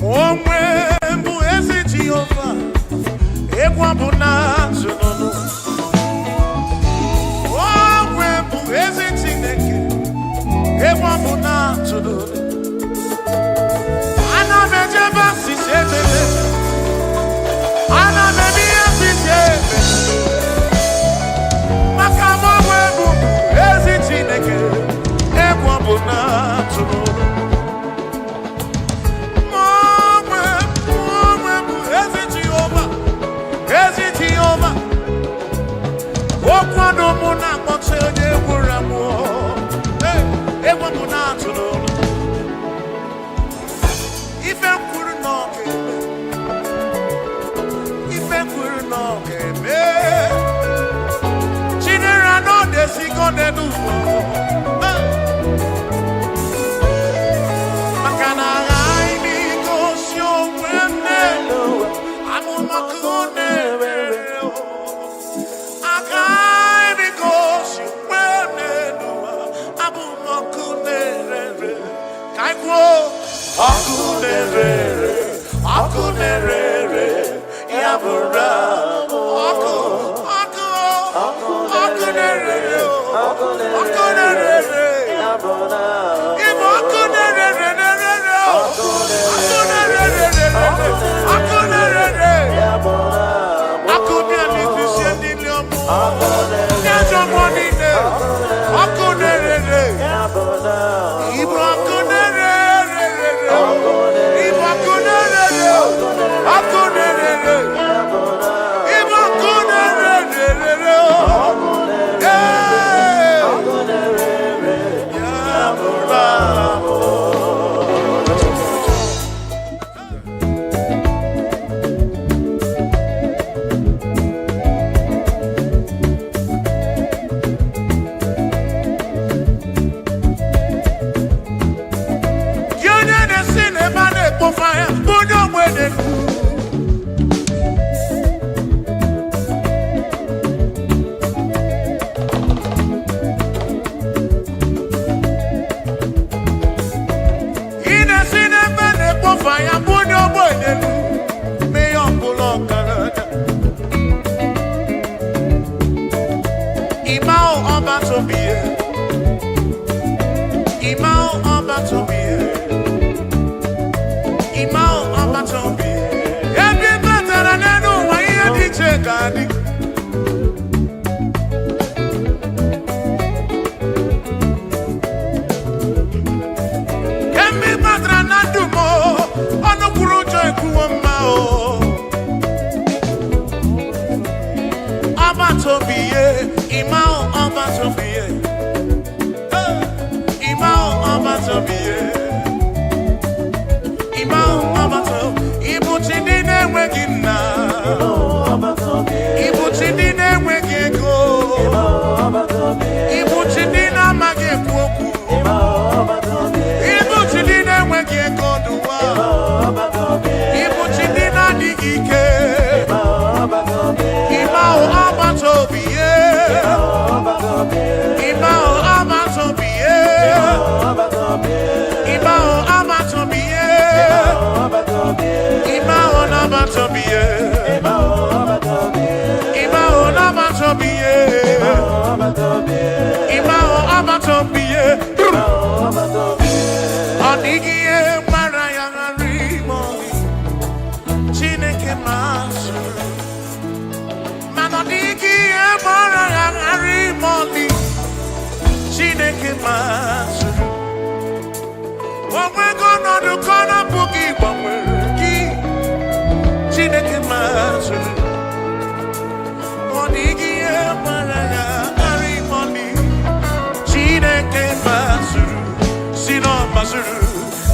Omwe bụ ezi Jehova, egwu bụ na ntụnụnụ. Omwe bụ ezi Chineke, egwu bụ na ntụnụnụ. Ana m ejebe asịsị ebebe, ana m eme ihe asịsị ebebe, maka m onwe bụ ezi Chineke, egwu bụ na ntụnụnụ. Okwado mụ na-akpọta onye gwụrụ amụọ, egwu mụ na-atụ n'ụlọ. Ife kwuru na ọ ga-eme, ife kwuru na ọ ga-eme. Chinere na ọ desigo n'ụwa, maka na aghaghị m igosi onwe m n'elu amụmaka na-ere. Akunerere, yabura, akunerere, yabura. Ibo akunerere, akunerere, yabura. Akunerere, bisendiliamu. Nyajomonine, akunerere, yabura. Ibo akunerere.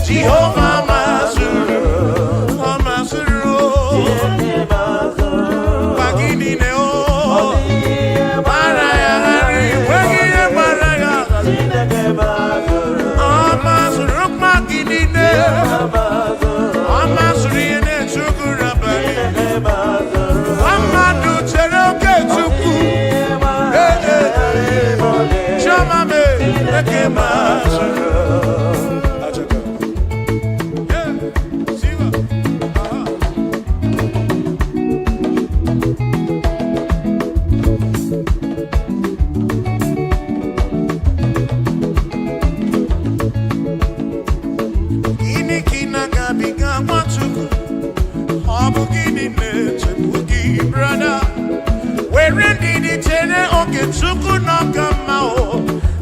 Jehovah Mazuru, Mazuru, Bagini Neo, Maraya, Wagia Maraya, Mazuru, Magini Neo, Mazuri and Sukuraba, Amadu Cheroke Tuku, Chamame, Mazuru.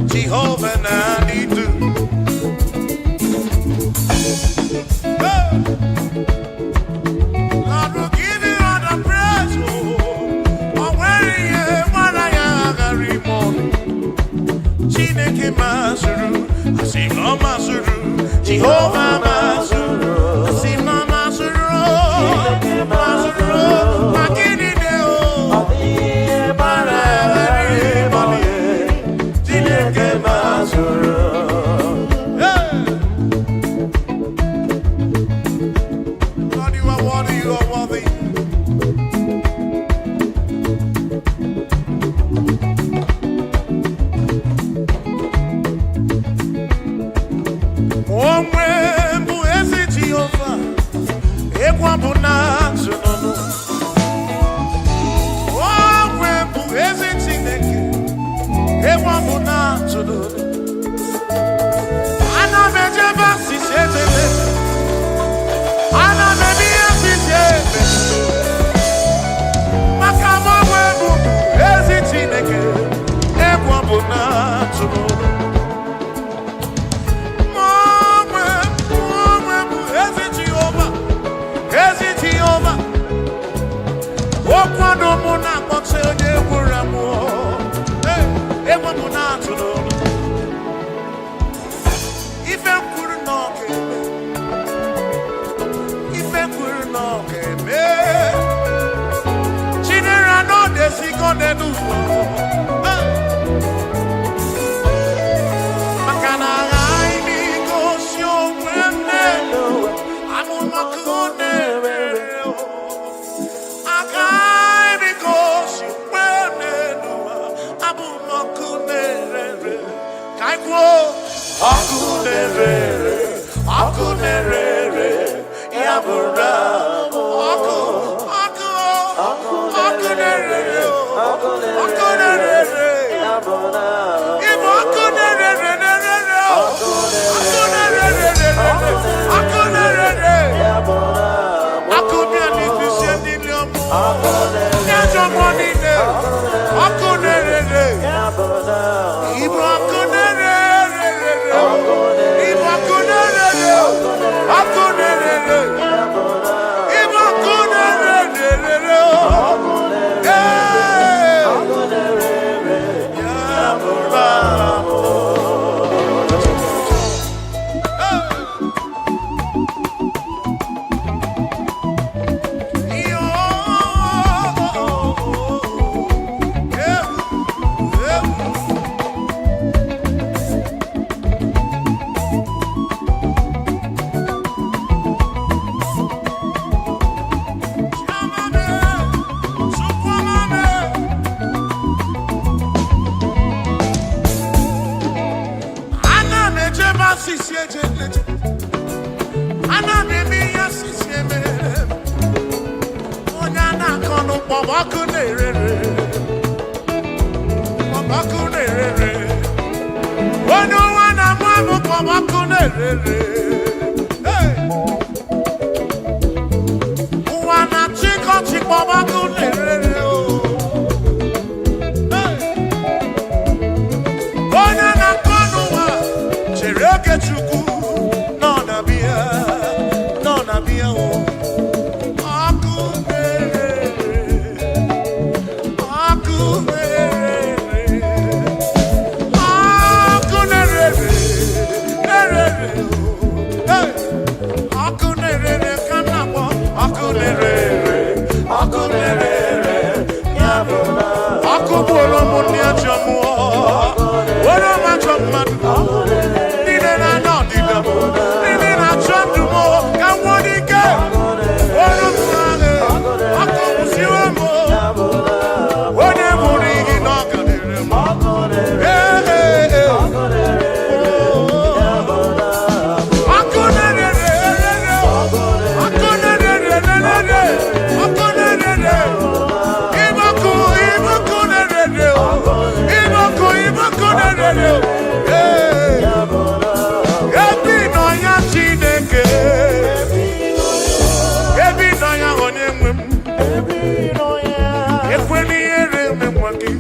Jehovah Nanidu. Lord will give you all the praise. Oh, where you are, Chineke Masuru, Asima Masuru, Jehovah Masuru, Asima Masuru, Masuru, Makini Deo, Chineke Masuru. Lord, you are worthy, you are worthy.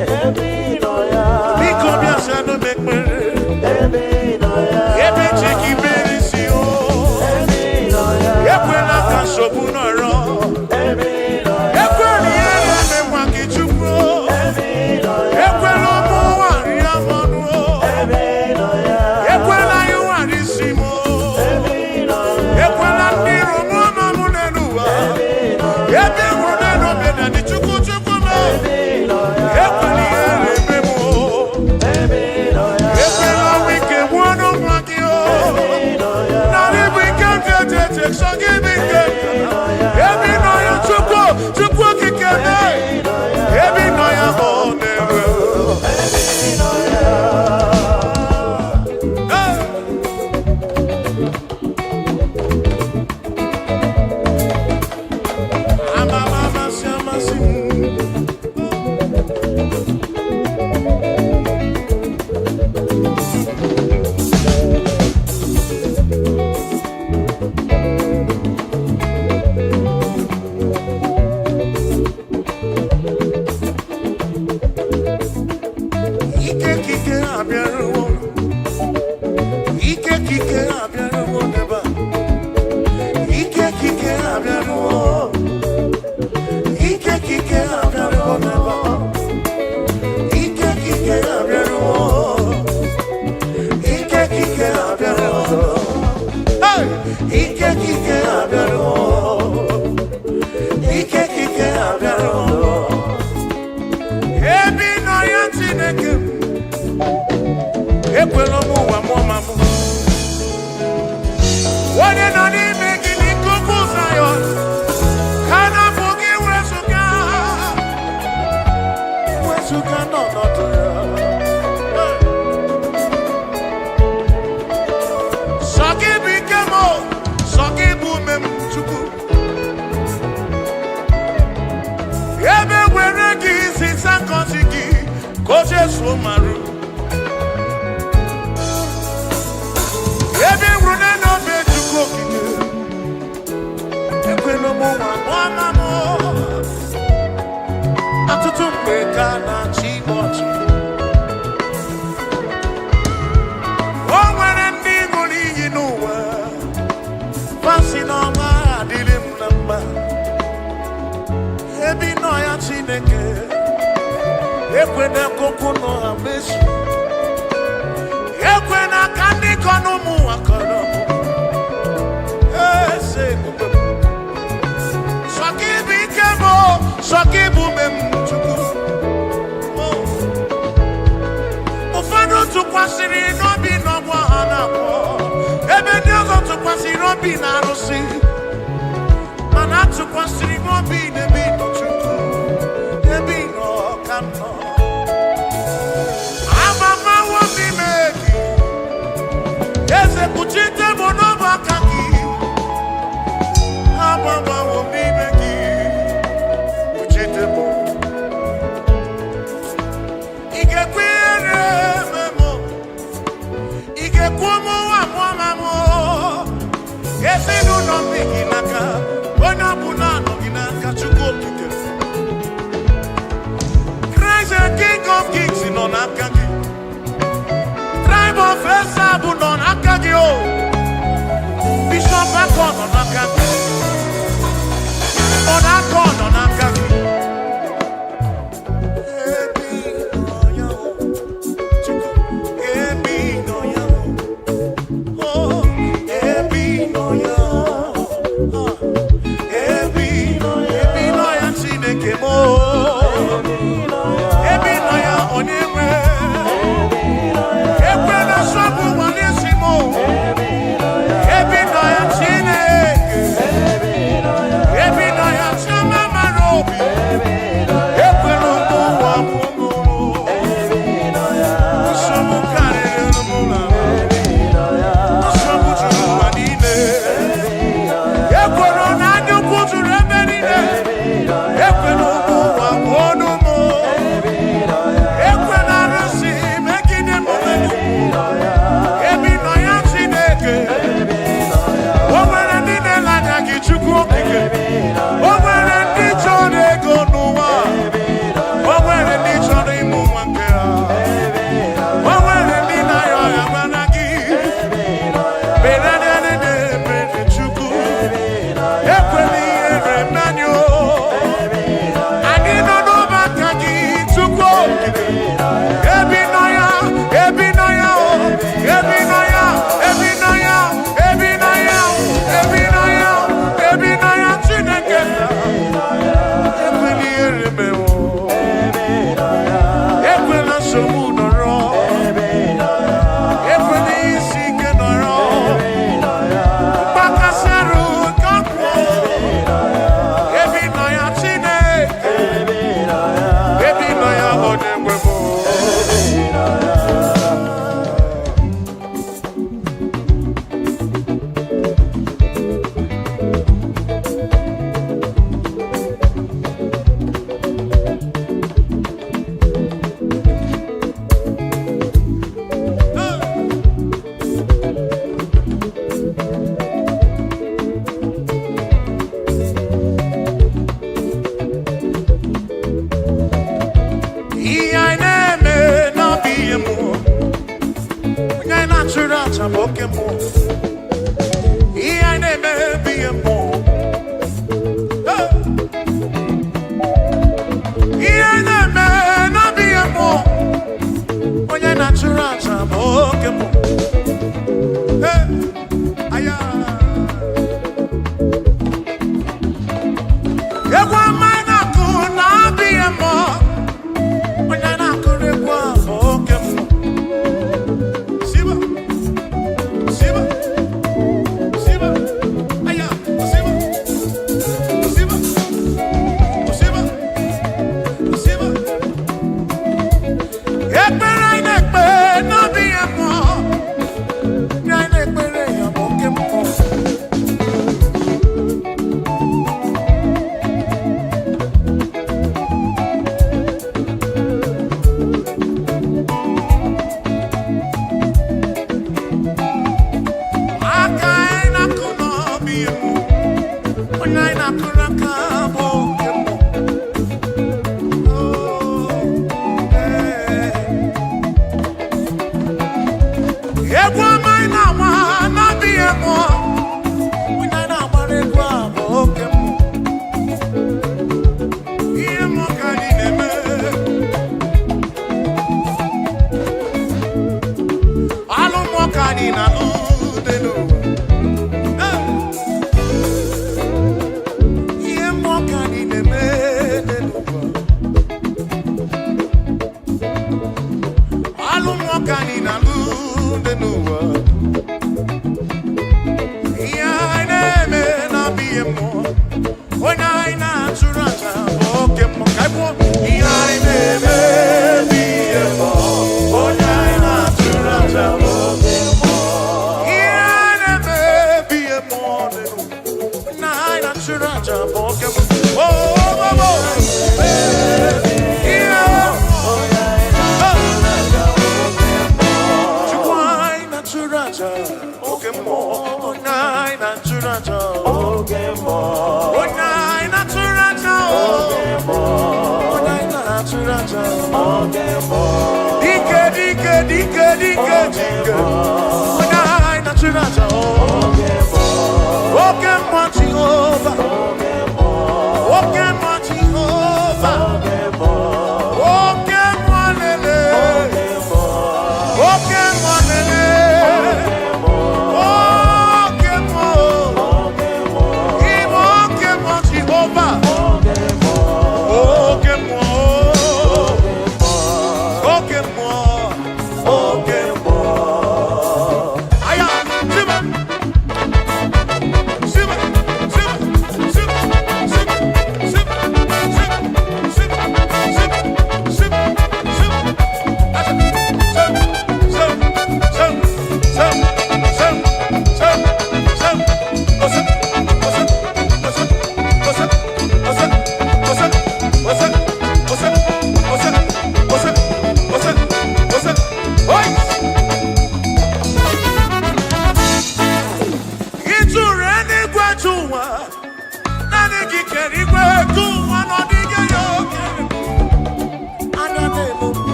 Every Ekwena kokono amesu. Ekwena kandi kono mu akoro. Sokibi kemo, sokibu memchuku. Ufano tukwasiri nobi nobwa hanako. Ebe nyogo tukwasiri nobi narosi. Mana tukwasiri nobi nebi nochuku. Nebi no kano. Kuchite monova kaki Ababa wo mimeki Kuchite mo Ige kwere memo Ige kuomo wa mwamamo Ese nuno mikinaka Ona bunano ginaka chukokite Christ the King of Kings inonakaki Tribe of Esabu non akagio. Bishop akon non akagi. On akon non akagi. Ebi noya, ebi noya, oh ebi noya, ebi noya chineke mo. Ebi noya onyewe.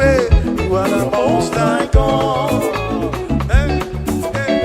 Yahweh, you are the most high God. Hey, hey.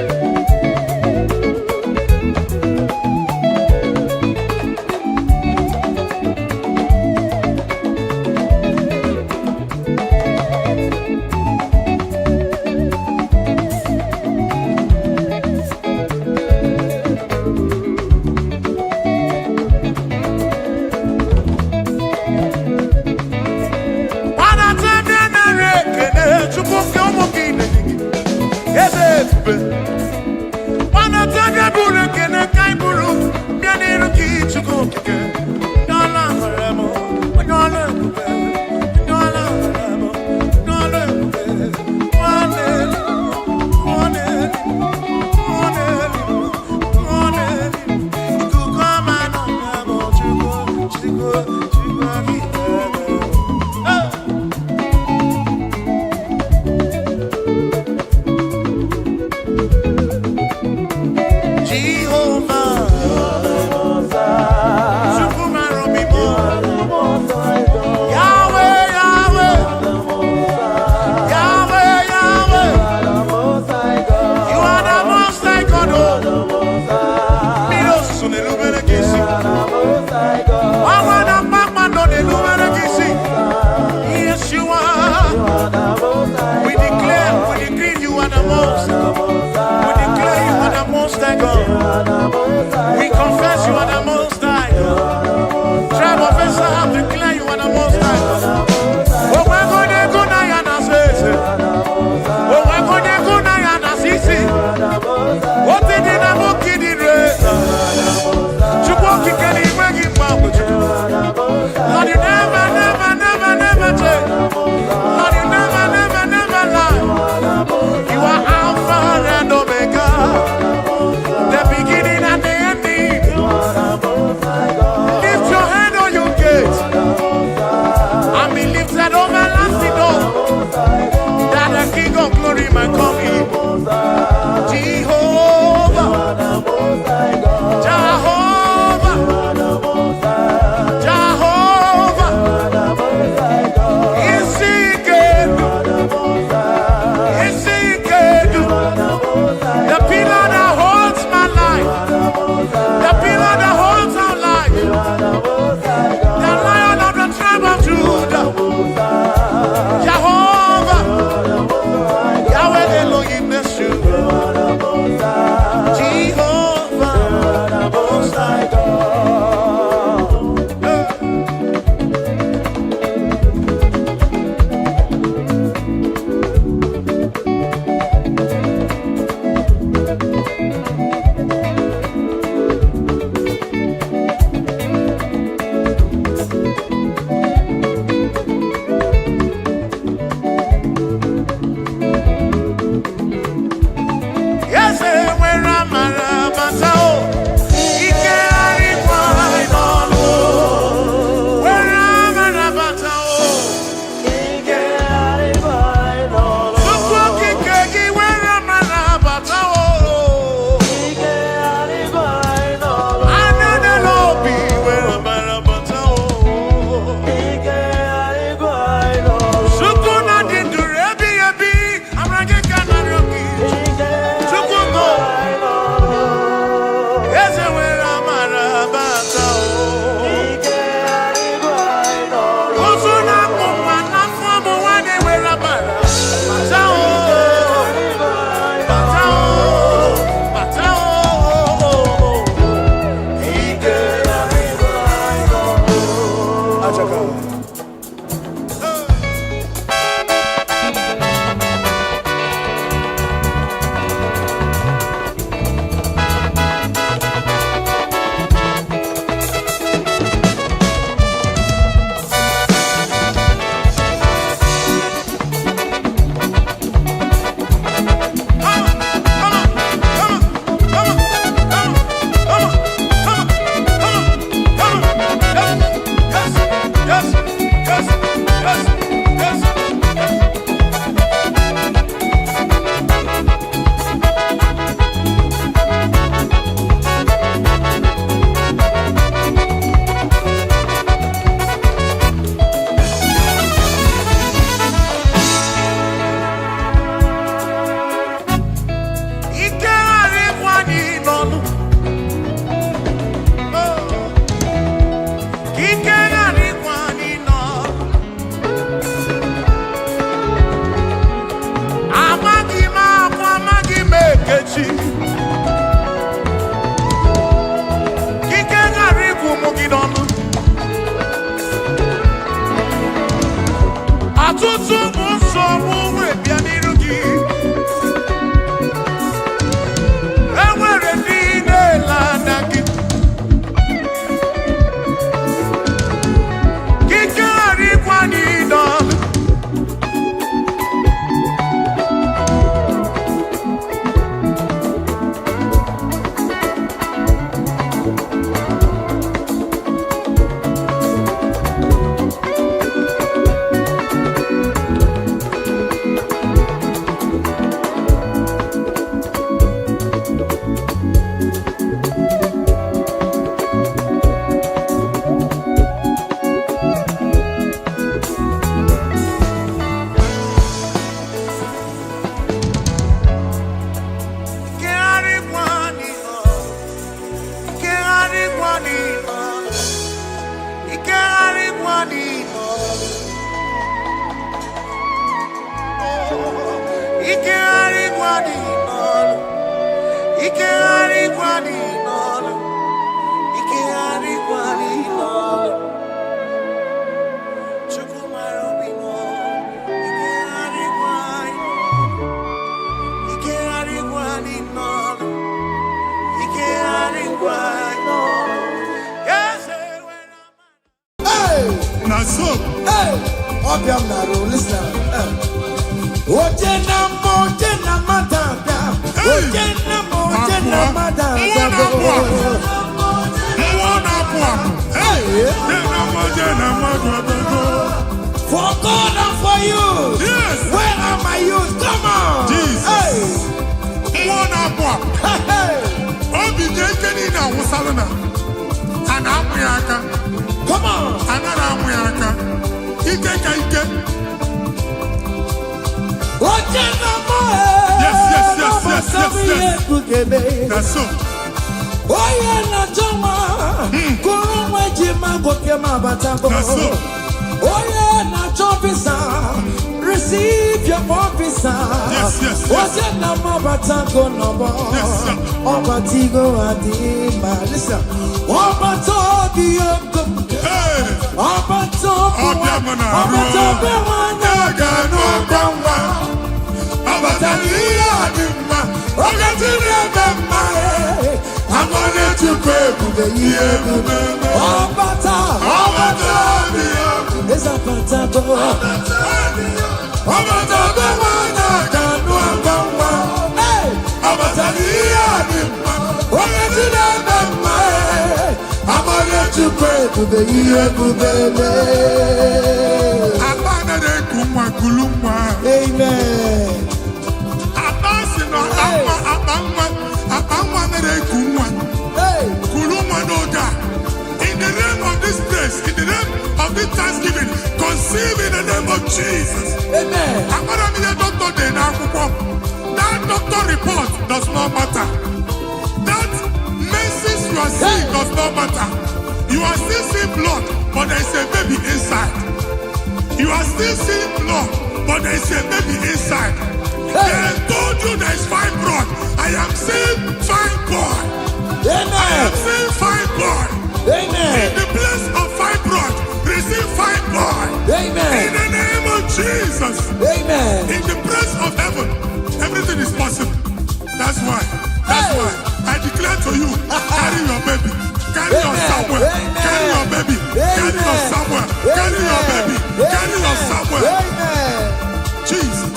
We confess you are the most high God. Tribe of Israel, declare you are the most high God. Oh, we're going to go now and say, oh, we're going to go now and see. What did you know? Kid in race. Chukwuki can he bring him back with you? Lord, you never, never, never, never change. Lord, you never, never, never lie. You are Alpha and Omega. The beginning and the ending. Lift your head on your gate and be lifted over lasting door, that the King of glory might come in. Jehovah, Jehovah, Jehovah, is he good? Is he good? The pillar that holds my life, the pillar that holds our life, the Lion of the tribe of Judah, Jehovah, Yahweh Elohim Yeshua, Jehovah, Most High God. For God and for you. Yes. Where are my youth? Come on. Jesus. Hey. Come on. Yes. That's so. That's so. Receive your officer. Yes. Yes, sir. Listen. In the name of this place, in the name of this Thanksgiving, conceive in the name of Jesus. Amen. That doctor report does not matter. That message you are seeing does not matter. You are still seeing blood, but there is a baby inside. You are still seeing blood, but there is a baby inside. They told you there is fibroid. I am seeing fibroid. Amen. I am seeing fibroid. Amen. In the place of fibroid, receive fibroid. Amen. In the name of Jesus. Amen. In the place of heaven, everything is possible. That's why I declare to you, carry your baby. Carry your somewhere. Carry your baby. Carry your somewhere. Carry your baby. Carry your somewhere. Amen. Jesus.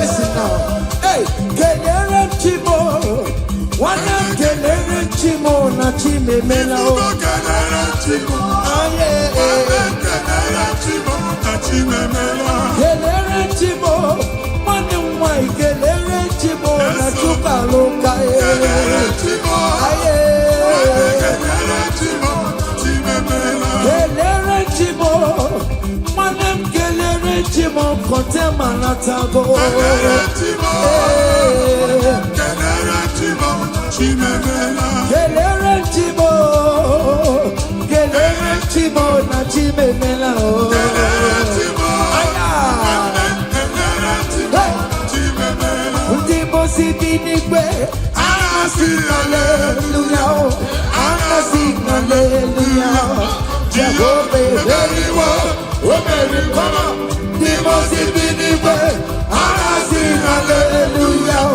Listen now. Hey, kelere chimo, wana kelere chimo na chime mela o. Kelere chimo na chime mela. Kelere chimo, wana mwai kelere chimo na chuka loka e. Kelere chimo, kelere chimo chime mela. Kelere chimo, wana kelere chimo kote manatago. Kelere chimo chime mela. Kelere chimo na chime mela o. Kelere chimo chime mela. Ndipo sibinigwe, Anasi hallelujah, anasi hallelujah. Jehovah very well, very come. Ndipo sibinigwe, anasi hallelujah,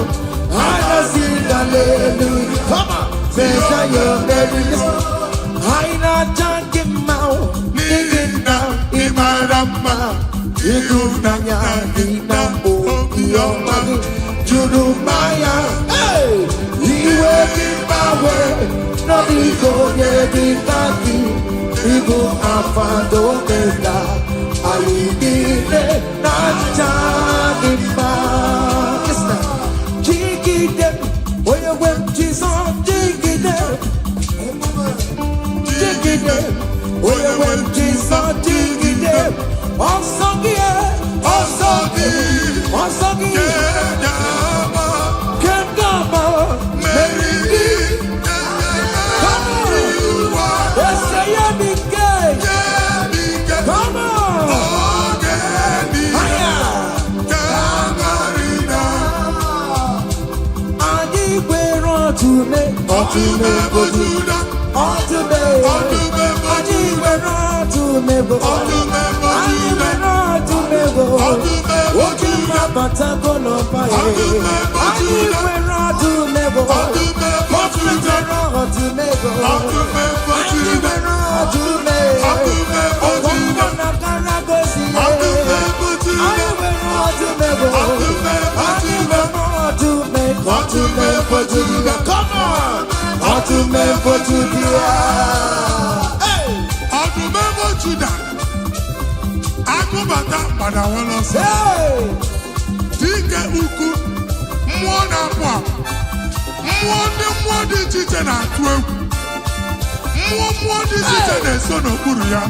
anasi hallelujah. Come on, say you're very listen. Aina jankim mau, nigina imarama, iguna ina o iyo. Judumaya, hey, Iwe Kibawe, Nabiko Yedikaki, Ibu Afado Keda, Ayidine, Najadimba. Jigide, where you went, Jesus, Jigide, Jigide, where you went, Jesus, Jigide, Osagi, Osagi, Osagi, Kendama, Mary, come on, let's say you're big gay, come on, to me, come on, to me for Judah. Hey, to me for Judah. Aku bata pada wala sa. Hey, dike uku mwana kwa. Mwadi chiche na atwe. Mwadi chiche na sono kuru ya.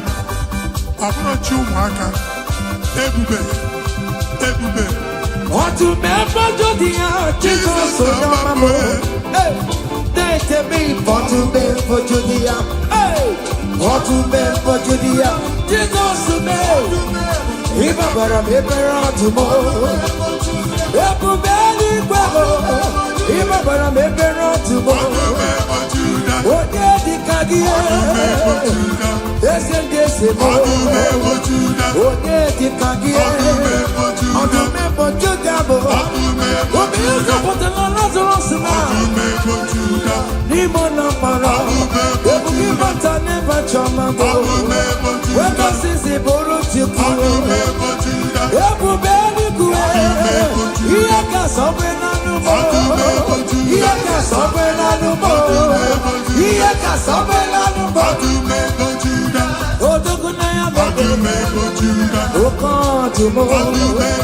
Abro chumaka. Ebube. To me for Judah. Jesus so mama. Hey. To me for Judah, hey, for Judah, Jesus to me. If I were a paper tomorrow, if I were a paper tomorrow, what did the Kagia? Yes, what did the Kagia? On the map of Judah, what is the Lazarus now? Nimona para, ebuki bata never chamago. Weka sisi boro chikuro, ebu beli kue. Iyaka sobe na numo, iyaka sobe na numo, iyaka sobe na numo. Odogu na ya babe, okan tumo,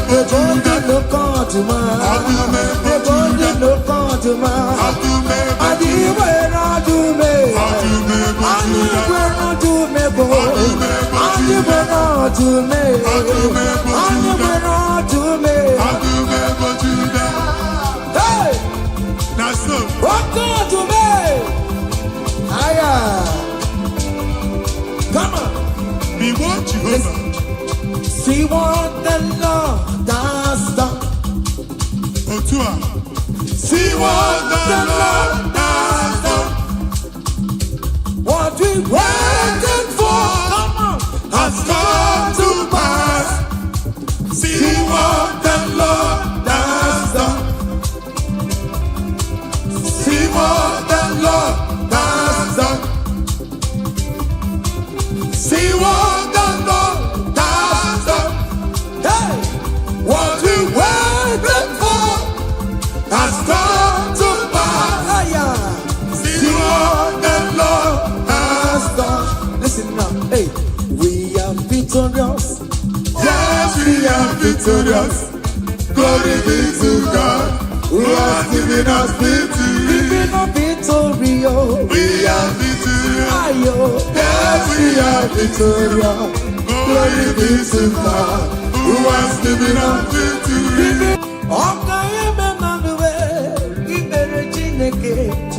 ebondi lokan tuma, ebondi lokan tuma. See what the Lord has done. See what the Lord has done. What we waited for has come to pass. See what the Lord has done. See what the Lord has done. See what the Lord has done. Hey, what we waited for has come to pass. See what the Lord has done. Listen now, hey, we are victorious. Yes, we are victorious. Glory be to God who has given us victory. Giving us victory, we are victorious. Yes, we are victorious. Glory be to God who has given us victory.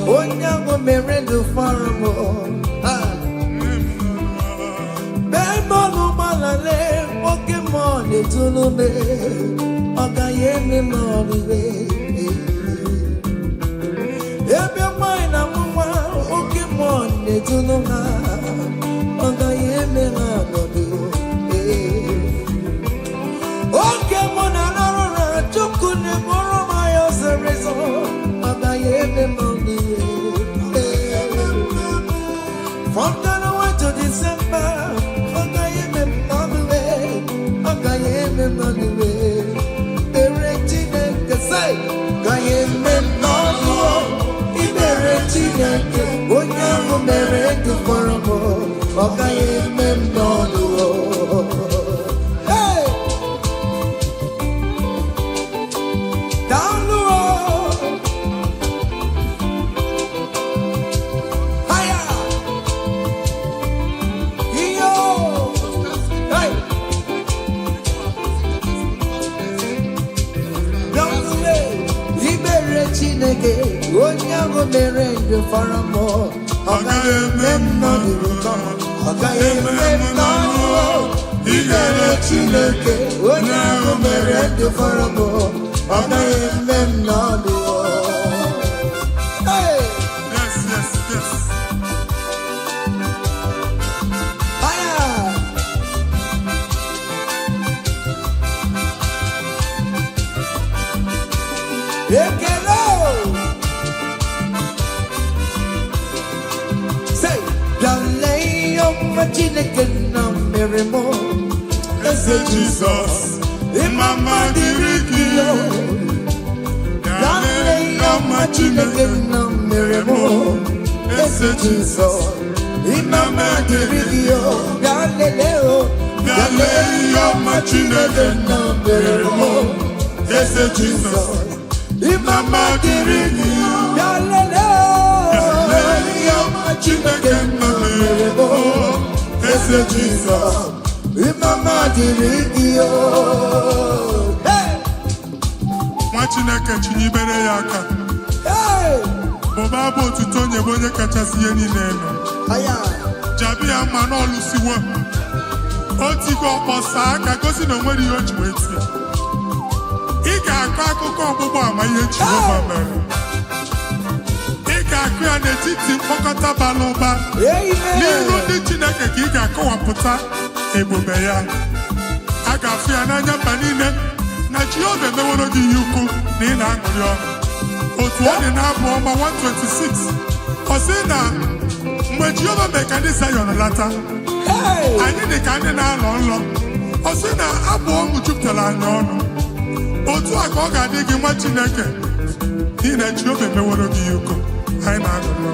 Onyango merendo farmo. Bembo no malale, Pokemon etulume. Ogayeme moniwe. Ebe mine amwa, Pokemon etuluma. Ogayeme moniwe. Pokemon anarora, chukune moro mayo serezo. Ogayeme moniwe. From January to December, Ogayeme moniwe. Ogayeme moniwe. Erectine kese. Gaye men no ibere Chineke onye ahụ mere ndụ fọrọ m ọ gaghị eme m n'ọnụ daalụ haya iyo ibere Chineke onye ahụ mere ndụ fọrọ m ọ gaghị eme m n'ọnụ ọ gaghị eme m n'ọnụ ibere Chineke onye ahụ mere ndụ fọrọ m ọ gaghị eme m n'ọnụ ekele say dale ọma Chineke na mere m eze Jizọs ịmama dịrị gị dale ọma Chineke na mere m eze Jizọs ịmama dịrị gị dale ọma Chineke na mere m eze Jizọs Imama dịrị gị yalele ọma Chineke nna mere m eze Jizọs Imama dịrị gị nwa Chineke chinyibere ya aka bụba bụ otuto onye bụ onye kachasị ihe niile elu jabi ya mma n'ọlụsiwo otigo ọkpọsa aka gosi na onwere ihe o ji wee tie ị ga-akọ akụkọ ọgbụgbọ ama ihe Jehova mere ị ga-akụ ya n'etiti mkpokọta bara ụba n'iru ndị Chineke ka ị ga-akọwapụta ebube ya a ga-afụ ya n'anya mba niile na Jehova emeworo gị ihe ukwu na ị na-aṅụrị ọṅụ otu ọ dị n'abụ ọma 126 ọ sị na mgbe Jehova mere ka ndị Zayọn lata anyị dị ka ndị na-alọ nlọ ọ sị na abụ ọṅụ jupụtara anyị ọnụ otu a ka ọ ga-adị gị nwa Chineke n'ihi na Jehova emeworo gị uko anyị na-agụrụ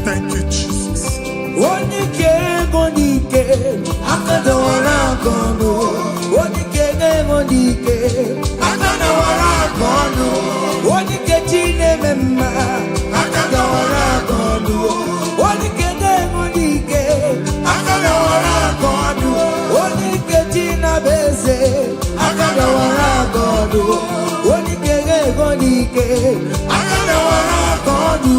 thank you Jesus onye ike ego n'ike aka dọwara aka ọnụ onye ike ego n'ike aka dọwara aka ọnụ onye ike chi na-eme mma aka dọwara aka ọnụ onye ike ego n'ike aka dọwara aka ọnụ onye ike chi na-abụ eze aka dọwara aka ọnụ onye ike ego n'ike aka dọwara aka ọnụ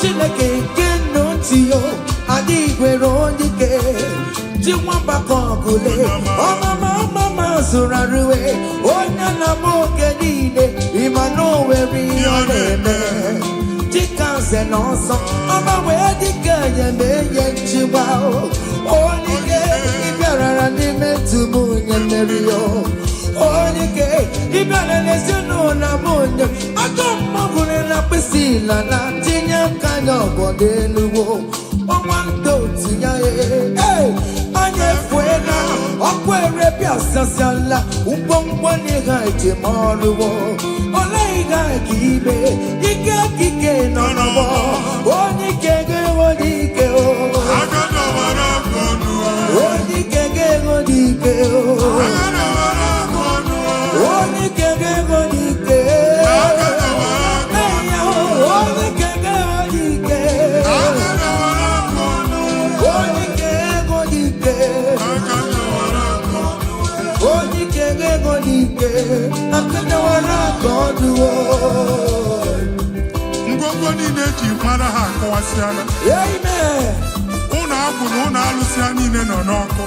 Chineke nke ntị yo adịghị nwere onye ike ji nwambakọ ọgụle ọmama zụrụ arụwe onye na-ama oge niile ịma na o nwere ihe ọ na-eme dịka nze na ọzọ ọma wee dịka enyeme ihe nchịgba onye ike ịbịarara n'ime ntụm onye mmeri yo onye ike ịbịara n'ezinụlọ m onye aka mmagụrụ na mkpịsị ila na tinye aka anya ọgọdọ eluwo ọnwa ndị otu ya anya efuela ọkụ erepịa sasiala ngwongwo n'ihe ejem ọrụwo ole ihe ka ibe ike kike nọ n'ọgbọ onye ike ga-enwe n'ike onye ike ga-enwe n'ike onye ike ga-enwe n'ike ngwongwo niile eji mara ha akọwasịala ụlọ agwụ na ụlọ alụsị ha niile nọ n'ọkụ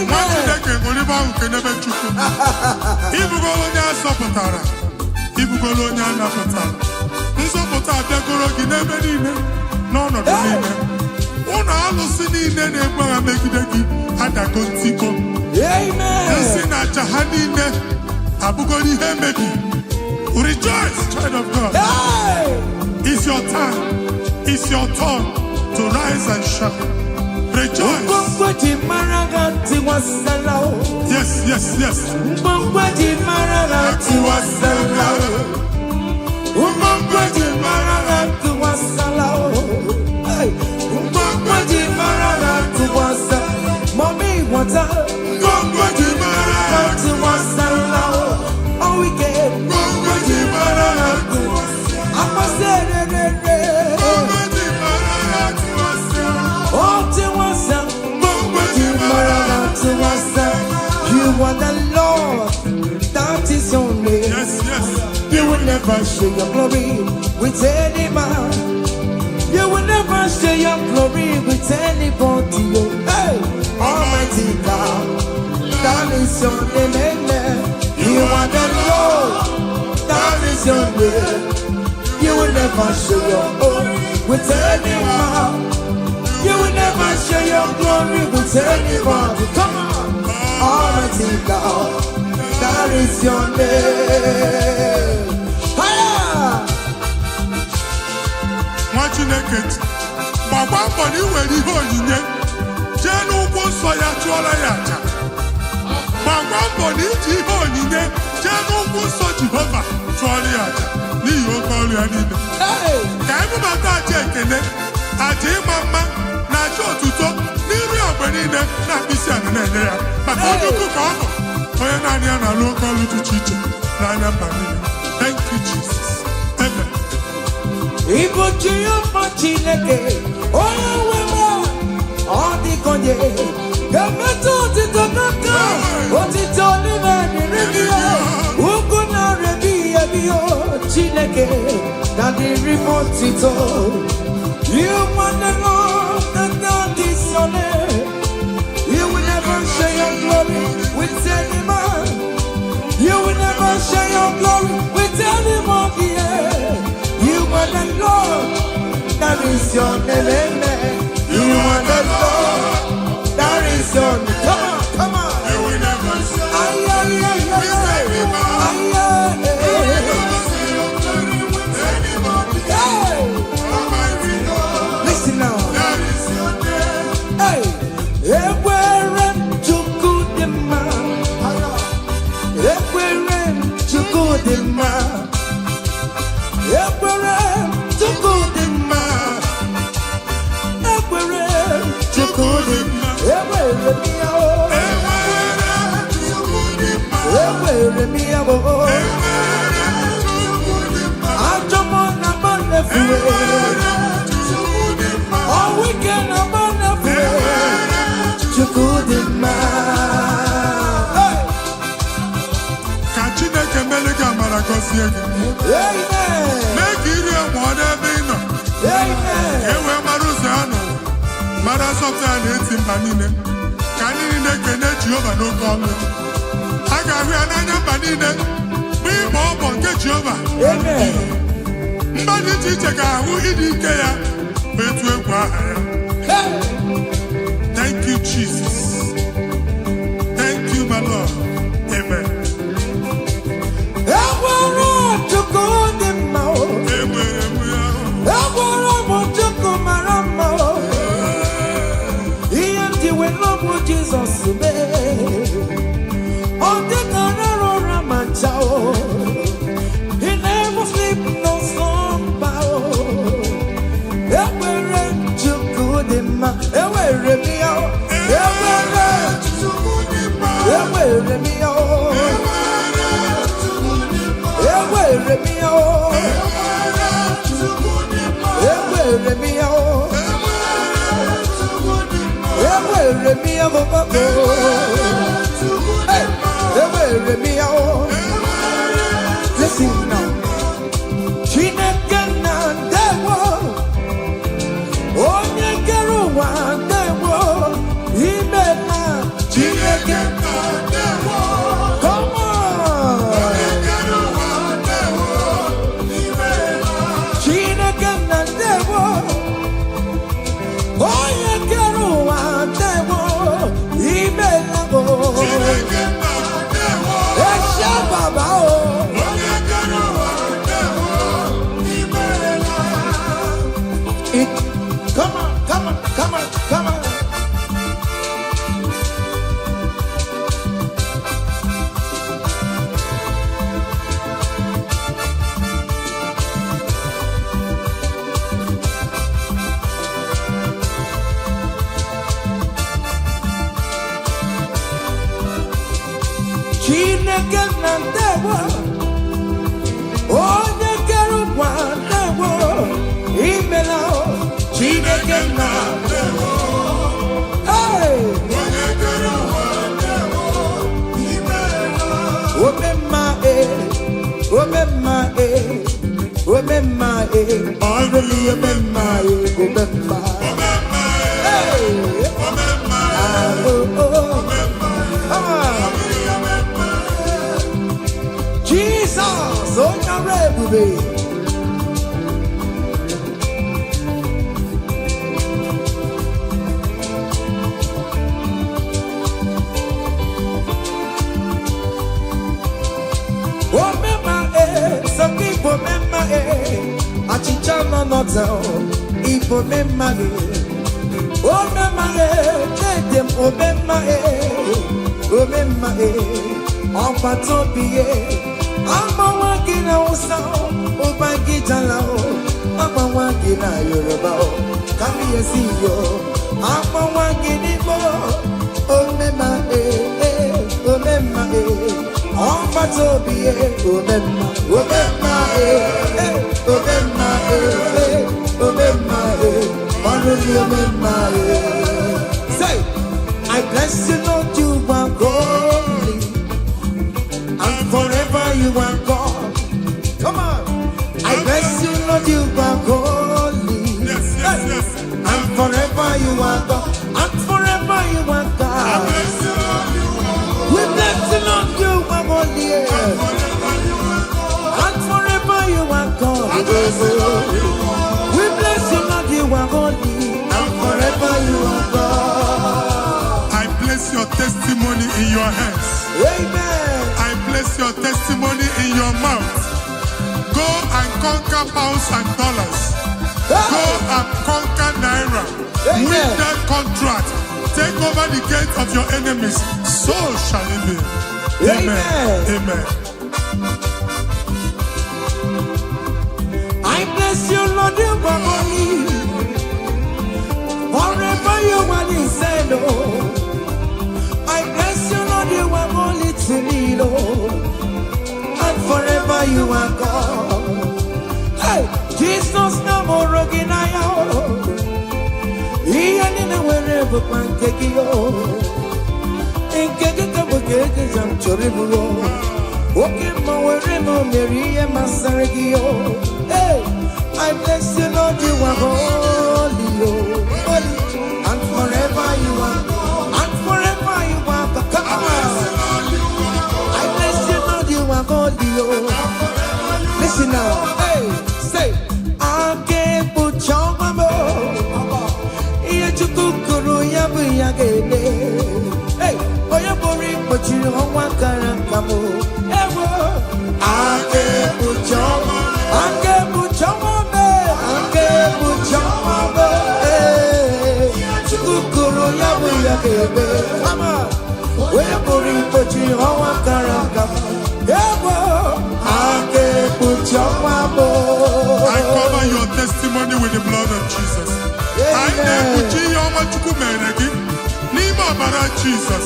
nwa Chineke ṅụrịba ahụ nke n'ebe Chukwu ibugolo onye azọpụtara ibugolo onye a napụtara nzọpụta abịagoro gị n'ebe niile n'ọnọdụ niile ụlọ alụsị niile na-egbu agha megide gị adago ntikọ nsị na aja ha Rejoice, child of God. Hey! It's your time. It's your turn to rise and shine. Rejoice. Yes, yes, yes. Mommy, what's up? Oh, we get you are the Lord, that is your name. Yes, yes. You will never share your glory with any man. You will never share your glory with anybody. Hey, Almighty God, that is your name. Amen. You are the Lord, that is your name. You will never share your glory with any man. You will never share your glory with anybody. Come on, Almighty God, that is your name. Hiya! Machineket, Baba Boni wedi hoyinye, jenu kuso ya chola yacha. Baba Boni ji hoyinye, jenu kuso Jehovah chola yacha. Ni yo kolu ya nime. Hey! Kaimu bata chekene, aje mama na jo tuto, niru ya benine na bisi anene ya. Bako duku koko, oye nani ana lo kolu tuchiche, na anya banine. Thank you, Jesus. Amen. Igbo Chioma Chineke, onye nwe ọ dịkonye, ga-emetụ otito n'aka, otito n'ime n'iri ya, ugwu na rebi ebi o Chineke, na dịrị m otito. You want the Lord, that is your name. You will never share your glory with any man. You will never share your glory with anybody. You are the Lord, that is your name, amen. You are the Lord, that is your name. Come on, come on. You will never share listen now. That is your name. Hey, Ekwere Chukwudimma. Ekwere Chukwudimma. Ekwere Chukwudimma. Ekwere Chukwudimma. Ekwere miya o. Ekwere miya o. Ajomo na manefuwe. All weekend na manefuwe. Chukwudimma. Ka Chineke mele gị amara gọzie gị. Amen. Mee ka iri enwe ọ n'ebe ị nọ. Amen. Ka e wee mara ụzọ ya nọ. Mara asọpụta ya na-eti mba niile. Ka anyị niile kene Jehova n'oke ọnụ. A ga-ahụ ya n'anya mba niile. Bụ ịgba ọgbọ nke Jehova. Amen. Mba dị iche iche ga-ahụ ịdị ike ya. Ma etu egwu aha ya. Hey. Thank you, Jesus. Thank you, my Lord. Amen. Ekwere Chukwudimma o. Enwere m ya. Ekwere m Chukwumara mma o. Ihe m ji wee lọgbu Jizọs mee. Ọ dịka rara ụra ma ncha o. He never sleep no slumber o. Ekwere Chukwudimma. Ewere m ya o. Ekwere m ya o. Ewere m ya o. Ewere m ya o. Ewere m ya o. Hey, ewere m ya o. Listen now. Chineke na ndewo. Onye kere ụwa ndewo. Ime na Chineke na ndewo. Come on. Chineke na ndewo. Onye kere ụwa ndewo. Ime na go. Chineke na ndewo. Onye kere ụwa ndewo. Imela Chineke na ndewo. Hey! Onye kere ụwa ndewo. Imela. Omemma Omemma Omemma Already Omemma Omemma. Hey! Omemma. Jesus, oh Yarebubi. Omemma some people memma achicha no not down. Ipo memma Omemma let them Omemma Omemma Ọba tó bí yé, àmọ́ gíga Hausa, ọba gíga Lao, àmọ́ gíga Yorùbá, kábíyèsí yo, àmọ́ gíga Igbo, Omemma Omemma ọba tó bí yé, Omemma Omemma Omemma Omemma Ọlọ́run Omemma. Say, I bless you, Lord, you are holy. And forever you are God. Come on. I bless you, Lord, you are holy. Yes. And forever you are God. And forever you are God. We bless you, Lord, you are holy. And forever you are God. We bless you, Lord, you are holy. And forever you are God. I place your testimony in your hands. Amen. I place your testimony in your mouth. Go and conquer pounds and dollars. Go and conquer naira. Amen. Win that contract. Take over the gate of your enemies. So shall it be. Amen. Amen. I bless you, Lord, you are holy. Forever you are the same, I bless you, Lord, you are holy to me, Lord. And forever you are God. Hey, Jesus, no more again, I am. He ain't wherever pancake yo. In Kaka, I'm Choribulo. Okay, wherever Mary and Masaragio. Hey, I bless you, Lord, you are holy, holy. And forever you are God. And forever you are God. Come on. I bless you, Lord, you are holy, listen now. Hey, say, I can't put your mama. Hey, boy, you're boring, but you don't want to come. I can't put your mama. I can't put your mama. I can't put your mama. Hey, come on. We're boring, but you don't want to come. I can't put your mama. I cover your testimony with the blood of Jesus. I put your mama. Nima bara Jesus.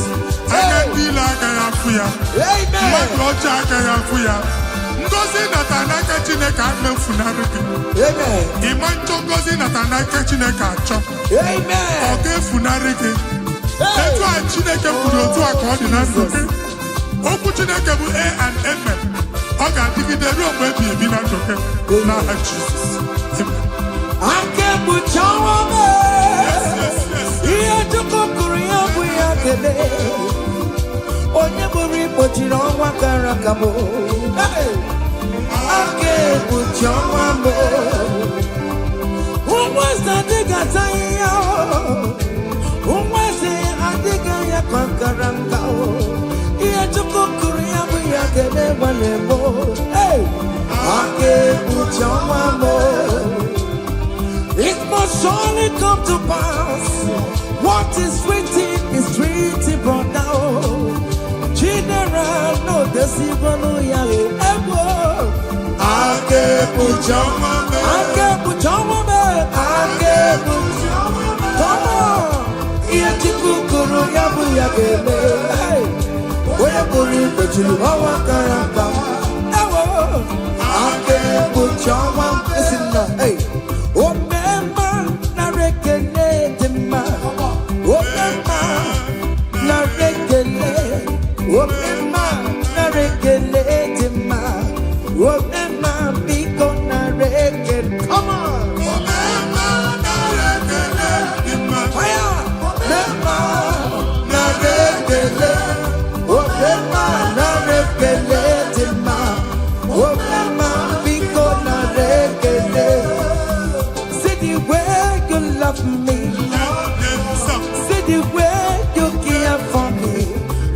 I can be like I am for you. My Lord, I am for you. Ngozi natanaka Chineke ame funariki. Amen. Imancho ngozi natanaka Chineke acho. Amen. Oge funariki. Etu a Chineke kwuru otu a ka ọ dị na ndụ gị. Okwu Chineke bụ A and Amen. Ọ ga-adịgide ruo mgbe ebi ebi na ndụ gị n'aha Jizọs. Amen. Ake buchawa ihe Chukwu kụrụ ya bụ ya kele. Onye bụrụ ikpochiri ọnwa kara aka m. Ake buchawa m. Ụmụeze adịghị ata ya. Ụmụeze adịghị ya ka nkara nka. Ihe Chukwu kụrụ ya bụ ya kele gbale m. Ake buchawa m. It must surely come to pass. What is written, brother. General, no, the Sibano Yale. I can't put your man. I can't put your man. I can't put your man. Come on. Yet you could go Yabu Yagame. Oye buri bechiri owa karamba. Ewo. Ake buchawa. Listen now. Hey. Omema na rekele dema. Omema na rekele. Omema na rekele dema. Omema biko na rekele. Come on. Omema na rekele dema. Fire. Omema na rekele. Omema na rekele dema. Omema biko na rekele. See the way you love me. See the way you care for me.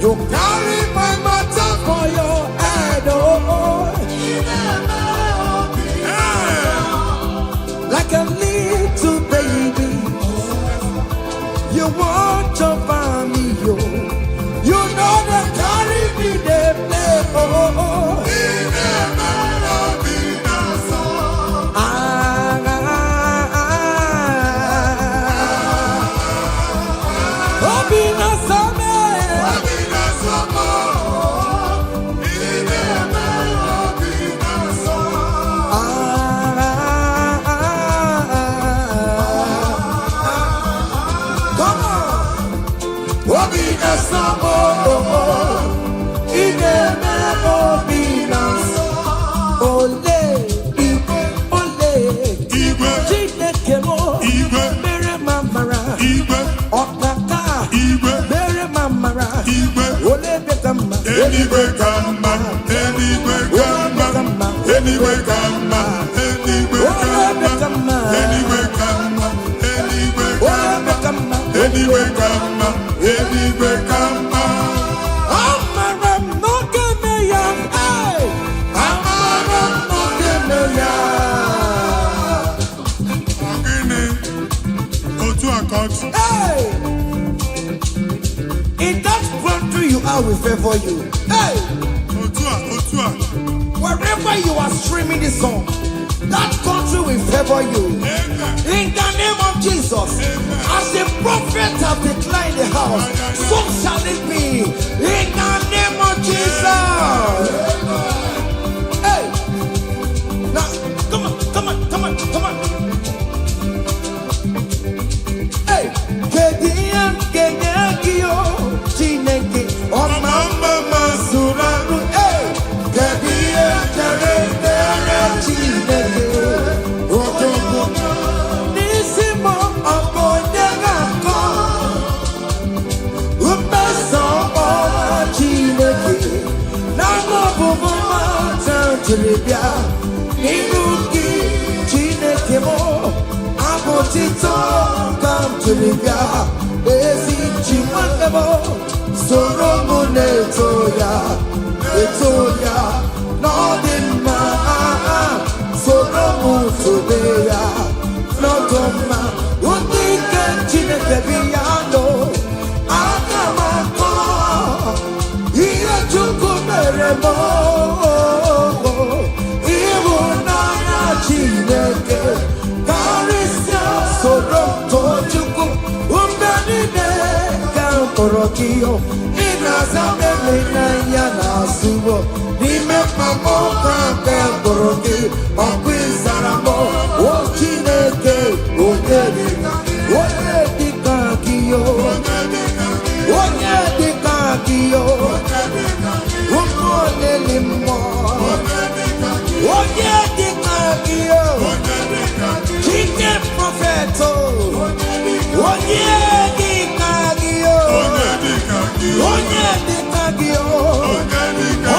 You carry my matter for your head, oh. Like a little baby, you watch over me, yo. You know that carry me, they play, oh. Anyway, come on, anyway, come on, anyway, come on, anyway, come on, anyway, come on, anyway, come on, anyway, come on, anyway, come on. Amaram no kemeya, hey. Amaram no kemeya. Ogini, otu akot. Hey. In that country you are, we favor you. Hey. Otua. Wherever you are streaming this song, that country will favor you. Amen. In the name of Jesus, as the prophet have declared the house, so shall it be. In the name of Jesus. Hey, now come on. Hey, Kedian Kediakio, Chineke, Omamba Masuraru. Hey, Kedian Kedian Chineke, Otomo. Nisimo Apodegako, Upeso Chineke, Namo Bumama Tantribia, Nibuki Chineke Mo, Abotito, come to the God, Ezi Chimandemo, Soromune Etoya, Nodima, Soromu Todeya, Nodoma, Undika Chineke Biano, Akamako, Iya Chukumeremo, Ibunaya Chineke, Karisia, Soronto Chuku, Umbanine, Kamporokio, Inazame Nayana Subo, Nime Pamoka, Kamporoki, Okwizaramo, Ochineke, Odedika, Odedikakio, Odedikakio, Umonelimo, Odedikakio, Chicken Propheto, Odedikakio, Odedikakio,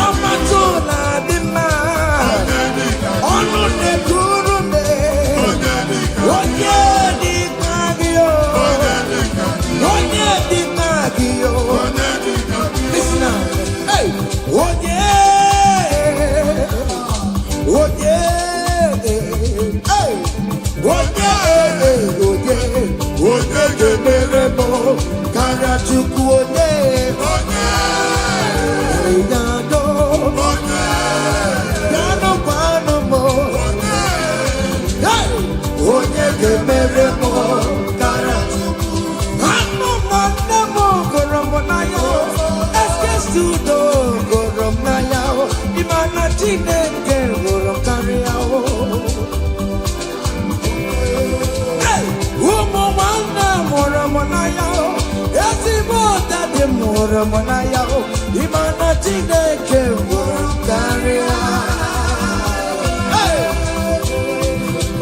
Omatuna Dima, Onune Kurume, Odedikakio, Odedikakio. Listen now, hey, hey, Merebo, Karachuku, Rinado, Nano Panomo, Merebo, Karachuku, Hano Manamo, Koromonayo, Estes tudo gorom na yao. Imana Chineke gorom kariao. Hey, umu wana morom na yao. Yasi bota de morom na yao. Imana Chineke gorom kariao. Hey,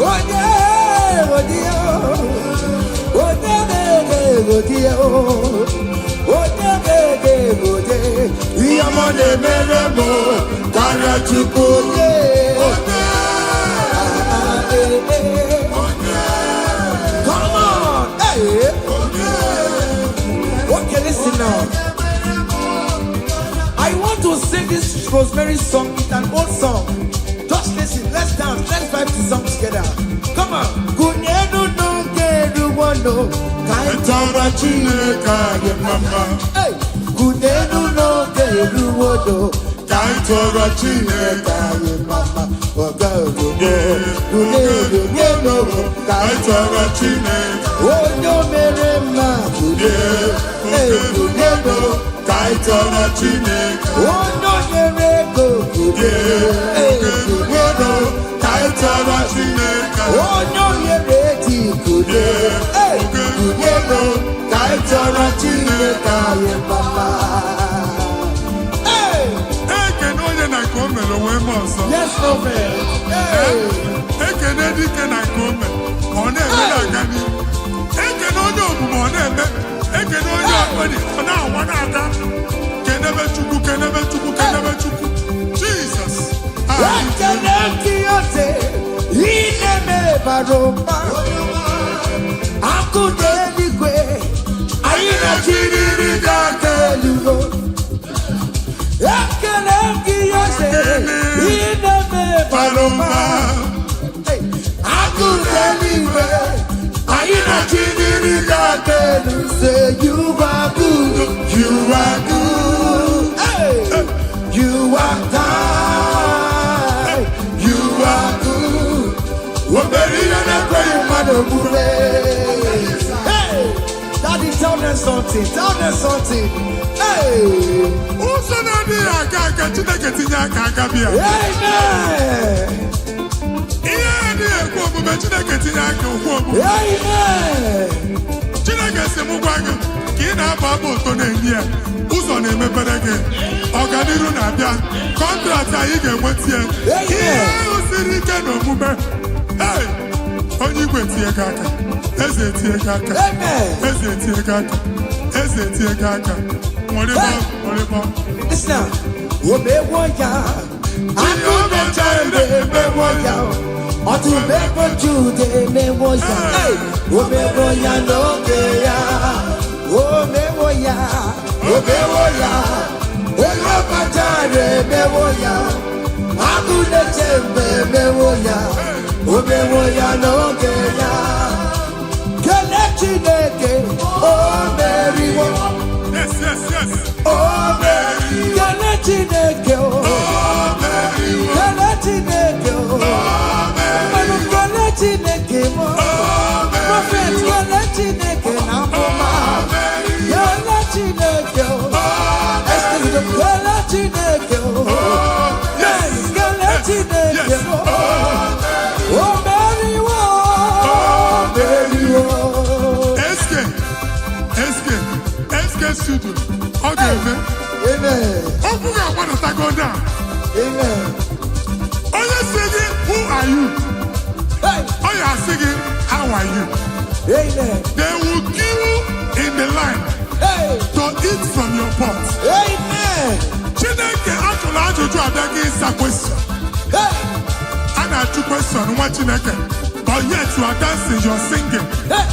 oh yeah, oh yeah, oh yeah, oh yeah, oh yeah. Iyamone meremo kara chukwuye. Come on, hey. Okay, listen now. I want to sing this Rosemary song. It's an old song. Just listen. Let's dance. Let's vibe the song together. Come on. Kunyenu no keru wano Etara Chineke ye mama. Hey. Kunenu no keru wano Etara Chineke ye mama. Kunenu no Etara Chineke. Onyo mere ma kunenu Etara Chineke. Onyo mere go kunenu Etara Chineke. Onyo mere ti kunenu Etara Chineke ye mama. Ekene onye na nke o mere onwe m ọzọ. Yes, prophet. Ekene dike na nke o mere ọ na-eme na-aga n'ihu. Ekene onye omume ọ na-eme. Ekene onye akpịrị ọ na-awa na-aga. Kenebe Chukwu, kenebe Chukwu, kenebe Chukwu. Jesus. Ekene kiyote ineme baroma akude eluigwe anyị na-achịrịrị ga-akelugo. Ekene kiyote ineme baroma akude eluigwe anyị na-achịrịrị ga-akelu. Say you are good, You are good. hey, you are kind, you are good. Obere ihe na-ekwe mmadụ omume. Hey, Daddy, tell them something. Tell them something. Hey, Ụzọ na-adịghị aga aga Chineke tinye aka aga bịa. amen. Ihe adịghị ekwe omume Chineke tinye aka okwu omume. Amen. Chineke si m gwa gị ka ị na-aba abụ ụtọ na-enye ya ụzọ na-emepere gị ọganiru na-abịa kọntraktị anyị ga-enweta ya ihe ahụ siri ike na omume. Hey! Onye igwe tie gị aka, eze tie gị aka, Amen. eze tie gị aka, eze tie gị aka. Nwere Listen now. Omewo ya. Akụbecha emewo ya. Ọtụmegbo Jude emewo ya. Hey, omewo ya n'oge ya. Omewo ya. Omewo ya. Onye ọbachara emewo ya. Akụbecha emewo ya. Omewo ya n'oge ya. Kele Chineke, o meriwo. Yes. O meriwo. Kele Chineke, o meriwo. Kele Chineke, o Kele Chineke, o Prophet, Kele Chineke na mama. Kele Chineke, o Kele Chineke, o Yes, Kele Chineke, o meriwo. SK studio ọ ga-eme Amen. okwu ga-agbadatago down. Amen. Onye si gị who are you? Hey. Onye asị gị how are you? Amen. They will queue in the line Hey. to eat from your pot. Amen. Chineke ajụrụ ajụjụ abịaghị ịsa question. Hey. A na-ajụ question nwa Chineke but yet you are dancing, you are singing. Hey.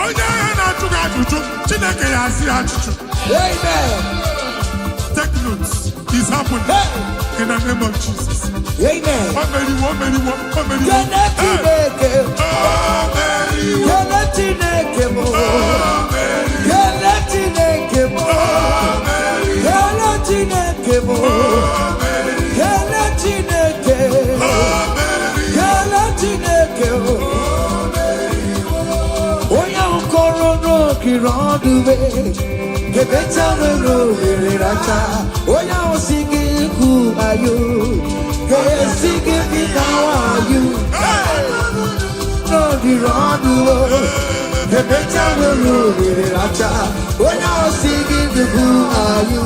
Onye ahịa na-ajụ gị ajụjụ Chineke ya asị ya ajụjụ. Amen. Take notes. It's happening Hey. in the name of Jesus. Amen. O meriwo. Kele Chineke. Kele Chineke mo. Kele Chineke mo. Kele Chineke mo. Kele Chineke. Kele Chineke mo. Oya ukoro no kirondube. better will racha. Oh, now singing, who are you? Hey, singing, how are you? No, the wrong the better will racha. Oh, now singing, who are you?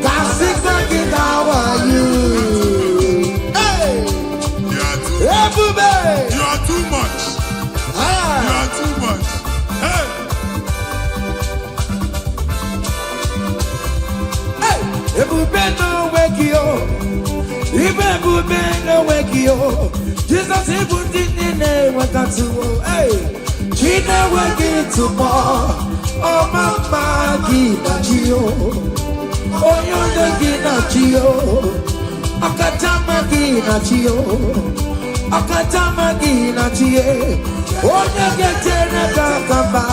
Can't sing, how are you? Hey, everybody, You are too much. You are too much. Hey. Everybody no wake you. Everybody no wake you. Jesus everything in the name of God to hey. She never wake it tomorrow. Oh mama gina chio. Oh yonde gina chio. Akatama gina chio. Akatama gina chie. Oh nyegetene kakamba.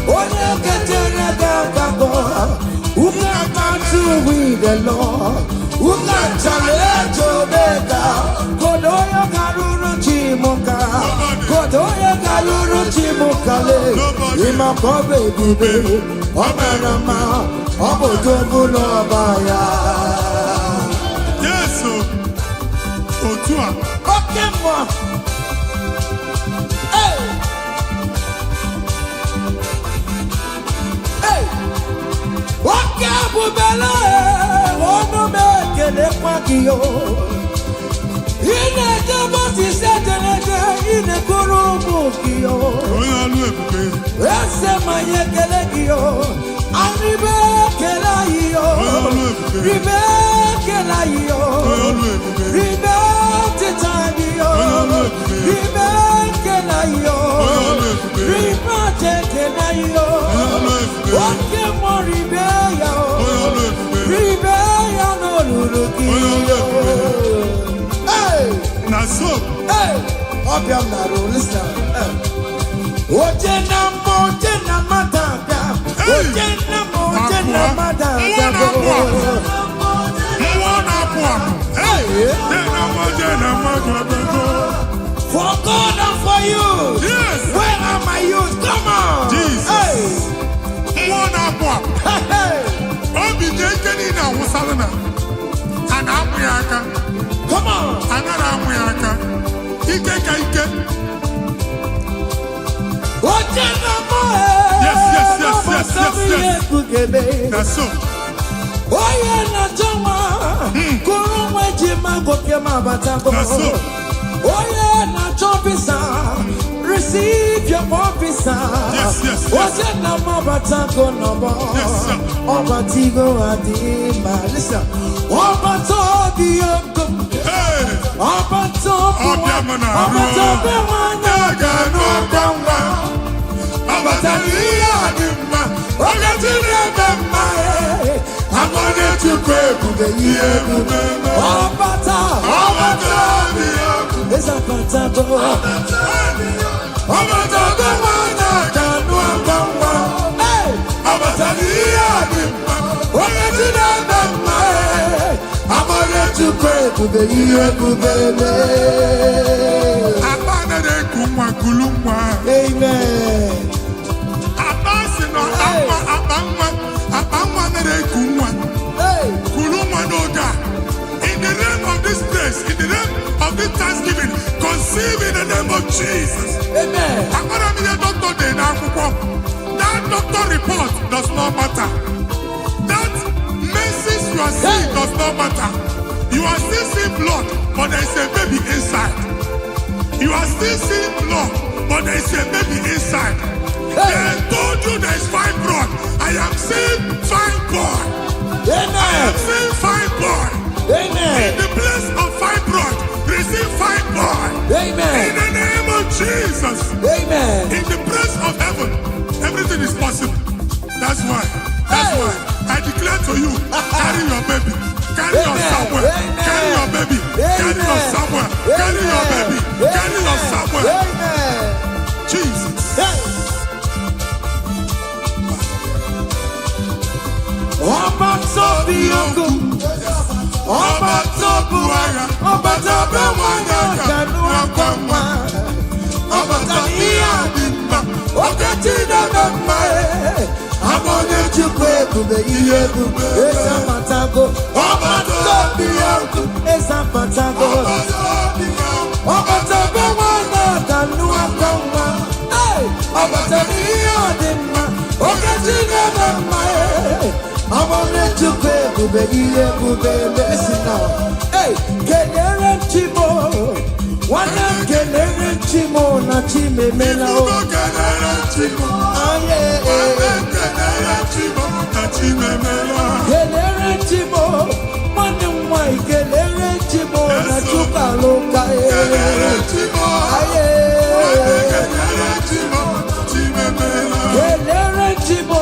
Oh nyegetene kakamba. Who got to with the Lord? Who got challenge Omega? Kodoya Karuru Chimoka. Kodoya Karuru Chimokale. Imakobe Bibe. Omanama. Obodobulo Baya. Yes, Otua. Okay, moi. Hey. Hey. Waka bubela, ono mekele kwakio. Ine jaboti setenege, ine kurumu kio. Oya lu ebube. Ese mayekele kio, aribe kela iyo. Oya lu ebube. Ribe kela iyo. Oya lu ebube. Ribe titani iyo. Oya lu ebube. Ribe kela iyo. Oya lu ebube. Ribe kela iyo. Oya lu ebube. Wake mo ribe ya o. Oya lu ebube. Ribe ya no luruki. Oya lu ebube. Hey, Na so. hey, obiam na ro listen. Oje na matanga. Oje na matanga. Hey. For God and for you. Yes. Where are my youth? Come on. Jesus. Hey, hey, hey. Obi jekeni na wusalana. Ana amuyaka. Come on. Anara amuyaka. Ike ka ike. Oje na mo. Yes. That's so. Oye na jama. Kuru mweji magoke mabatago. That's so. Oye na chopisa. Receive your officer. Yes. Oye na mabatago nobo. Yes, sir. Obatigo adima. Listen. Obato biyoko. Hey. Obato Obiamana. Obato Naga no kamba. Abataliya dimma. Ogatine bemma. I'm gonna to pray for the year. Obata biyoko. is a patago. Obata bemana kanu kamba. Hey. Abataliya dimma. Ogatine bemma. I'm gonna to pray for the year. Abana de kumwa kulumwa. Amen. Abasi no abangwa na de kumwa. Hey. Kulumwa no da. In the name of this place, in the name of this Thanksgiving, conceive in the name of Jesus. Amen. Akora mi de doctor de na akwụkwọ. That doctor report does not matter. That message you are seeing does not matter. You are still seeing blood, but there is a baby inside. You are still seeing blood, but there is a baby inside. They told you there is fine blood. I am seeing fine boy. I Amen. am seeing fine boy. In Amen. the place of fine blood, receive fine boy. In Amen. the name of Jesus. Amen. In the place of heaven, everything is possible. That's why I declare to you, carry your baby. Carry your somewhere. Carry your baby. Carry your somewhere. Carry your baby. Carry your somewhere. Amen. Jesus. Ọba tó bí ogun, ọba tó bu ara, ọba tó bẹ wọn yọ kẹnu ọkọ mọ, ọba tó ní àdìmọ, ọkẹ tí dàgbà mọ ẹ, àwọn oníjúkọ ebube ihe ebube ezapatago ezapatago ọbatago nwana kanụ aka nwa ọbatago ihe ọdịmma oke Chineke mma ọmụme Chukwu ebube ihe ebube mesina kelere Chimo nwanne m kelere Chimo na Chimemela o kelere Chimo nwanne m nwanyị kelere Chimo na Chukwualoka kelere Chimo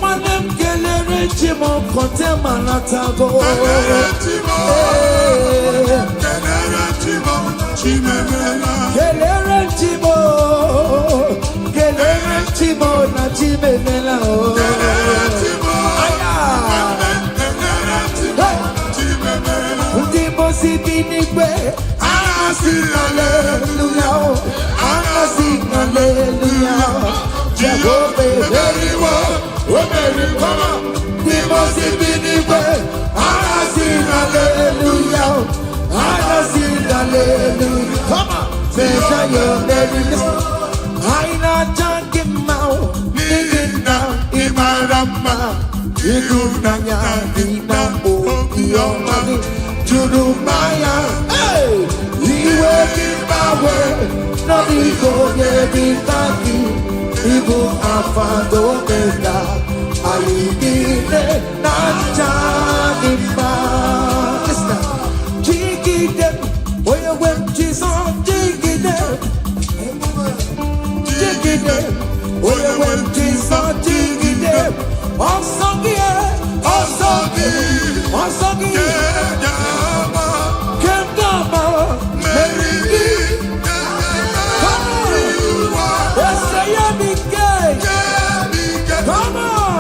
nwanne m kelere Chimo kọntema na tago kelere Chimo na Chimemela ndị mosi bi n'igwe anasị aleluya anasị aleluya Jehova emeriwo omeriwo ndị mosi bi n'igwe anasị aleluya anasị aleluya come on say your merry Aina jangi mau nina imarama idunanya dina okiomani jurumaya iwe kibawe no digo yebitaki ibu afado meda aidine nanjangi ma jigide oye when Jesus jigide oye when Jesus jigide Osagi Kengama Meridi Come on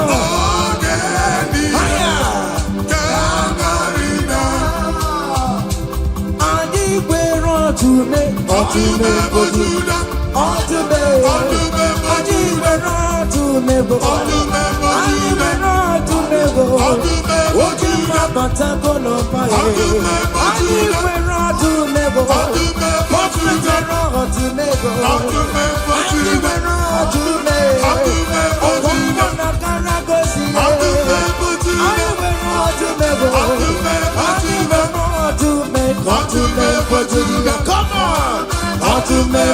Come on!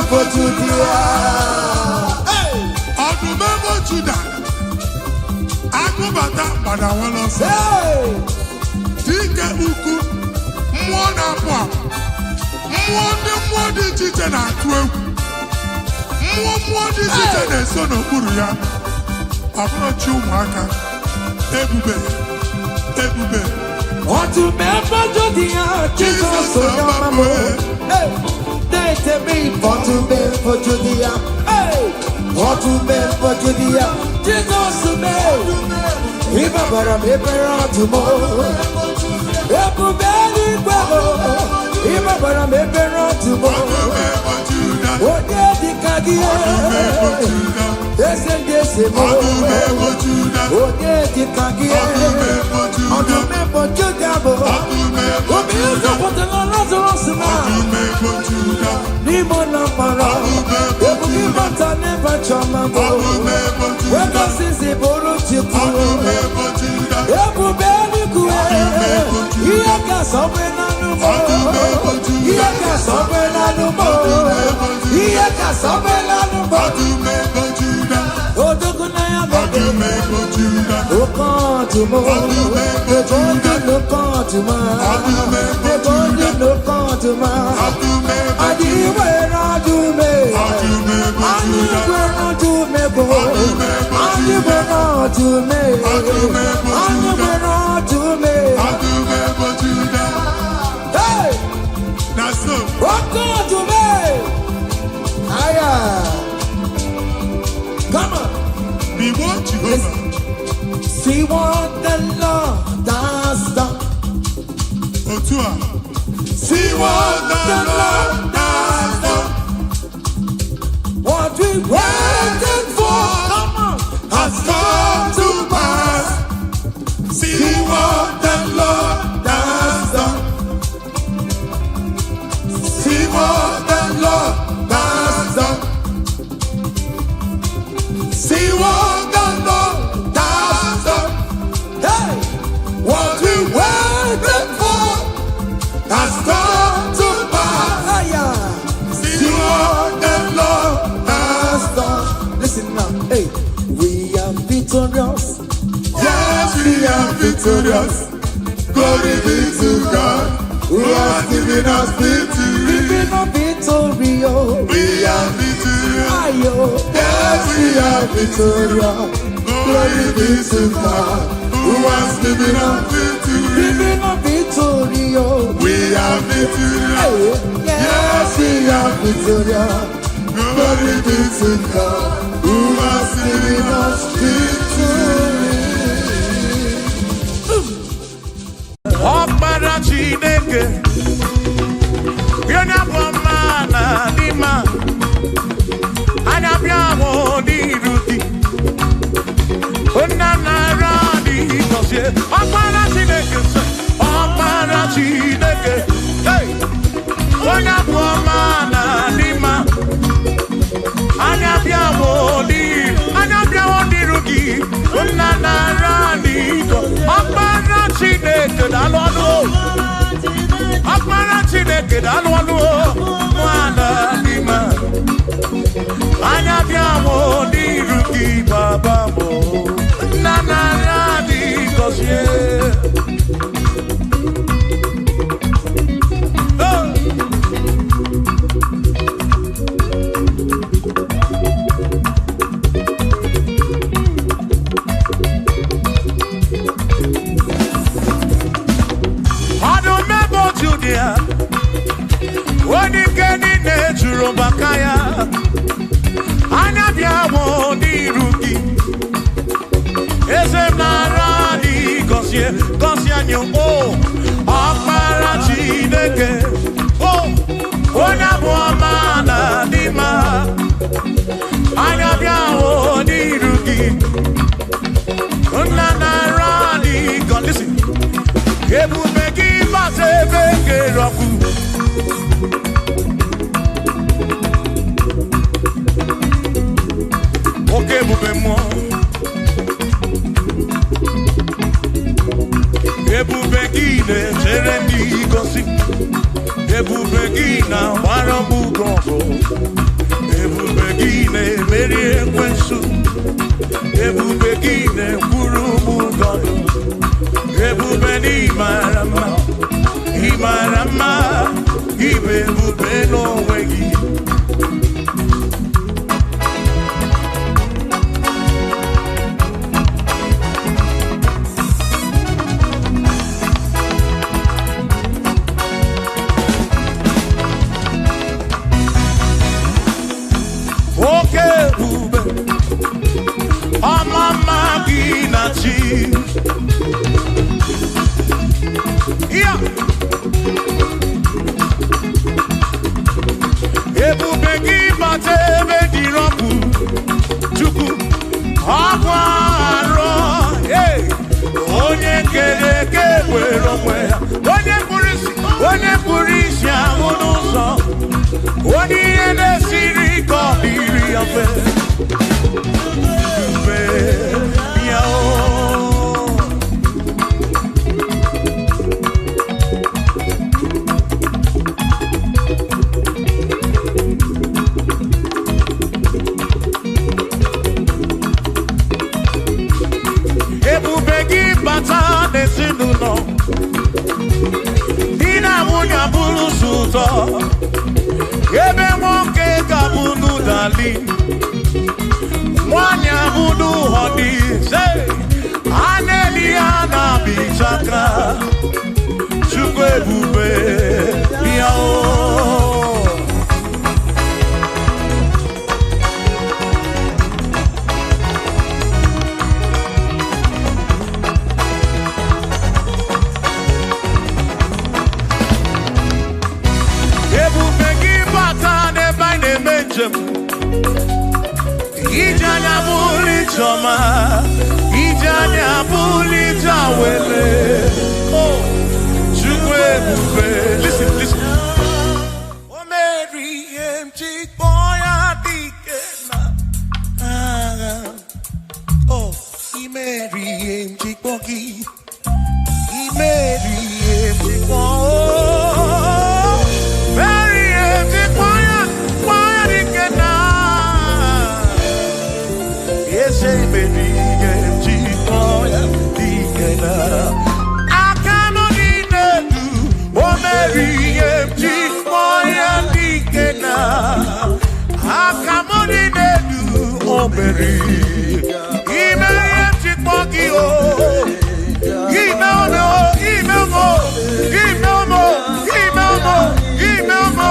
For Judea. Hey! For Judah. Akubata Badawana say. Dike uku. Mwana kwa. Mwode chiche na atwe. Mwode chiche na sono kuruya. Abro chumaka. Ebube. For Judea. Jesus so mama. Hey! For Judea, hey, for Judea, Jesus me. Iba bara me bara tomorrow. Ebu beli kwabo. Iba bara me bara tomorrow. Oye di kagie. Dese mo. Oye di kagie. Odu me for Judah bo. Obi uzo potela Lazarus ma. Nimona para, ebu kibata neba chama bo. Weka sisi boro chiku, ebu beli kue. Iye ka sobe na numo, iye ka sobe na numo, iye ka sobe na numo. Odogu na ya bebe, okan tumo, ebondi lokan tuma, ebondi lokan tuma. Come on. Be what Jehovah. See what the Lord has done. Otua. See what the Lord has done. What we waited for has come to pass. victorious. Glory be to God, who has given us victory. Giving us victory, oh. We are victorious. Ayo. Yes, we are victorious. Glory be to God, who has given us victory. Giving us victory, oh. We are victorious. Yes, we are victorious. Glory be to God, who has given us victory. Ọkpara Chineke onye bụ ọma na n'ime anya bịa bụ n'iru gị nna nara dị gọzie ọkpara Chineke ọkpara Chineke onye bụ ọma na n'ime anya bịa bụ n'iru gị nna nara dị gọzie ọkpara Chineke daalụ ọnụ ọkpara Chineke daalụ ọnụ nwana n'ime anya bịa mụ n'iru gị baba mụ nna nara dị gọzie onye ike niile juru maka ya anya bịa mụ n'iru gị eze m nara dị gọzie anyị ọkpara Chineke onye bụ ọma na n'ime anya bịa mụ n'iru gị nna nara dị gọzie ebube gị bata ebe kere ọkụ oke ebube mmụọ ebube gị na-echere ndị gosi ebube gị na-agbara mbugo ọgụ ebube gị na-emeri ekwensu ebube gị na-ekwuru mbugo ebube n'ịmara mma ịmara mma ibe ebube n'onwe gị oke ebube ọmama gị na chi ebube gị bata ebe dị rọpụ Chukwu ọkwa arọ onye kere eke were onwe ya onye kpụrụ isi ahụ n'ụzọ onye ihe na-esiri ka ọ dịrị ya mfe ya ebube gị bata n'ezinụlọ di na nwunye bụrụ ụzọ ụtọ ebe nwoke ga-abụ n'ụdali nwanyị abụ n'ụhọ dị ise a na-eli ya na-abịchaka Chukwu ebube ya ebube gị bata n'ebe anyị na-eme njem ije anya bụrụ ijeọma ije anya bụrụ ije awele Chukwu ebube listen o mere ihe m ji kpọọ ya dike na agha imeri ihe m ji kpọọ gị imeri ihe m ji kpọọ say baby, get you for ya, Ebuberi ime chikpoki o ime omo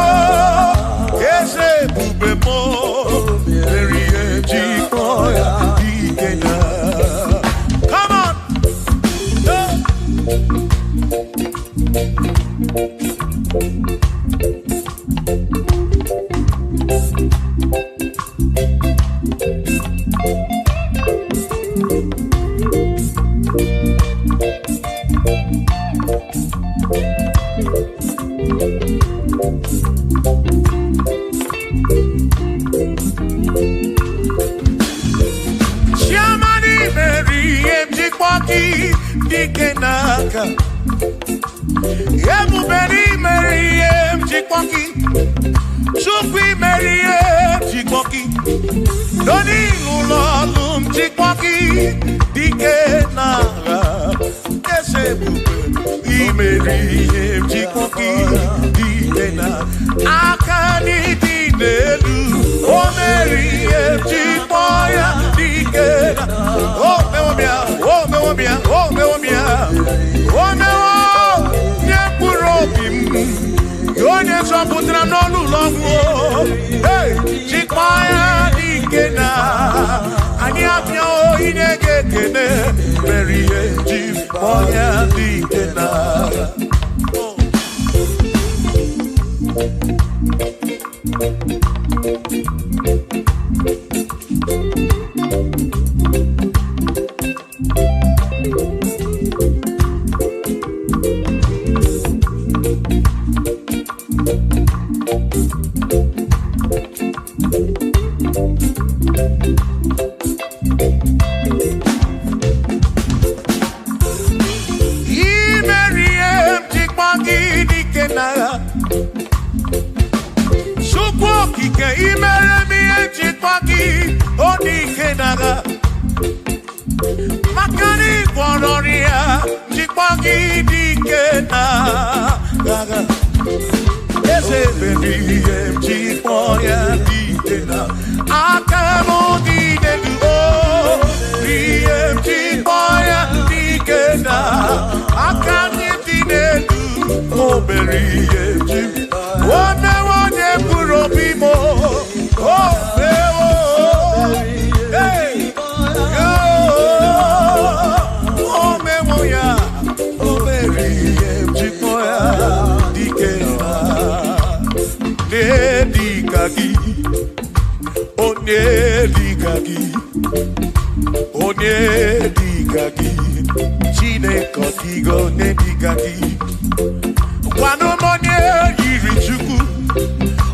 ese ebubemo beri chikpoya ikena. Come on. Shamani Mary Mjikwaki Dikenaka Ebuberi Mary Mjikwaki Chukwi Mary Mjikwaki Doni Lulolu Mjikwaki Dikenaka Esebuberi Mary Mjikwaki Dikenaka Akani Dinelu O Mary Mjikpoya Dikena Oh meomia Nyepurobim Yonye Soputra Nolu Longo Hey Chikpoya Dikena Anyapyo Inegekene Mary Mjikpoya Dikena. Makani Bonoria, Chipaki Dikena, Ese baby, Chipoya Dikena, Akamo Dinelu, Chipoya Dikena, Akani Dinelu, Oh, Berry, one Purobimo, Oh, hey. Onedikagi, Chinekodigo nedikagi. Wano monye yirichuku,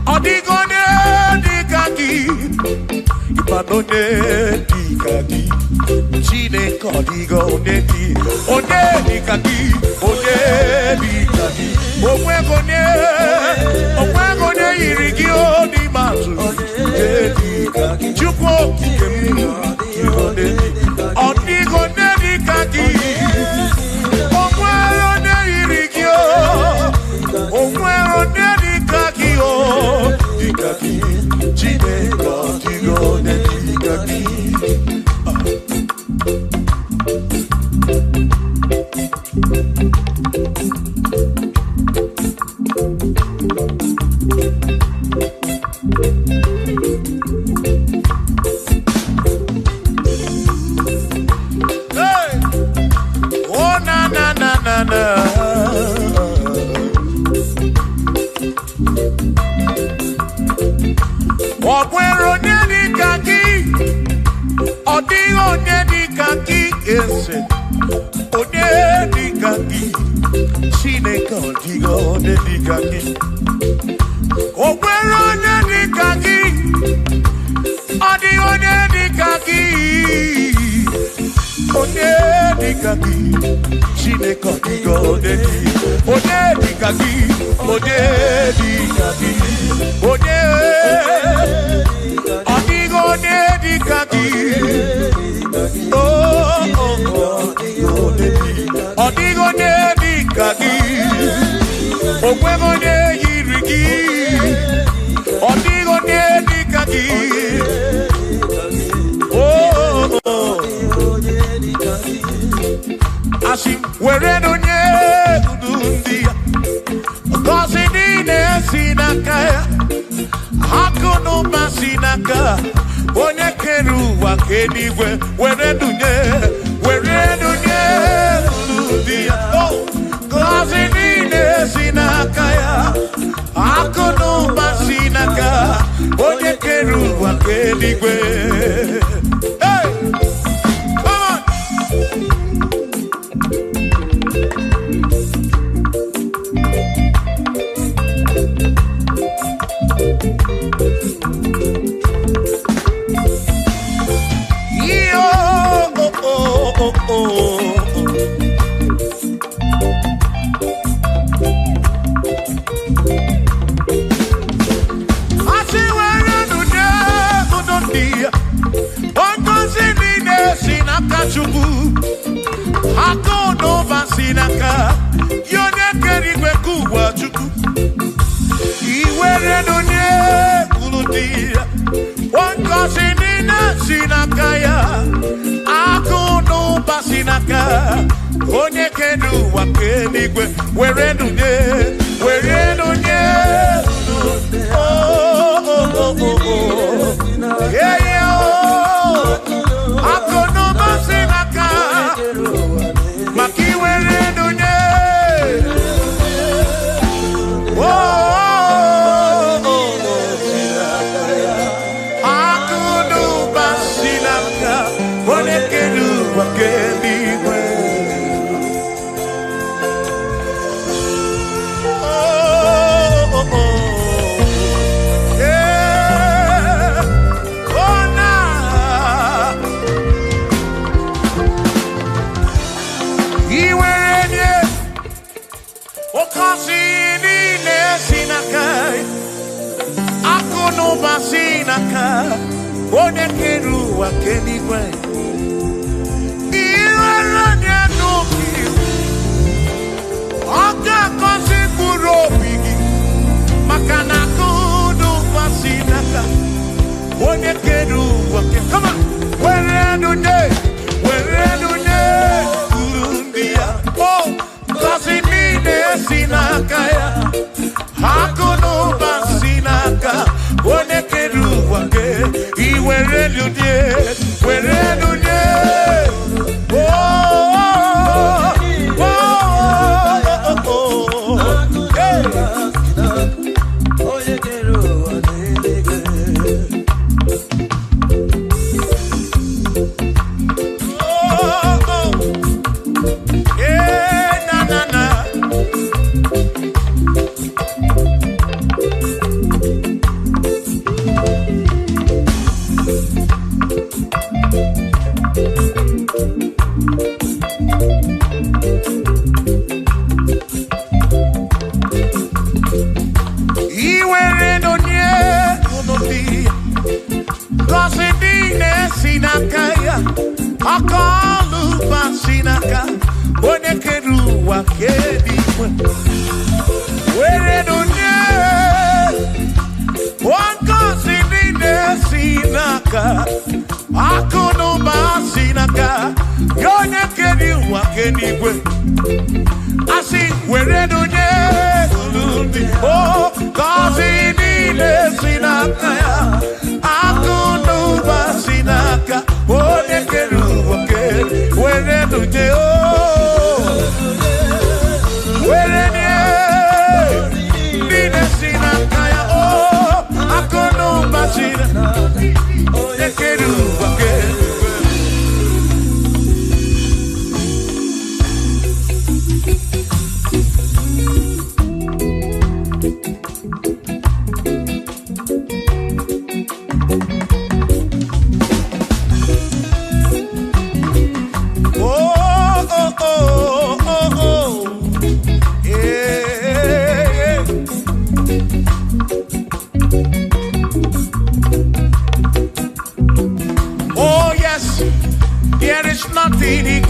Odigo nedikagi. Ipano nedikagi, Chinekodigo nedi. Onedikagi, Omwegone yirigi odimatu. Chukwu Odigo nedikagi Omwero neirigio Omwero nedikagi Dikagi Chineke Odigo nedikagi Omwero nedikagi Odigo nedikagi Ese Onedikagi Chineke Odigo nedikagi Omwero nedikagi Odigo nedikagi Onedikagi Chineke Odigo nedikagi Onedikagi Odigo nedikagi Odigo nedikagi Omwego neyirigi Odigo nedikagi Asi were donye udundia Gozi nine sinakaya Hakono masinaka Onye keru wa kenigwe were donye udundia Oh Gozi nine sinakaya Hakono masinaka Onye keru wa kenigwe Hey come on Onye kenu wakenigwe were dunye yeah yeah akono basinaka maki were dunye akono basinaka onye kenu wakenigwe One keru wa kenigwe Iwaranya nuki Oka kosi burobigi Makana kudu pasinaka One keru wa kenigwe Come on Where do Urundia Oh Kosi mine sinakaya Hakuno pasinaka One keru wa kenigwe Where do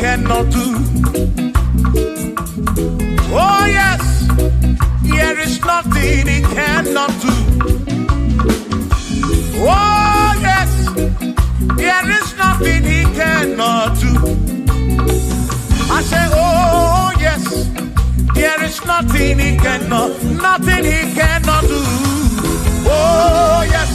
cannot do. Oh yes, there is nothing he cannot do. Oh yes, there is nothing he cannot do. I say, oh yes, there is nothing he cannot do. Oh yes,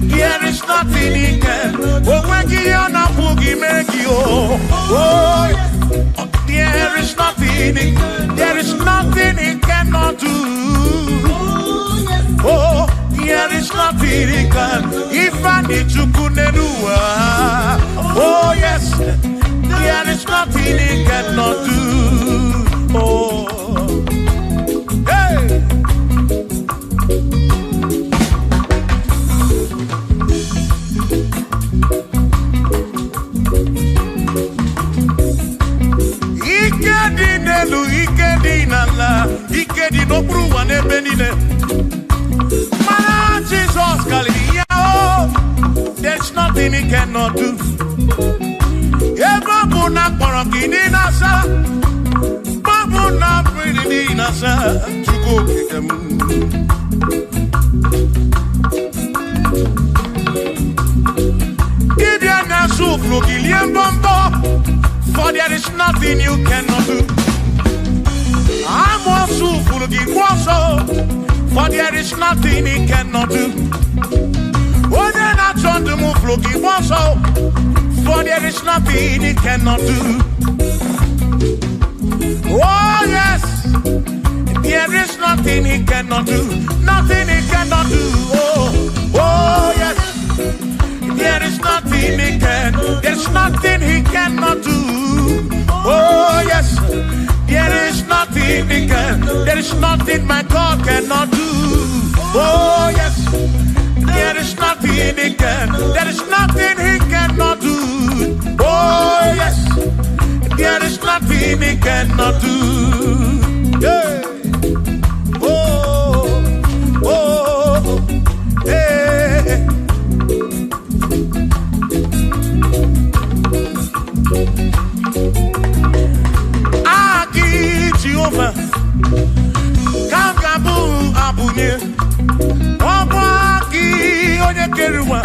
there is nothing he can. Oh when you are not boogie make you. Oh yes, there is nothing he cannot do. Oh, there is nothing he can. If I need to kunenua. Oh yes, there is nothing he cannot do. Oh, hey. Ikedi nelu, ikedi nala, ikedi no pruwa ne benine. Mana Jesus Kali, oh, there's nothing he cannot do. Babu na korokini nasa, babu na pretty nasa, chuko kikemu. Kibia na suflo kilien bombo, for there is nothing you cannot do. I'm also full of for there is nothing he cannot do. Oh, then I turn to move looking also, for there is nothing he cannot do. Oh, yes, there is nothing he cannot do. Nothing he cannot do. Oh, yes, there is nothing he can. There's nothing he cannot do. Oh, yes, there is nothing he can. There is nothing my God cannot do. Oh, yes, there is nothing he can. There is nothing he cannot do. Oh, yes, there is nothing he cannot do. Yeah. Oh, oh, hey. Jehovah, Kangabu Abunye, Wabaki Onyekeruwa,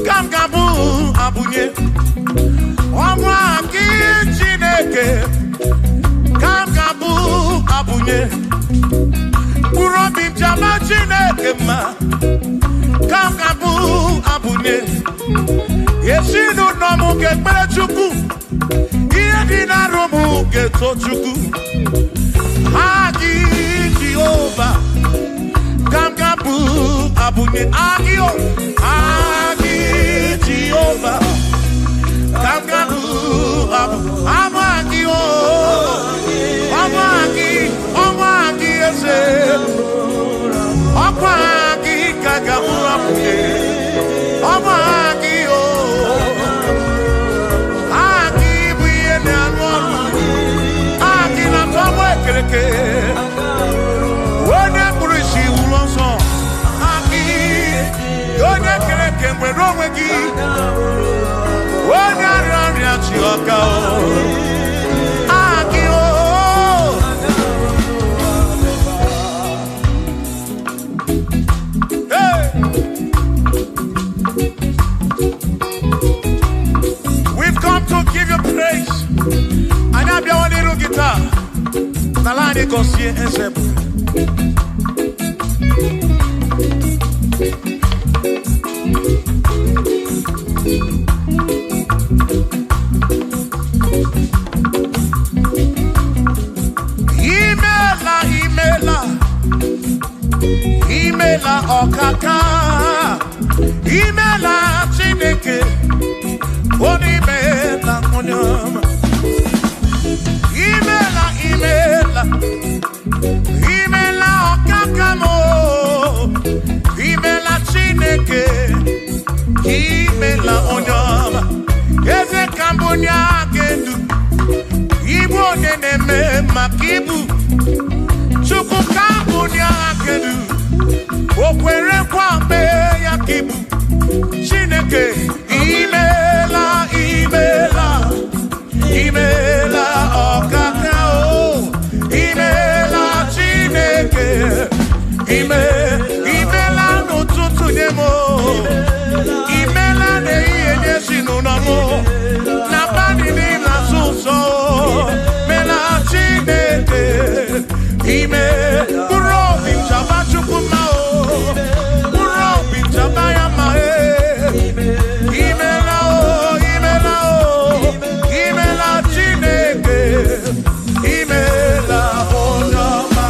Kangabu Abunye, Wabaki Chineke, Kangabu Abunye, Urobim Jama Chineke ma, Kangabu Abunye, Yesinu Nomu Kekmele Chukwu. Dinaromu getochuku Agi Jehovah Kamgabu Abunye Agio Agi Jehovah Kamgabu Amagio Amagi ese Amagi Kagabu Abunye Amagio Wone kurishi ulonso Aki Yone kereke mwenowegi Wone arani achioka Aki Hey. We've come to give you praise. And I have your little guitar. Nalani konsie ensebu. Imela okaka. Imela chineke. Onimela konyama. Imela okakamo. Imela chineke. Imela onyama. Eze kambunya gendu. Igbo neneme makibu. Chuku kambunya gendu. Okwere kwambe yakibu. Chineke. Imela okakao. Imela chineke. Imela n'ụtụtụ nyemo. Imela n'ihe nye si n'ụlọmụ. Na bani n'ịla sụsọ. Ime Kurobi Chaba Chukuma Kurobi Chaba Yama Ime la Chineke Ime la Onyama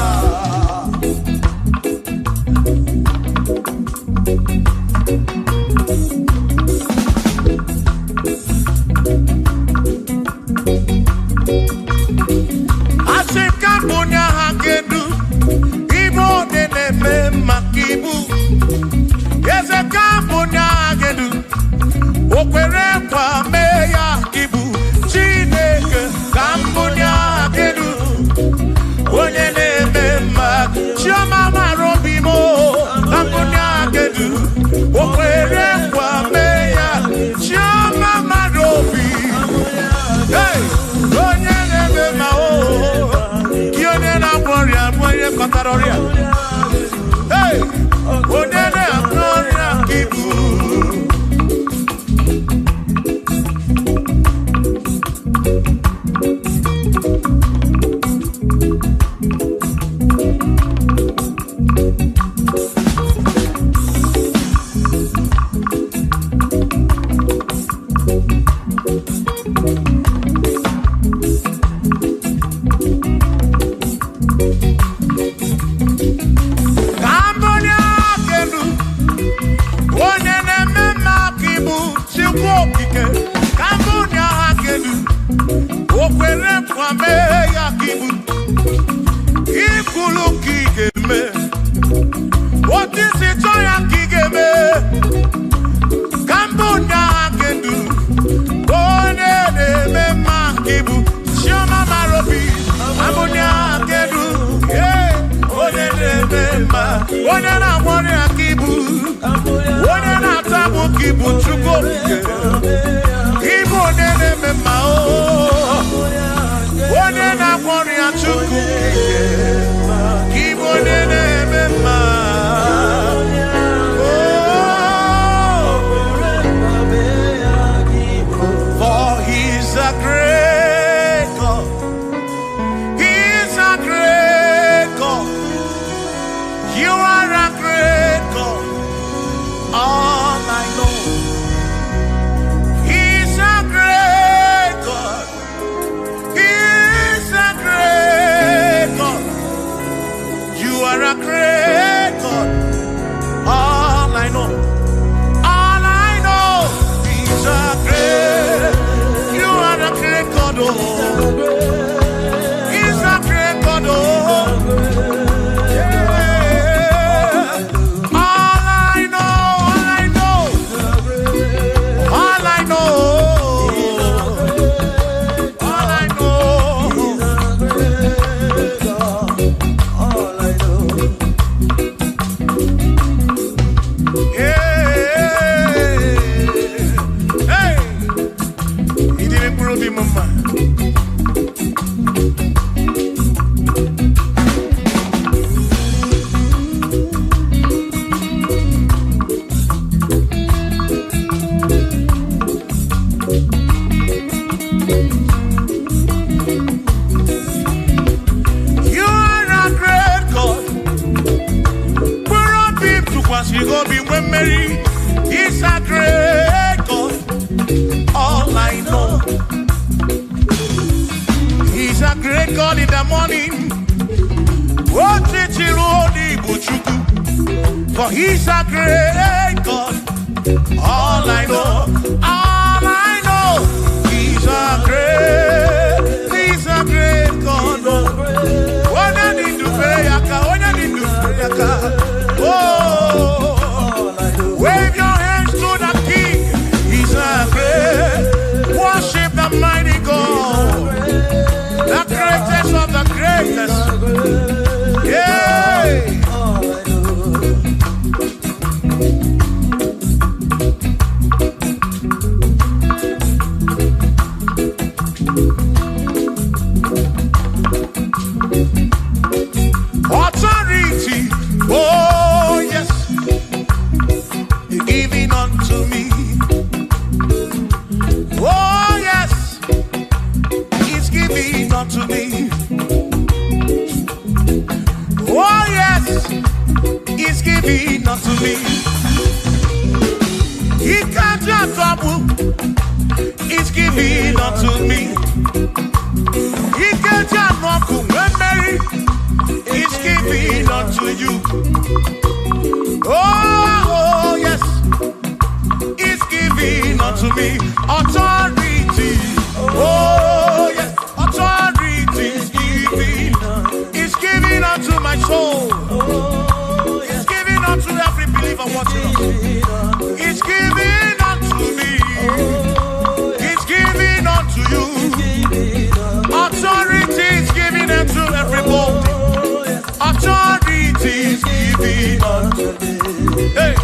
Asikabunya hakedu Ibo neneme makibu Yezekabunya hakedu Okwere kwa meya kibu Chineke kambunya hakedu Onye neme mak Chioma marobimo Kambunya hakedu Okwere kwa meya Chioma marobi Hey, onye neme mao Hey, onene akroria kibu. What is it? For he's a great God. All I know, he's a great God. When I need to pray, oh, wave your hands to the King. He's a great. Worship the mighty God, the greatest of the greatest. Yeah. giving unto me. He can't just trouble. He's giving unto me. He can't just walk away. He's giving unto you. Oh, yes. He's giving unto me authority. Oh, yes. Authority is giving. He's giving unto my soul. He's giving unto every believer watching us. He's giving unto me. He's giving unto you. Authority is giving unto everybody. Authority is giving unto me. Hey.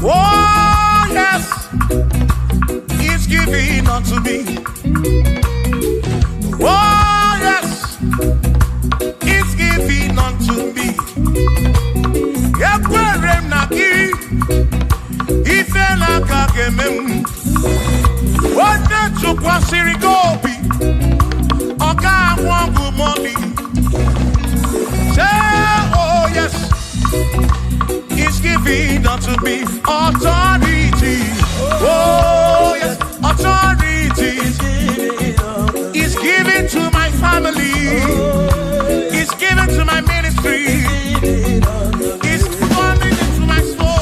Oh, yes, He's giving unto me. Oh, yes, He's giving unto me. Yakwere naki, ifela kakemem. Wanda chukwa sirigobi, oka wangu money. Say, oh yes, He's giving unto me authority. Oh yes, authority. He's giving to my family. He's giving to my ministry. He's coming into my soul.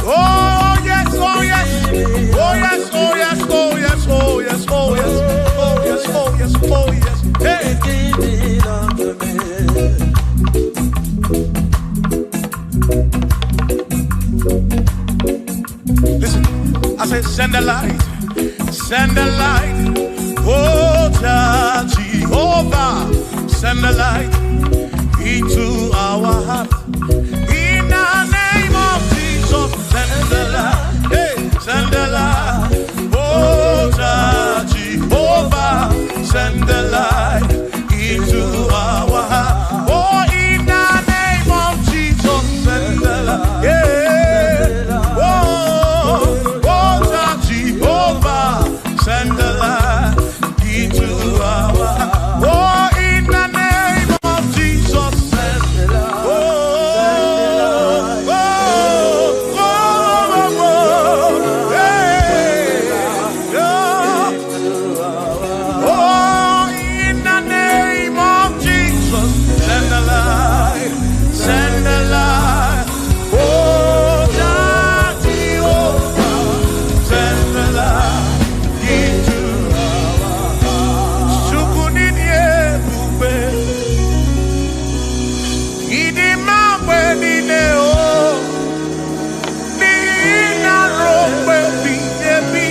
Oh yes, oh yes, oh yes, oh yes, oh yes, oh yes, oh yes, oh yes, oh yes, oh yes. Hey. Listen, I said send the light, send the light. Oh, Jehovah, send the light into our heart. In the name of Jesus, send the light. Hey, send the light. Oh, Jehovah, send the light into our heart. Oh, in the name of Jesus, send the light. Yeah. Oh, Jehovah, send the light into our heart. Oh, in the name of Jesus, send the light. Oh, in the name of Jesus, send the light, send the light. Oh, Jehovah, send the light into our heart. Sukunidie bube, idimabwe dineo, nina rombe biyebi,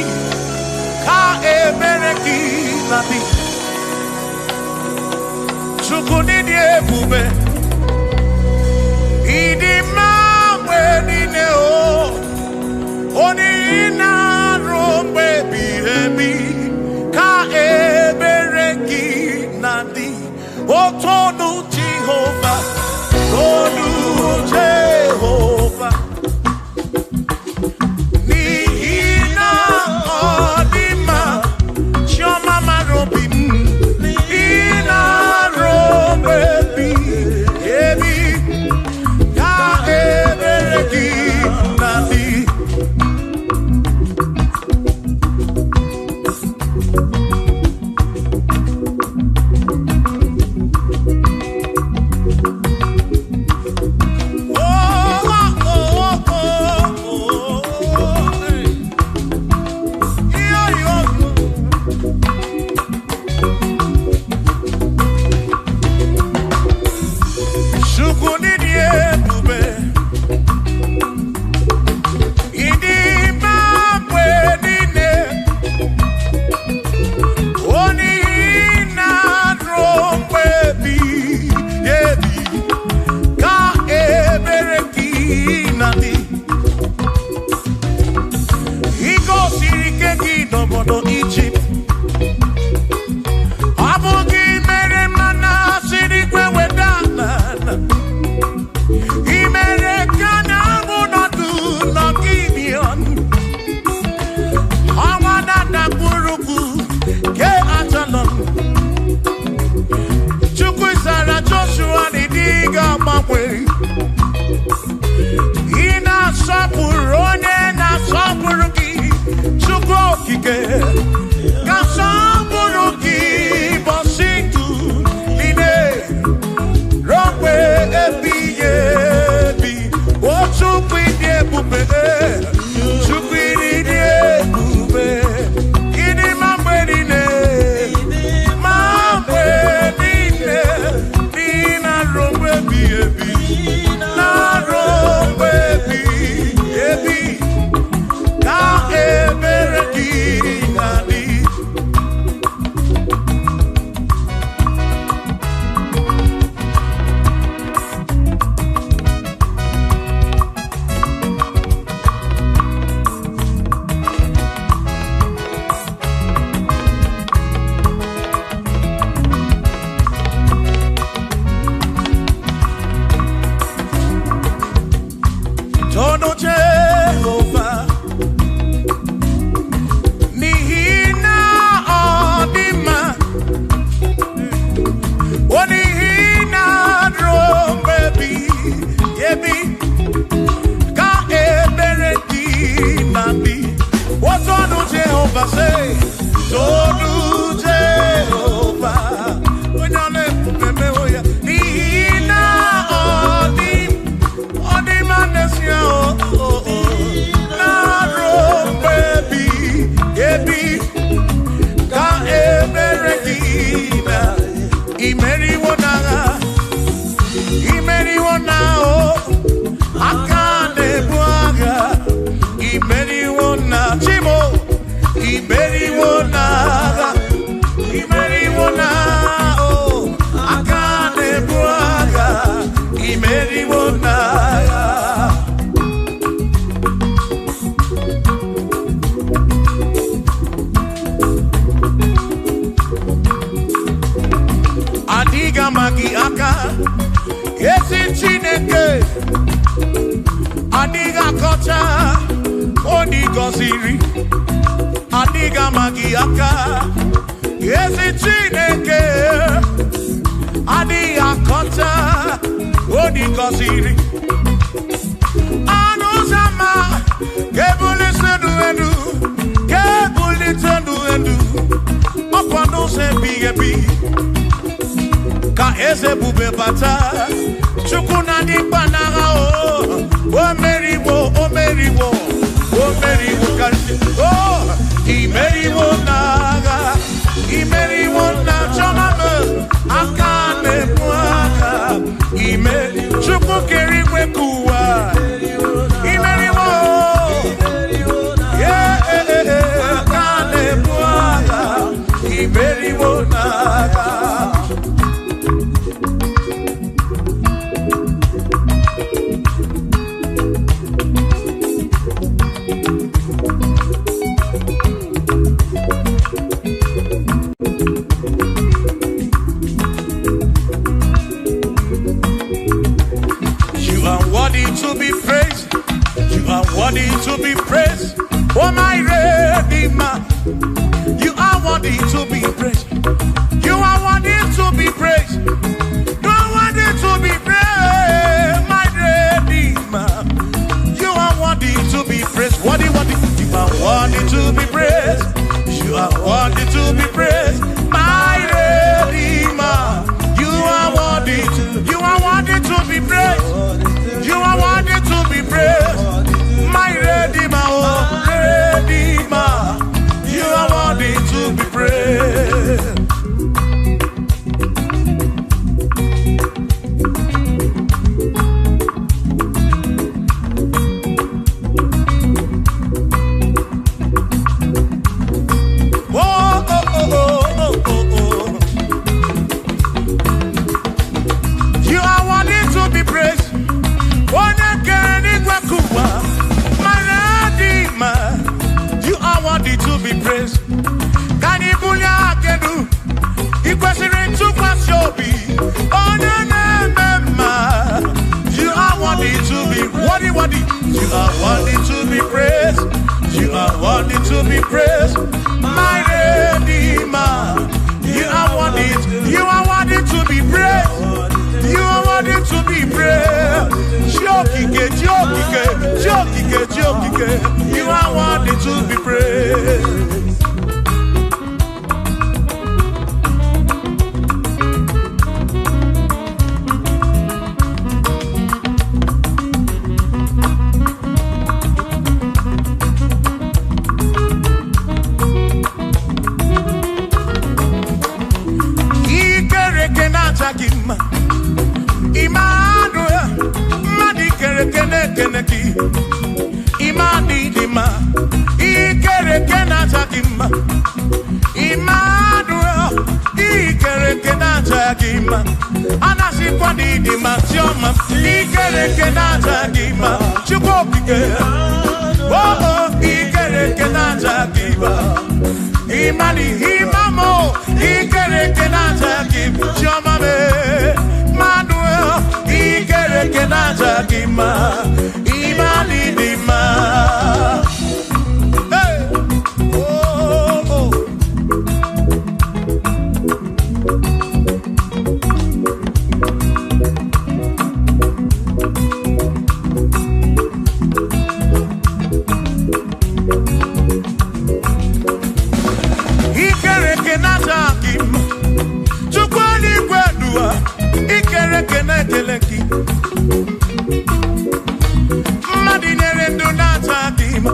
ka ebereki nabi. Sukunidie bube, idimabwe dineo, onina rombe biyebi, ka ebereki nadi. Otonu Jehovah, Tonu Jehovah. Nihina odima, Shoma marobim, Nihina robebi. Ina sapurone na sapuruki chukokike ka sapuruki bositu line rompe ebi otukwide bube tukwide bube ini mambedine nina rompe ebi na rompe ebi ka ebereki nadi. Todo Jehovah, nihina odima, onihina drombebi, yebi, ka ebereki nabi. What todo Jehovah say? Todo Jehovah, onyane pupeme oya, nihina odima nesia na rombebi ebi ka eberekina imeri wona o akane buaga imeri wona chimo imeri wona o akane buaga imeri wona. Adiga magi aka esi Chineke adiga kocha odigoziri adiga magi aka esi Chineke adiga kocha odigoziri anuzama kebuli senu enu opano se bigebi ka eze bube bata chukuna di banaga o meriwo kanti o imeriwo na chomame akane muaka imeri chuku keri kwekuwa imeriwo akane muaka imeriwo naga. To be praised, you are worthy to be praised. Oh my Redeemer, you are worthy to be praised. You are worthy to be praised. You are worthy to be praised, my Redeemer. You are worthy to be praised. Worthy. You are worthy to be praised. You are worthy to be praised, my Redeemer. You are worthy to be praised. You are worthy to be praised, my Redeemer, oh Redeemer. You are worthy to be praised. You are worthy to be praised. You are worthy to be praised. Can you pull your kedu? Equation to Pashobi. Oh, no. You are worthy to be worthy. You are worthy to be praised. You are worthy to be praised, my Redeemer. You are worthy to be praised. You are worthy to be praised. You are worthy to be praised. Imani dima, ikere kenata dima. Immanuel, ikere kenata dima. Anasi kwani dima tioma, ikere kenata dima. Chukopike, oh ikere kenata dima. Imani himamo, ikere kenata dima. Tioma me, Manuel, ikere kenata dima. Imani dima. Hey, oh, oh. Ikere kenata dima. Chukwani kwedua, ikere keneteleki. Madinere ndunata dima.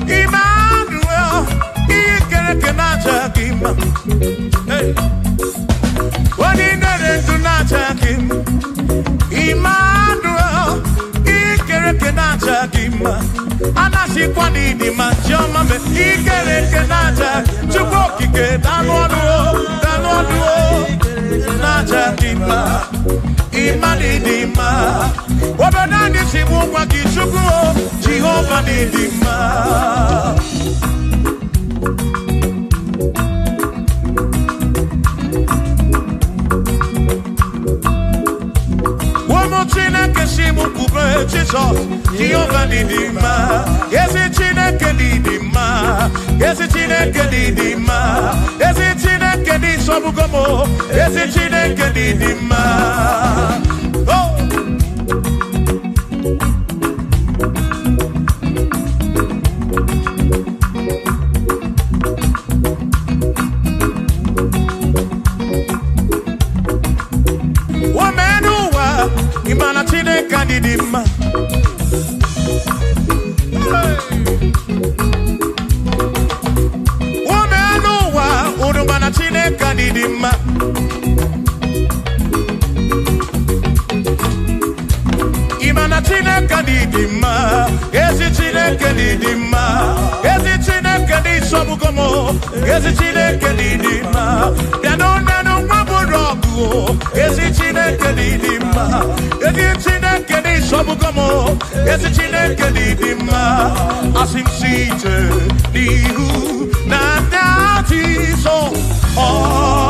Emmanuel, ikere kenata dima. Hey, Madinere ndunata dima. Emmanuel, ikere kenata dima. Anasi kwani dima choma me ikere kenata. Chukokike danwadu nata dima. Imani dima. Obenani simuwa kichuku Jehovah ni dima. Womochine kesimu kube Jesus Jehovah ni dima. Yesi chine kedi dima. Yesi chine kedi dima. Yesi chine kedi sobugomo. Yesi chine kedi dima. Oh. Womenuwa imana chine kedi dima. Womenuwa urumana chine kedi dima. Imana chine kadidima, ezi chine kadidima, ezi chine kadisobukomo, ezi chine kadidima. Yano nano maburogu, ezi chine kadidima, ezi chine kadisobukomo, ezi chine kadidima. Asim site nihu na dati so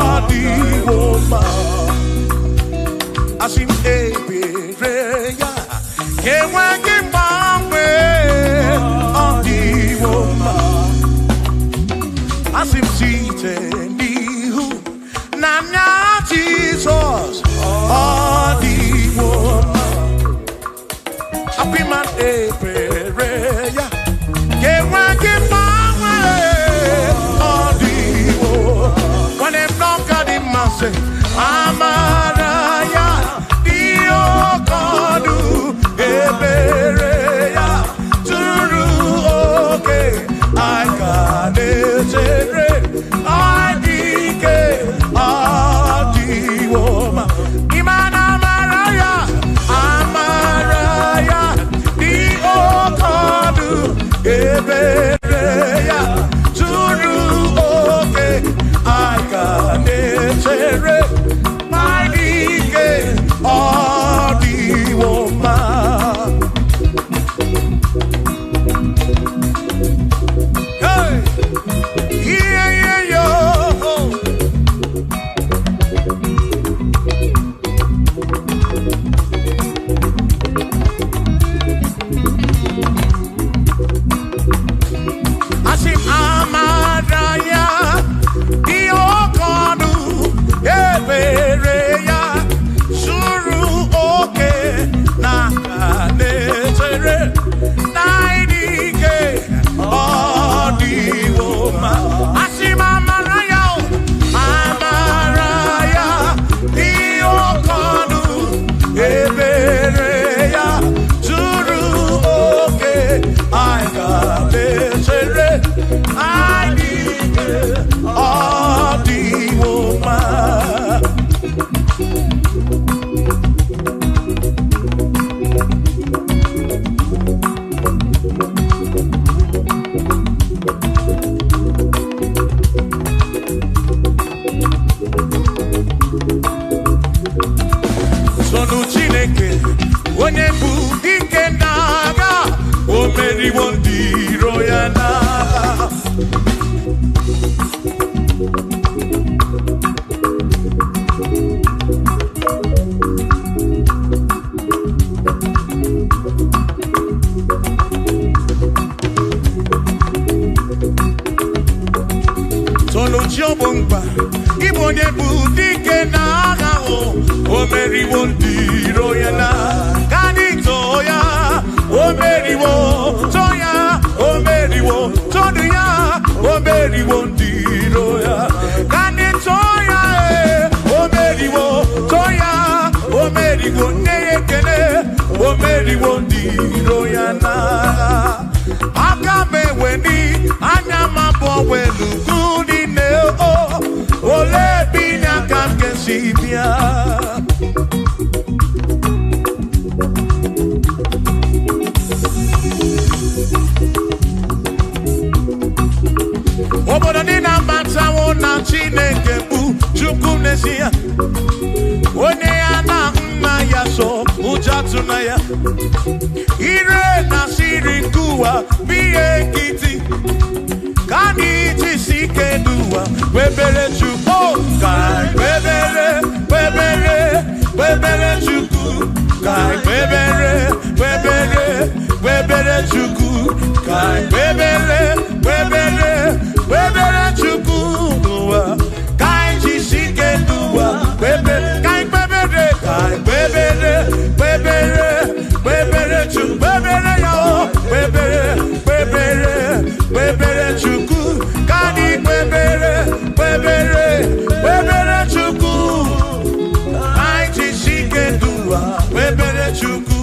odiwoma. Asim ebereya. Kewangi mamwe odiwoma. Asim site nihu nanya Jesus odiwoma. Apiman ebereya. Kewangi mamwe odiwoma. When them knock at him and say Amaraya Dio Kodu Ebereya Turu okay I got it I dike Adiwoma Imana Amaraya Dio Kodu Ebereya Turu okay I got it my dike Adiwoma. Hey, yeah, yo. Asim Amaraya, Dio Kodu, Ebereya, Suru dike naga, o meriwo ndiro ya na. Solo Jobomba, Igbo nebu dike naga o meriwo ndiro ya na. Kanito ya, o meriwo toya, o meriwo toya, o meriwo ndiro ya. Kanito ya, o meriwo toya, o meriwo nekene, o meriwo ndiro ya na. Akame weni, anyama bo welu kudi. Ole binya kamke sibia. Obodo ni na mata wona Chineke bu Chukwu n'ezie. Onye ya na nna ya so ujatu na ya. Ire na siri nkuwa biye kiti. Kani jisike duwa webere chuku kai webere chuku kai webere chuku kai webere chuku duwa kai jisike duwa webere kai webere chuku webere yo webere chuku kani webere chuku ai jisike duwa webere chuku.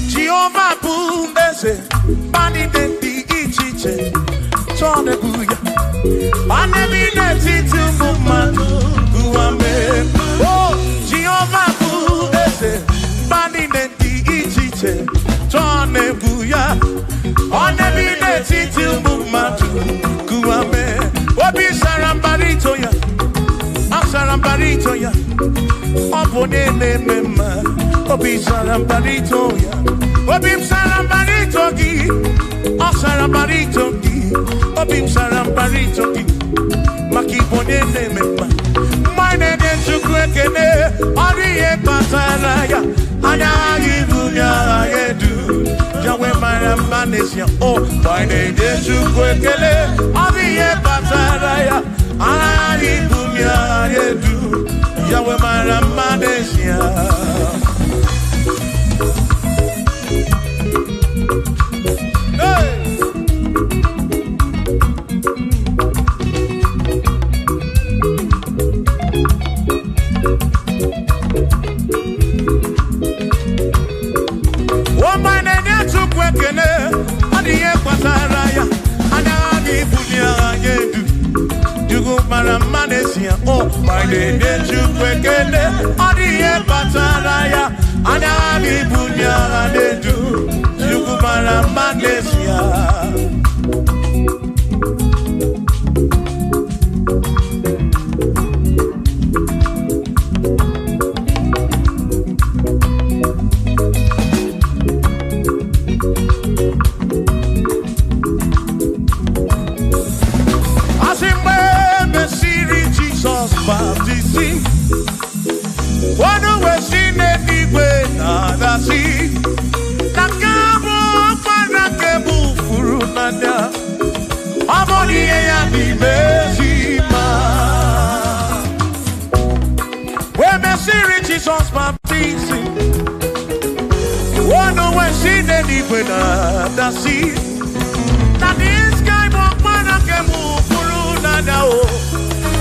Jehovah Bumbese, Bani Dendi Ichiche, Tone Buya, Bani Neti to Mumanu, Guame. Oh, Jehovah Bumbese, Bani Dendi Ichiche, Tone Buya, Bani Neti to Mumanu, Guame. Obi Sarambarito ya, Sarambarito ya, Opone Mema, Obi Sarambarito ya. Obim sarambarito ki, o sarambarito ki, obim sarambarito ki, makibone nemema. Mine de chukwekene, oriye pataraya, anagi bunya yedu, jawe maramanesia. Oh, mine de chukwekene, oriye pataraya, anagi bunya yedu, jawe maramanesia. Oh, my name is Chukwekele, Odiye Pataraya, Anami Bunya Adedu, Yukumara Manesia. One way seen anyway, nada see. Nakabo Panakebu Furunada. Amoni ya di Mesima. When Messiri Jesus baptizing. One way seen anyway, nada see. Now this guy Panakebu Furunada.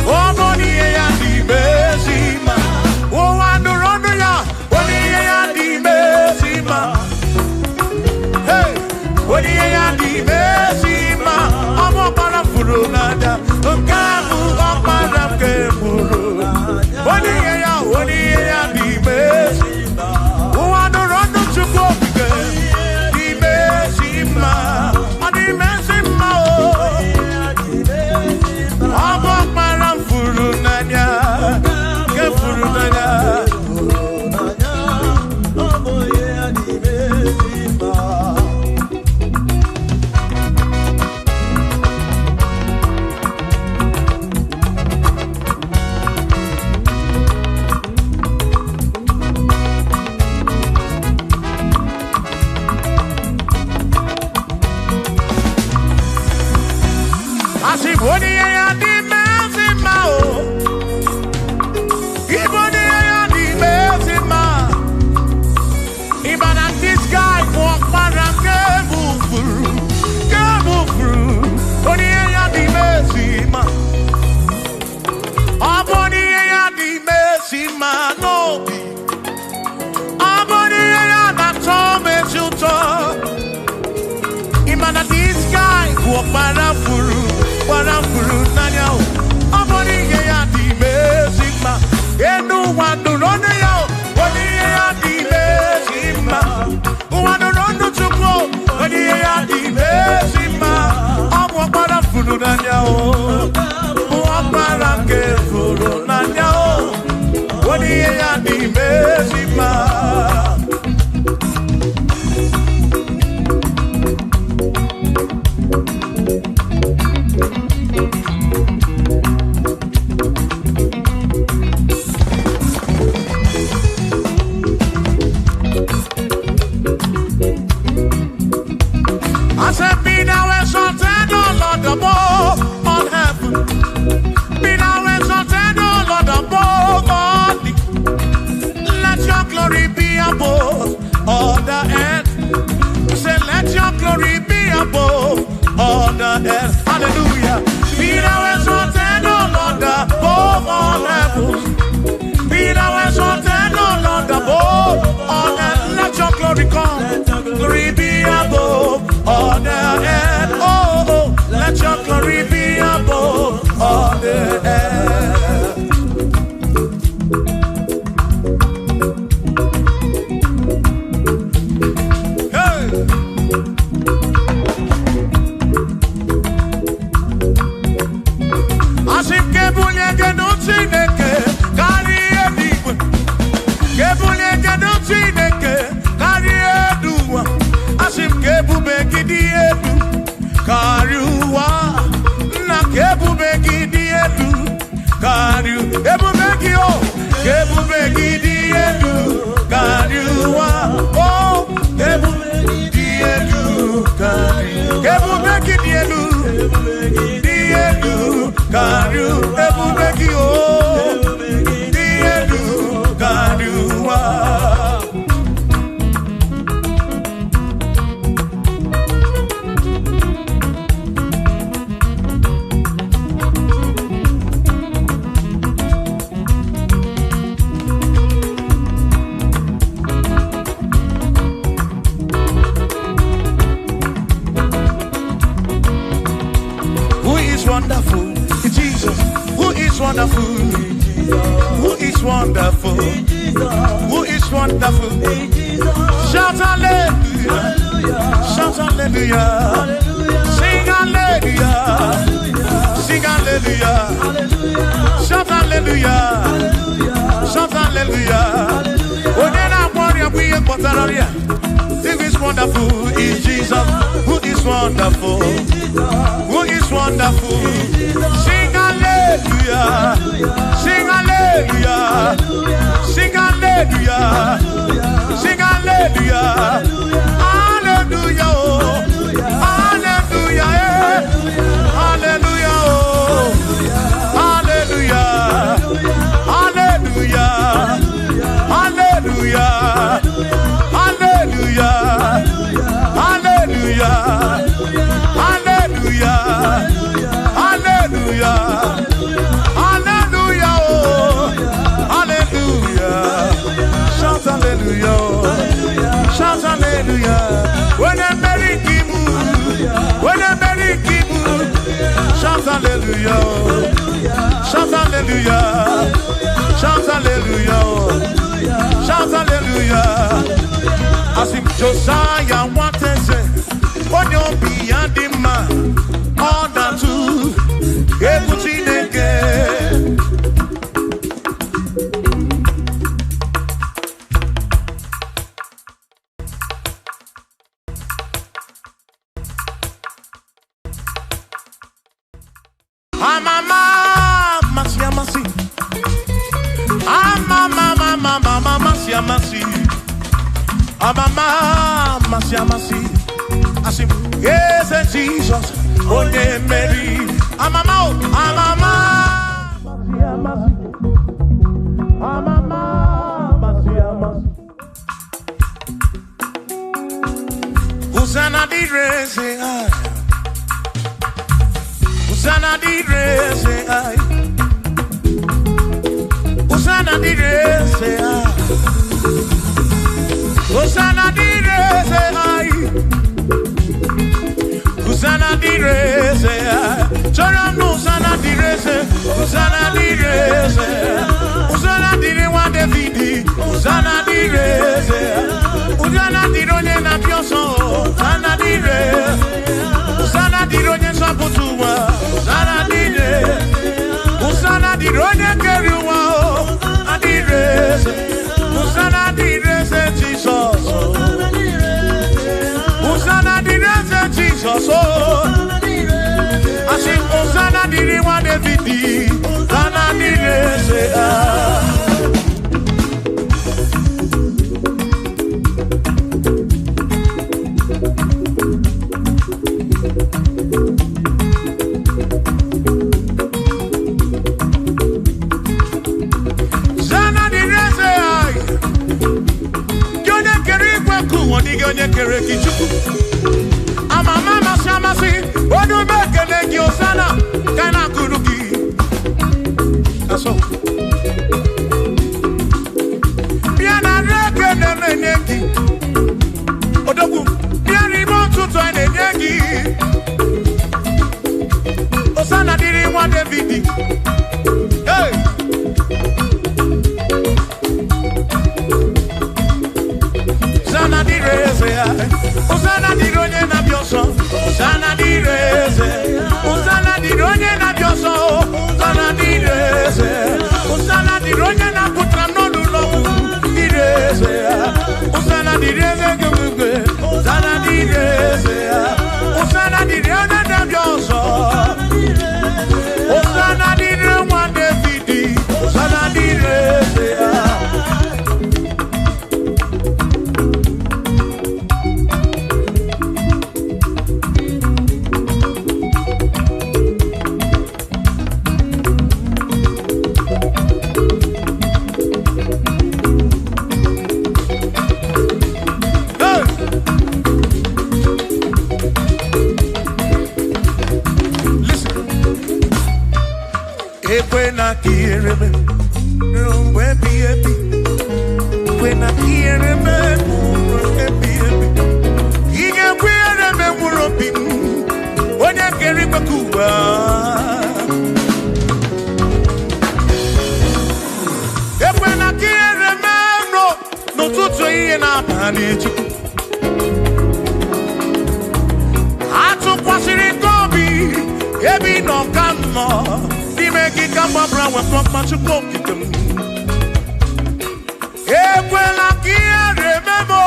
Amoni ya di Mesima. Oh, I do run ya. What ya di Mesima? Hey, what ya di Mesima? I'm a parafurunada. Kamu a parakeburu. What ya di furu nanya o. Amoni ye ya di mezima. Enu wanu ronu ya o. Oni ye ya di mezima. Wanu ronu chukwo. Oni ye ya di mezima. Amu para furu nanya o. Para ke furu nanya o. Oni ye ya di mezima. I said, be thou exalted, O Lord, above all heaven. Be thou exalted, O Lord, above all the. Let your glory be above all the earth. Say, let your glory be above all the earth. Hallelujah. Be thou exalted, O Lord, above all heavens. Be thou exalted, O Lord, above all earth. Let your glory come. Glory be above all the earth. Oh, oh, let your glory be above all the earth. Hey. Asim kebunye genutineke kari edigwe. Kebunye genutineke kari eduwa. Asim kebube gidi edu kariwa. Na kebube gidi edu kariu. Kebube gio. Kebube gidi edu kariwa. Oh, kebube gidi edu kariu. Kebube gidi edu. Edu kariu. Kebube gio. Edu kariwa. Wonderful, Jesus. Who is wonderful? Who is wonderful? Who is wonderful? Shout hallelujah! Shout hallelujah! Sing hallelujah! Sing hallelujah! Shout hallelujah! Shout hallelujah! Oh, then I want you to be a Potaria. Who is wonderful? Is Jesus. Who is wonderful? Who is wonderful? Sing hallelujah! Sing hallelujah! Sing hallelujah! Sing hallelujah! Hallelujah! Hallelujah! Hallelujah! Hallelujah! Hallelujah! Hallelujah! Hallelujah! Hallelujah! Hallelujah! Hallelujah! Hallelujah! Oh, hallelujah! Shout hallelujah! Shout hallelujah! When a merry kimu, when a merry kimu, shout hallelujah! Shout hallelujah! Shout hallelujah! Shout hallelujah! As if Josiah wanted to say, on your beyond the man, on the two, I say, yes, Jesus, oh, yeah, Mary. Hosanna di re, say I. Hosanna di re, say I. Hosanna di re, say I. Hosanna di re, say I. Hosanna di direse, chora usana direse, usana direse, usana dire wa Davidi, usana direse, usana dironye na pioso, usana direse, usana dironye saputua, usana direse, usana dironye keruwa, adirese, usana direse Jesus, usana direse Jesus, I sing usana dire wa Davidi, usana direse. Onye kere kichuku amama masamasi odu mekele gi osana kana kuruki aso biana reke ne meneki odogu biani montu to enegi osana diri wa Davidi hey Usana direse, usana dironye na bioso, usana direse, usana dironye na bioso, usana direse, usana dironye na putrano lulo, direse, usana direse gumugwe, usana direse, usana dironye na bioso, usana dironye wa Davidi, usana direse. When I hear him, when I hear him, he can wear him and will open when I carry Bakuba. When I hear him, no to train and I manage. I took what's in it, Gobi, every no come. Make come brown with from much of them. Equela kia remember.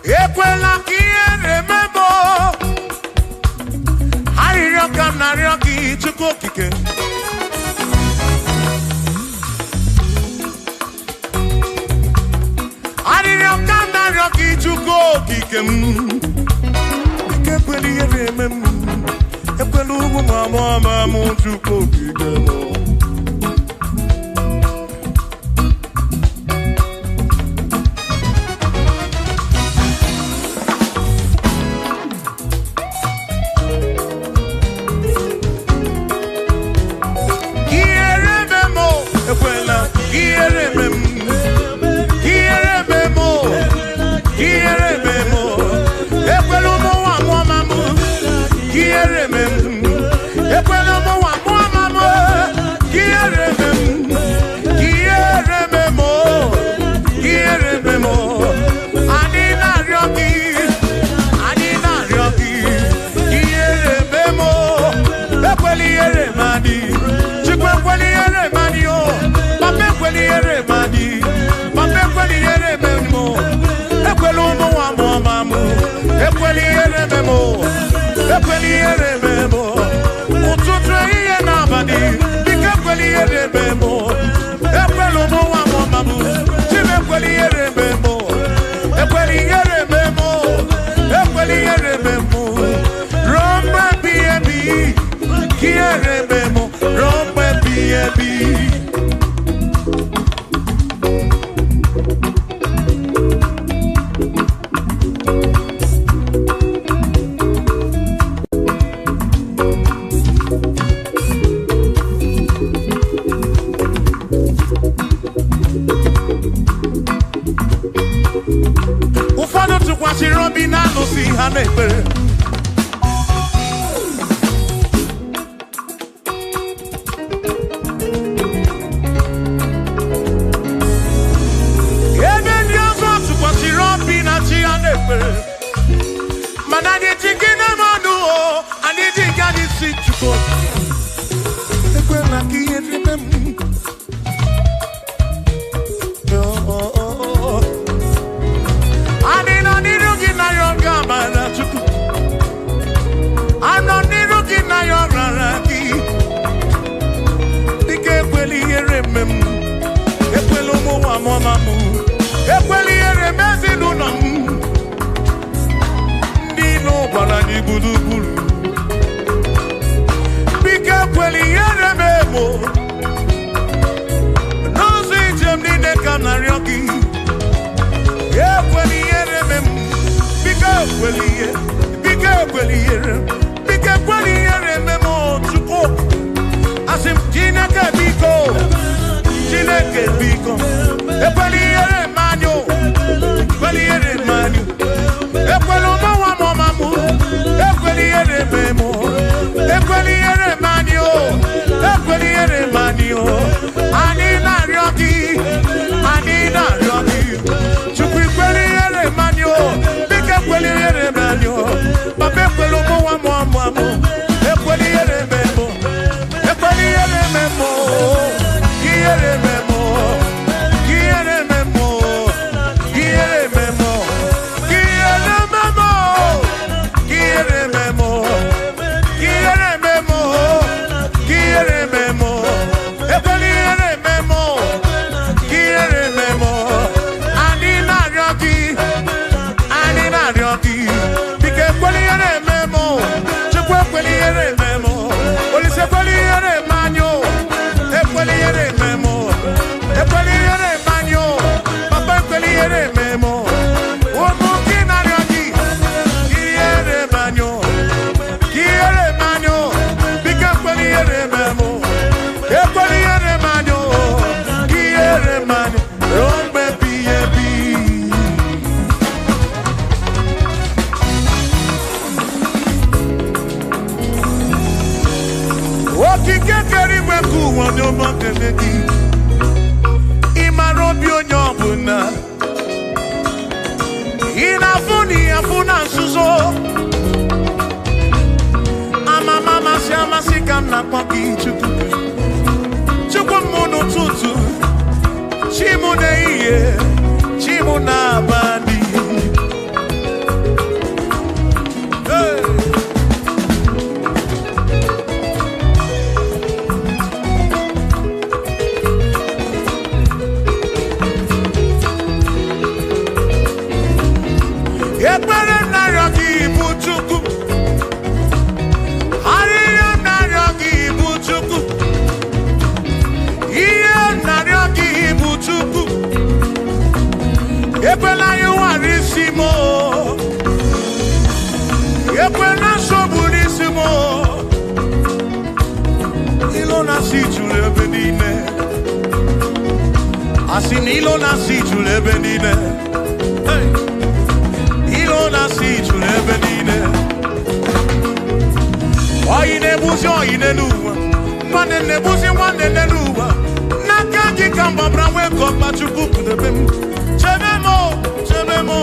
Equela kia remember. I rock na rocky to go kick. I rock na rocky to go kick him. Equela remember. Epelugu mama muntu kokigemo Kierememo ekwela kierememo kierememo kierememo epelugu mama kierememo Ufano tukwasi robina no si hanebe si chuko. Ekwela ki ereme m. Ani no niru gi na yo gama na chuku. Ano niru gi na yo raraki. Dike ekweli ereme m. Ekwelo mo wa mo mamu. Ekweli ereme zinu no m. Ndino bara ni guduguru. Bike ekweli ereme mo. Nozi jem ni neka na ryoki. Ekweli ereme m. Bike ekweli ereme mo chuko. Asim Chineke biko. Chineke biko. Ekweli ereme manyo. Ekweli ereme manyo. Ekweli mo wa mo mamu. Ekweli ereme mo. Ekweli ereme manyo. Ekweli ereme manyo. Ani na ryoki. Ani na ryoki. Chukwu ekweli ereme manyo. Biko ekweli ereme manyo. Papa ekweli mo wa mo mamu. Ekweli ereme mo. Ekweli ereme mo. Ereme mo. Ereme mo. Ereme mo. Ereme mo. Ereme mo. Ereme mo. Ekweli ereme mo. Ereme mo. Ani na ryoki. Ani na ryoki. Bike ekweli ereme mo. Chukwu ekweli ereme mo. Olise ekweli ereme manyo. Ekweli ereme mo. Ekweli ereme manyo. Papa ekweli ereme mo. Omo kina ryoki. Ereme manyo. Ereme manyo. Bike ekweli ereme mo. Ekweli ereme manyo. Ereme manyo. Rombe biyebi. Okike keri weku wonyo mokenegi. Imarobi onyo buna. Inafuni afuna nsuzo. Mama si amasika na kwaki chuku. Chuku munu tutu. Chimu na iye. Chimu na bandi. Hey. Ekpere naryoki ibu chuku. Ariyo naryoki ibu chuku. Iye naryoki ibu chuku. Ekwela yuwarisimo. Ekwela soburisimo. Ilo na si chule benine. Asin ilo na si chule benine. Hey. Ilo na si chule benine. Oyine buzi oyine luwa. Mwane ne buzi mwane ne luwa. Nakaji kamba brawe kopa chukuku debem. Chebemo, chebemo.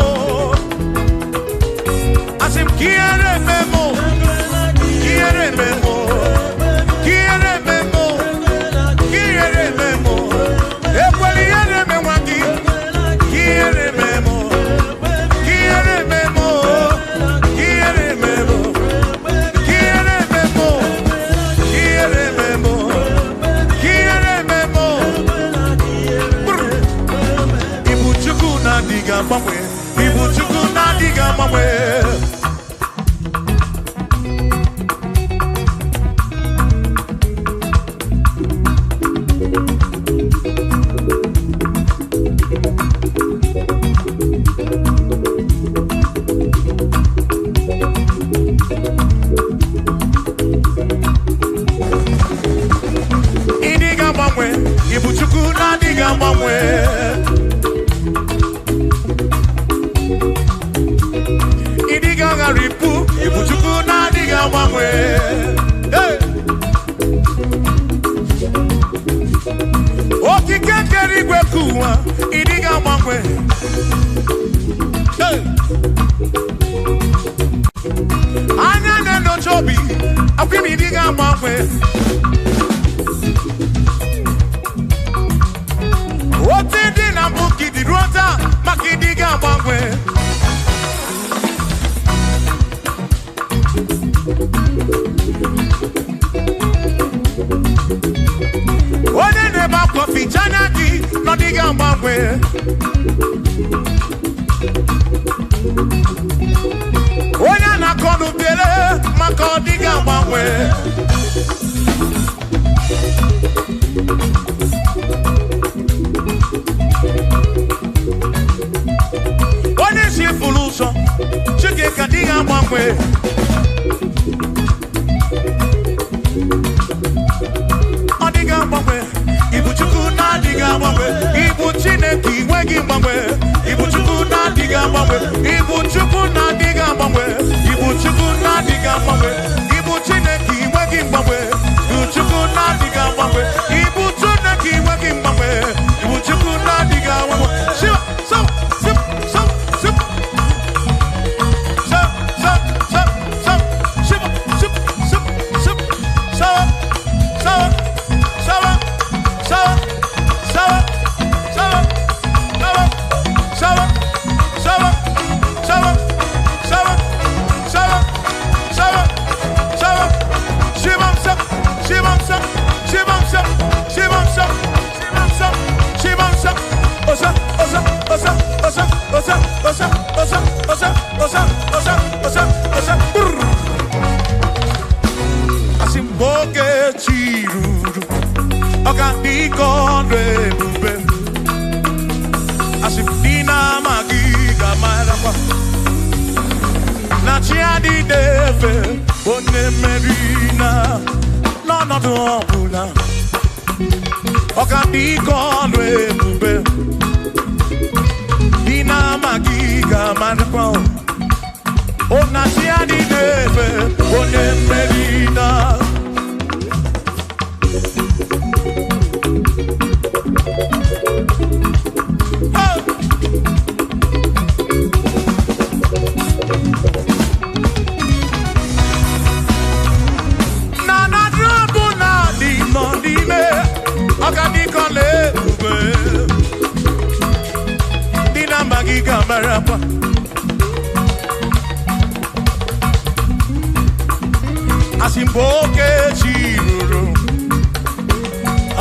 Asim kiere memo. Kiere memo. Kiere memo. Kiere memo. Ekweli ere memwaki. Kiere memo. Kiere memo. Kiere memo. Kiere memo. Kiere memo. Kiere memo. Ibu chuku na diga mamwe. Ibu chuku na diga mamwe. Idiga mamwe. Ibu chuku na diga mamwe. Idiga gbangwe. Oti di na buki di rota makidi ga gbangwe. Ode ne ba kofi chanaki no di ga gbangwe. Onya na konu bele maka di ga gbangwe. Onye si fulu ụzọ chike ka di ga gbangwe. Ọ dị ga gbangwe. Ibu Chukwu na di ga gbangwe. Ibu Chineke inwe gị gbangwe. Ibu Chukwu na di ga gbangwe. Ibu Chukwu na di ga gbangwe. Ibu Chukwu na di ga gbangwe. Ibu Chineke inwe gị gbangwe. Ibu Chukwu na di ga gbangwe. Ibu Chineke inwe gị gbangwe. Ibu Chukwu na di ga gbangwe. Shiva, so, sip, so, sip. So, so, so, so, shiva, sip, sip, sip. So, so, so, so, so, so, so, so, so, so, so, so, so, shivam sip, shivam sip, shivam sip, shivam sip, shivam sip, shivam sip. Osa, osa, osa, osa, osa, osa, osa, osa, osa, osa, osa, osa. Asimboke chiruru, okandiko ndrebube. Asimdina magiga malakwa. Na chiadi deve, one merina, no no no bula. Okandiko ndrebube. Dina magiga malakwa. Ona chiadi deve, one merina. Marapa. Asimboke chiruru,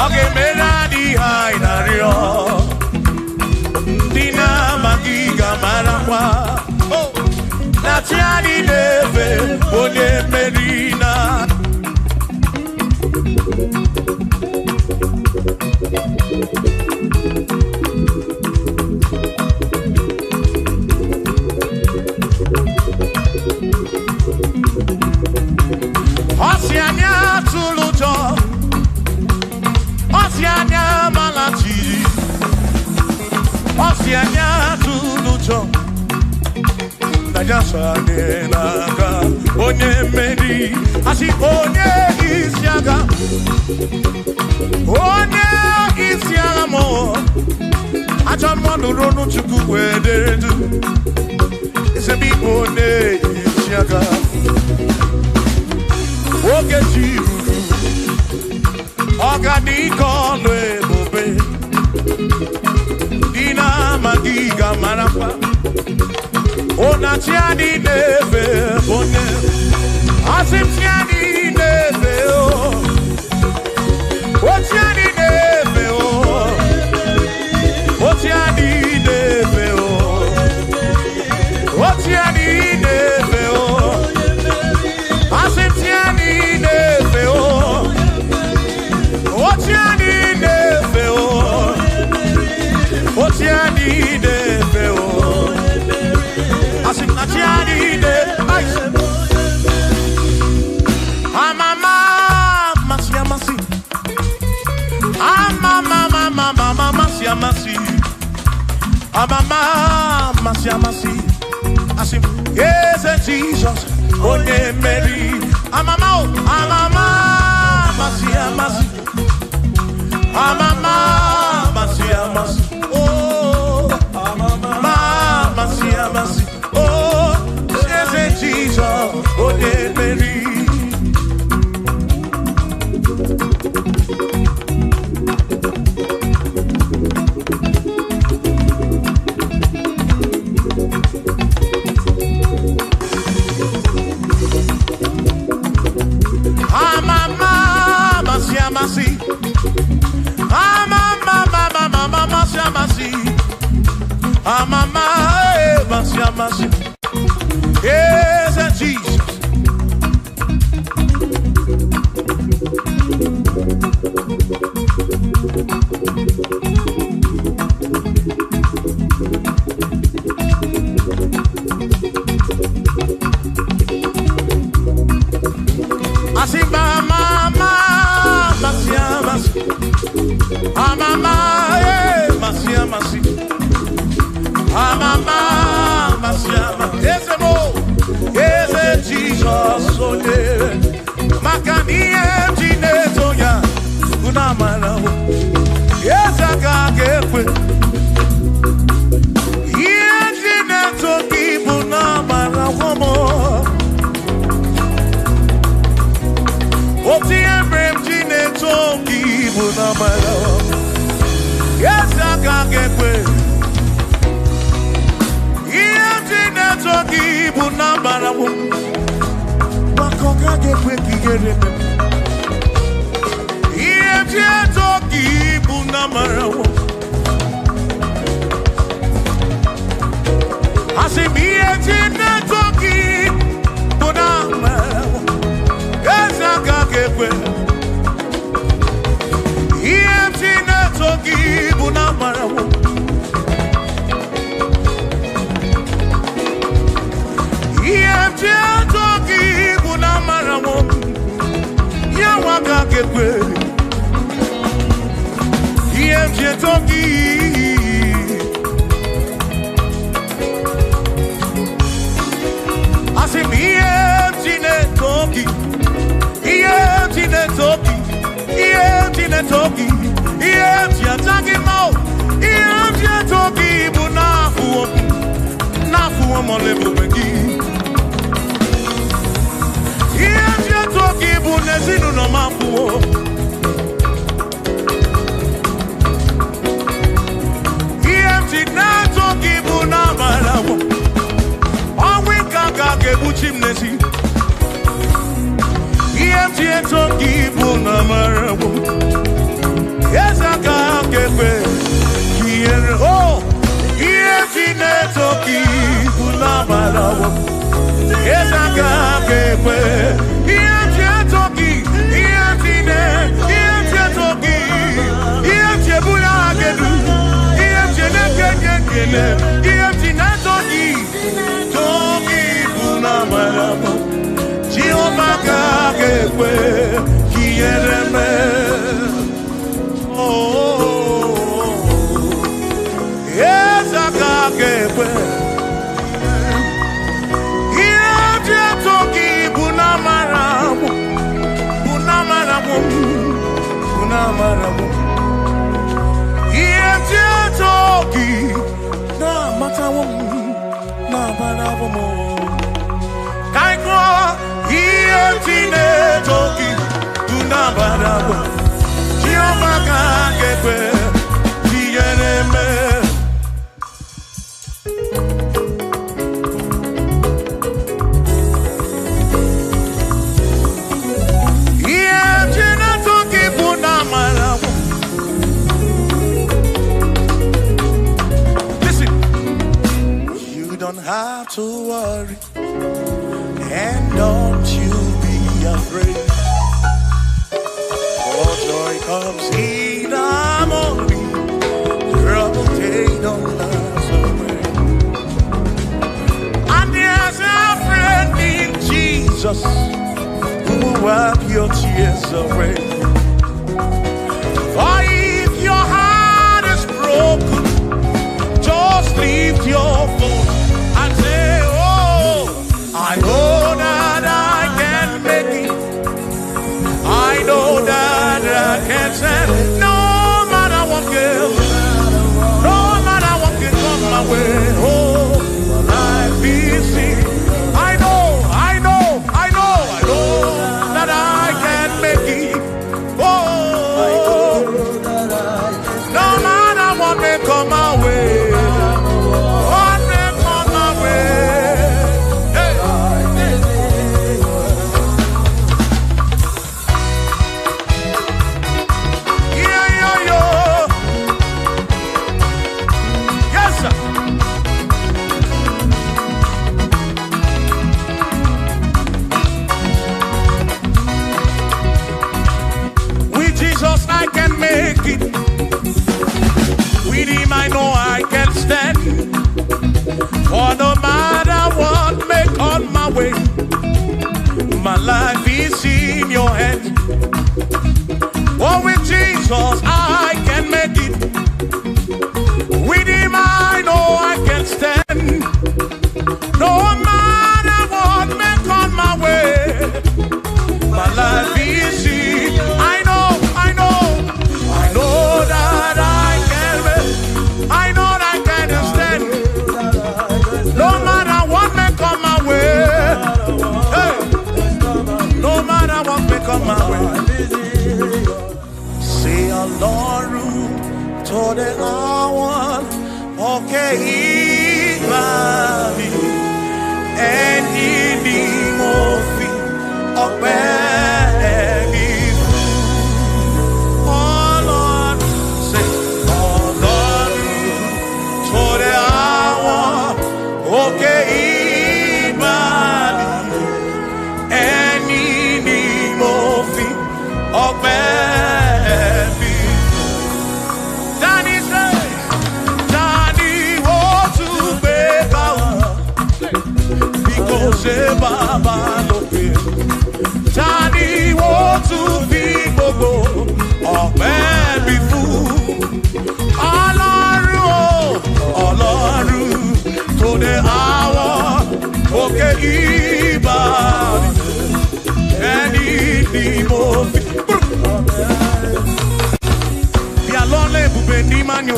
oge mera di hainario. Dina magiga marapa. Oh, na tiani deve one merina. Osianya tulujo, Osianya malachi, Osianya tulujo. Najasa ne naga, onye meri, asi onye isiaga, onye isiaga mo. Acha mwana ronu chuku wederedu, isebi onye isiaga. Oge chiruru, oganiko lebube. Dina magiga marapa. Ona chiani neve bone. Asim chiani neve o. O chiani neve o. O chiani neve o. O chiani neve o. Asim chiani neve o. O chiani neve o. O chiani neve o. Asim na chiani neve. Amama masia masi. Amama mama masia masi. Amama masia masi. Asim yes Jesus. Onye Mary, amama, amama, masia masi, amama, masia masi, oh, amama, masia masi, oh, Jesus, Onye Mary. Amama, Masia, Masia. Yes, and Jesus. Asimba, mama, Masia, Masia. Amama, Masia, Masia. Amama, Masia, Masia. Yes, mo. Yes, Jesus, so dear. Makani, Tinetoya. Unamana. Yes, I can't get with. Yes, Tinetoki, Unamana, womo. Oti Embrem, Tinetoki, Unamana. Yes, I can't get with. Toki bunambara wo bakoka ge kweki gere me Iye toki bunambara wo Asimiye toki bunambara wo Ezaka ge kwe Iye toki bunambara wo Toki bunamara wo ya waka kekwe Iye toki Asim iye toki toki toki toki mo toki bunafu nafu mo lebu begi Toki bunezinu no mafuo EMT na toki bunamalawo Onwe kaka kebuchim nesi EMT toki bunamalawo Ezaka kepe Kiere oh EMT na toki bunamalawo Ezaka kepe Have to worry and don't you be afraid, for joy comes in the morning, trouble they don't last away. And there's a friend in Jesus who will wipe your tears away. For if your heart is broken, just lift your voice. I know that I can make it. I know that I can stand. No matter what comes, no matter what can come my way. Oh, life is easy. I know that I can make it. ibali eni mofi ọpẹ́ oh Lord say oh Lord tore àwọn òkè ibali eni mofi ọpẹ́. Baba lókè tani wo tún fi gbogbo ọpẹ́ bí fún Ọlọ́run tó dé àwọn òkè ìbàdí ẹni ni mo fi bí alọ́lẹ̀ ibùgbé ní mánú.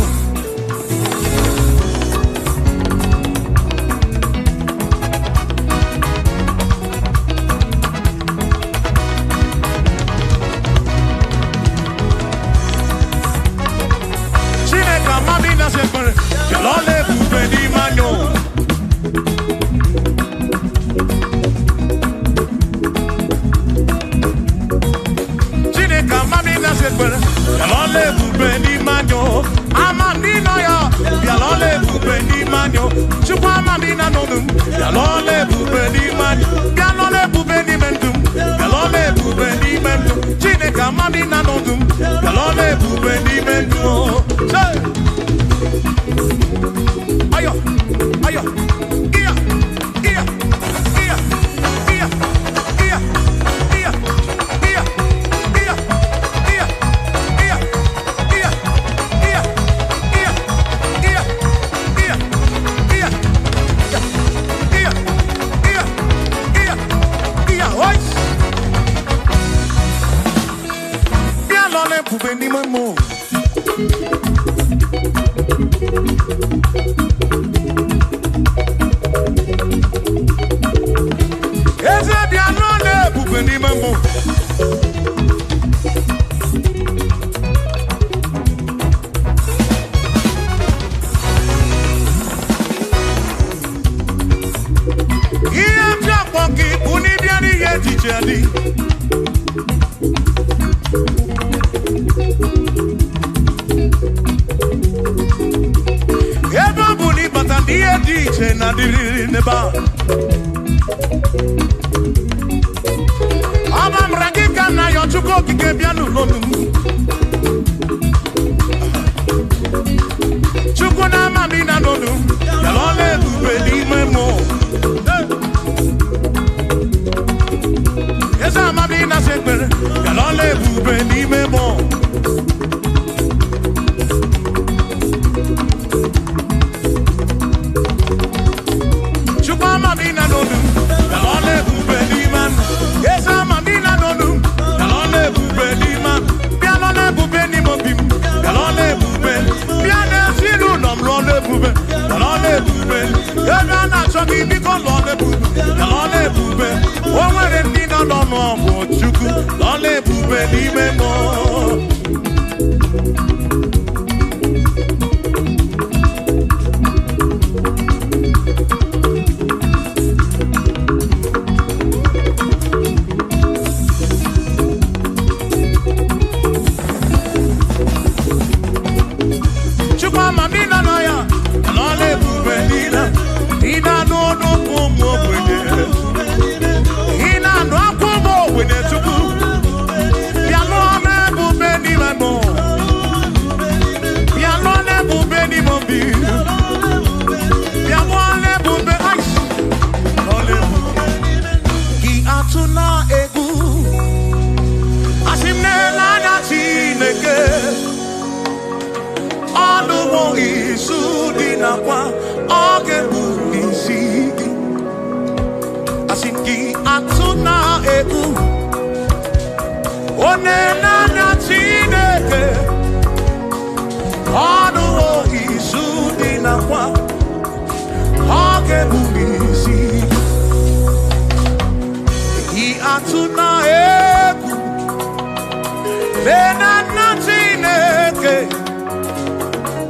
Chineke,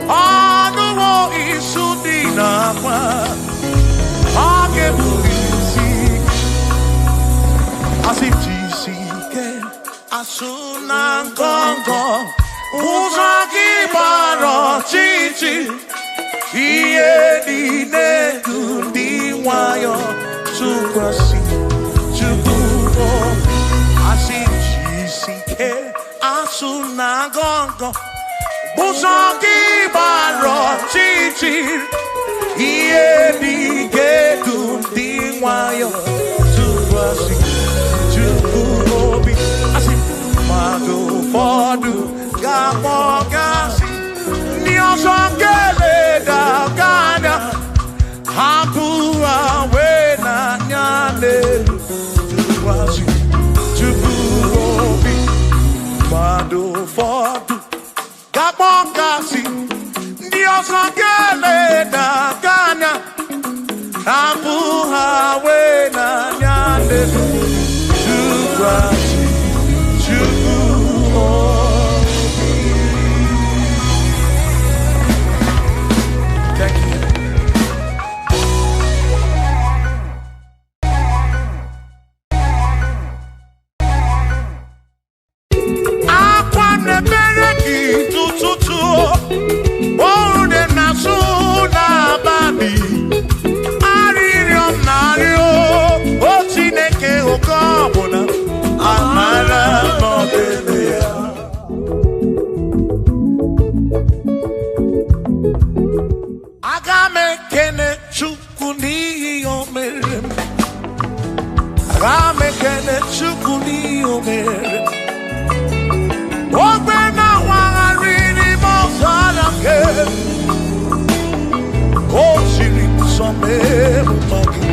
ọnụ isu dị nakwa age bulisi asitishike asuna ngongo uzaki baro chichi iye dine kundi wayo tukwasi tukuo asitishike asuna ngongo uzaki baro chichi iye dine kundi wayo tukwasi tukuobi asimado fodu gamogasi niosongele da gana hapua wena nyane tukwasi tukuobi mado fodu gamogasi niosongele da gana hapua wena nyane tukwasi thank you. Akwane bereki tututu ode nasu na babi aririo nario o Chineke okobuna amara modelia agame kene chukuni omere agame kene chukuni omere ogbe na wari ni mo sala ke o siri some magi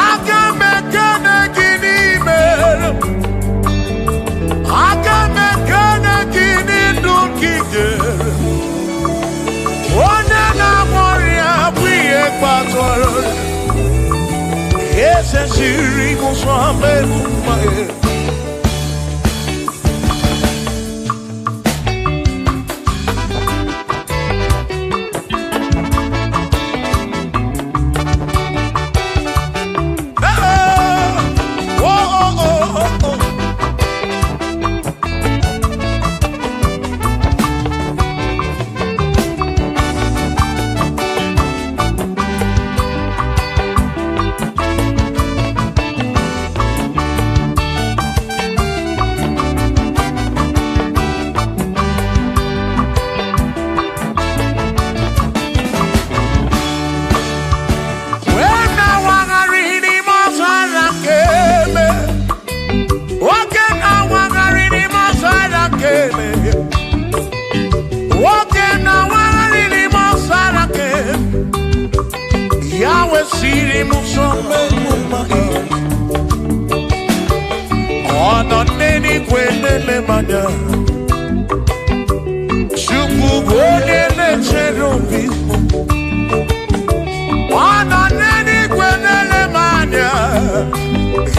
agame kene gini mere agame kene gini dunkige one na moria bwiye patoro ese siri mo some magi Yahweh siri musome mumai Ono neni kwenele manya Shuku kwenele cherubi Ono neni kwenele manya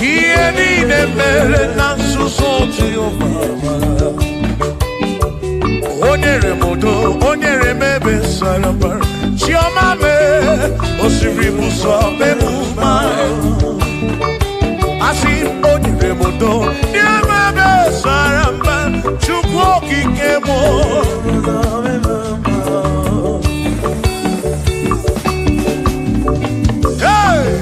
Hiye nine mere nasu soti ofama Onyere modo, onyere mebe sarabar Chioma me, osiri muso me mumai Asi onyere modo, nye mebe saramba Chukwu okike mo Hey!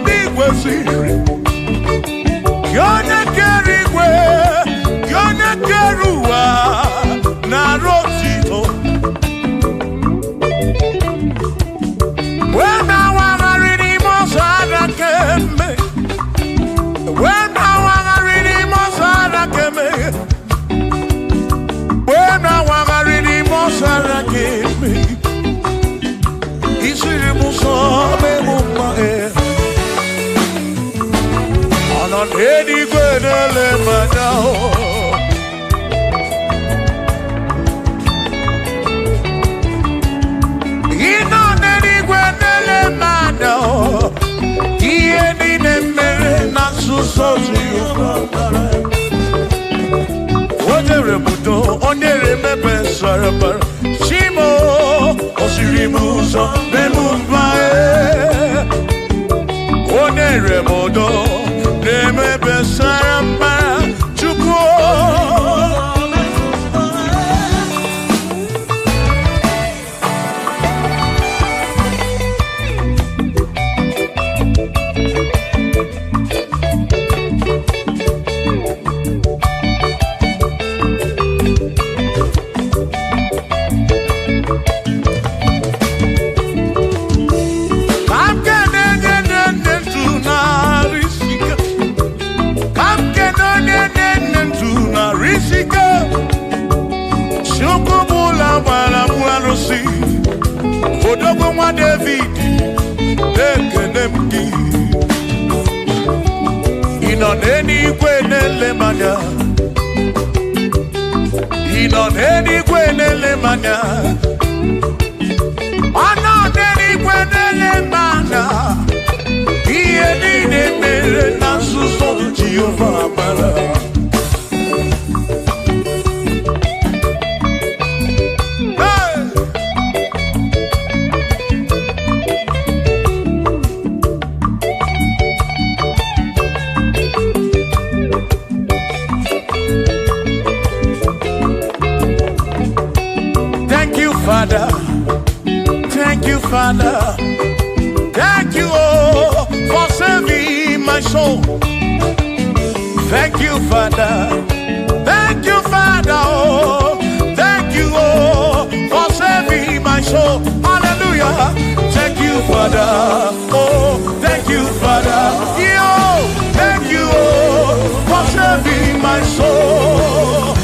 Big so Odere budo, onere mebe saraba. Shimo, osirimuso, memumbae. Onere budo, nemebe saraba. Chukwo. Odogo mwa David, ekenemki. Inoneni kwenele manya. Inoneni kwenele manya. Anoneni kwenele manya. Iye nine mere na suso Jehovah amara. Father, thank you, Father, thank you, oh, for saving my soul. Thank you, Father, oh, thank you, oh, for saving my soul. Hallelujah. Thank you, Father, oh, thank you, Father, yo, thank you, oh, for saving my soul.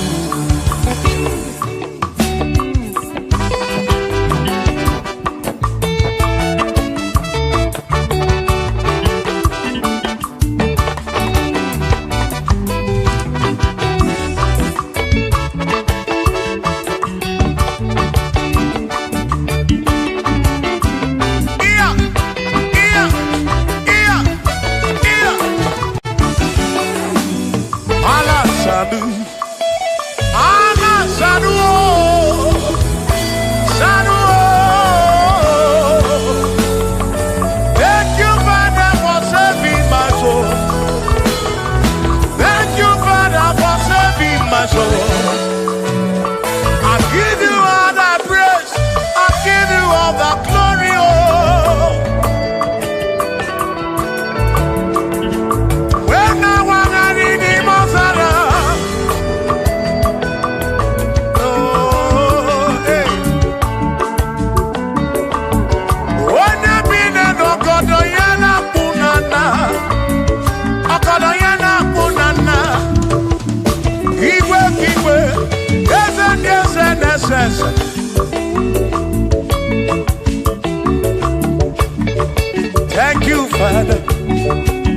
Thank you, Father.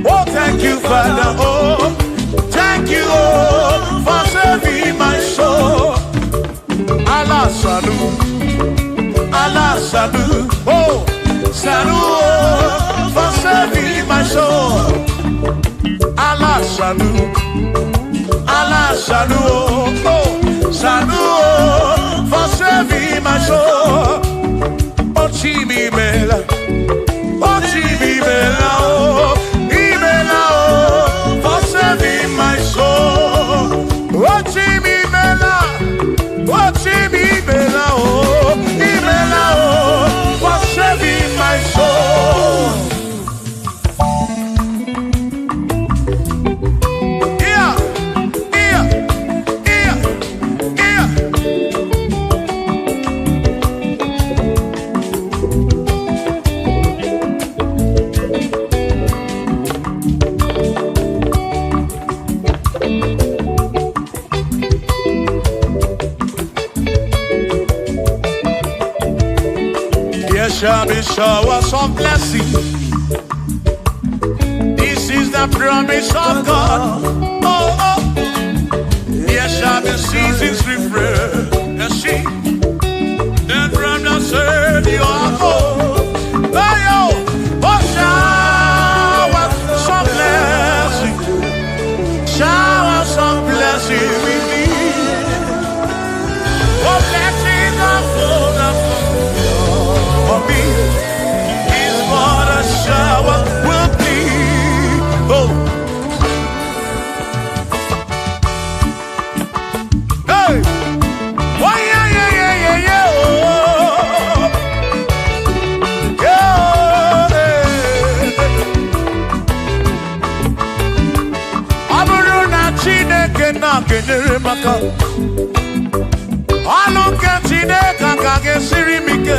Oh, thank you, Father. Oh, thank you, oh, for saving my soul. Allah salut, oh, salut, oh, for saving my soul. Allah salut, oh, salut, oh, for saving my soul. Oh, Chimi Mela. Oh, for saving my soul. Oh, Jimmy Bella, oh, for saving my soul. Yeah. Shall be showers of blessing. This is the promise of God. Oh, there shall be seasons refreshing. Then from the sun you are home. Oh, showers of blessing. blessing we need. Oh, blessing of for me is what a shower will be. Oh. Hey. Oh, yeah, yeah, yeah, yeah, yeah. Oh. Yeah. Aburuna Chineke na kenere maka. Aluke Chineke kage sirimike.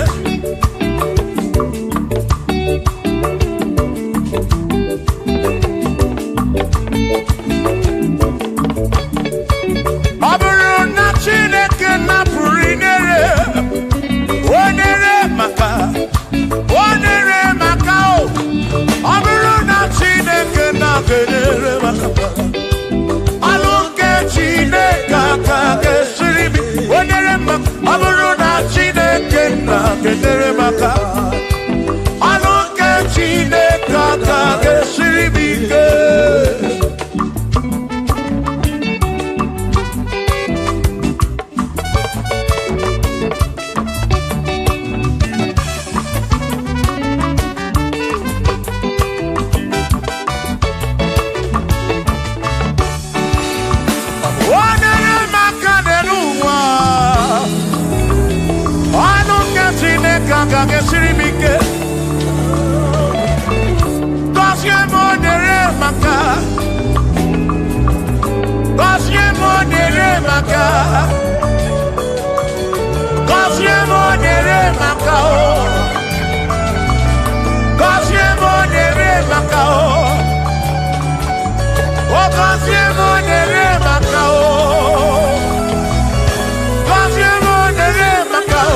Aburuna Chineke na purinere. Onere maka. Onere maka o. Aburuna Chineke na kenere maka. Aluke Chineke kage sirimike. Onere maka. Aburuna Chineke na kenere maka. Aluke Chineke kage sirimike. Onere maka denuwa. Aluke Chineke kage sirimike. Onere maka. Onere maka. Onere maka o. Onere maka o. Onere maka o. Onere maka o.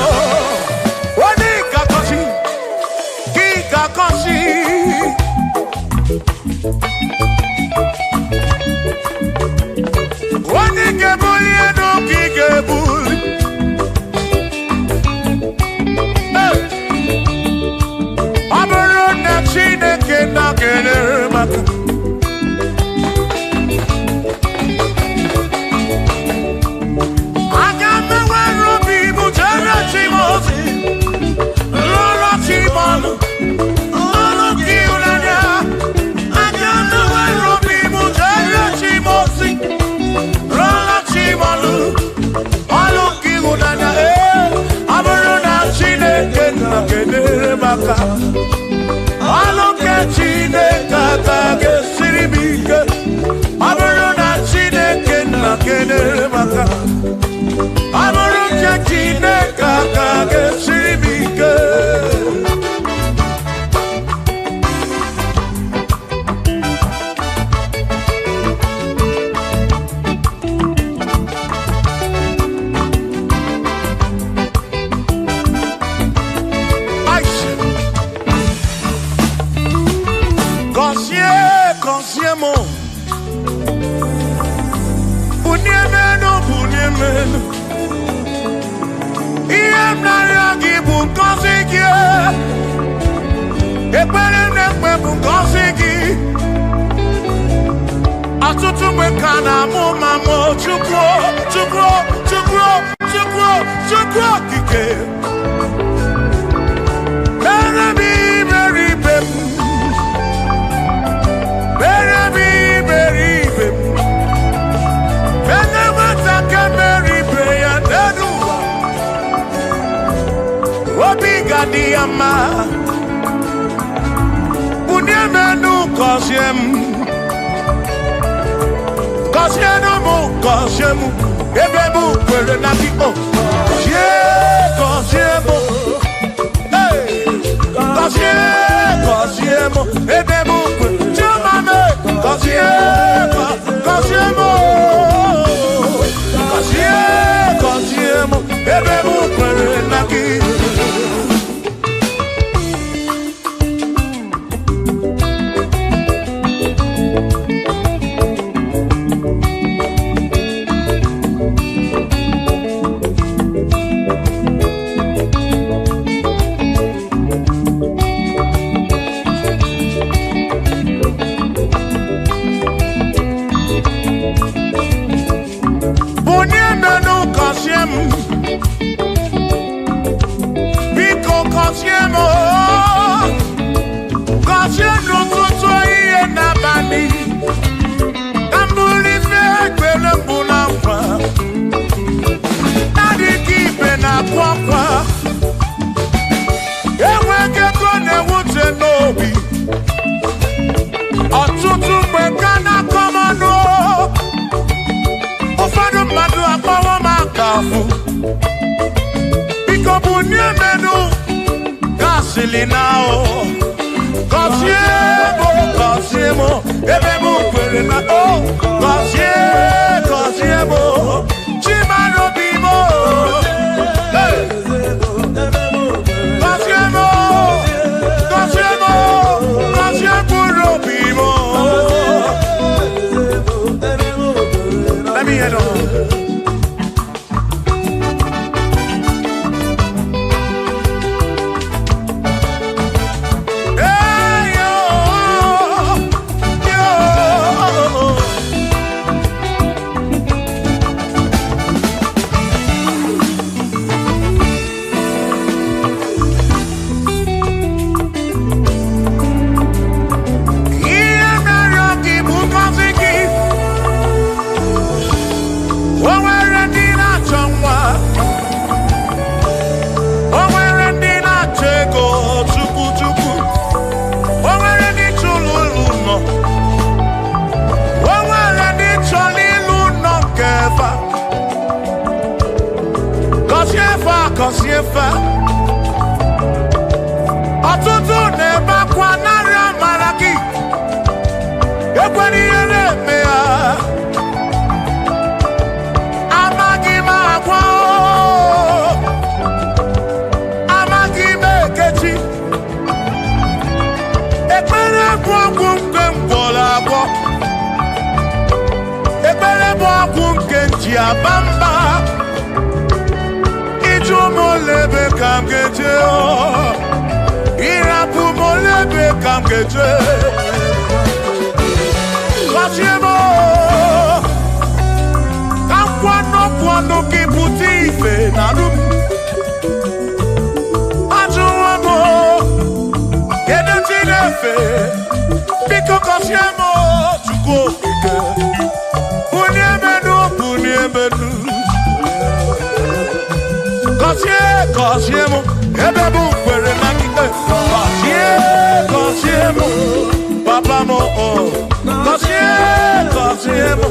Oni kakosi. Ki kakosi. Oni gebuli eno ki gebuli. Aburuna Chineke na kenere maka. Agame wero bibu jere chimozi. Lolo chimonu. Lolo kiulanya. Agame wero bibu jere chimozi. Lolo chimonu. Lolo kiulanya. Aburuna Chineke na kenere maka. Aluke Chineke kage sirimike. Aburuna Chineke na kenere maka. Aluke Chineke kage sirimike. Consiemo Bunyemeno Bunyemeno Iemnariagi Bunkosiki Eperenekwe Bunkosiki Atutu Mekana Mumamo Chukwo Chukwo Chukwo Chukwo Chukwo Kike Berebi Beribem Diama Bunyemenu Kosiemu Ebebu Kwere Naki O Kosiemu Hey Kosiemu Ebebu Kwere Chumame Kosiemu Ebebu Kwere Naki gị ka mbụrụ ife ekpere mbụ na nkwa na-adịghị ibe na-akwa akwa enweghị ego na-ewute n'obi ọtụtụ mgbe ka na-akọmanụ ụfọdụ mmadụ akpọwọ m aka afụ biko bụ n'emenu gasịlị na o gọzie m ebe m kwere na o gọzie m chimara obi m gọzie mkpụrụ obi m. Let me hear it all. Ọtụtụ na-ebe akwa narị amara gị ekwere ihe na-eme ya amaghị m agwa amaghị m ekechi ekpere bụ ọgwụ nke mgbọrọ agwọ ekpere bụ ọgwụ nke nji aba mba molebe kam geje o irapu molebe kam geje Kasiemo kam kwano ki puti ife nanu ajuwamo yede tinefe biko kasiemo tuko ike uniemenu Gọzie m ebe m kwere na gị gọzie m papa m gọzie m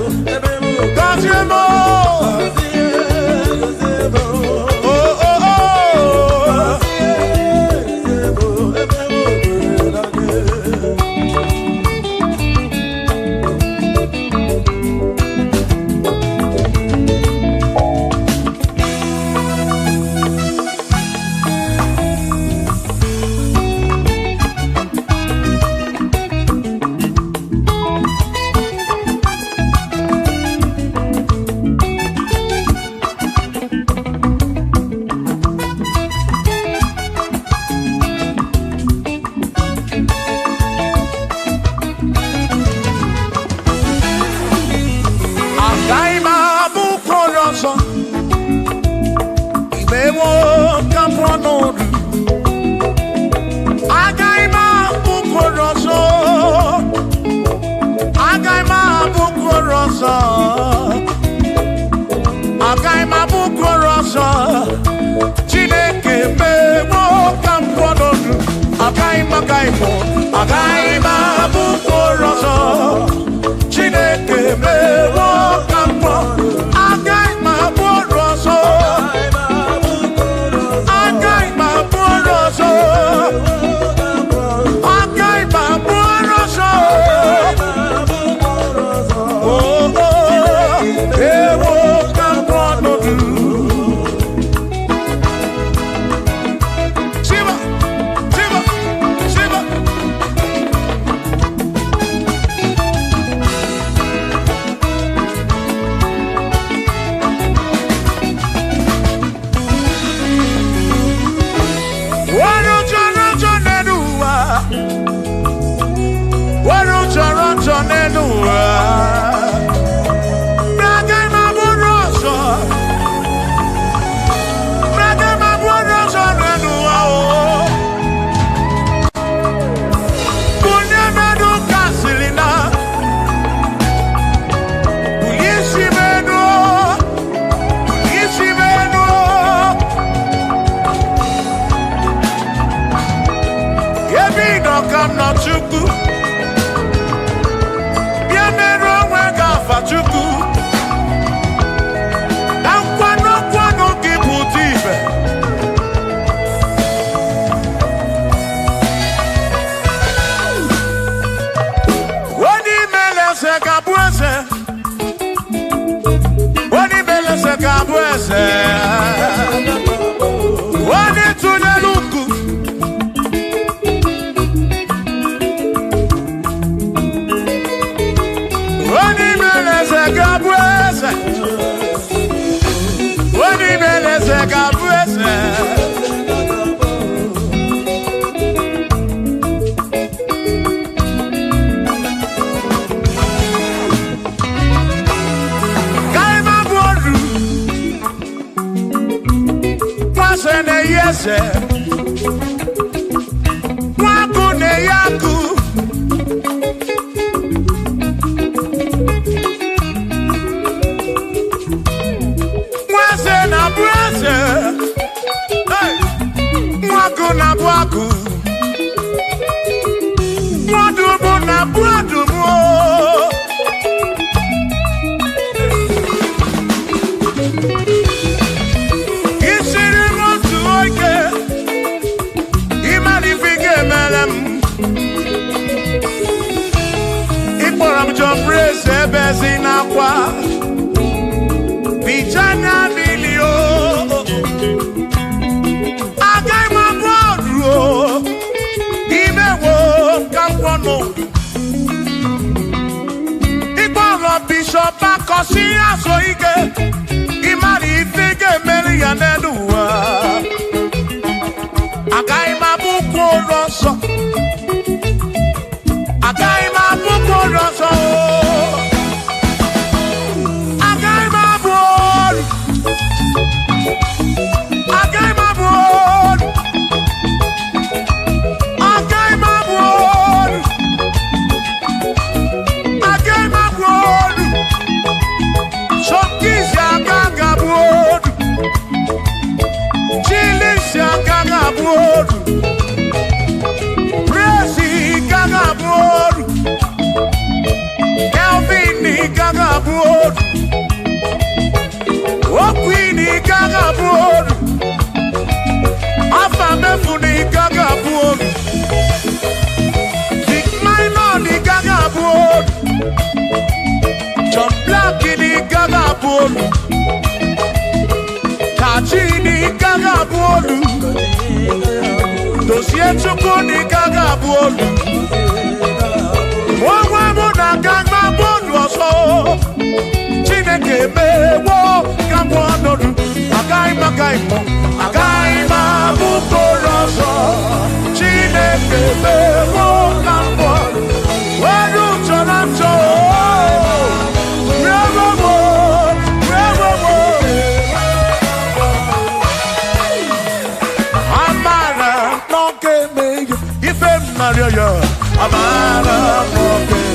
ese. Wani tuneluku. Wani meleze gabuese. Wani meleze gabuese. Ne yese waku ne yaku wase na brase hey waku na waku wadubu na wadubu Praise bezina kwa Vijana milio Agai mabodro Imewo kampono Iboro bishop akosi aso ike Imari ifige meri yaneduwa Agai mabuko roso Agai mabuko roso Kachini kagabolu Dosie chukuni kagabolu Wawamu na kagabolu oso Chineke mewo kagabolu Agaima gaimo Agaima bukoroso Chineke mewo kagabolu Waru chorancho Maria, Amara,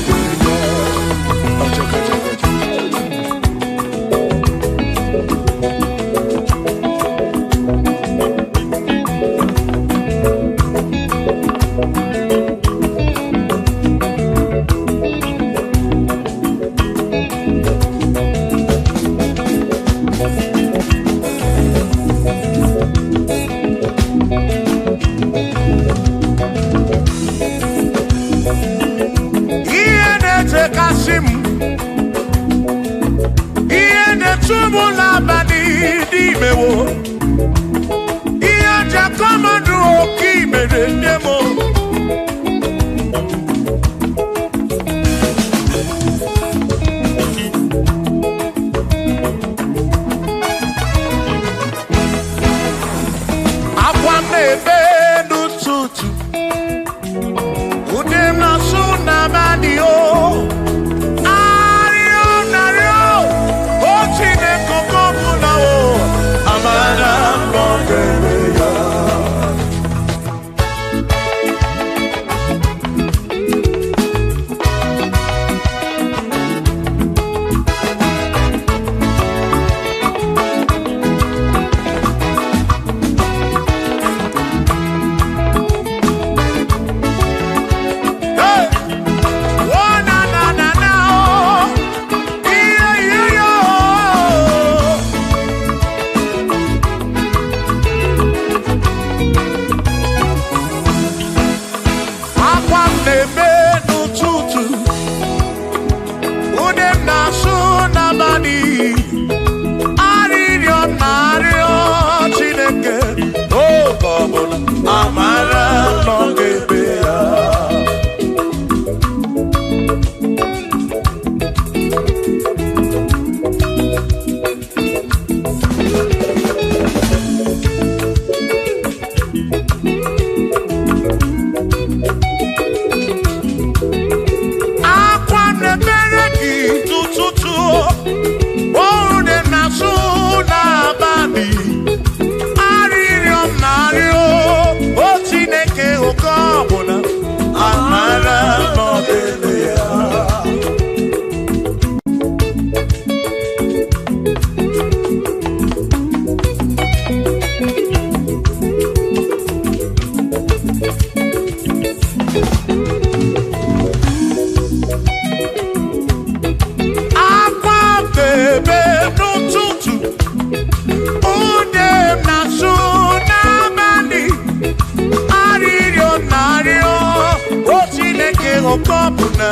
Abuna,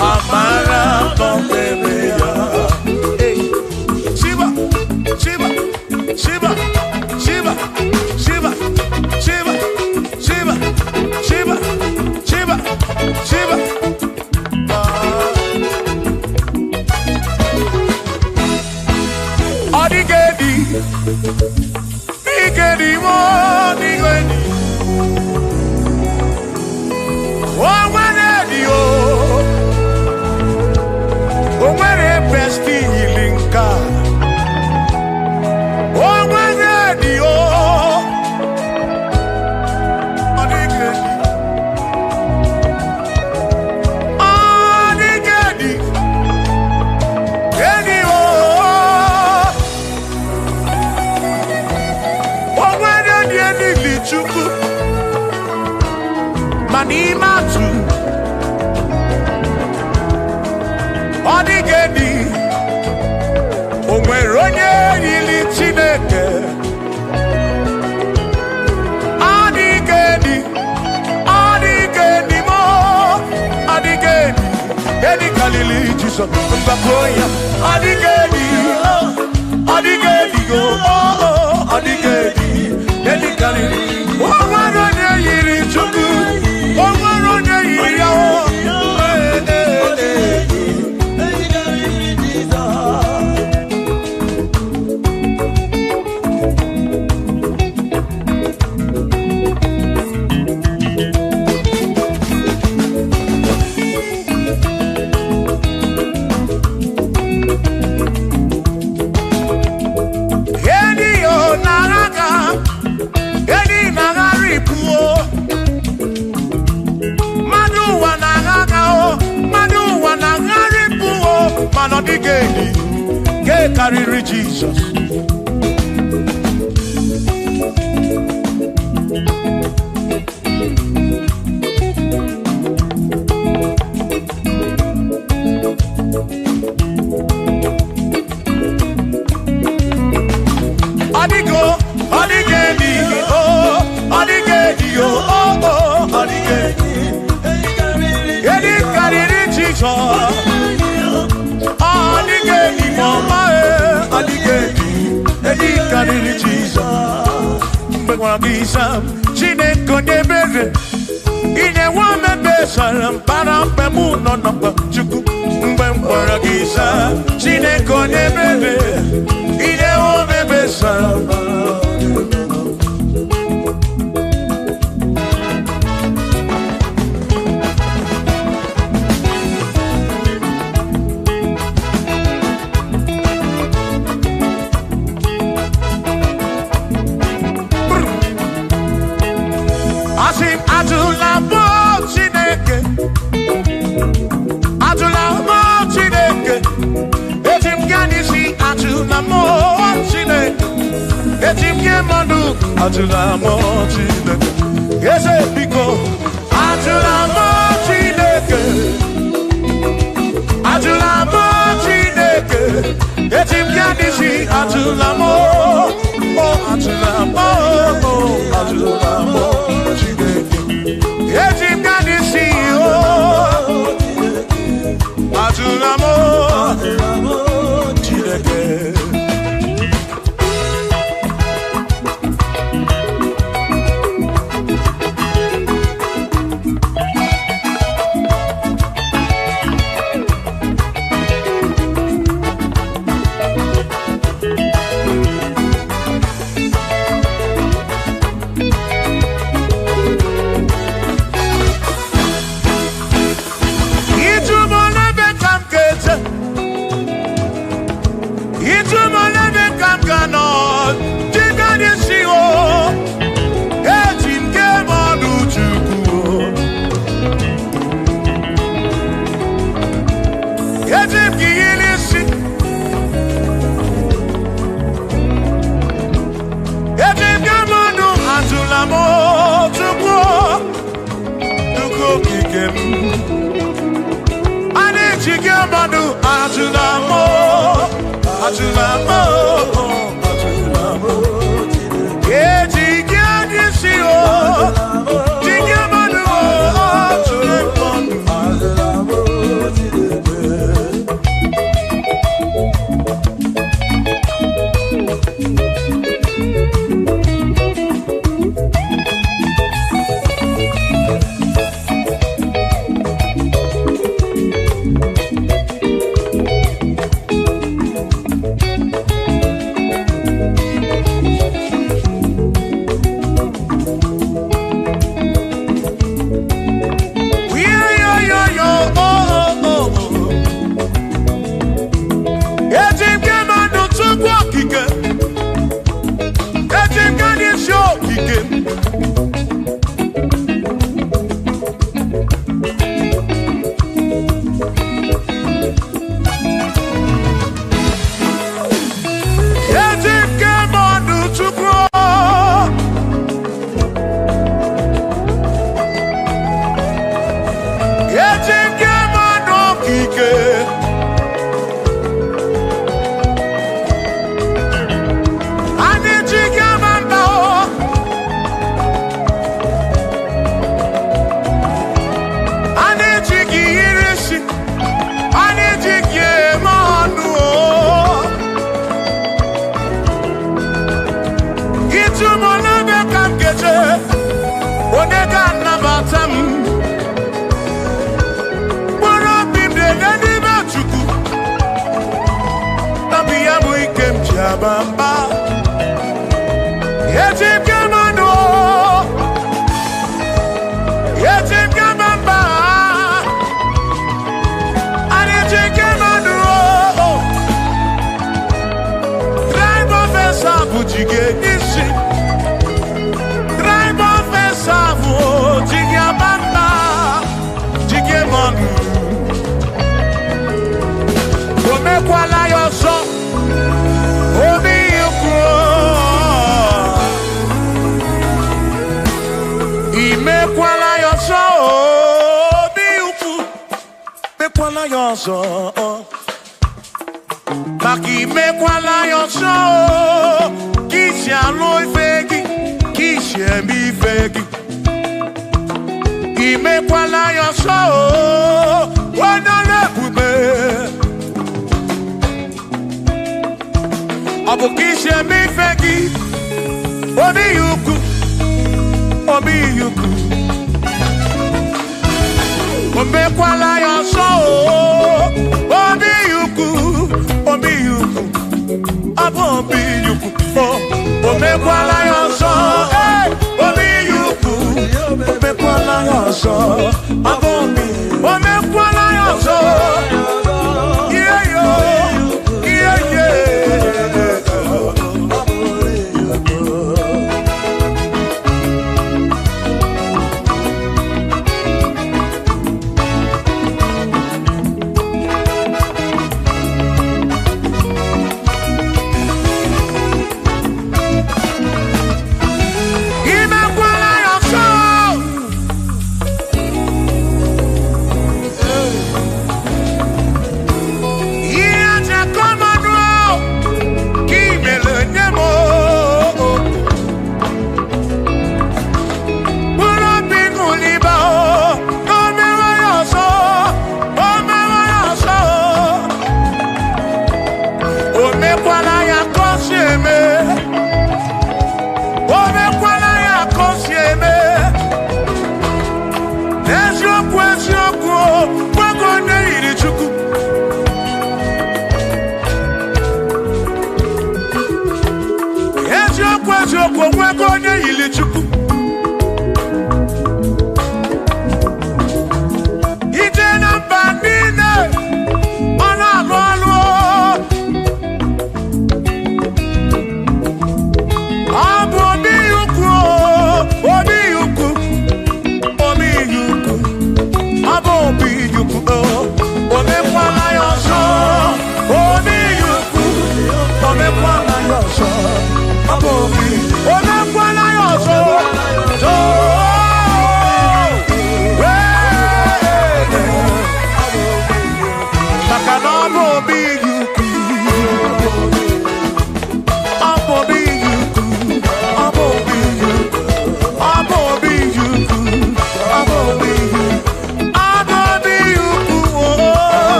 Amara, Bombea. Shiva, Shiva, Shiva, Shiva, Shiva, Shiva, Shiva, Shiva, Shiva, Shiva. Odigedi, Igedi, Odigedi. Oh, Manedi, oh, where a best healing God. Oh, Manedi, oh, Odigedi, Odigedi, Edi, oh, oh, Manedi, Edi, Chuku, Manimatu. Odigedi, onweronye yili Chineke. Odigedi, Odigedi mo, Odigedi, Edi kalili Jesus, mbakoya. Odigedi, oh, Odigedi, oh, Odigedi, Edi kalili. Onweronye yili Chukwu, onweronye yili Yahweh. Odigedi, ke kariri Jesus. Odigo, Odigedi, oh, Odigedi, oh, oh, Odigedi. Edi kariri Jesus. Odigedi, mama, Odigedi, Edi kariri Jesus. Mbegwagisa, Chineke nebere, ine wame besara, mpara mpemu no namba Chukwu. Mbegwagisa, Chineke nebere, ine wame besara. Atula mo Chineke, ese biko. Atula mo Chineke, atula mo Chineke. Etim kanisi atula mo, oh atula mo, oh atula mo Chineke. Etim kanisi oh, atula mo Chineke. Atula Jigabamba. Yetigamando. Yetigamamba. Anijigamando. Drive of a sabu jige nisi. Drive of a sabu jigabamba. Jigamando. Omekwala yoso. Obi yuko. Imekwala yoso. Obi yuko. Mekwala yoso. Maki mekwala yoso. Kishi aloi fegi. Kishi emi fegi. Imekwala yoso. Wana lebube. Abukishe mi fegi. Obi yuku. Obi yuku. Omekwala yoso. Obi yuku. Obi yuku. Abo obi yuku. Omekwala yoso. Obi yuku. Omekwala yoso. Abo obi. Omekwala yoso. Yeah, yo. Yeah, yeah.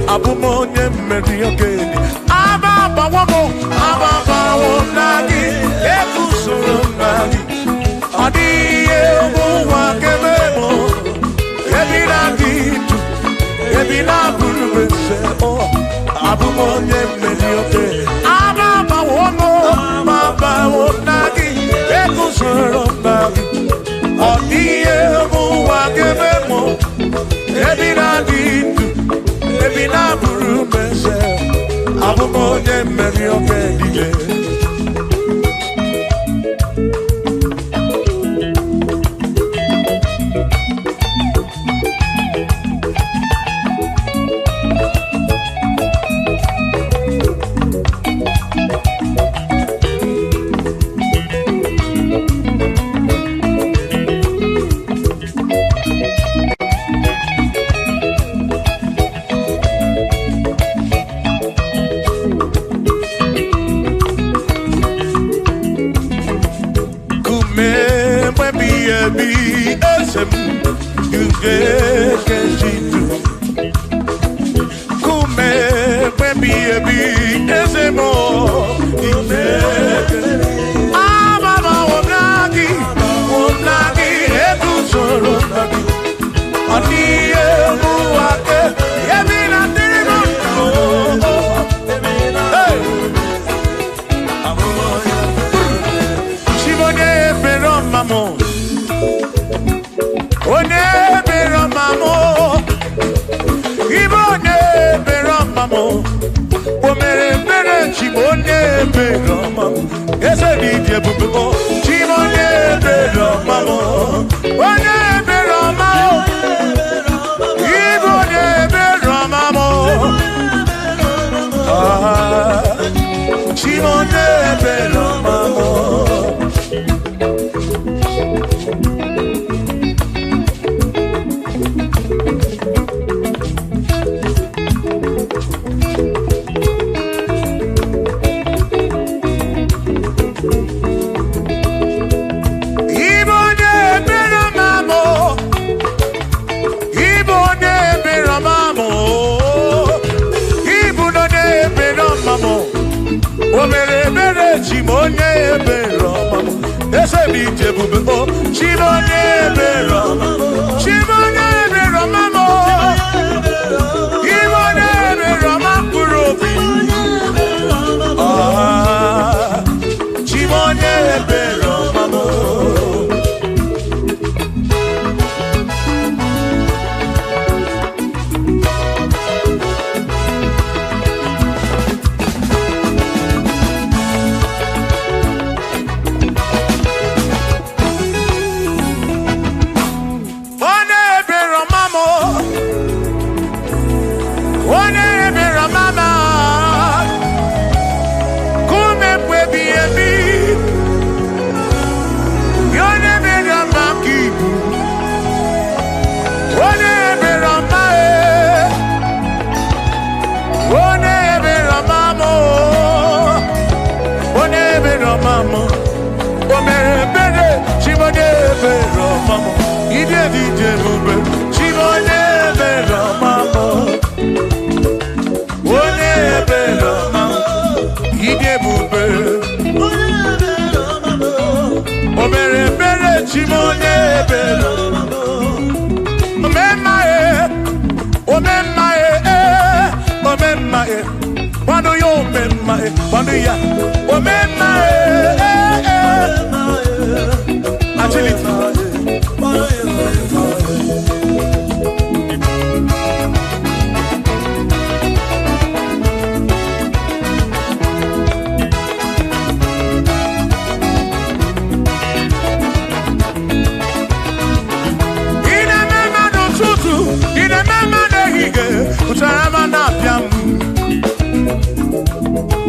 Abumonye meri ogeni Ababa wamo nagi Ekusuru nagi Adiye muwa kebemo Ebina ditu Ebina burubese Abumonye meri ogeni Ababa Ebi na buru mese, abumonye meri okedile.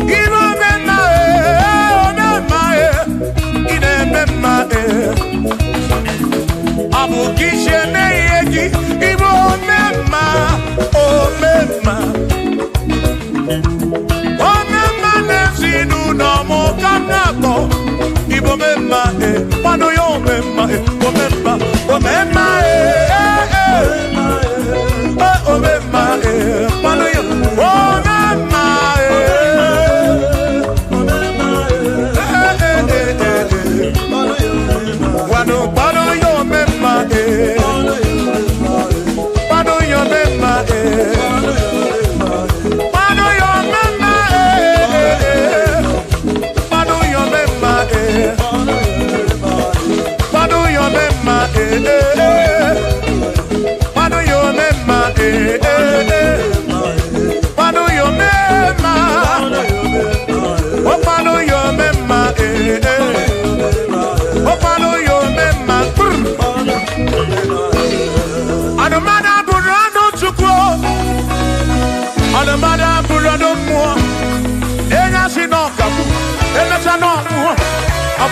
Give me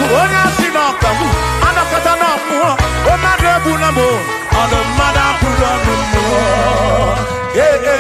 Onya Sinokamu, Anakata no more, O Madabunamo, on the Madapuranamo. Yeah.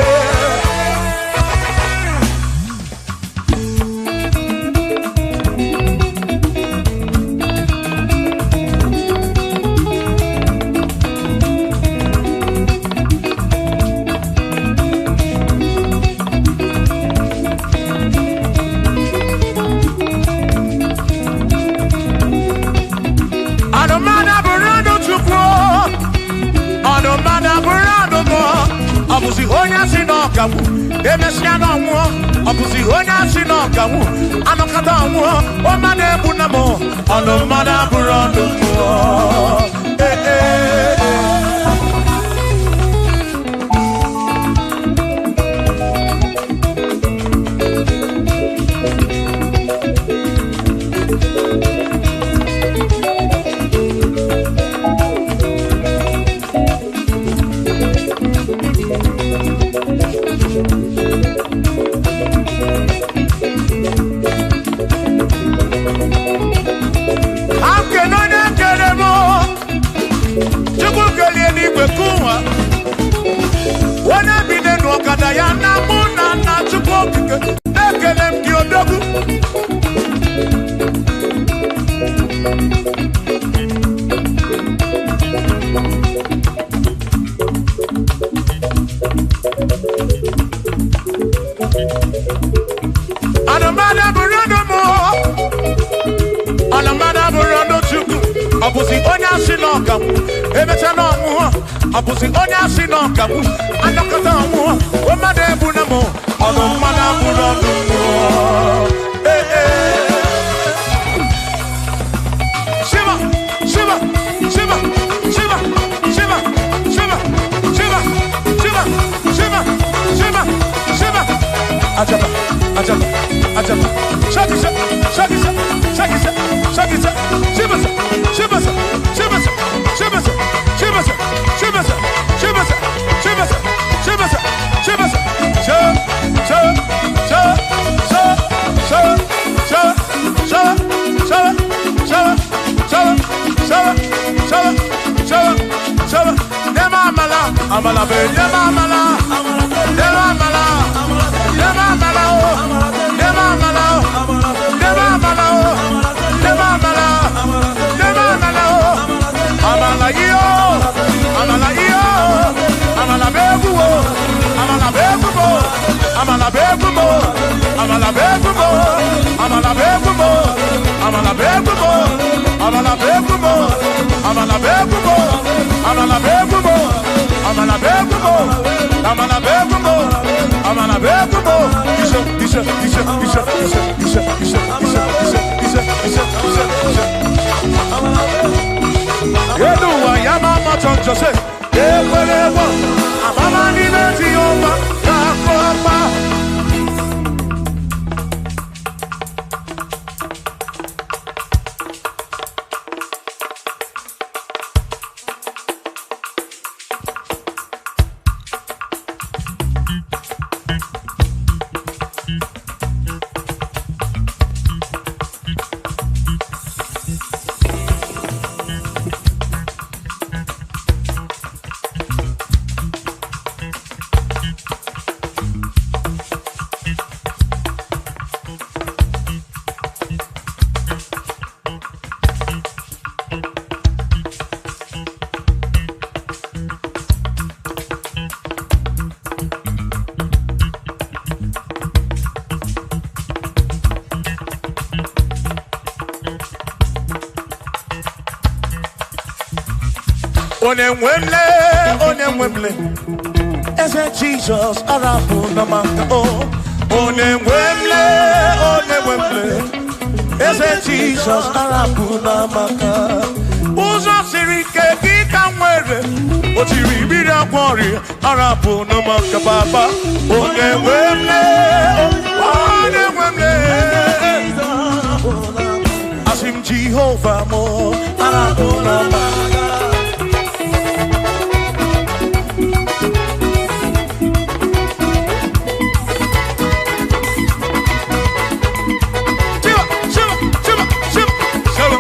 Abusi onya Sinokamu, Emesiano mo, Abusi onya Sinokamu, Anokata mo, O Madabunamo, on the Madapuranamo. Abusi onya Sinokamu, Emesiano mo, Abusi onya Sinokamu, Anokata mo, O Madabunamo, on the Madapuranamo. Shiva, Shiva, Shiva, Shiva, Shiva, Shiva, Shiva, Shiva, Shiva, Shiva, Shiva. Ajaba, Ajaba, Ajaba. Shakisa, Shakisa, Shakisa, Shakisa, Shiva, Shiva, Shiva, Shiva, Shiva, Shiva, Shiva, Shiva, Shiva, Shiva, Shiva, Amala be, Amala, Amala, Amala, Onemwemle, Eze Jesus, Arabu Namaka, Onemwemle, Eze Jesus, Arabu Namaka, Uzo Sirike, Gikamwere, Otiri Bida Kwari, Arabu Namaka Baba, Onemwemle, Asim Jehovah Mo, Arabu Namaka. Shiva,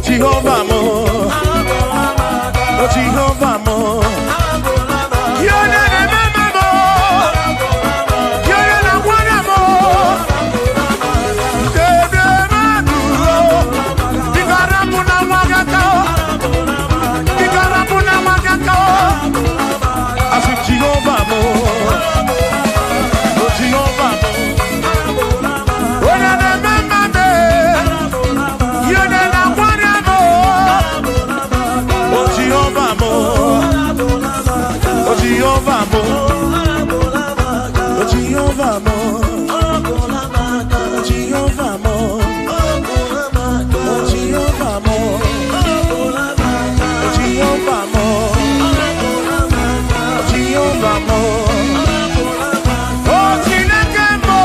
Jehovah mo, oh Jehovah mo, you're not a member mo, you're not one mo. I said Jehovah mo, oh Jehovah mo, you're not a member mo, you're not one. Jehovah mo, oh Jehovah mo, oh Jehovah mo, oh Jehovah mo, oh Jehovah mo, oh Jehovah mo, oh Jehovah mo, oh Chineke mo.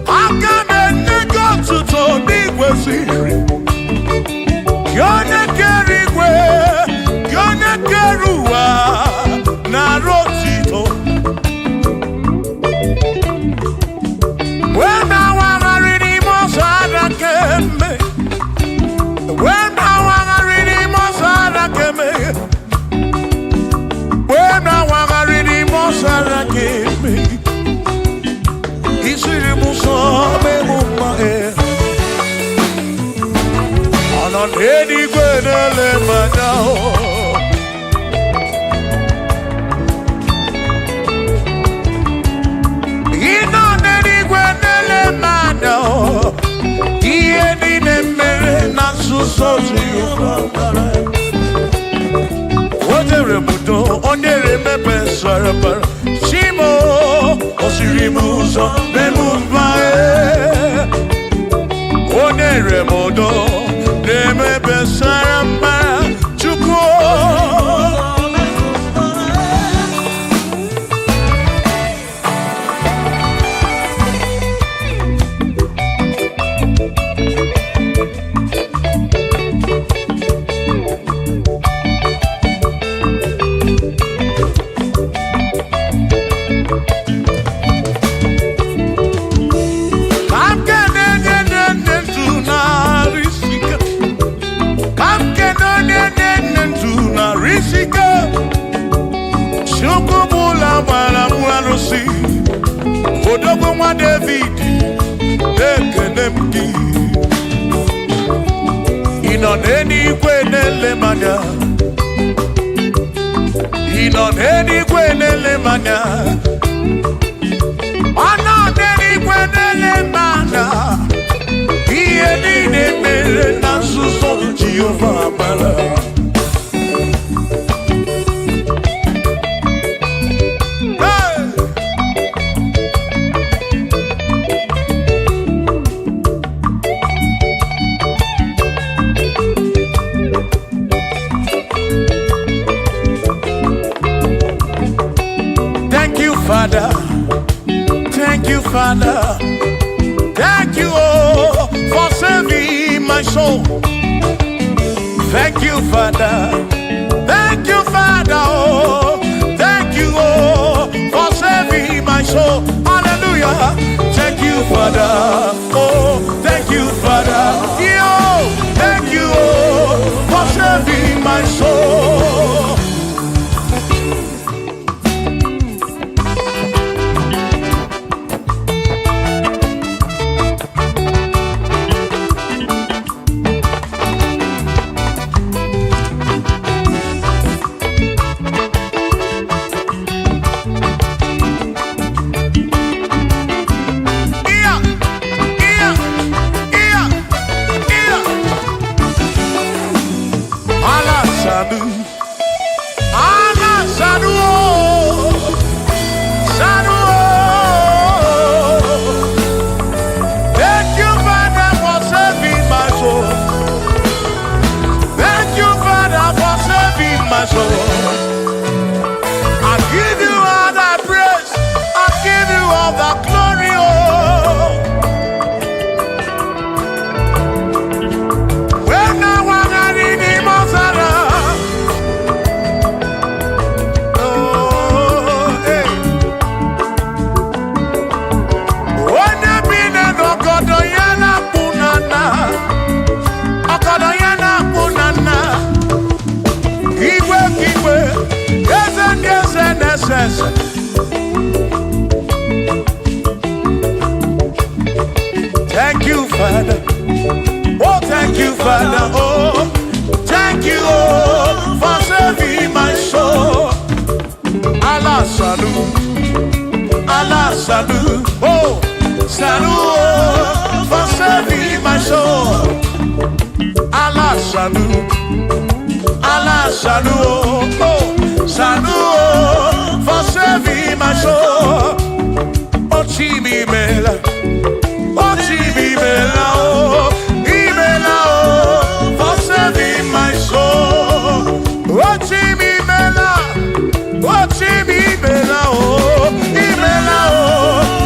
I osiri. Yone kerigwe, yone keruwa, na rotito. When I wanna read him, I keme. When I wanna read him, I keme. When I wanna read him, I keme. Isiri muso me mumma e. Anan edi gwenele manao. Inan edi gwenele manao. Iedi ne mere na susosi ukakara. Odere mudo, onere mepe sarabara. Shimo, osiri muso, memumbae. Onere mudo, nemepe sarabara. Chuko. Odogwa David, ekenemgi. Inoneni kwenele manya. Inoneni kwenele manya. Anoneni kwenele manya. Ieni ne mere na suso Jehovah mala. Father, thank you, Father, thank you, oh, for saving my soul. Thank you, Father, oh, thank you, oh, for saving my soul. Hallelujah. Thank you, Father, oh, thank you, Father, yo, thank you, oh, for saving my soul. I give you all the praise, I give you all the glory, oh. When I want to read him, oh, hey. When you been in Okodoyana Punana, Okodoyana Punana. Yes. Thank you, Father. Oh, thank you, Father. Oh, thank you, oh, for saving my soul. Allah salut, oh, salut, oh, for saving my soul. Allah salut, oh, salut, for saving my soul. Oh, Chimi Mela, oh, Imela, oh, for saving my soul. Oh, Chimi Mela, oh, Imela, oh,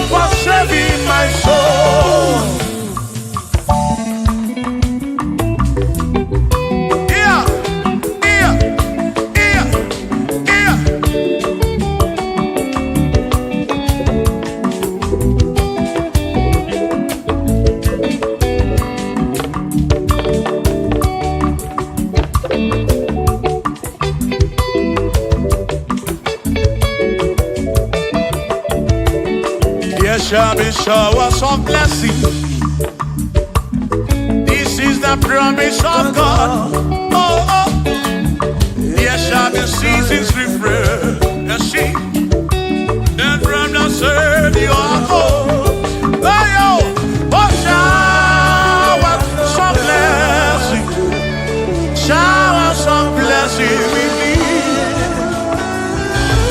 for saving my soul. shall be showers of blessings. This is the promise of God. Oh, oh. There shall be seasons refreshed. See, then from the sun you are home. Oh, showers of blessing, showers of blessing we need.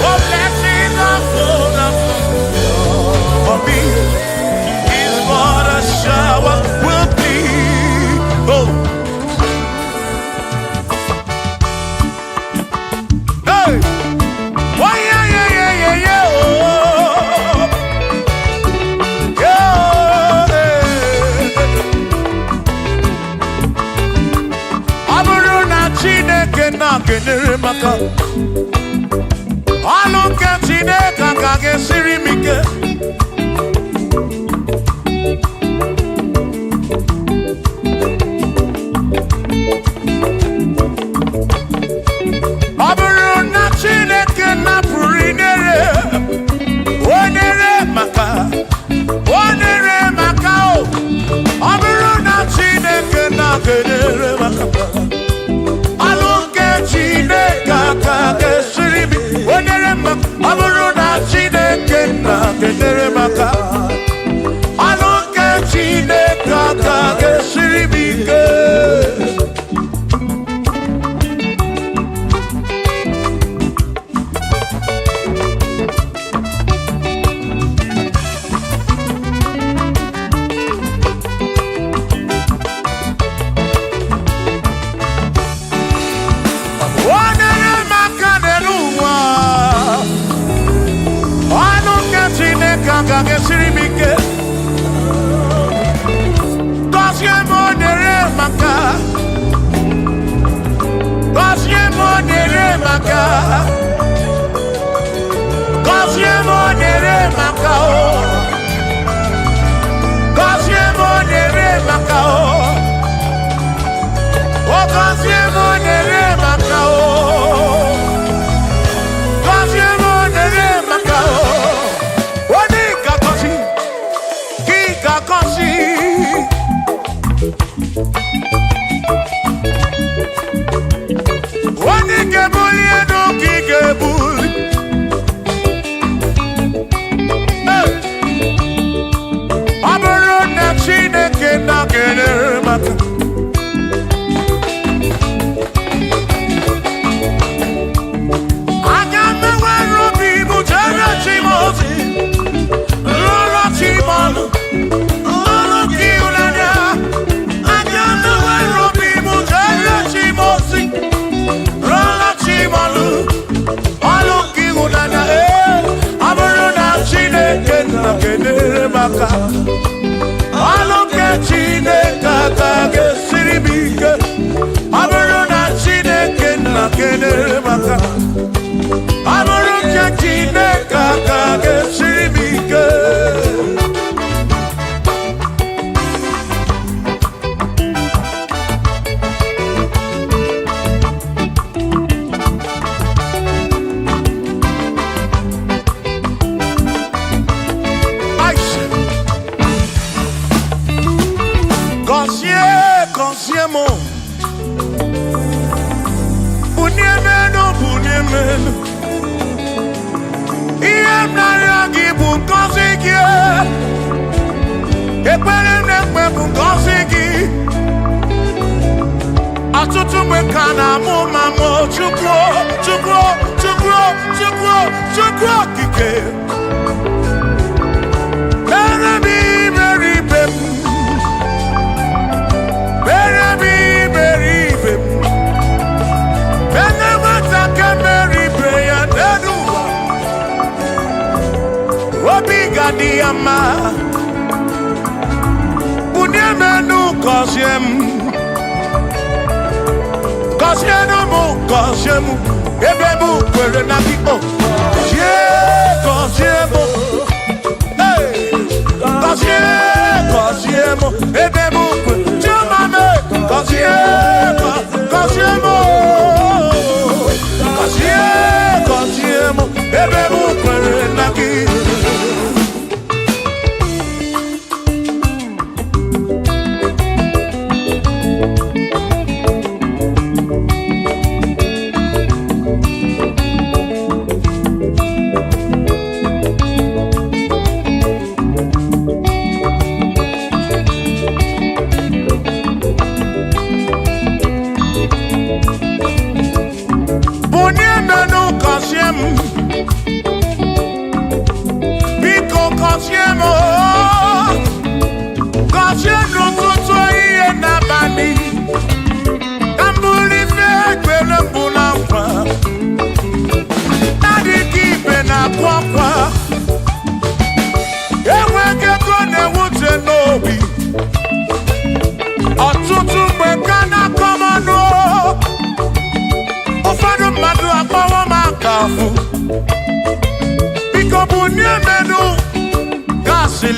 Oh, blessings are full for me. Is what a shower will be. Oh. Kenere maka Alo ketine kaka siri mike Aburu na chine kena purinere Onere maka o Aburu na chine kena kenere maka Chineke siribi onerema aburuna Chineke na keneremaka aluke Chineke siribi ke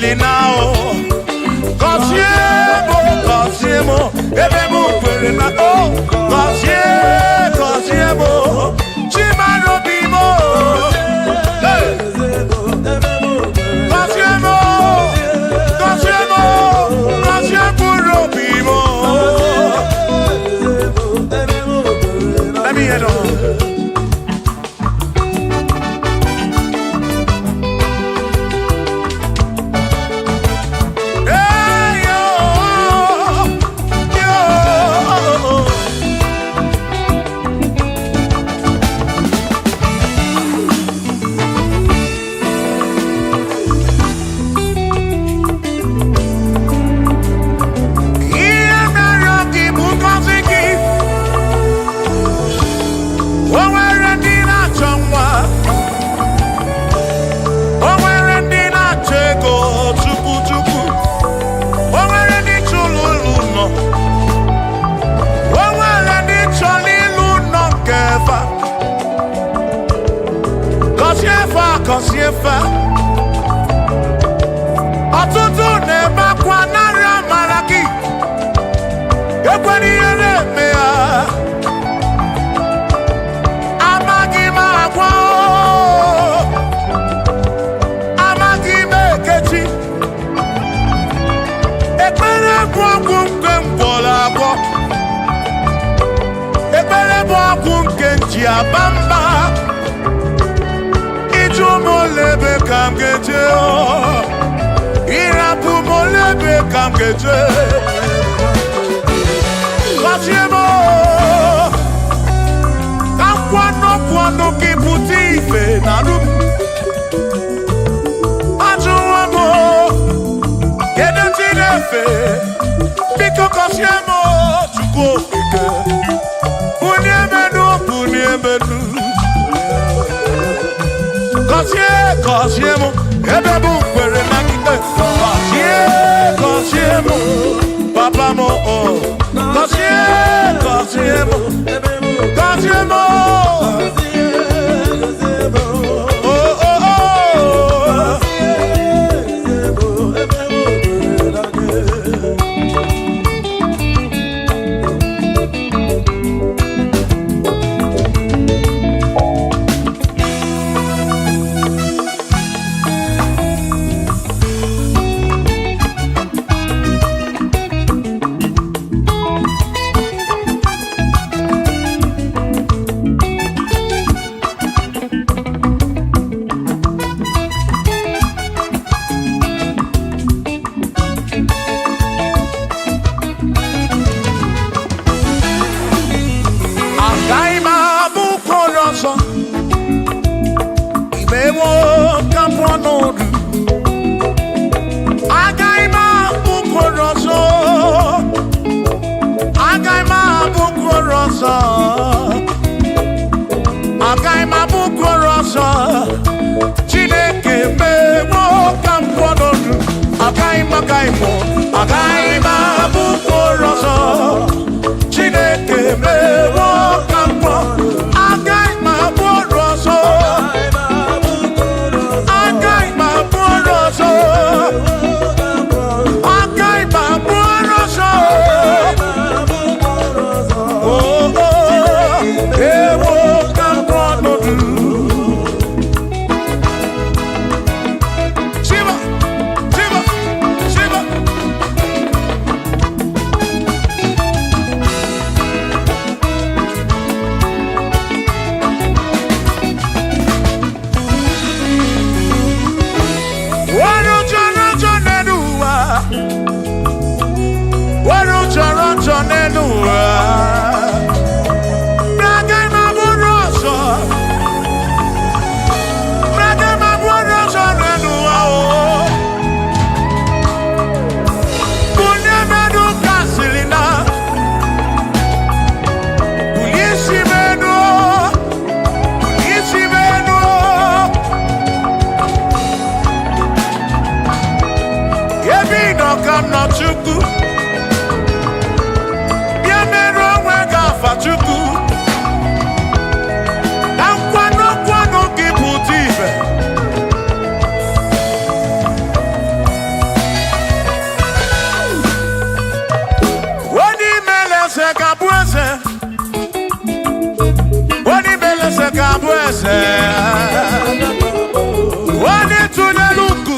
only now. Cosiemo, ebemu perena oh. Cosiemo, chimano bimo. Cosiemo bimo. Let me hear it. Kosiefa ọtụtụ na-eme akwa narị amara gị ekwere ihe na-eme ya amaghị m agwa amaghị m ekechi ekpere bụ ọgwụ nke mgbọrọ agwọ ekpere bụ ọgwụ nke nji aba mba molebe kam geje irapu molebe kam geje Kosiemo kwano kiputi ife naru ajuwamo kedu tinefe biko Kosiemo chukwu okike uniemenu Kosiemo, ebebu kwere na kite. Kosiemo, papa mo oh. Kosiemo, oh oh oh. eze onye tụnyere ugwu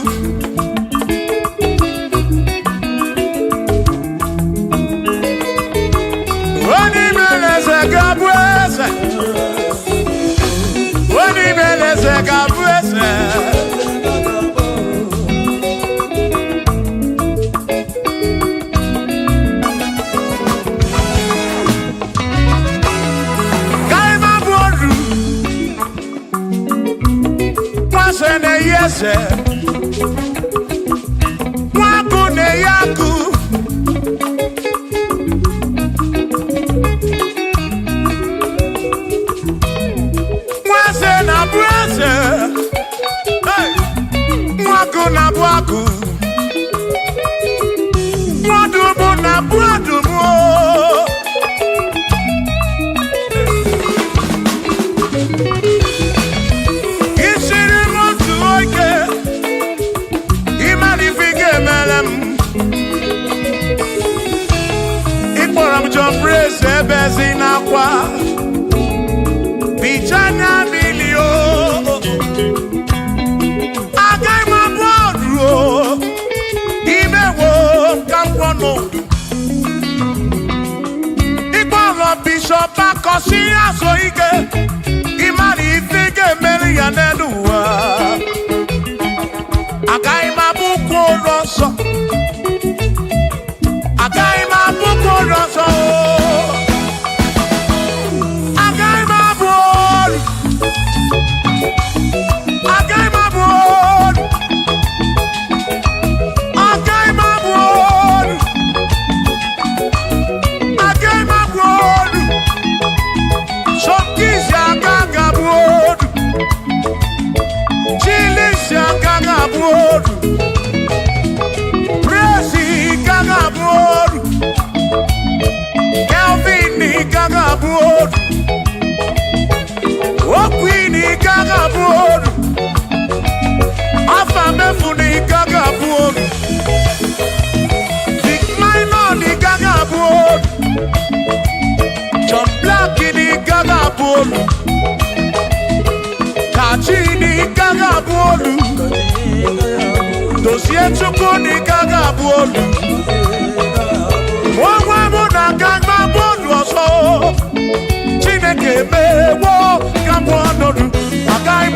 onye mere eze ga-abụ eze onye mere eze ga-abụ eze Yese Waku ne yaku Mwase na brase Hey Waku na bwaku Mwadumu na bwadumu Ebezi na kwa Bichana milio Agai mabuodro Imewo kampono Iboro bishop akosi asoike Imari ifike meri ya nenuwa Agai mabuko roso Agai mabuko roso Kachini gaga bolu Dosie chukuni gaga bolu Mwa muna gaga bolu oso Chineke mewo Kamwanodu Agai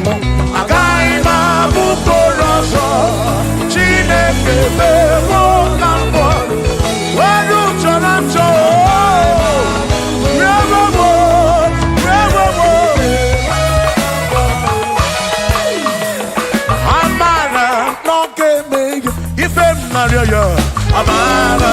mo Agai mabuko roso Chineke mewo Kamwanodu Waru chorancho Amara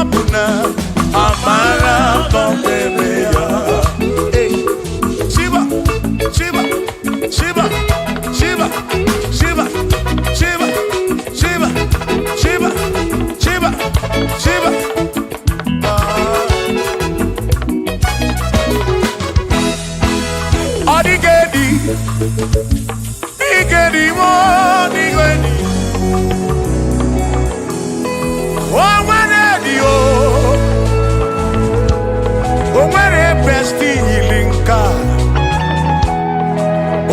Mabuna, Amara, Bombea. Hey, Shiva, Shiva, Shiva, Shiva, Shiva, Shiva, Shiva, Shiva, Shiva, Shiva. Odigedi, Igedi, Odigedi. Oh, Manedi, oh, Mane Besti Linka.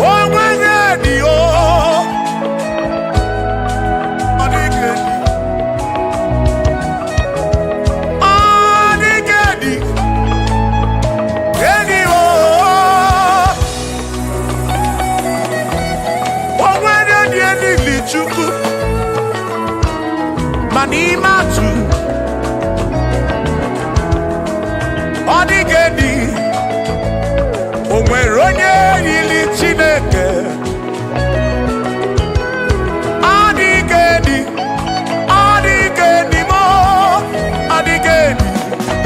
Oh, Manedi, oh, Odigedi, Odigedi, Edi, oh, oh, Manedi, Edi, Lichuku. Manimatu Odigedi Onweronye yili Chineke Odigedi Odigedi mo Odigedi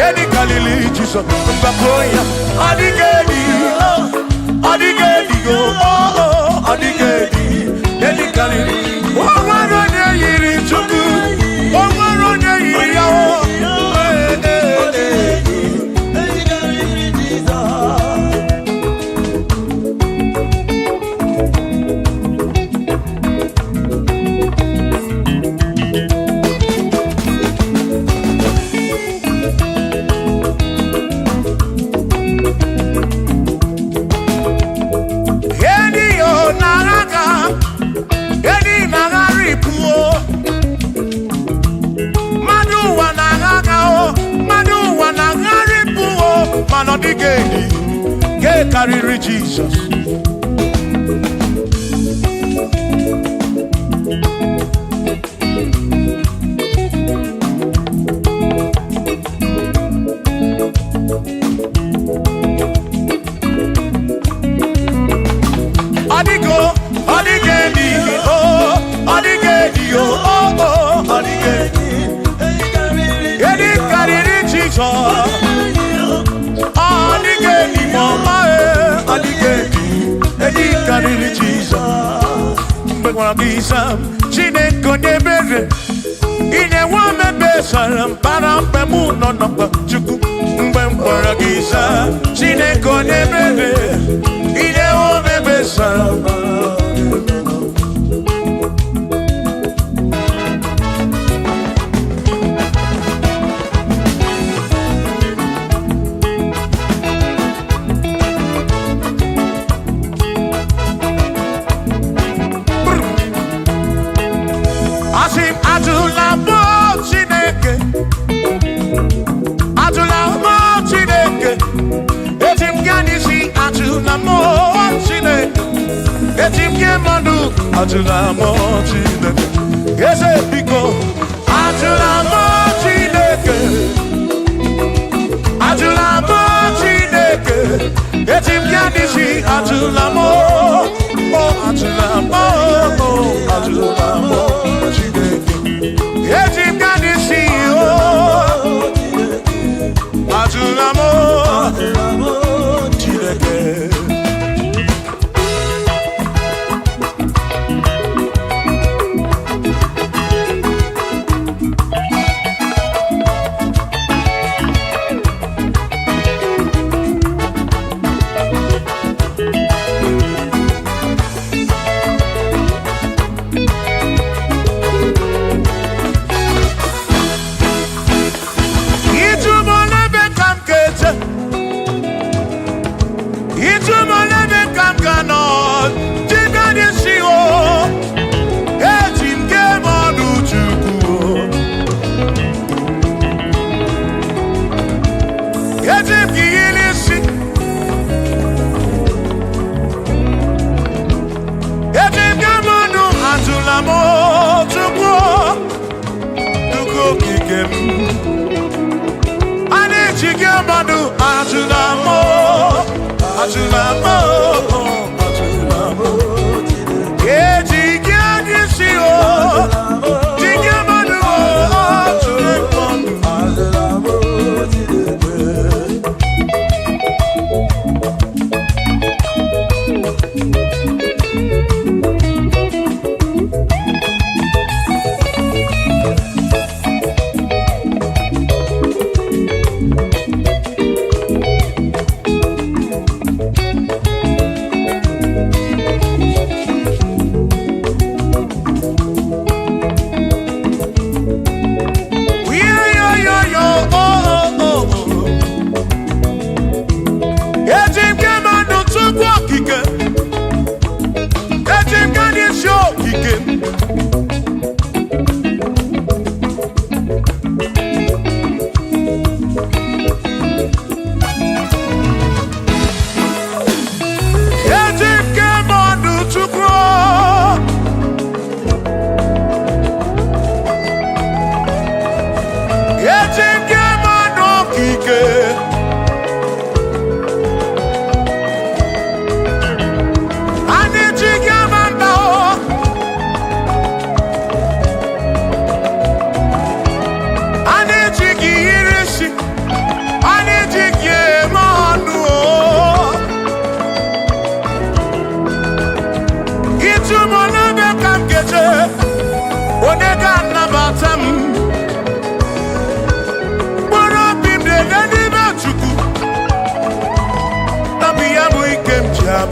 Edi kalili Jesus Mbakoya Odigedi Odigedi Odigedi Edi kalili Onweronye yili Chukwu Odigedi, get carry Jesus. Odigo, Odigedi, oh, Odigedi, oh, oh, Odigedi, get carry Jesus. Odigedi, mama, Odigedi, Edi kariri Jesus. Mbekwa bisa, Chineke nebere. Ine wame besaram, parampe muno napa chuku. Mbekwa bisa, Chineke nebere. Ine wame besaram. Atula mo Chineke, ese pico. Atula mo Chineke, atula mo Chineke. Etim kanisi atula mo, oh atula mo, oh atula mo Chineke. Etim kanisi oh, atula mo Chineke. Azula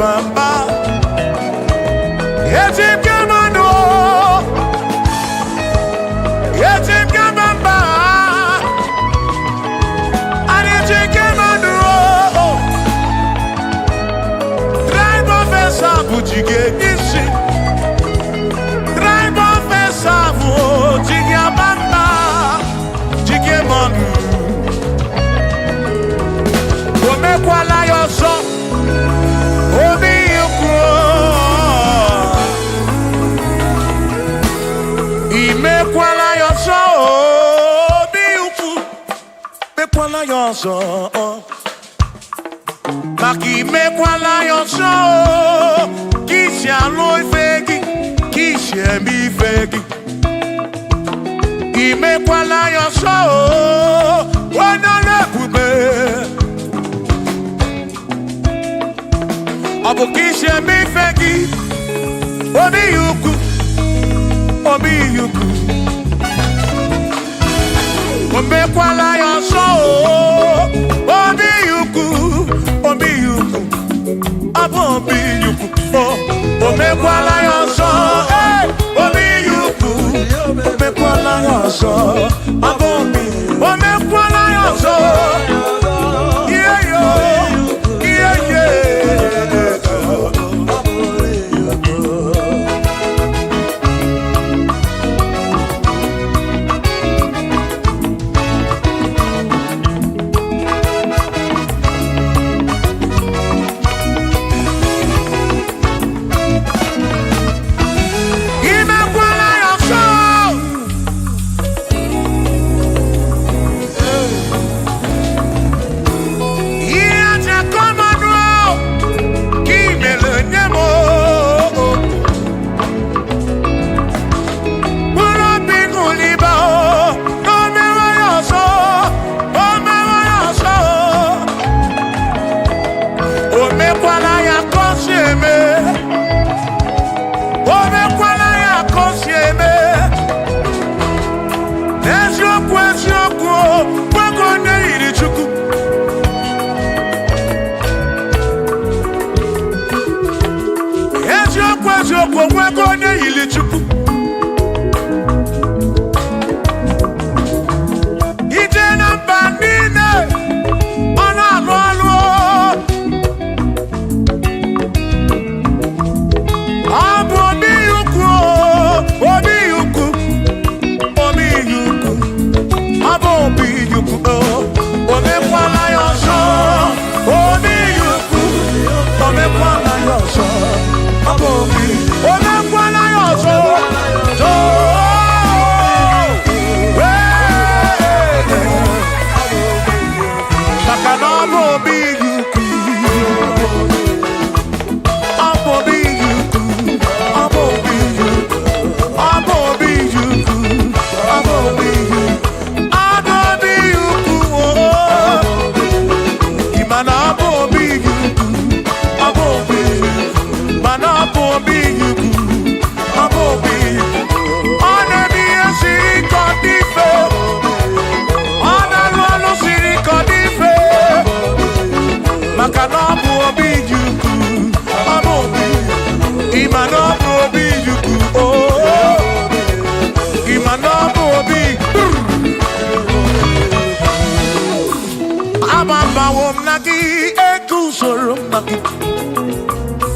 bamba. Yetim kamano. Yetim kamamba. Yetim kamano. Drive off a sabu jige nisi. Drive off a sabu jige bamba. Jige manu. Ome kwala yoso. Obi yukro. Ime kwala yoso. Obi yuku. Me kwala yoso. Maki me kwala yoso. Kishi aloi fegi. Kishi emi fegi. Ime kwala yoso. Wana lepube. Abu kishi emi fegi. Obi yuku. Obi yuku. Ome kwala yoso. Obi yuku. Obi yuku. Abu obi yuku. Ome kwala yoso. Obi yuku. Ome kwala yoso. Abu obi. Ome kwala yoso. Yeah yo. Yeah yeah.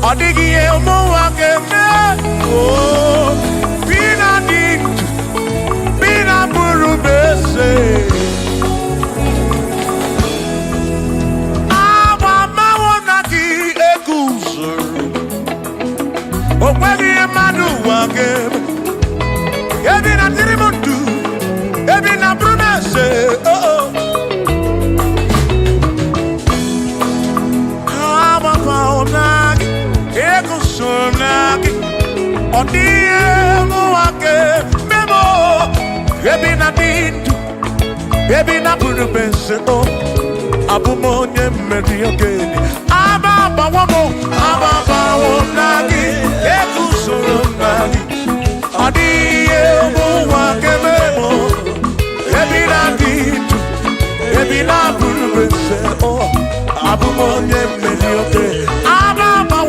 Odigi emo akeme oh bina dit bina buru bese aba mawona ki ekuso okwagi emanu akeme ebina tirimutu ebina buru bese oh oh aba mawona Sonaki, Odie Moake, Memo, Ebina Dintu, Ebina Purubeso, Abumonia Mediocani, Ababa Wamo, Ababa Wonagi, Ekusonagi, Odie Moake, Memo, Ebina Dintu, Ebina Purubeso, Abumonia Mediocani, Ababa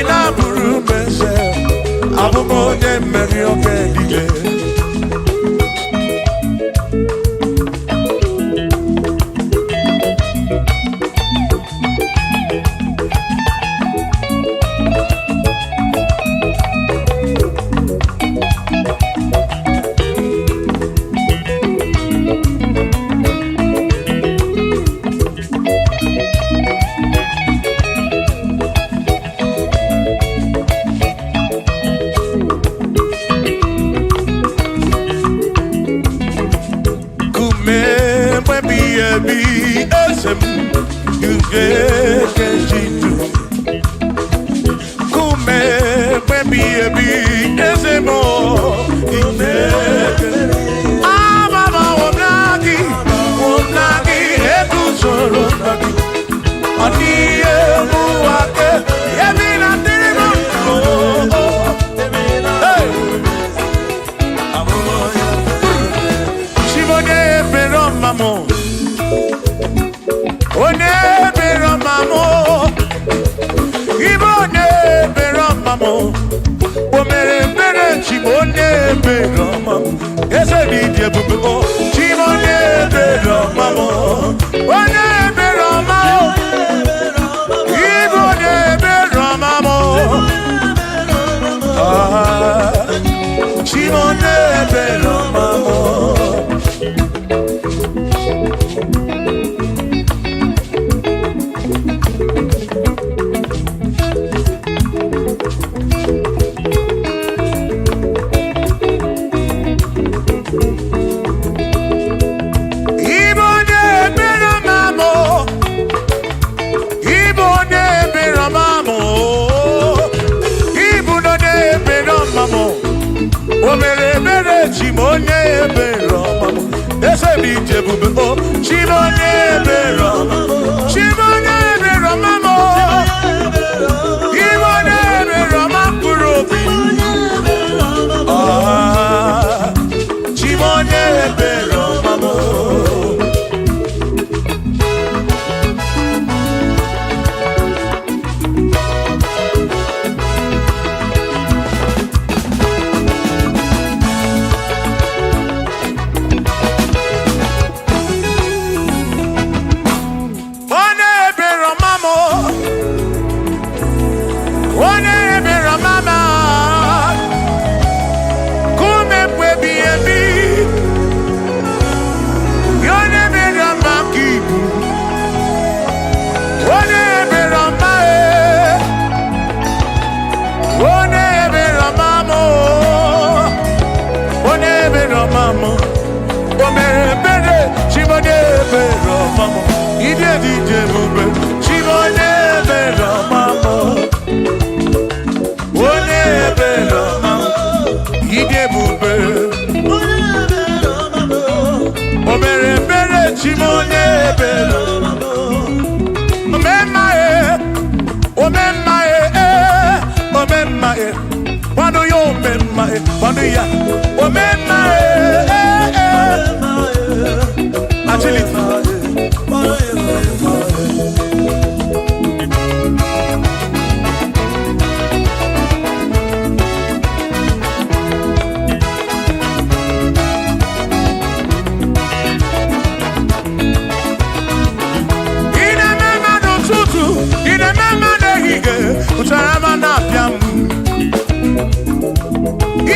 na buru mese abụm onye mmeri oge dide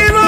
Ibo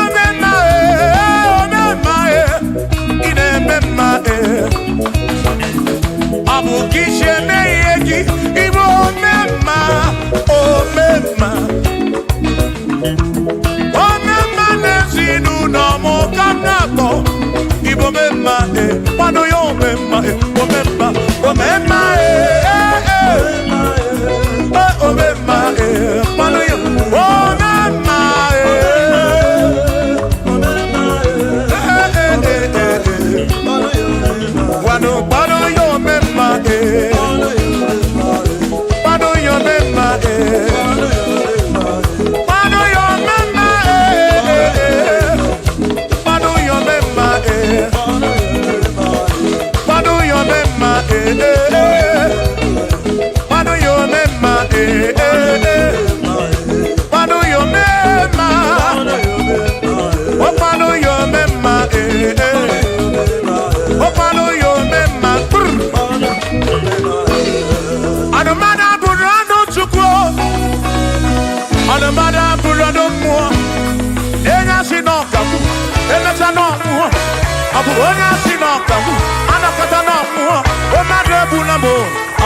Abu onya sinokamu, anakata na muo, o madebu na mo,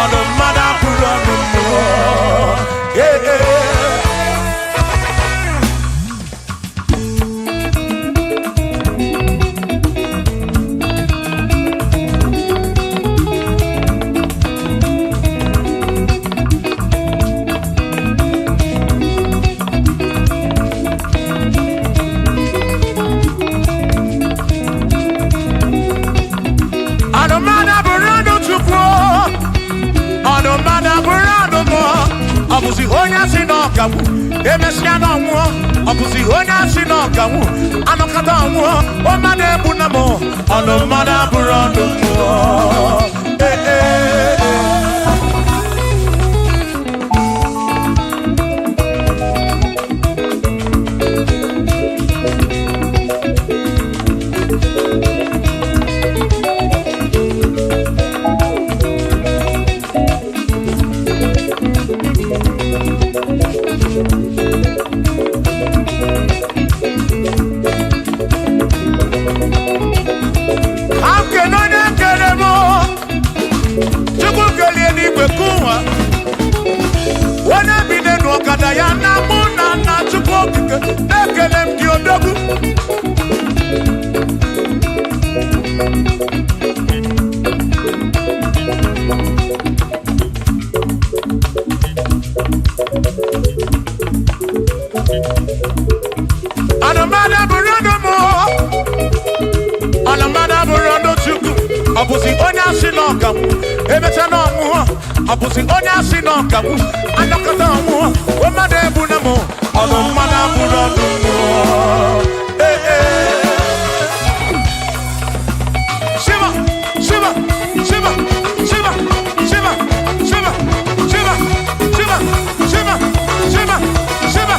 ono mada puro no muo. Yeah, yeah. Abuzi onya sinokamu, emesia no muo. Abuzi onya sinokamu, anokata muo. O madebu na mo, ono mada burando muo. Eh eh. Abuzi onya sinokamu, emecha no muo. Abuzi onya sinokamu, anokata muo. O madebu na mo, ono mada burando muo. Eh eh. Shiva, Shiva, Shiva, Shiva, Shiva, Shiva, Shiva, Shiva, Shiva, Shiva, Shiva.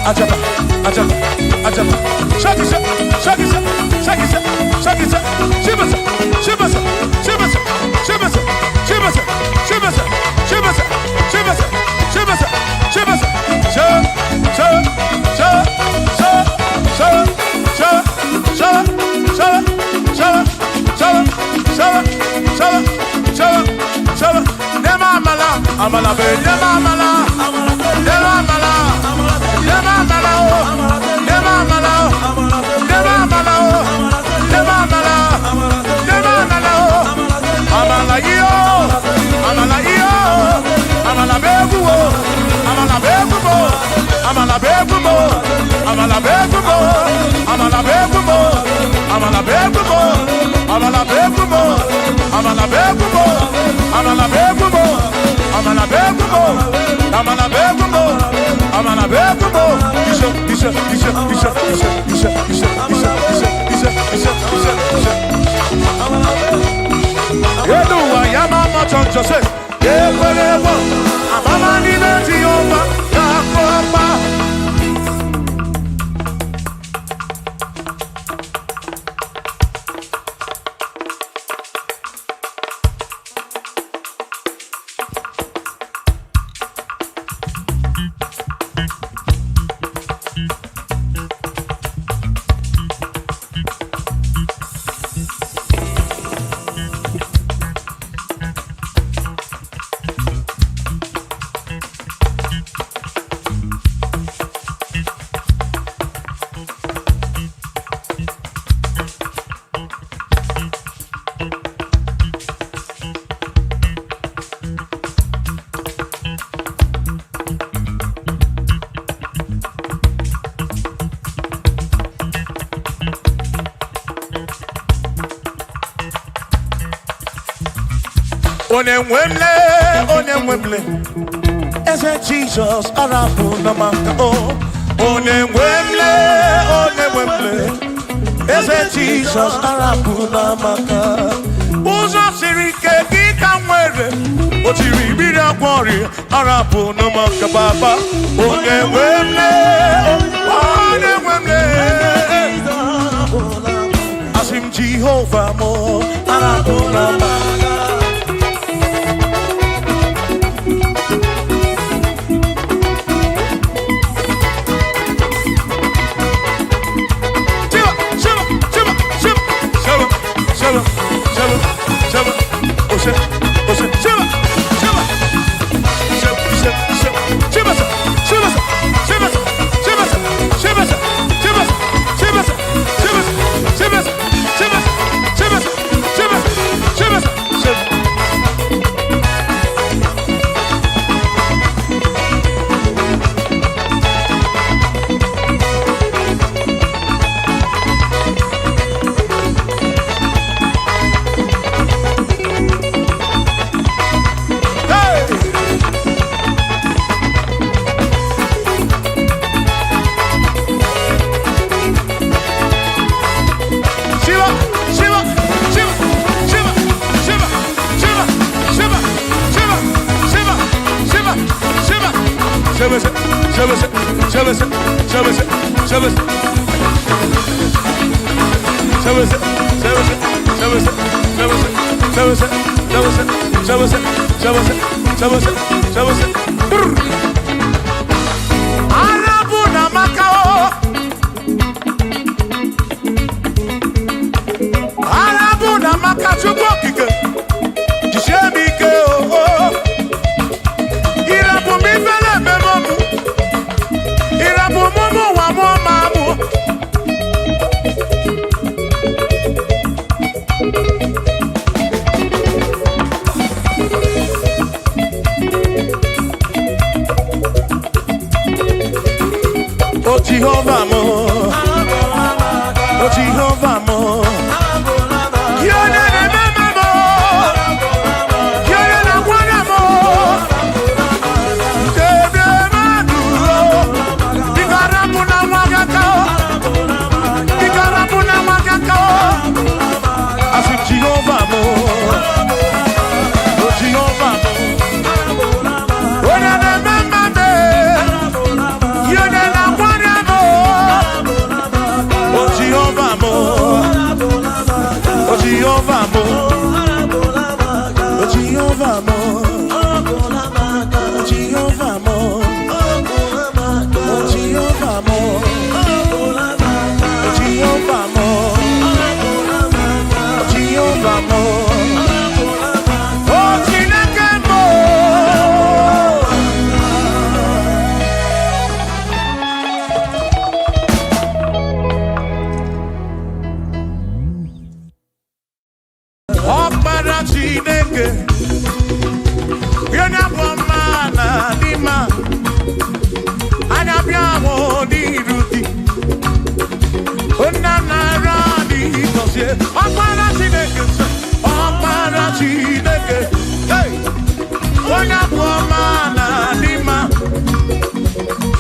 Ajaba, ajaba, ajaba. Shakisa, shakisa, shakisa, shakisa. Shiva, Shiva, Shiva, Shiva, Shiva, Shiva, Shiva, Shiva, Shiva, Shiva, Amala be, nema amala, nema amala, nema amala, nema amala, nema amala, nema amala, nema amala, amala yo, amala yo, amala begumo, amala begumo, amala begumo, amala begumo, amala begumo, amala begumo, amala begumo, amala begumo, amala begumo. Amana begumo, amana begumo, amana begumo. Isha. Yedu wa yama machonjo se. Yekwelewa, amama ni beti yoma, yakopa. Onemwemle, ese Jesus arafu na maka oh. Onemwemle, ese Jesus arafu na maka. Uzo sirike kika mwere, otiri bira kwori arafu na maka baba. Onemwemle, asim Jehovah mo arafu na maka. Shiva, Jehovah mo, oh Jehovah mo, Yone ne mama mo, Yone na wana mo, Dede maduro, Ikarabu na wakakao, Ikarabu na wakakao, Asu Jehovah mo, oh Jehovah mo, Yone ne mama me, Yone na wana mo. Jehovah mo, oh Jehovah mo, oh Jehovah mo, oh Jehovah mo, oh Jehovah mo, oh Jehovah mo, oh Jehovah mo, oh Chineke mo. Chineke, yona bomana dima, anabiamo di ruti, onana radi kosie, opara Chineke, hey, yona bomana dima,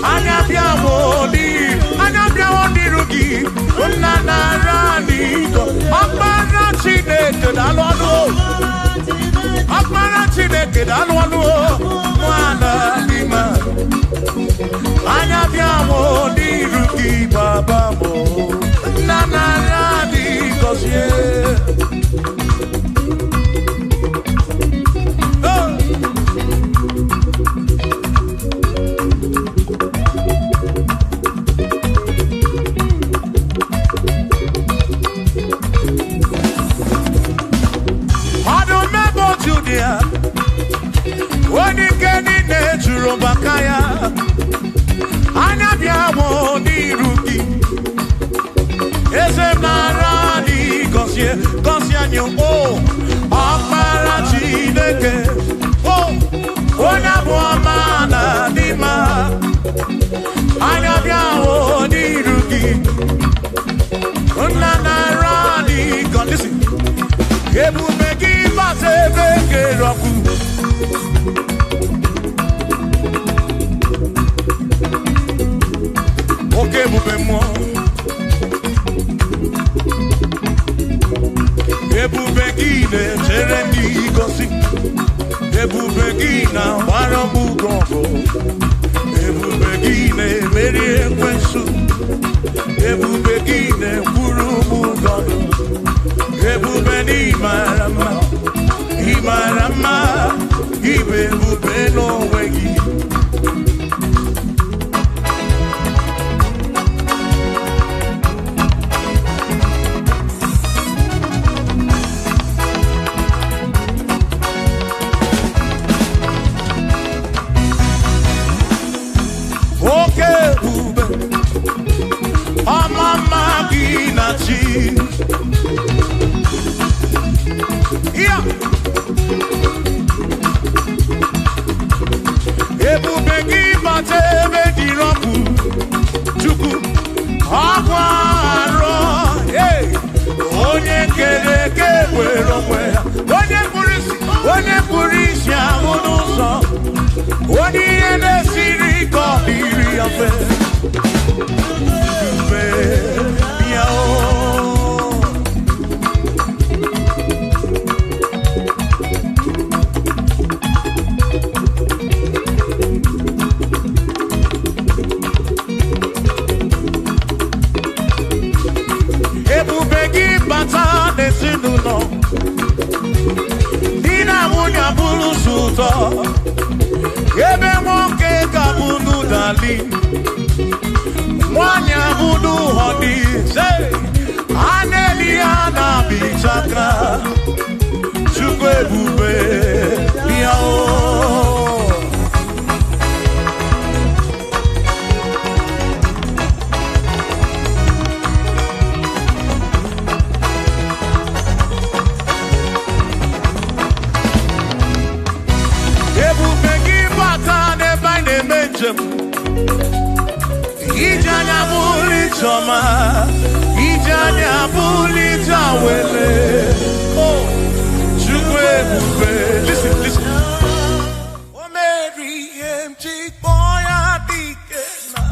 anabiamo di ruti, onana radi kosie, opara Chineke, dalolo. Akmara Chineke dalwalu mwana lima anya biamo diruki baba mo nana radi kosie Wani keni ne juro bakaya anabiamo di ruki ese maradi kosie anyo o akmara Chineke o ona buamana dima anabiamo di ruki ona naradi kondisi ebu megi base beke roku. Ok, mouvez-moi. Et vous begine, Jérémy Gossi. Et vous begine, Waramou Gongo. Et vous begine, Mérie Kwensou. Et vous begine, Bourou Gondo. Et vous bénissez, Imarama. Imarama, Ibe vous bénissez. Yeah. Ebubegi bate begi roku chuku akwaro hey onye kere ke wero mwe onye purisi amunuso onye ene siri ko iri afe n'ezinụlọ di na nwunye abụrụ ụzọ ebe nwoke ga-abụrụ dali nwanyị abụrụ ọdịze a na-eli ya na-abịchaka Chukwu ebube bịa o Ijanya buli choma, ijanya buli jawele. Oh, Chukwu ebube. Listen, listen. O Mary empty boy adikena.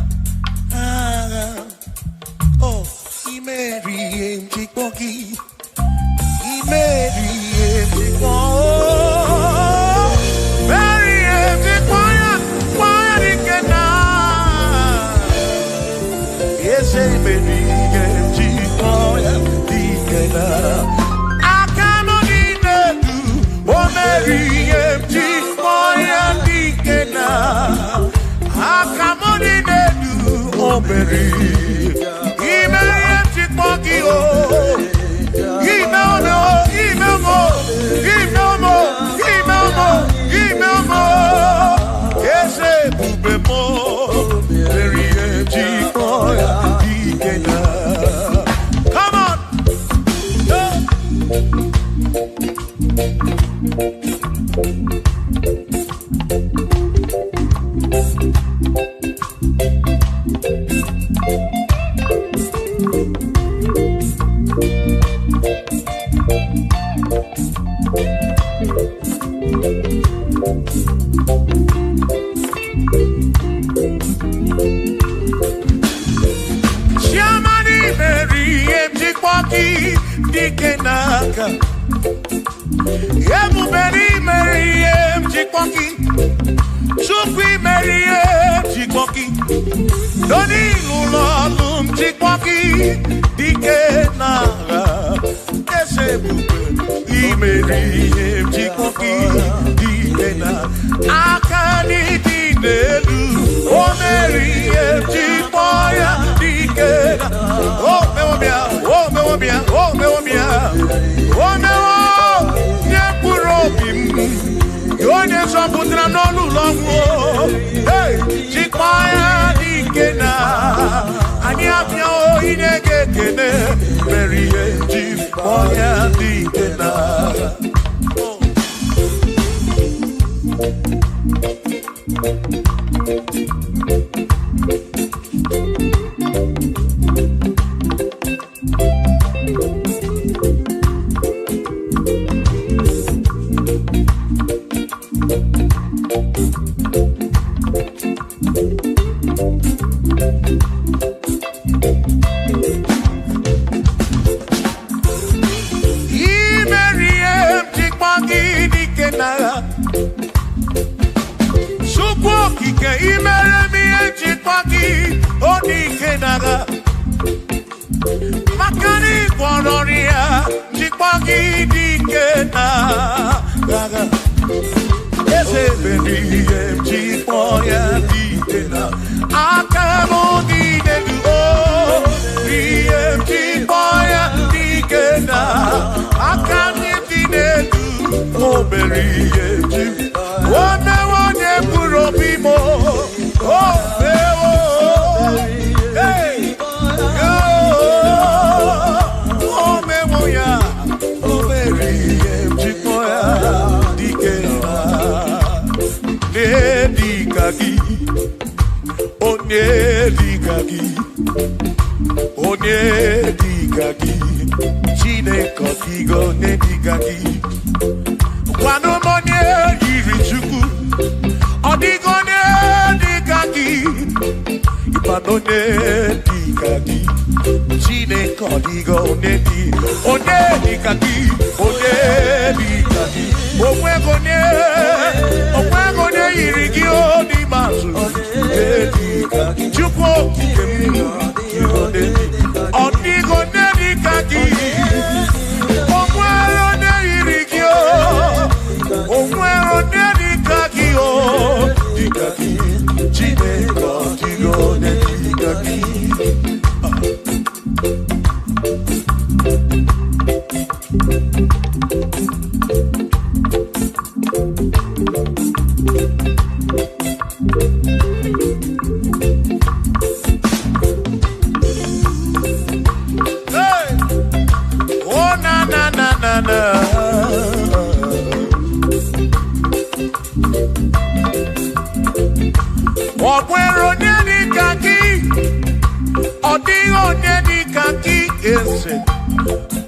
Oh, I Mary empty bogi, I Mary empty boy. Mary empty boy adikena. Say Mary empty boy adikena. Akamodine du, oh Mary empty boy adikena. Akamodine du, oh Mary. I Mary empty bogi oh. Email mo. Yes, bube mo. Mary empty boy. Come on. Dikenaka Ebuberi Mary Mjikwoki Chukwi Mary Mjikwoki Doni Lulolu Mjikwoki Dikenaka Esebuberi Mary Mjikwoki Dikenaka Akani Dinelu O Mary Mjikwoya Dikenaka Oh mewobia Oh mewobia Oh mewobia Oh mewo Nyepurobim Yonye soputra nolu longo Hey Chikwaya dikena Ani apya o inege kene Mary Chikwaya dikena Makani Kwanoria, Chikwagi Dikena, Gaga, Esebeni, Chikwoya Dikena, Akamo Dinedu, Chikwoya Dikena, Akami Dinedu, Oberi, One Purobimo, Oh, hey. Onyedigagi Chineke onyedigagi Kwanu monye yiri Chukwu Odigo onyedigagi Ipan onyedigagi Chineke odigo onyedigagi Onwegonye yiri gi onimazu Chukwu okike Odigo onyedigagi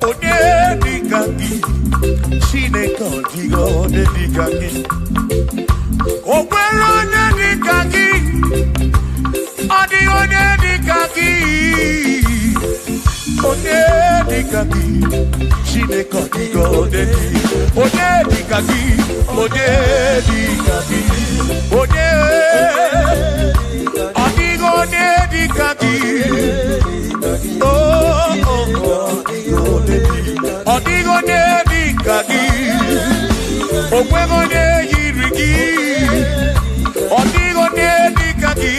onye dịka gị Chineke ọdịghị onye dịka gị o nwere onye dịka gị ọ dịghị onye dịka gị onye dịka gị Chineke ọdịghị onye dịka gị onye dịka gị onye ọdịghị onye dịka gị ọdịghị onye dịka gị o nweghị onye yiri gị ọdịghị onye dịka gị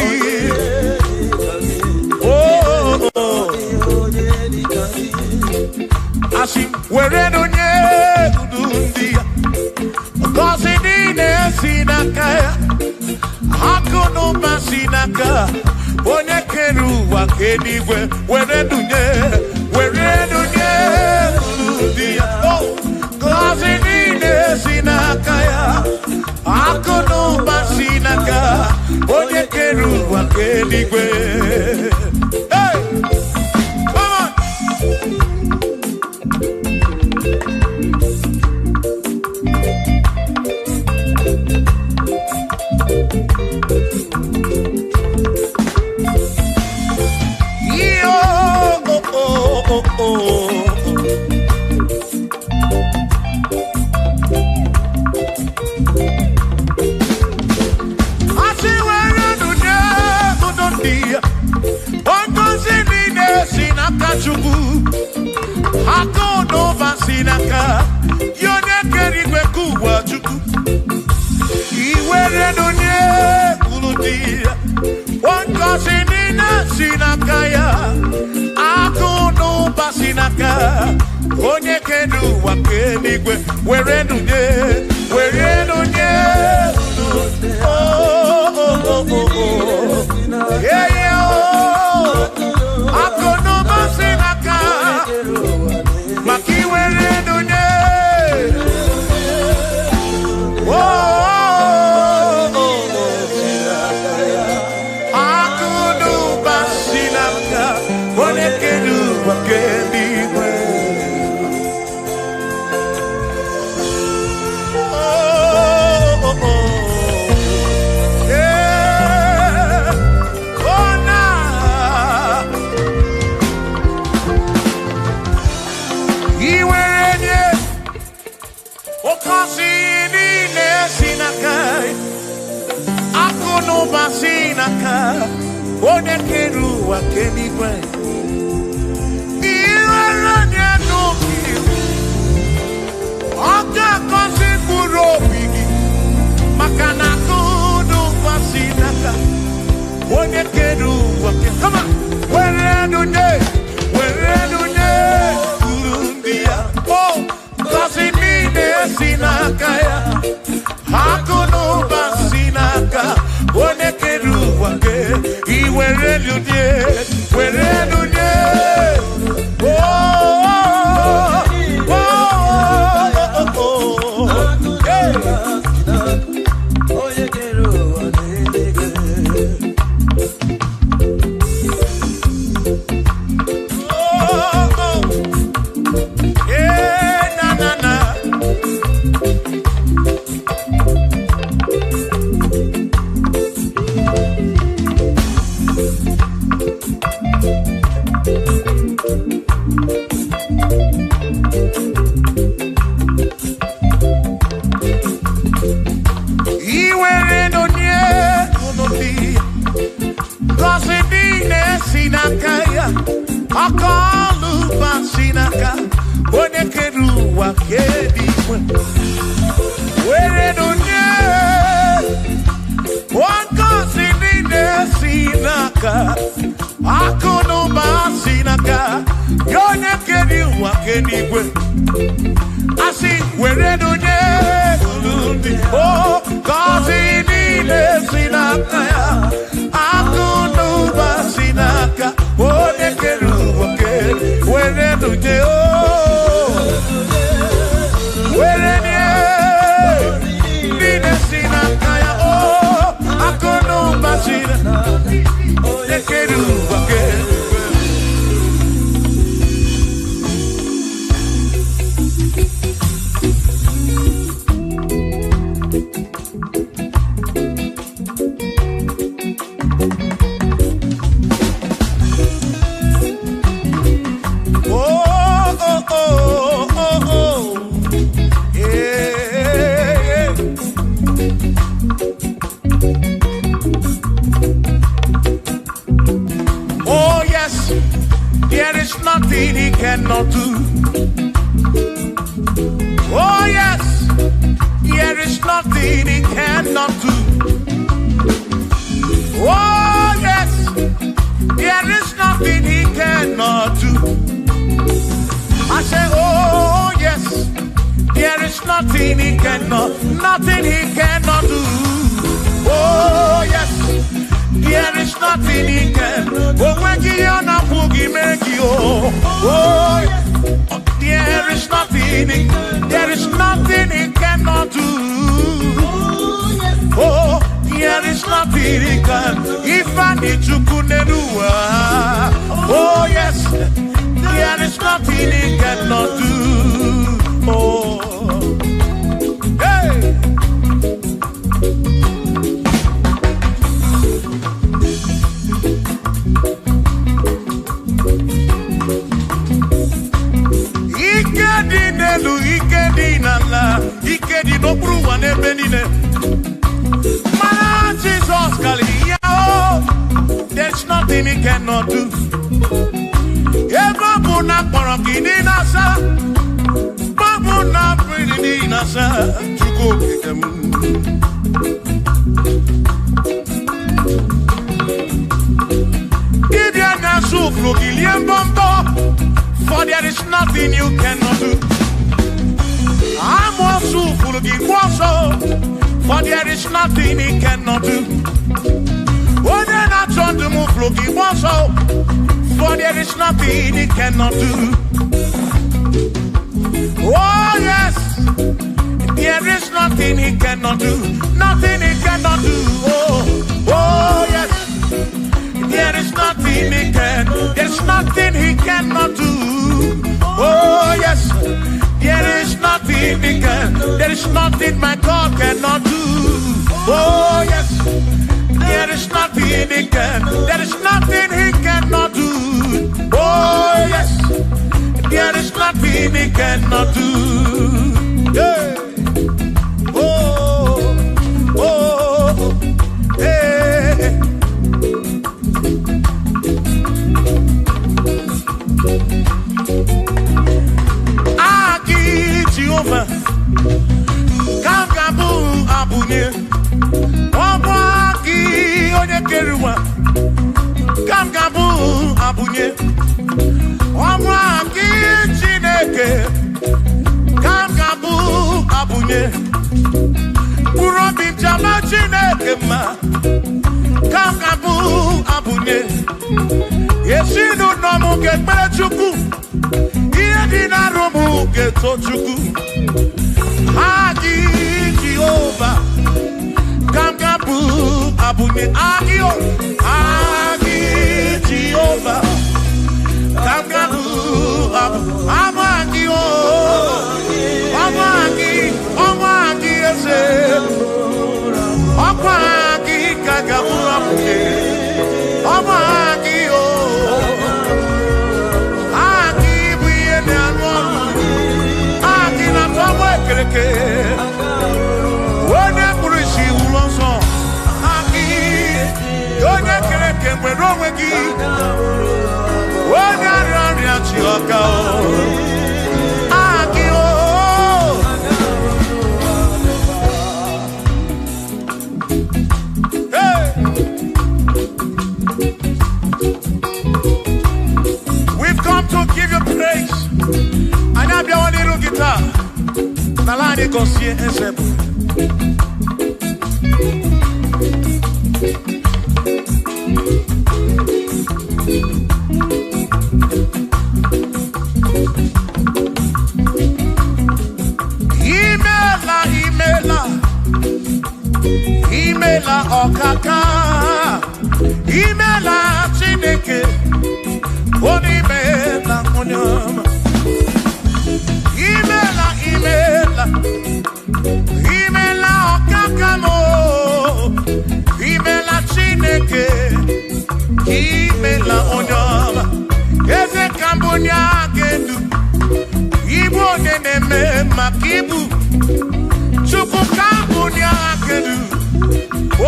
asị were onye ndu ndị ya ngọzi niile si n'aka ya akụ na ụba si n'aka onye kere ụwa ka eluigwe were dunye ndị ya ngọzi niile si n'aka ya akụ na ụba si n'aka onye kere ụwa ka eluigwe. Hey! Come on! onye kere ụwa ka eluigwe were nunye akụ n'ụba si n'aka maka iwere nunye akụ n'ụba si n'aka onye kere ụwa ka eluigwe. Onye kere ụwa ka eluigwe iwere onye n'obi ọ ga-akọzi mkpụrụ obi gị maka na akụ n'ụba si n'aka onye kere ụwa kama were nunye uru ndị ya ngọzi niile si n'aka ya akụ n'ụba si n'aka onye kere ụwa ka were nunye asị were nunye ndị ngọzi niile si n'aka ya akụ n'ụba si n'aka onye kere ụwa ka were nunye niile si n'aka ya akụ n'ụba si n'aka onye kere ụwa ka there is nothing he cannot do. Oh yes, there is nothing he cannot do. Oh yes, there is nothing he cannot do. I say, oh yes, there is nothing he cannot do. Oh yes, there is nothing he can. Oh when you na pugi make you. Oh yes, there is nothing he cannot do. Oh, there is nothing he can. If I need to kunedua. Oh yes, there is nothing he cannot do. Oh, hey. Ikedi no bruwa ne benine. Man, Jesus Kalia, there's nothing he cannot do. Eva buna korokini nasa, babuna pretty nasa, chuko kitem. Idia nasu flugilian bombo, for there is nothing you cannot do. I'm also full of for there is nothing he cannot do. Oh, then I turn to move looking for there is nothing he cannot do. Oh, yes, there is nothing he cannot do. Nothing he cannot do. Oh, yes, there is nothing he can. There's nothing he cannot do. Oh, yes. There is nothing he can. There is nothing my God cannot do. Oh yes. There is nothing he can. There is nothing he cannot do. Oh yes. There is nothing he cannot do. Hey. Oh. Oh. Hey. Jehovah, Kangabu Abunye, Wabaki Onekerua, Kangabu Abunye, Wabaki Chineke, Kangabu Abunye, Kurobi Jama Chineke ma, Kangabu Abunye, Yeshinu Nomu Ketmechuku. Dina romu geto chuku Agi Jehovah Kangabu Abunye Agio Agi Jehovah Kangabu Amagio Amagi ese Amagi Kangabu Abunye Amagio One Kurishi Ulonso Aki Yone Kereke Mwerowegi One Araria Chioka Aki Hey. We've come to give you praise. And I have your little guitar. Nalani konsie ensebu. Imela okaka. Imela Chineke. Onimela onyama. Imela okakamo. Imela Chineke. Imela onyama. Eze kambunya gendu. Ibo neneme makibu. Chupu kambunya gendu.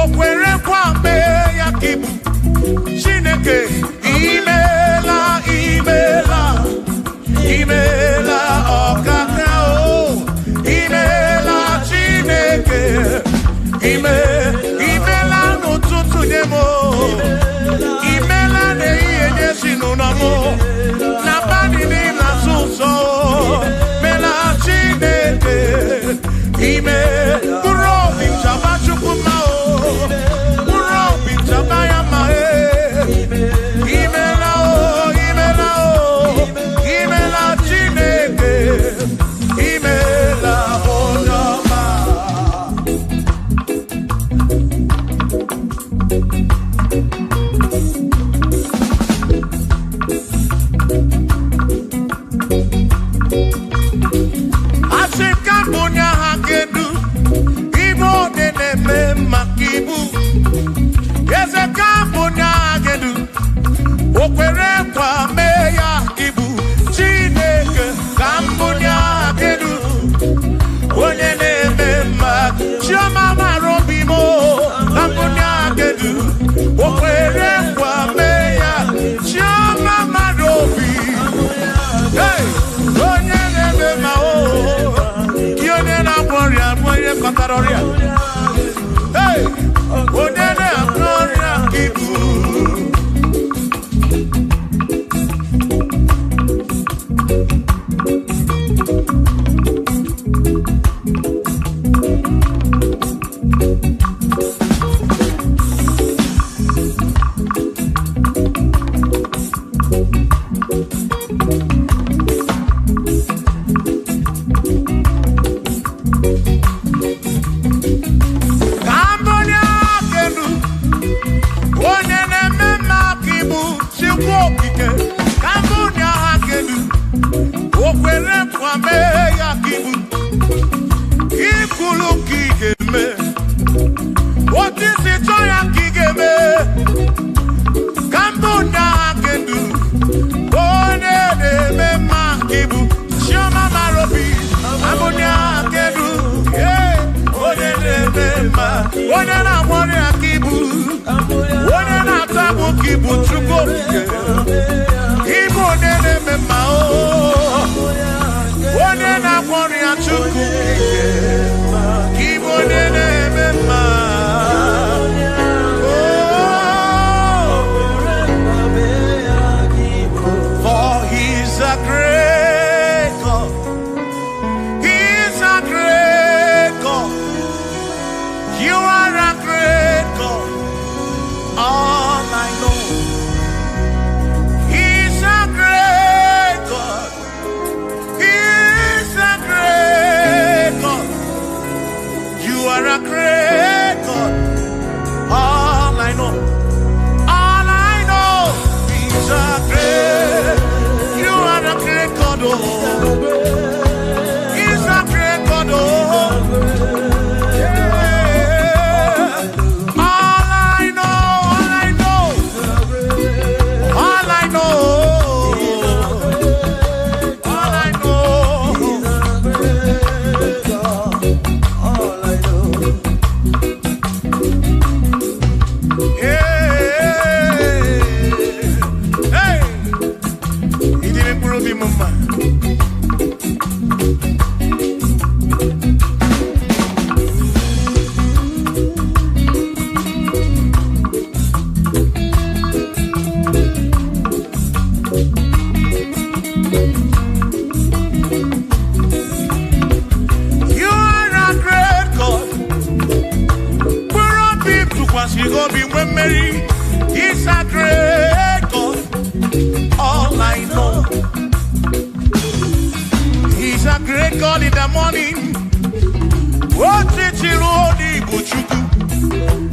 Okwere kwame yakibu. Chineke. Imela. unamo na bani ni na suso mela chineke ime urobi chabachukuma urobi chabaya mae imela chineke imela onama. Ashikambunya hakedu Igbo deneme makibu Yeze kambunya hakedu Okwere kwa meya kibu Chineke kambunya hakedu Onye neme mak Chioma marobimo kambunya hakedu Okwere kwa meya Chioma marobi Hey, onye neme mao Hey, onene gloria kibu. What is it?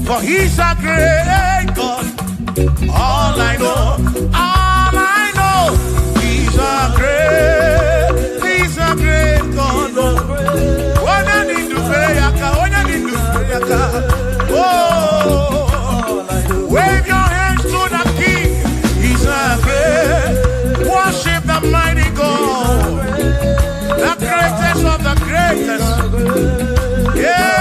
For he's a great God. All I know, he's a great God. When I need to pray, oh, wave your hands to the King. He's a great. Worship the mighty God, the greatest of the greatest. Yeah.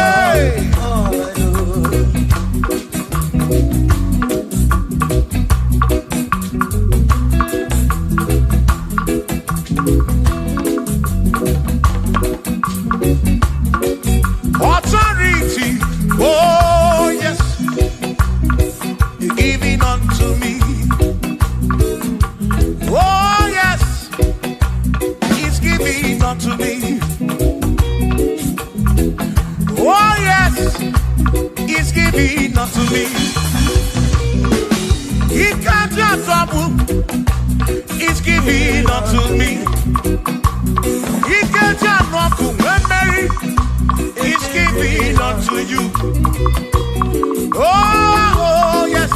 me. He can't just trouble. He's giving unto me. He can't just trouble when Mary. He's giving unto you. Oh, yes.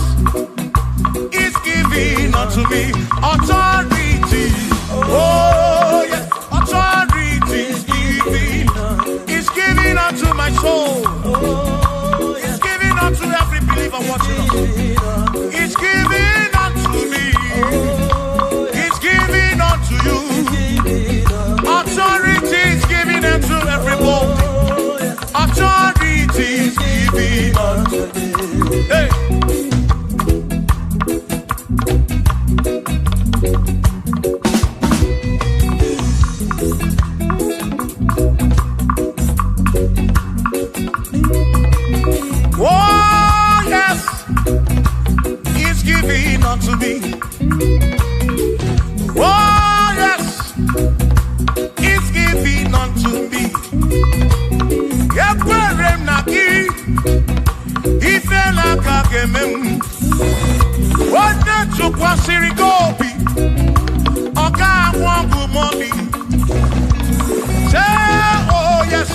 He's giving unto me authority. Oh, yes. Authority is giving. He's giving unto my soul. He's giving unto every believer watching us. He's giving unto me. He's giving unto you. Authority is giving unto everybody. Authority is giving unto me. Hey. Oh, yes. He's giving unto me. Oh, yes. He's giving unto me. Yekwere naki. Ife laka gemem. Wanda chukwa sirigobi. Oka wangu money. Say, oh, yes.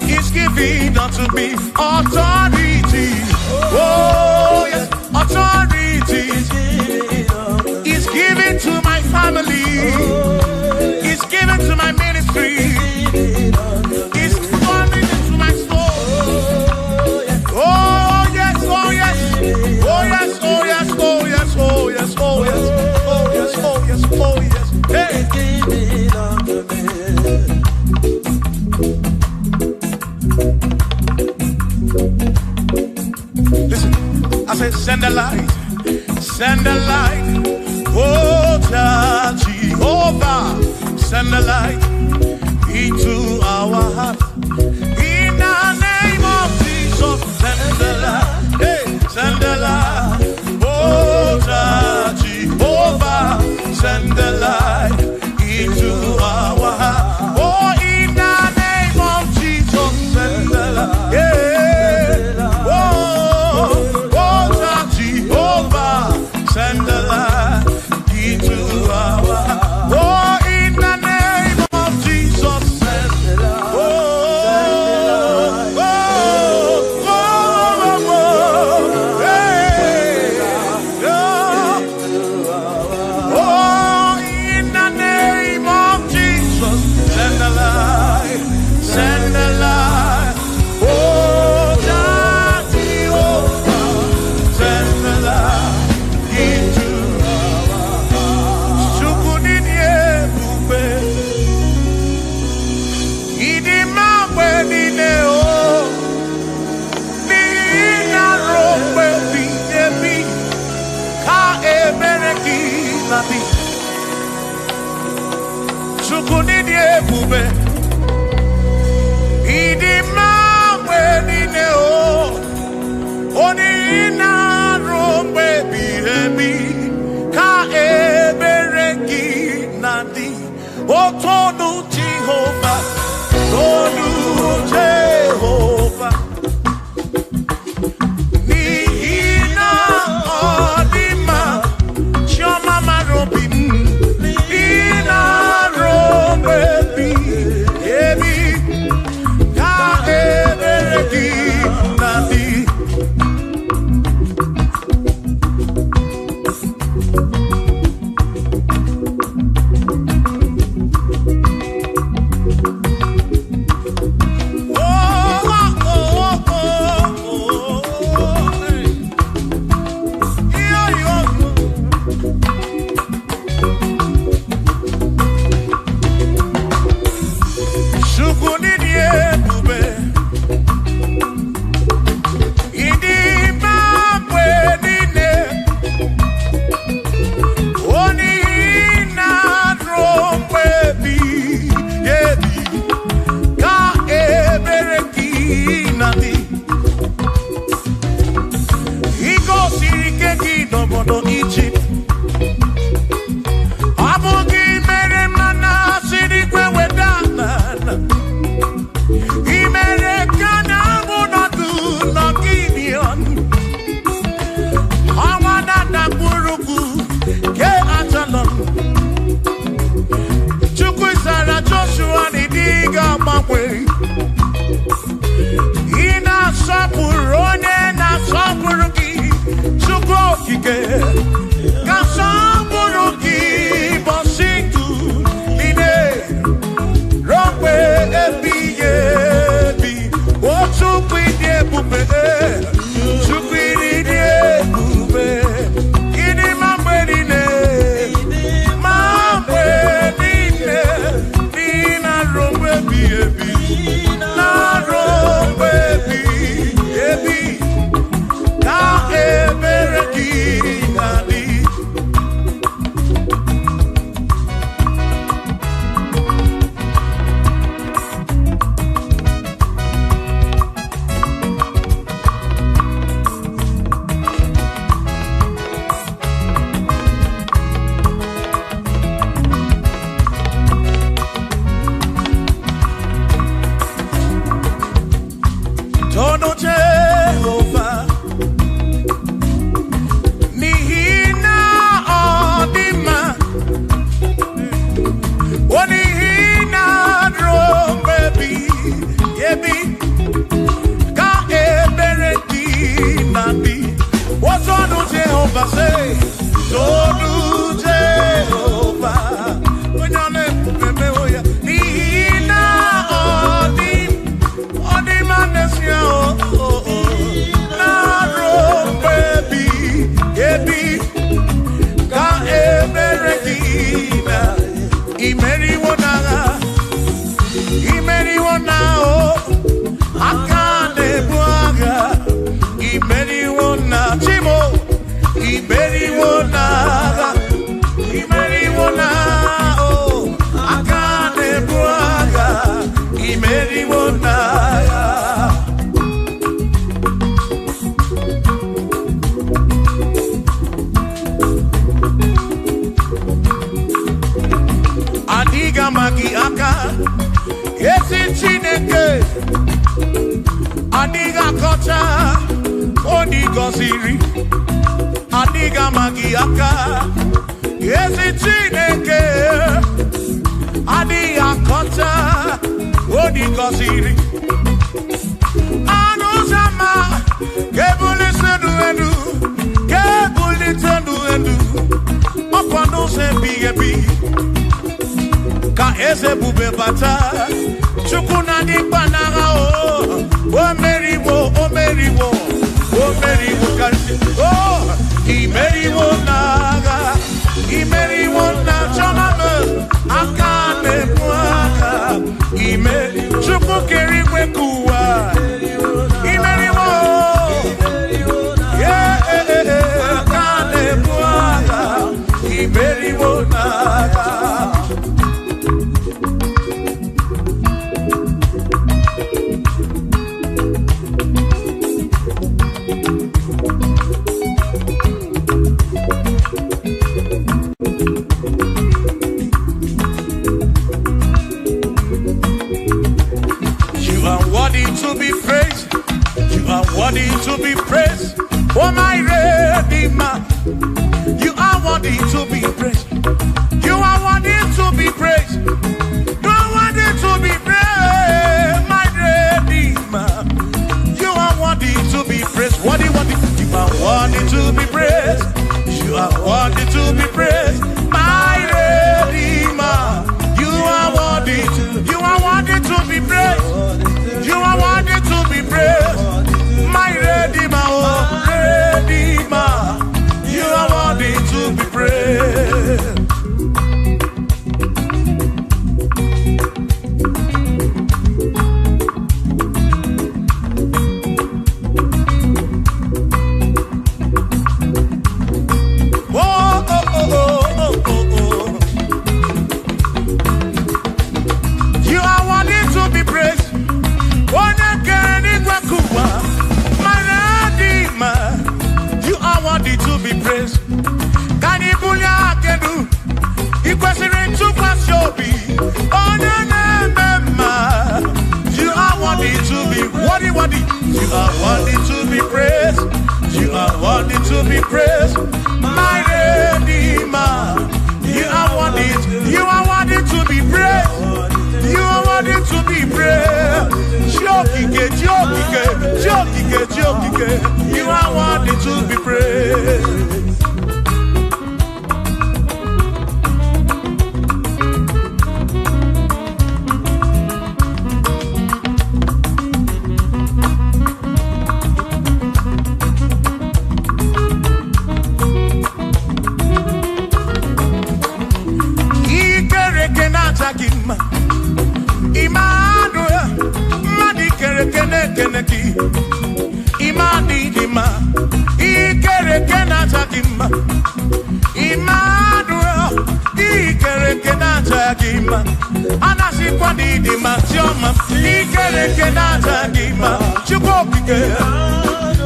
He's giving unto me authority. Oh, yes, authority. He's giving to my family. He's giving to my ministry. He's coming into my soul. Oh, yes, oh, yes. Oh, yes, oh, yes, oh, yes, oh, yes, oh, yes. Oh, yes, oh, yes, oh, yes. Hey. Listen, I say send a light, oh Jehovah, send a light into our heart. In the name of Jesus, send a light, hey, send a light, oh Jehovah, send a light into our heart. Oh, in the name of Jesus, send a light, yeah. Send the light into our heart. Oh, in the name of Jesus, send the light. Oh, oh, oh, oh, oh, hey, oh, in the name of Jesus, send the light, send the light. Oh, Jehovah, send the light. Tonu Jehovah, Tonu Jehovah. Nihina Odima, Choma Marobi, Nihina Robebi, Ebi, Ka Ebereki, Nadi. okike kasaburuki bositu ine rompe ebiyebi otukwidi ebube tukwidi ebube ini mambedine nina rompe ebi na rompe ebi ka ebereki nadi Tono Jehovah Nihina Odima Onihina Drum baby Yebi Ka Ebereki Nadi What Tono Jehovah say Tono Jehovah Nihina Odima Adiga magi aka esi Chineke Adiga kocha odigoziri Adiga magi aka esi Chineke Adiga kocha odigoziri Anuzama kebuli senu enu Okwano se biyebi Ka eze bube bata Chukuna di banaga o meriwo kasi imeriwo naga imeriwo na choname akane mwaka Chukwu kerigwe kuwa imeriwo akane mwaka imeriwo naga Worthy to be praised, oh my Redeemer. You are worthy to be praised. You are worthy to be praised. You are worthy to be praised, my Redeemer. You are worthy to be praised. Worthy. You are worthy to be praised. You are worthy to be praised, my Redeemer. You are worthy to be praised. You are worthy to be praised. My Redeemer, oh Redeemer, you are worthy to be praised. You are worthy to be praised. You are worthy to be praised. Can you believe I can do? You question to pass your be. Oh, you are worthy to be worthy. You are worthy to be praised. You are worthy to be praised. My Redeemer. You are worthy to be praised. You are worthy to be praised. Jokike. You are worthy to be praised. Nazagima. Emmanuel, Madi Kerekeneki. Imadi Dima, Ikerekenazagima. Emmanuel, Ikerekenazagima. Anasikwadi Dima, Tioma, Ikerekenazagima. Chukopike.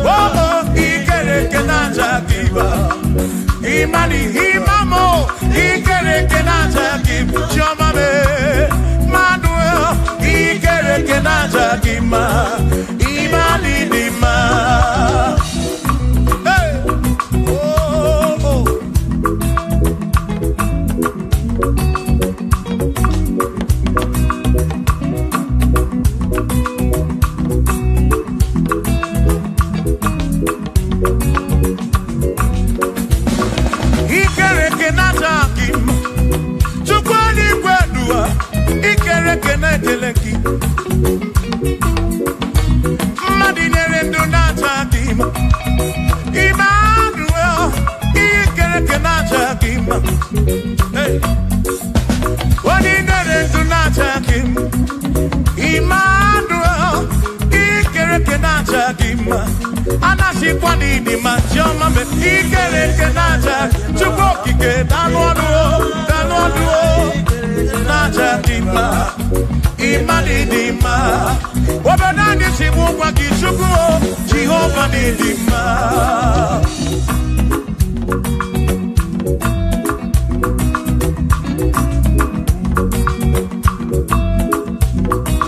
Oh, Ikerekenazagima. Imani Imamo, Ikerekenazagima. Tioma me, Manuel, Ikerekenazagima. Imani Dima. Hey, oh, oh. Ikerekenazagima. Chukwani kwedua, Ikerekenateleki. Emmanuel, Ikerekenazagima. Hey, what in the Nazagima? Emmanuel, Ikerekenazagima. Anasikwani di Majoma, Ikerekenazagima. Chukokike, Danwaduo, Nazagima. Imani Dima. Wabanani Simukwa Kishukuo, Jehovah Dima.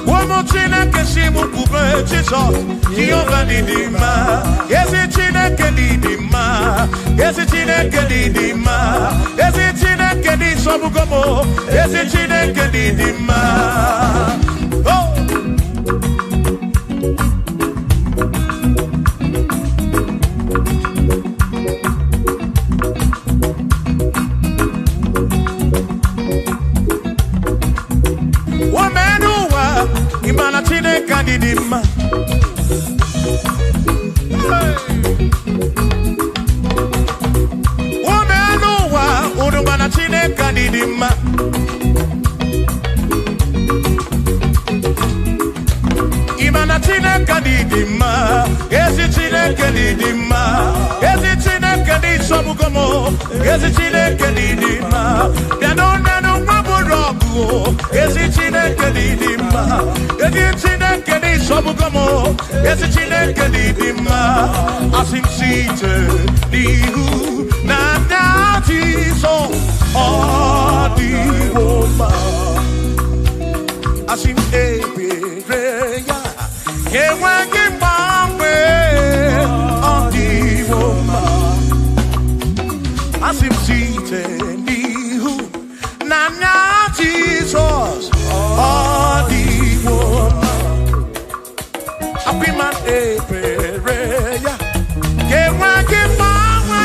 Womochina Kesimukuba, Jesus, Jehovah Dima. Yes, it's in a Kedidima. Yes, it's in a Kedidima. Yes, it's in a Kedisobukomo. Yes, it's in a Kedidima. Oh. Imana chine kadidima. Womenuwa udumana chine kadidima. Imana chine kadidima. Esi chine kadidima. Esi chine kadisobukomo. Esi chine kadidima. Danonanu maburogu. Esi chine kadidima. Esi chine kadisobukomo. Esi chine kadidima. Asim site dihu na datiso odiwoma. Asim ebereya yewangi bangwe odiwoma. Asim site dihu na datiso odiwoma. Apiman ebereya yewangi bangwe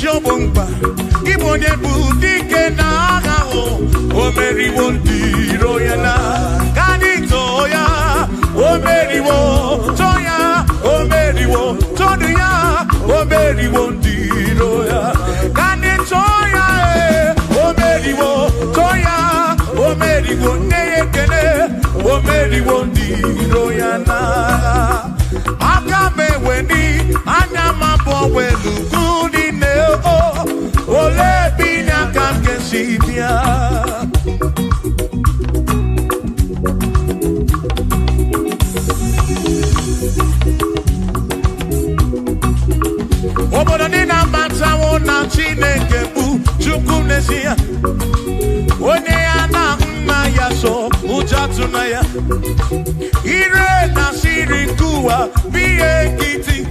Jobomba, Ibone Budike Nagao, Omeri Wondi Royana, Kanitoya, Omeri Wo, Toya, Omeri Wo, Toya, Omeri Wondi Roya, Kanitoya, Omeri Wo, Toya, Omeri Wo, Nekene, Omeri Wondi Royana. Akame Wendi, Anyama Bowelu, Gudi Neo, Ole Bina Kankesibia. Obodina Matsawo na Chineke bu Chukunesia. Oneana Maya so Ujatunaya. Ire na Sirikuwa Biye Kiti.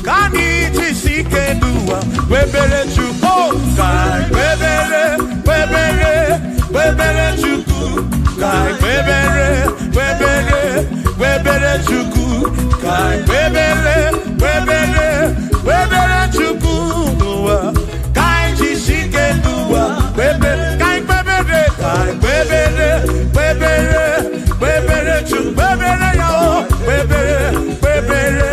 Kaniti Sikedua Webere Chuku Kai Webere Webere Webere Chuku Kai Webere Webere Webere Chuku Kai Webere Webere Webere Chuku Kai Sikedua Webere Kai Webere Kai Webere Webere Webere Chuku Webere Yao Webere Webere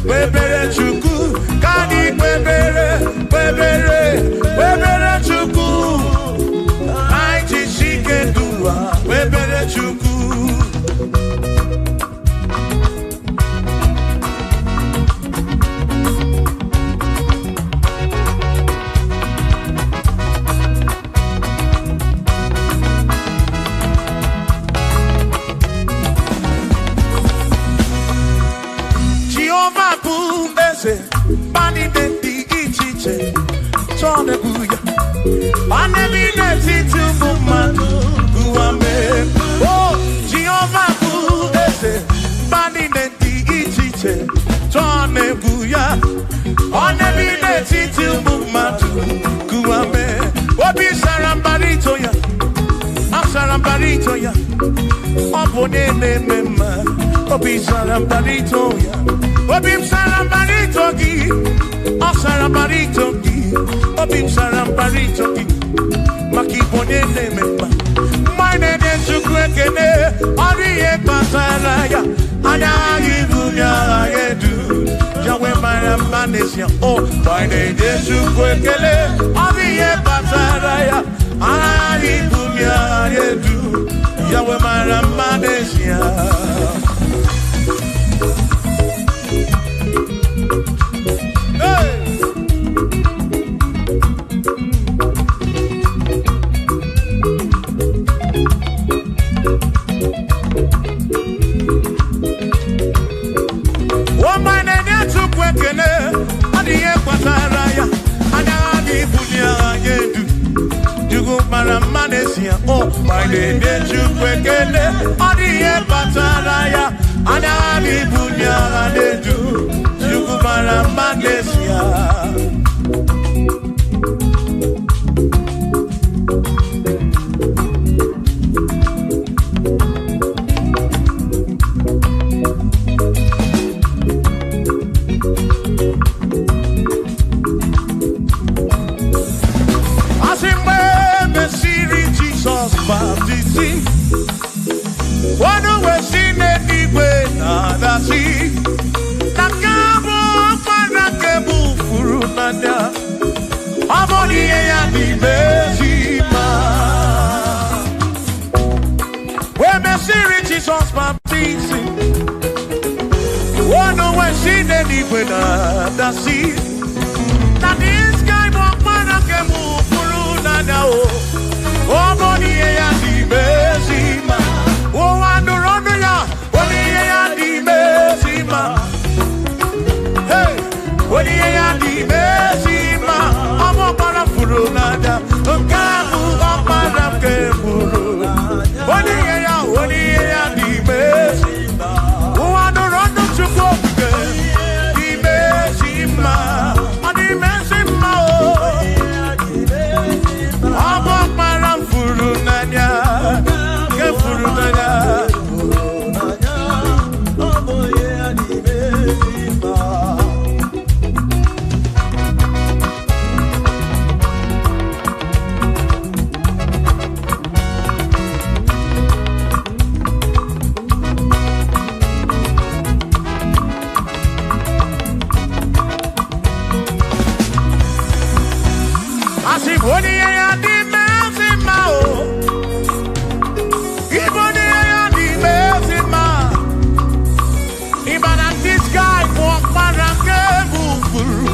Webere Chuku Kani Webere Webere Webere Chuku Aiti Sikedua Webere Chuku. Jehovah bu eze bani denti ichiche tone buya bani bineti tumumanu guame. Oh, Jehovah bu eze bani denti ichiche tone buya bani bineti tumumanu guame. Obi sarambarito ya, sarambarito ya, obone mema. Obi sarambarito ya, Obi sarambarito gi, o sarambarito gi, Obi sarambarito gi, makibone nemema. Mine de chukwekene, oriye pasaraya, ana ibunya yedu, jawe maramanesia. Oh, mine de chukwekene, oriye pasaraya, ana ibunya yedu, jawe maramanesia. Oh, my name is Chukwekene, Odiye Pataraya, Anani Bunya Anedu, Chukwara Manesia. Baptism. One way seen anyway, nada see. Nakabo Panakabu Furunanda. Amoni ya di Bezima. When me see Jesus baptism. One way seen anyway, nada see. That is guy Panakabu Furunanda. Oh, money ya di bezima. Oh, andorono ya. Money ya di bezima. Hey, money ya di bezima. Amo para furunada. Kamu para keburu. Money ya di bezima. Oh, andorono chukoke di bezima. Odi ya di mezima o. Ibodi ya di mezima. Even at this guy walk para kebufuru.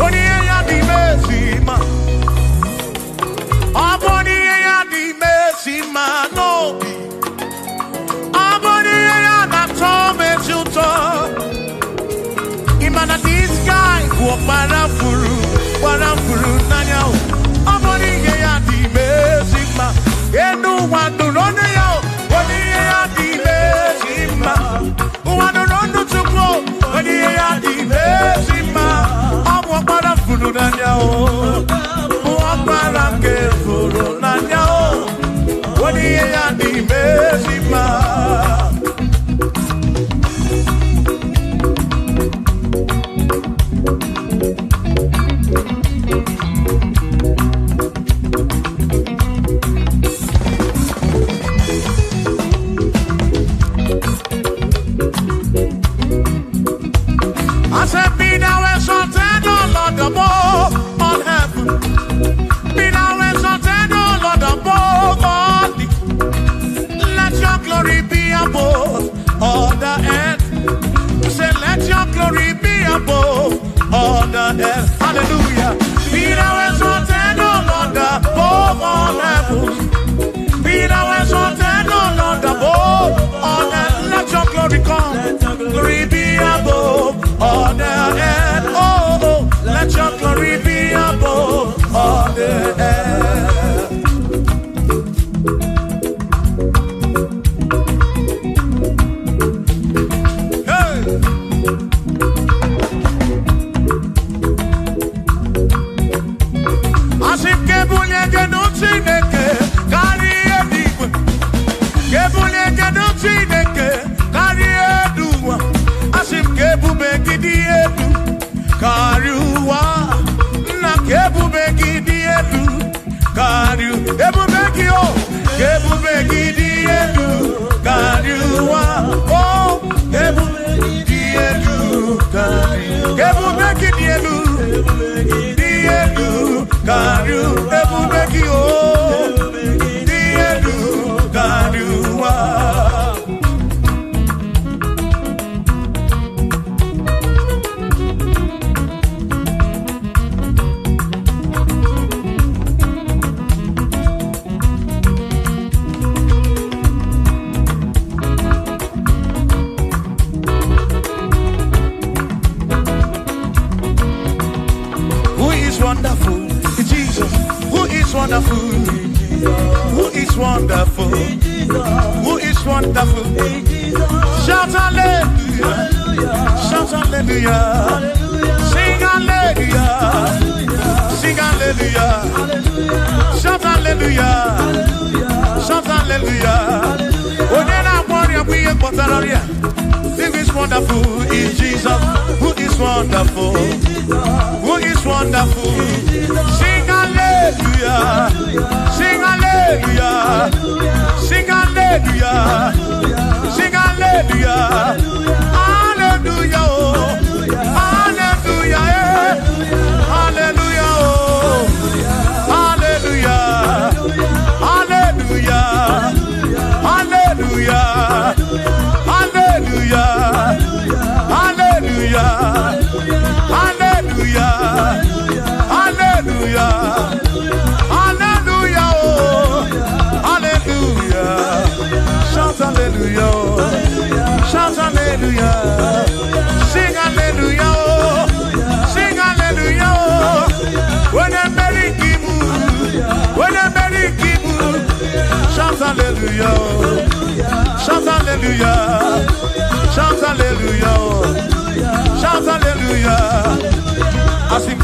Odi ya di mezima. Abodi ya di mezima no. Abodi ya na tome chuto. Even at this guy walk para furu. Nanyao, Abodi ya di mezima. Enu wandu rone yao, Odi ya di mezima. Wandu rondo tukwo, Odi ya di mezima. Amwa para furu nanyao, Wapara ke furu nanyao, Odi ya di mezima. All the earth, say let your glory be above all the earth. Hallelujah. Be thou exalted, O Lord, above all heaven. Be thou exalted, O Lord, above all earth. Let your glory come. Glory be above all the earth. Oh, let your glory be above all the earth.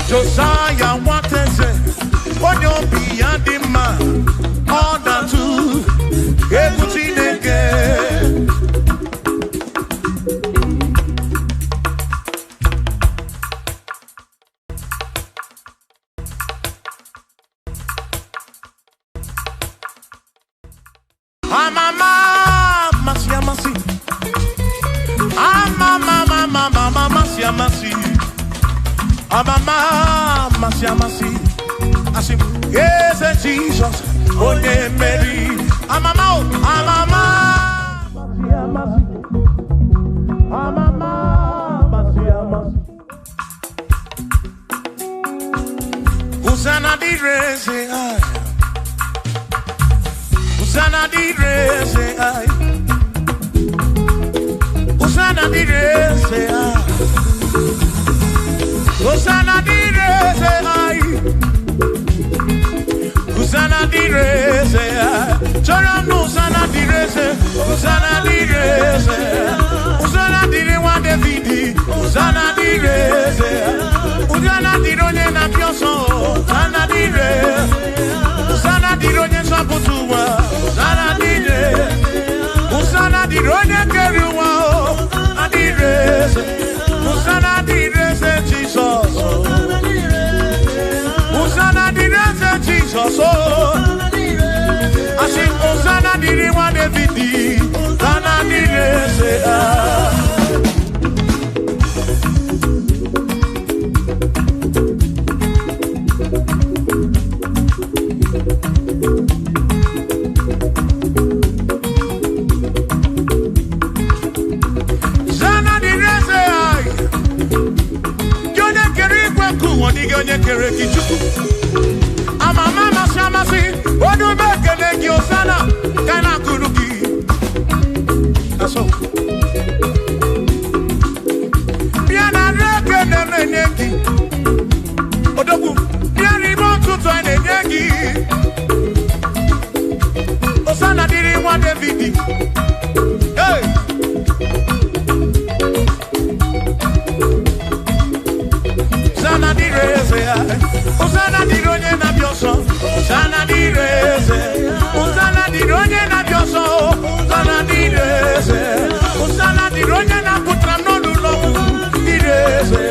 Josiah wanted to, on your beyond the man, all that too, everything again. Mama, Asim, yes, Jesus, oh, Mary, Amama, Usana di reze ai, Usana di reze ai, Usana di reze ai, Usana di reze ai, Usana di reze ai, Choram no Usana di reze, Usana di reze, Usana di rewa Davidi, Usana di reze, Usana di ronye na pioso, Usana di reze, Usana di ronye saputuwa, Usana di reze, Usana di ronye keruwa, Usana di reze, Usana di reze Jesus, Usana di reze Jesus, I sing Usana di rewa Davidi, Usana di reze. Amama Shamasi, Odu Bekene Giosana, Kana Kuruki. That's all. Piana Rekene Meneki, Odoku, Piani Montu Twane Yegi, Osana didn't want Davidi. Hey! Osana di reze, Osana di ronye na bioso, Osana di reze, Osana di ronye na bioso, Osana di reze, Osana di ronye na putra no lulo, di reze,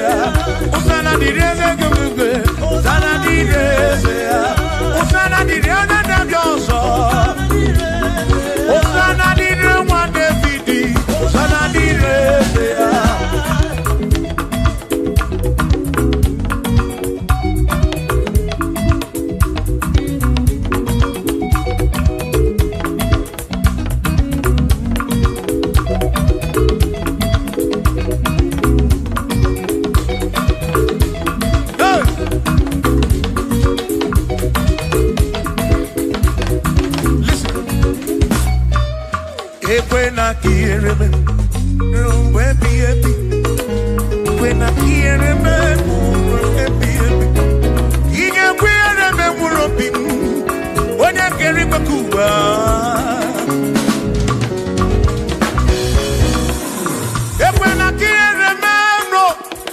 Osana di reze gumbe, Osana di reze, Osana di ronye na bioso, Osana di ronye Davidi, Osana di reze. When I hear him, when I hear him, he can wear him and we're up in when I get him a Cuba. When I hear him,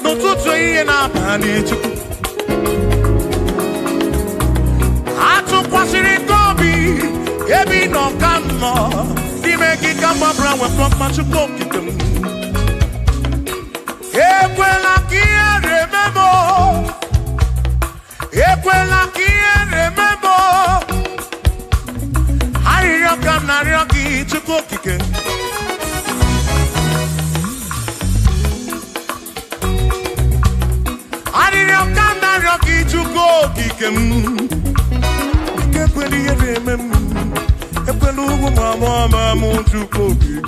no, to say and I'm honey. I took what's in it, Toby, every no come on. Make it come up around with from much of cooking. Equela kia remember. Equela kia remember. I come na rocky to cooking. I didn't come na rocky to cooking. Equela remember. Mama, to cookie.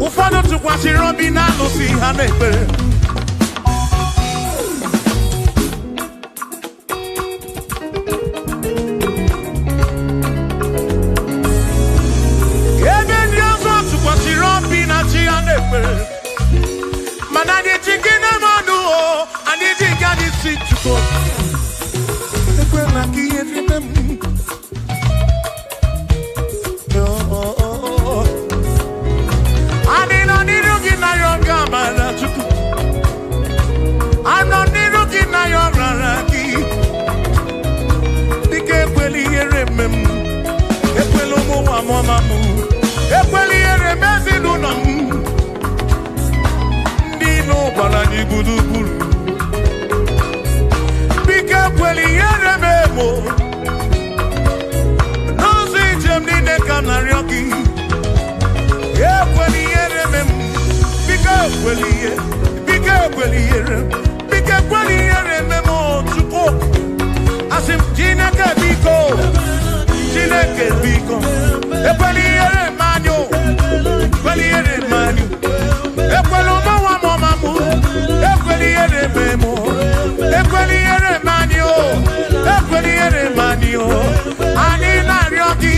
Ụfọdụ tụkwasịrị obi na alụsị ha na-ekpere. Ebe ndị ọzọ tụkwasịrị obi na chi ha na-ekpere. Mana anyị ji gị na mmadụ o, anyị ji gị adị si Chukwu. Ekwela ka ihe rime m. Ekweli yere mezi n'ụlọ m ndị n'ụgbara anyị gburugburu biko ekweli yere m emo n'ụzọ ije m niile ka m na-arịọ gị ekweli yere m biko ekweli yere biko ekweli yere biko ekweli yere m Chukwu asị m Chineke biko Chineke biko ekweli yere manyo ekweli yere manyo ekweli ụmụnwa m ọmamụ ekweli yere memo ekweli yere manyo ekweli yere manyo anyị na-arịọ gị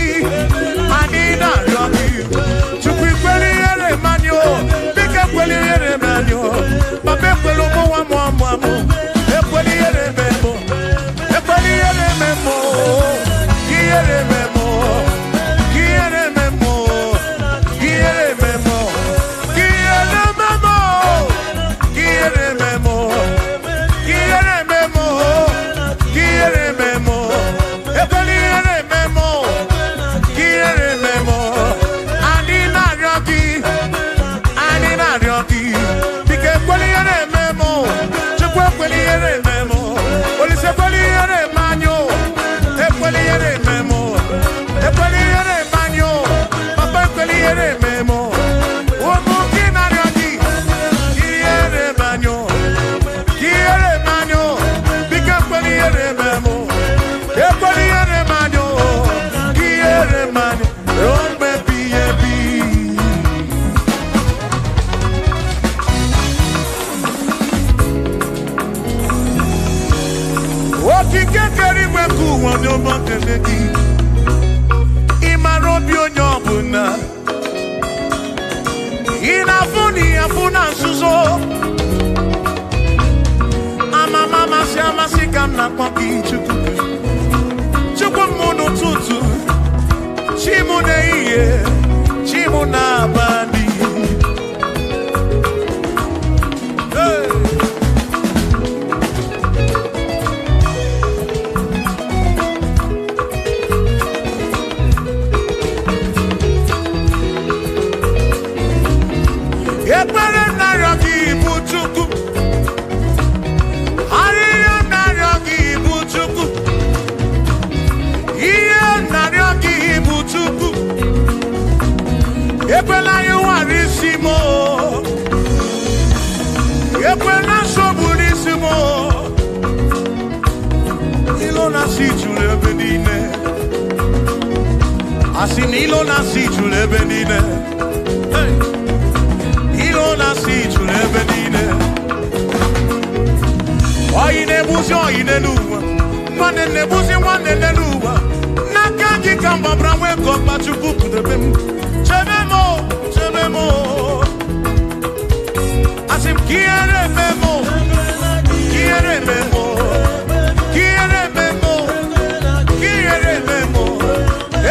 Chukwu ekweli yere manyo biko ekweli yere manyo papa ekweli ụmụnwa m ọmamụ ekweli yere memo ekweli yere memo yere memo Chukwu mụnụ tutu chimu na-ehihie chimu na-abalị ekpere narịọ gị bụ Chukwu ekwela anyị nwara isi m ekwela nsogbu n'isi m ilo na-asị juru ebe niile asị na ilo na-asị juru ebe niile ilo na-asị juru ebe niile oyi na-egbuzi oyi n'ụwa nwanne na-egbuzi nwanne n'ụwa n'aka gị ka mgbabara nwee ka ọkpa Chukwu pụdebe m Chebemo, asim quiere memo,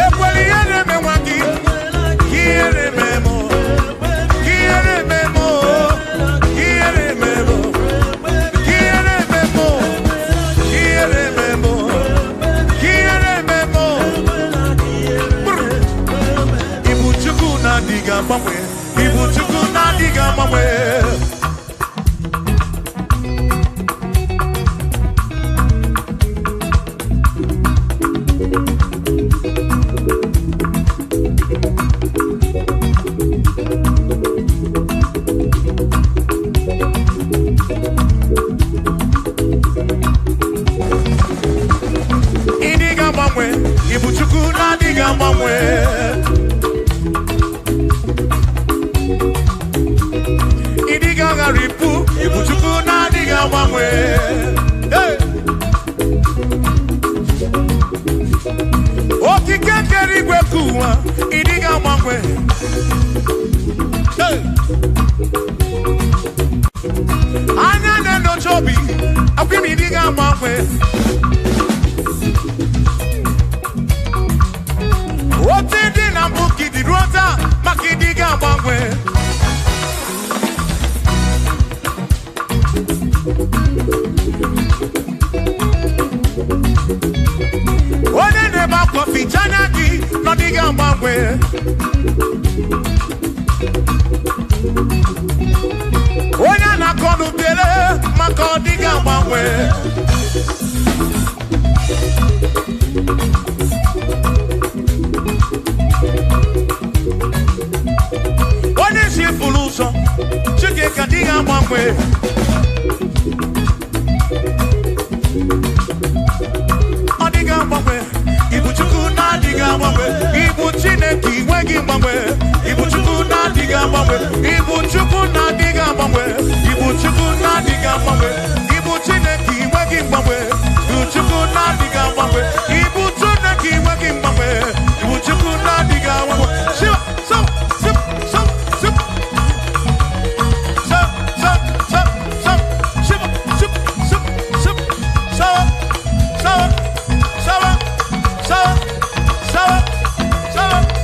ekweli yere memo aquí, quiere memo, Ibu Chukwu na diga mama ripu ibuchuku na diga mwanwe. Hey. Okike kerigwe kuwa idiga mwanwe. Hey. Anya neno chobi akwimi idiga mwanwe. Otidi na mbuki di rota makidiga mwanwe. One neba kofi chanaki no diga mwanwe. One na konu bele mako diga mwanwe. One si fuluso chike kadiga mwanwe. Odiga mwanwe. Ibu chuku na diga mwanwe. Ibu chineki wegi mwanwe. Ibu chuku na diga mwanwe. Ibu chuku na diga mwanwe. Ibu chuku na diga mwanwe. Ibu chineki wegi mwanwe. Ibu chuku na diga mwanwe. Ibu chineki wegi mwanwe. Ibu chuku na diga mwanwe. Shiva, so, sip, so, sip. So, so, so, so, shiva, sip, sip, sip, so, so, so, so, so, so, so,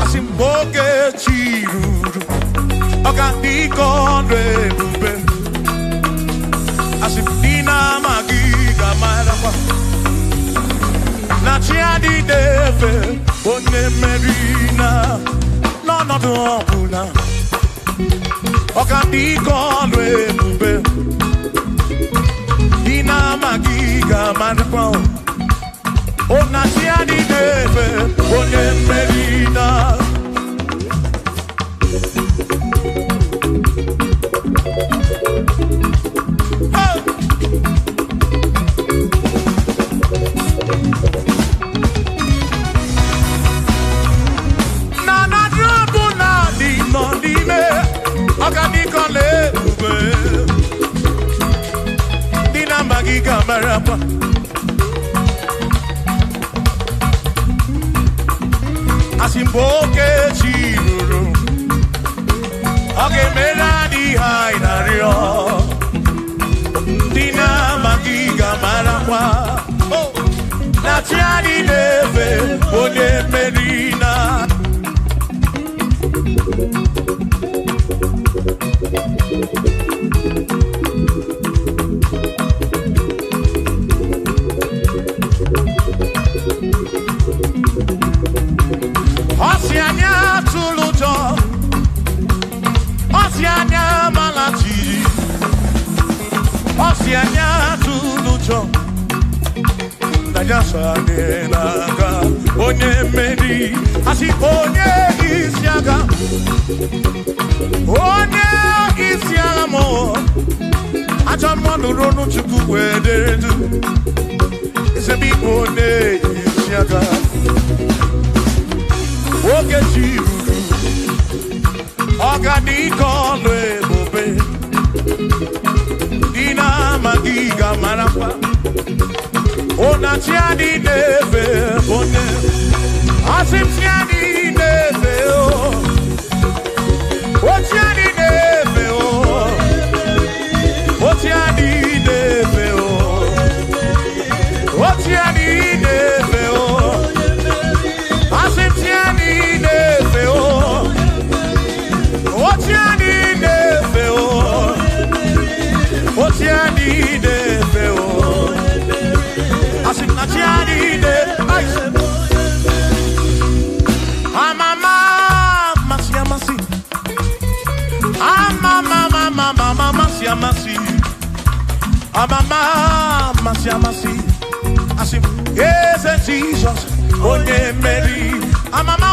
Asimboge chiruru Ogandi konre bube Asimdina magiga marapa Na chiadi deve One merina No no no puna Ogandi konre bube Dina magiga marapa Ona chiadi deve One merina Dina magiga marapa Asimboke chiruru Oge mera di hainario Dina magiga marapa Na chiadi neve One merina Osianya tulujo Osianya malachi Osianya tulujo Najasa nenaga Onye meri Asi onye isiaga Onye isiaga mo Acha mwandu ronu chuku wederedu Isebi onye isiaga Oge chiruru Ogani kono ebobe Dina magiga marapa Ona chiadi neve One Asim chiadi neve O chiadi neve O chiadi neve O chiadi neve Asim chiadi neve O chiadi neve O chiadi neve Asim na chiadi neve Amama masi Amama masi Amama masi Asim yes Jesus, onye Mary. Amama,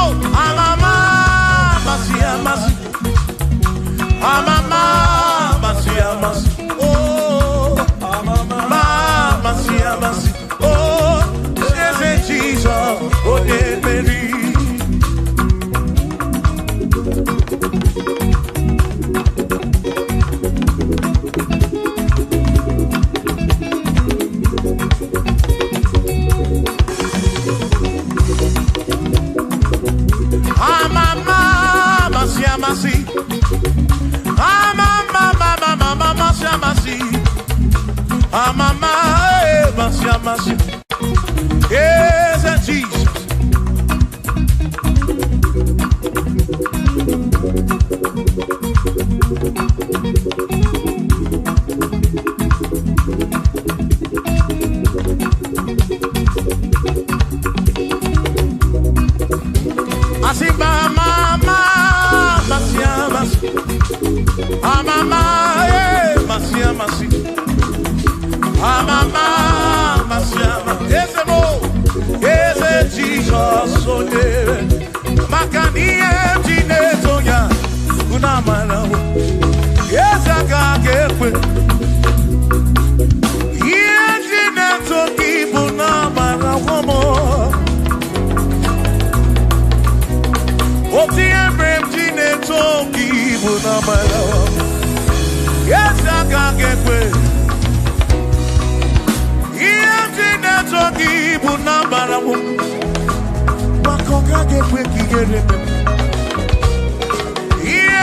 masi, amama, masi, oh, masi, oh, Jesus, onye Mary. Yes, Jesus. Jesus, oh yeah, Makania, Ginetoya, Unamana, yes, I can't get with. Yes, Gineto, Unamana, Homo. Oh, the Emblem, Gineto, Unamana. Yes, I can't get with. Yes, Gineto, Unamana. Makoka get weki gerebe. Iye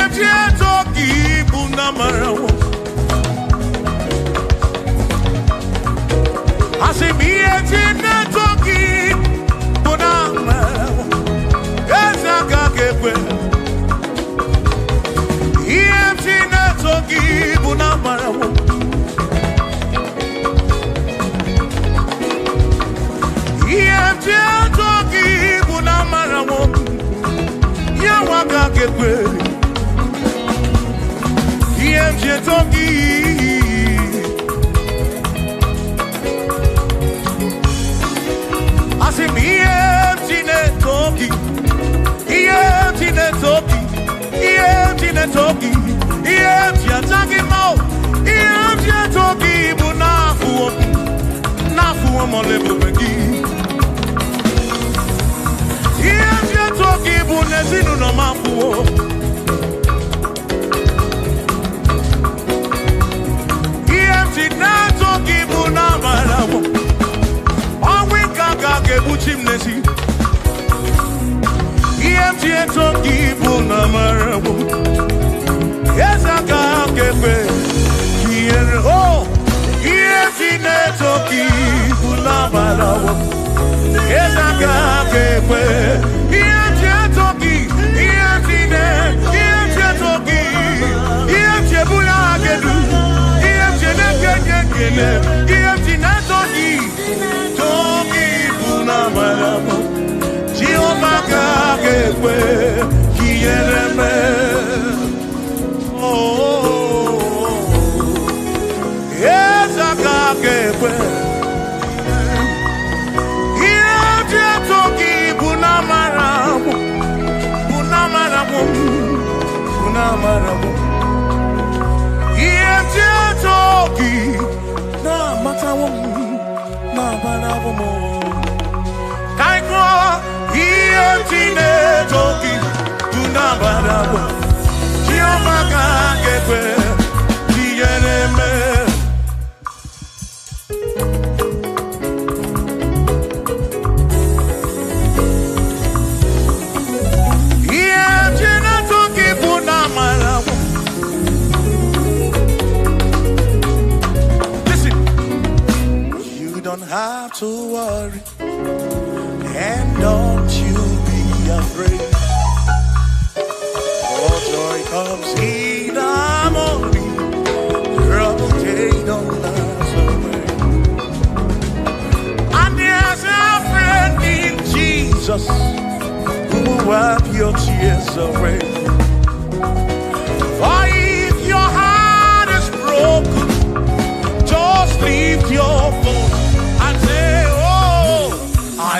toki buna marawo. Asimiye toki buna marawo. Ezaka gekwe. Iye toki buna marawo. Iye toki Yawaka gekwe Yemje toki Asimi yemjine toki Yemjine toki Yemjine toki Yemje ataki mo Yemje toki Nafu omolebo begi Yemje toki bunezinu no mafuo. Yemje na toki bunamarawo. Awi kaka kebuchim nesi. Yemje toki bunamarawo. Yesaka kepe. Oh, yemje na toki bunamarawo. Yesaka kepe. Don't have to worry, and don't you be afraid. For joy comes in the morning, trouble they don't last away. And there's a friend in Jesus who will wipe your tears away. For if your heart is broken, just lift your voice. I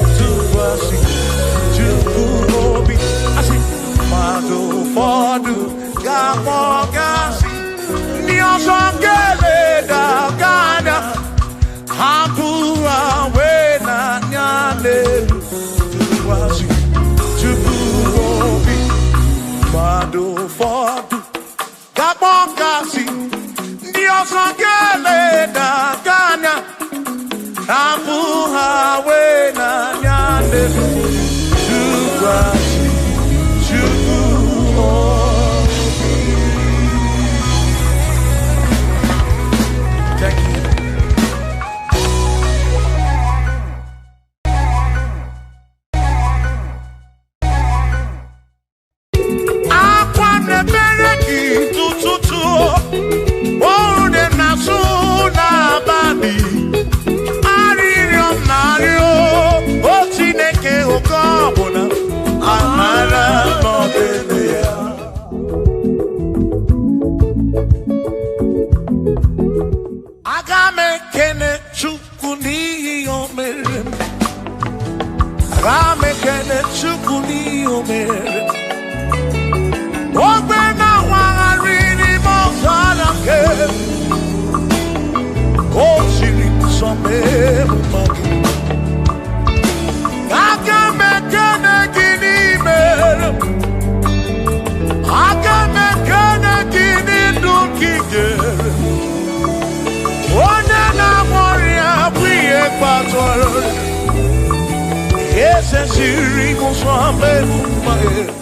Tukwasi, Chukwuobi, Asi, Madu Fodu, Gamogasi, Niosongele da Gada, Hapua Wena Nyane, Tukwasi, Chukwuobi, Madu Fodu, Gamogasi, Niosongele da Gada, Hapua Wena Nyane, Tukwasi, thank you. Akwane bereki tututu, ode nasu na bani. Aririo nario, otineke okobona, amara modelia. Agame kene chukuni omere. Agame kene chukuni omere. Ogbe na wangari mozara ke. Osiri some magi. Agame kene gini mere. Agame kene gini dukigere. One na moria bwiye patoro. Yes, and she goes on my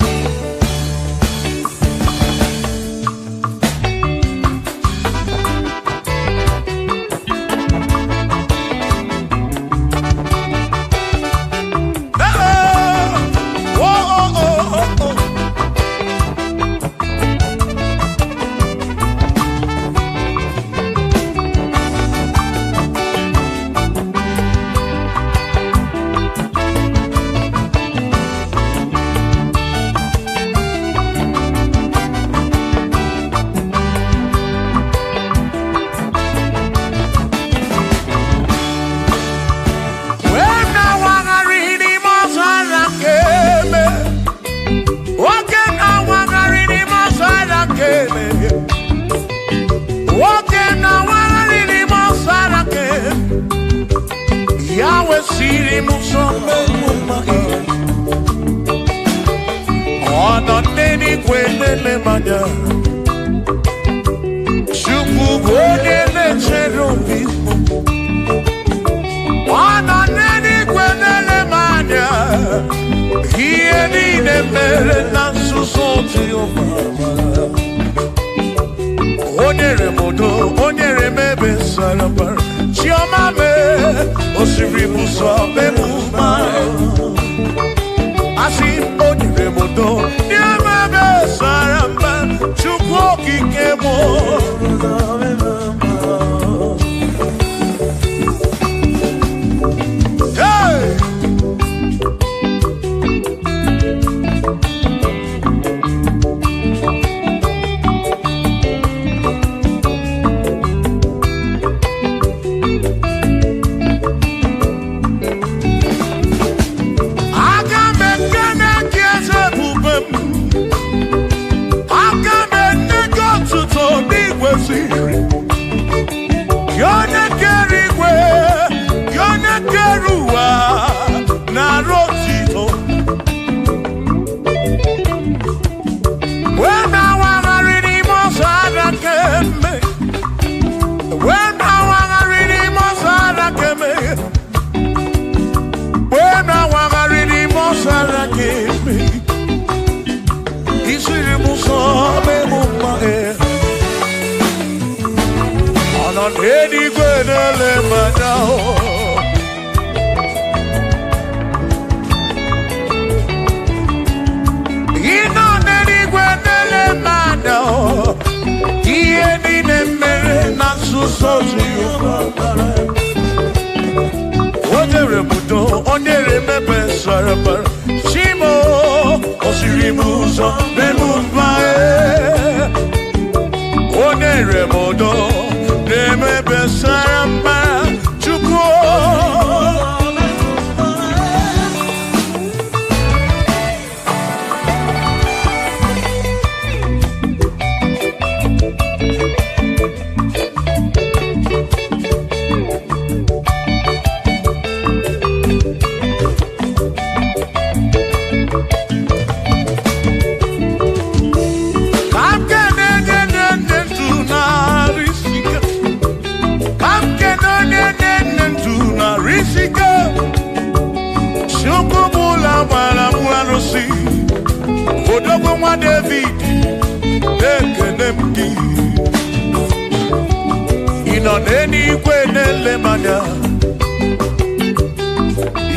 nelemanya.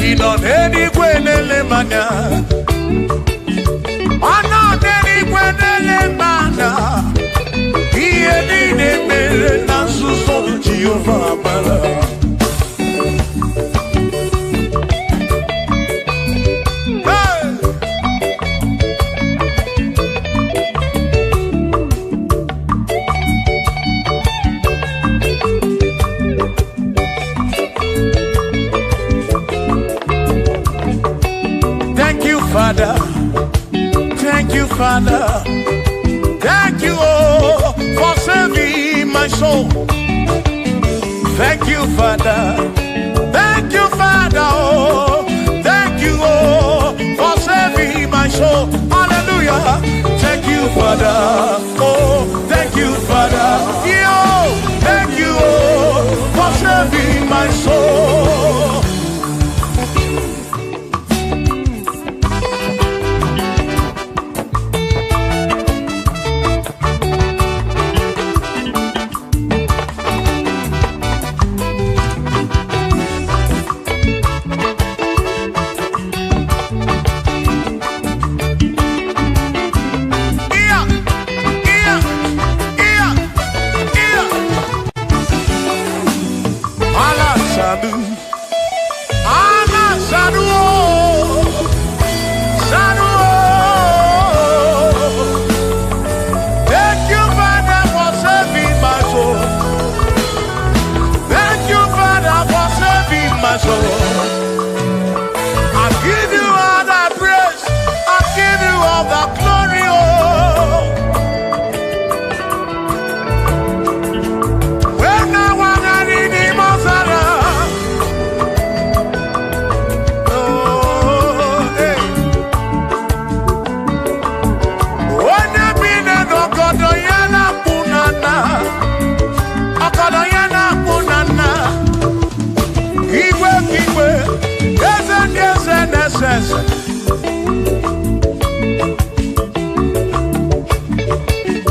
Ino nenigwe nelemanya. Ana nenigwe nelemanya. Iye nine mere na suso Jehovah mara. Father, thank you, Father, thank you, oh, for saving my soul. Thank you, Father, oh, thank you, oh, for saving my soul. Hallelujah, thank you, Father, oh, thank you, Father, yo, thank you, oh, for saving my soul.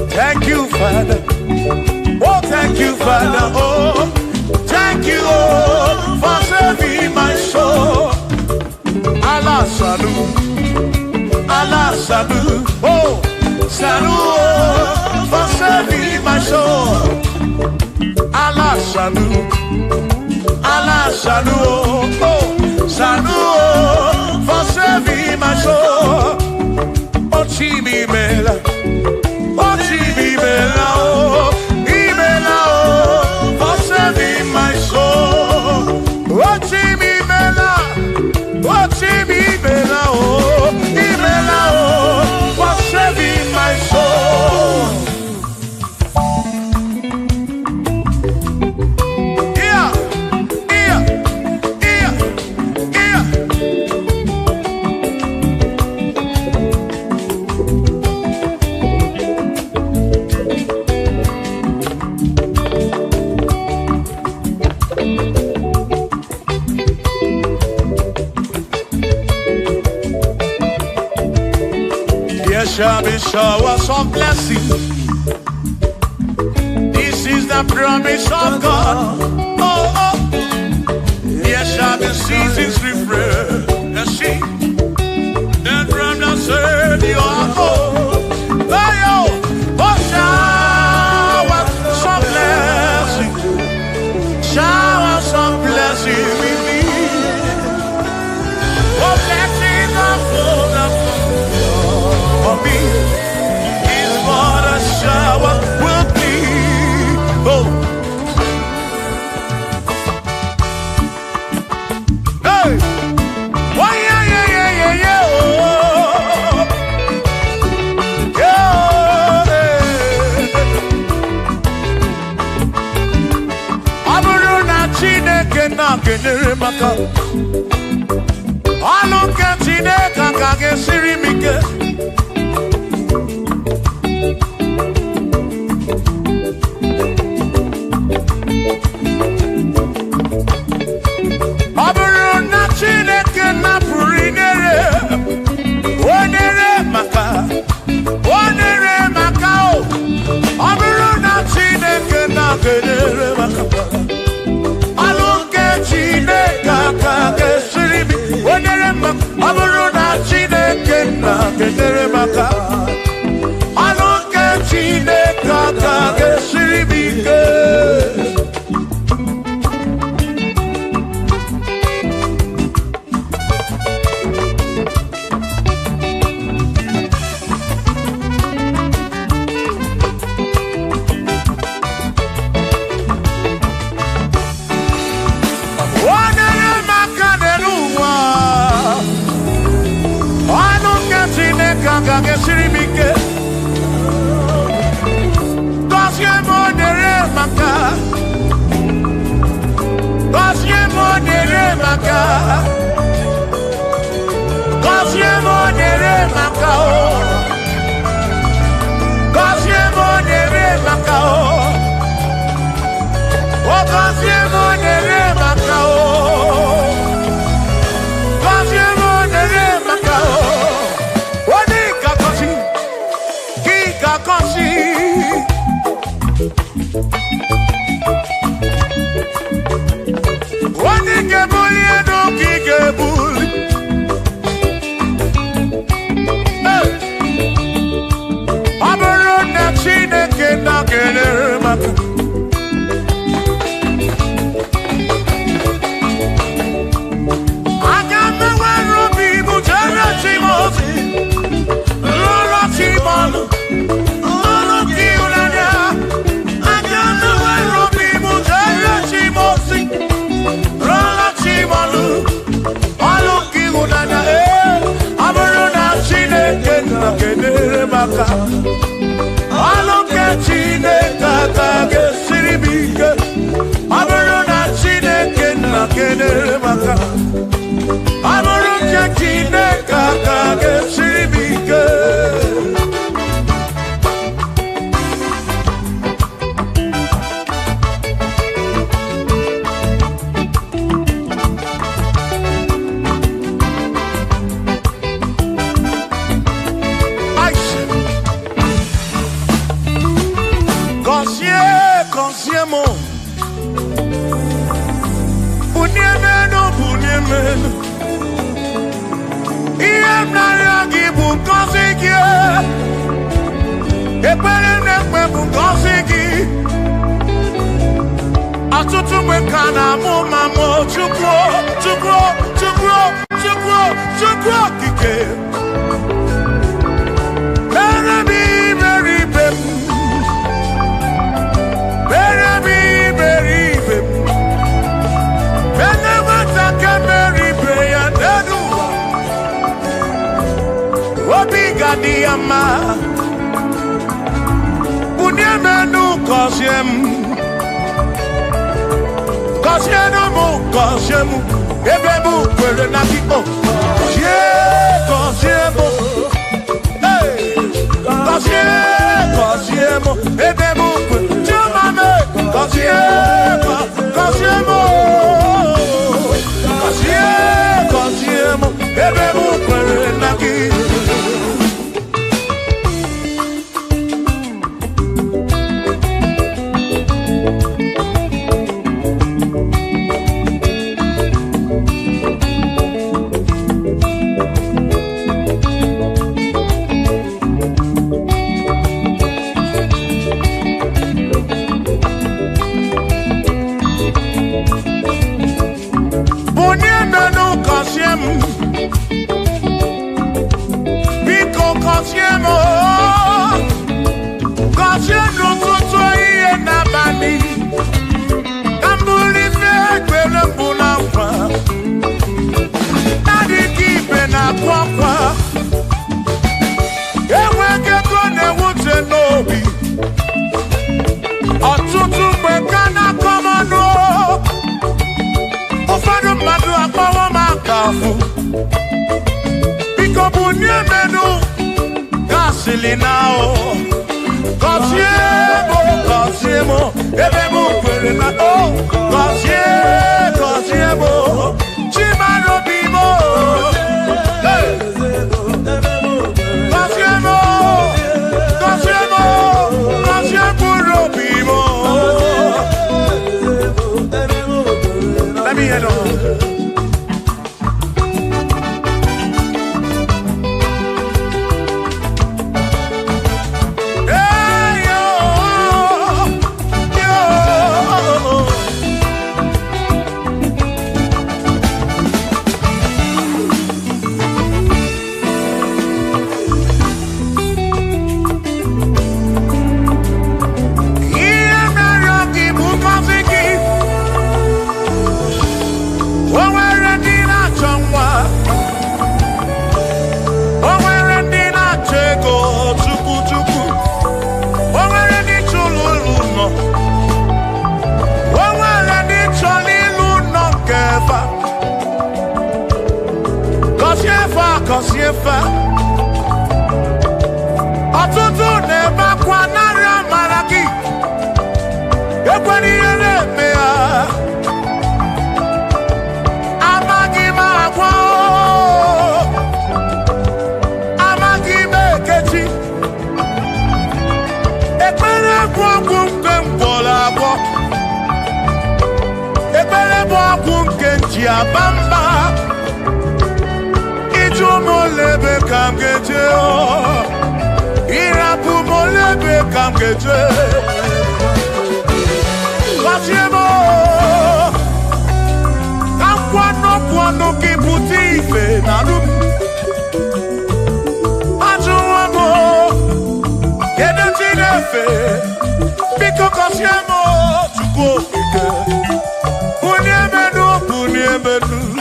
Thank you, Father. Oh, thank you, Father. Oh, thank you, oh, for saving my soul. Allah salut, Allah salut. Oh, salut, oh, for saving my soul. Allah salut, Allah salut. Oh, salut, oh, for saving my soul. Oh, Chimi Mela. Oh, Chimimela, oh, for saving my soul. Oh, Chimimela, oh, for saving my soul. Yeah, yeah, yeah, yeah. There shall be showers of blessing. This is the promise of God. Oh, oh. There shall be seasons refreshing. Then from the earth you are home. Oh, showers of blessing. Showers of blessing we need. Oh, blessings are full of for me is what a shower will be. Oh, hey, why, yeah, yeah, yeah, yeah, yeah, oh, yeah, Aburu na Chineke na kenere maka, alunke Chineke kage siri mike. maka. Gozie mo nyere maka o. Gozie mo nyere maka o. O gozie mo nyere maka o. Gozie mo nyere maka o. O ni ka gozi, ki ka gozi. O ni ke buli edo ki ke buli. Aburo na Chineke na kelere maka. akọsiefa ọtụtụ na-ebe akwa narị amara gị ekwere ihe na-eme ya amaghị m agwa amaghị m ekechi ekpere bụ ọgwụ nke mgbọrọ agwọ ekpere bụ ọgwụ nke nji aba mba ịjụ m olebe ka m ga-eje ịrapụ m olebe ka m ga-eje gọzie m ka nkwọnọpụ ọnụ gị pụta ife na rum ajụwa m kedu chi na-efe biko gọzie m Chukwu okike bunye menu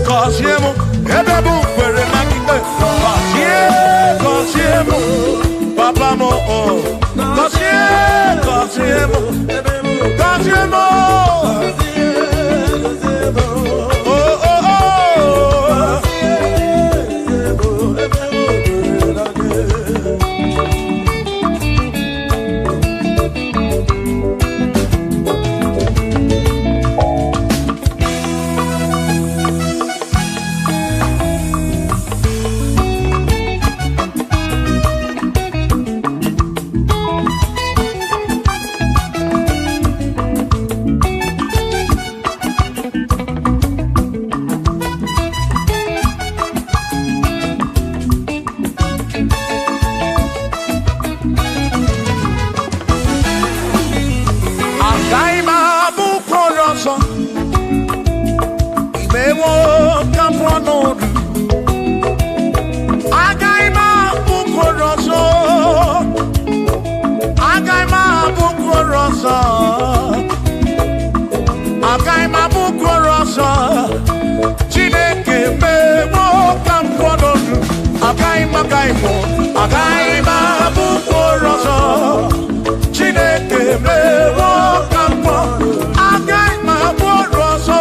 gọzie m ebe bụ kwere na ikpe gọzie m papa m gọzie m gọzie m Chineke mewo ka m kwọnọdụ agaghị m abụ mkpụrụ ọzọ Chineke mewo ka m kwọnọdụ agaghị m abụ ọrụ ọzọ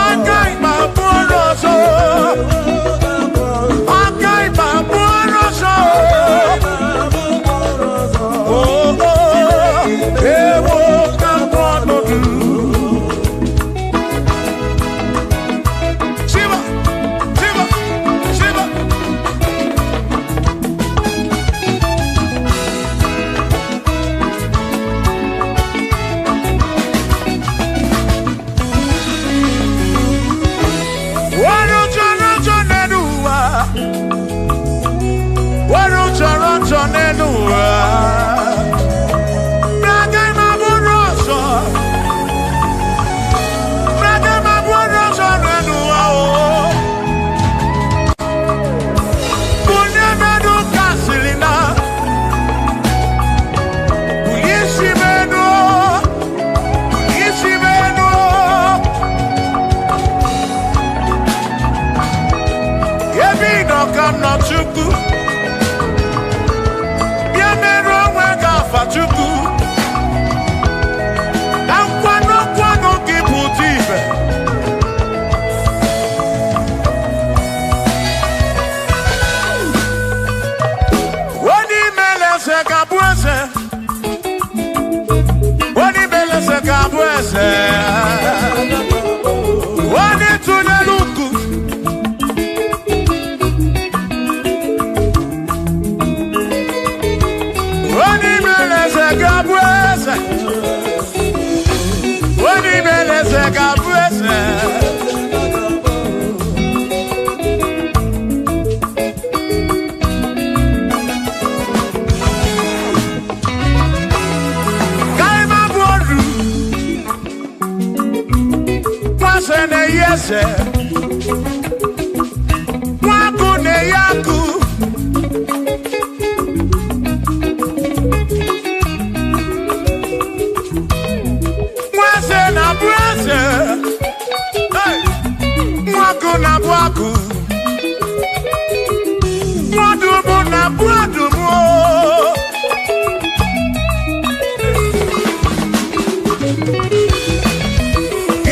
agaghị m abụ ọrụ ọzọ agaghị m abụ ọrụ ọzọ ewo ka m kwọnọdụ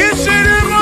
Isiri mo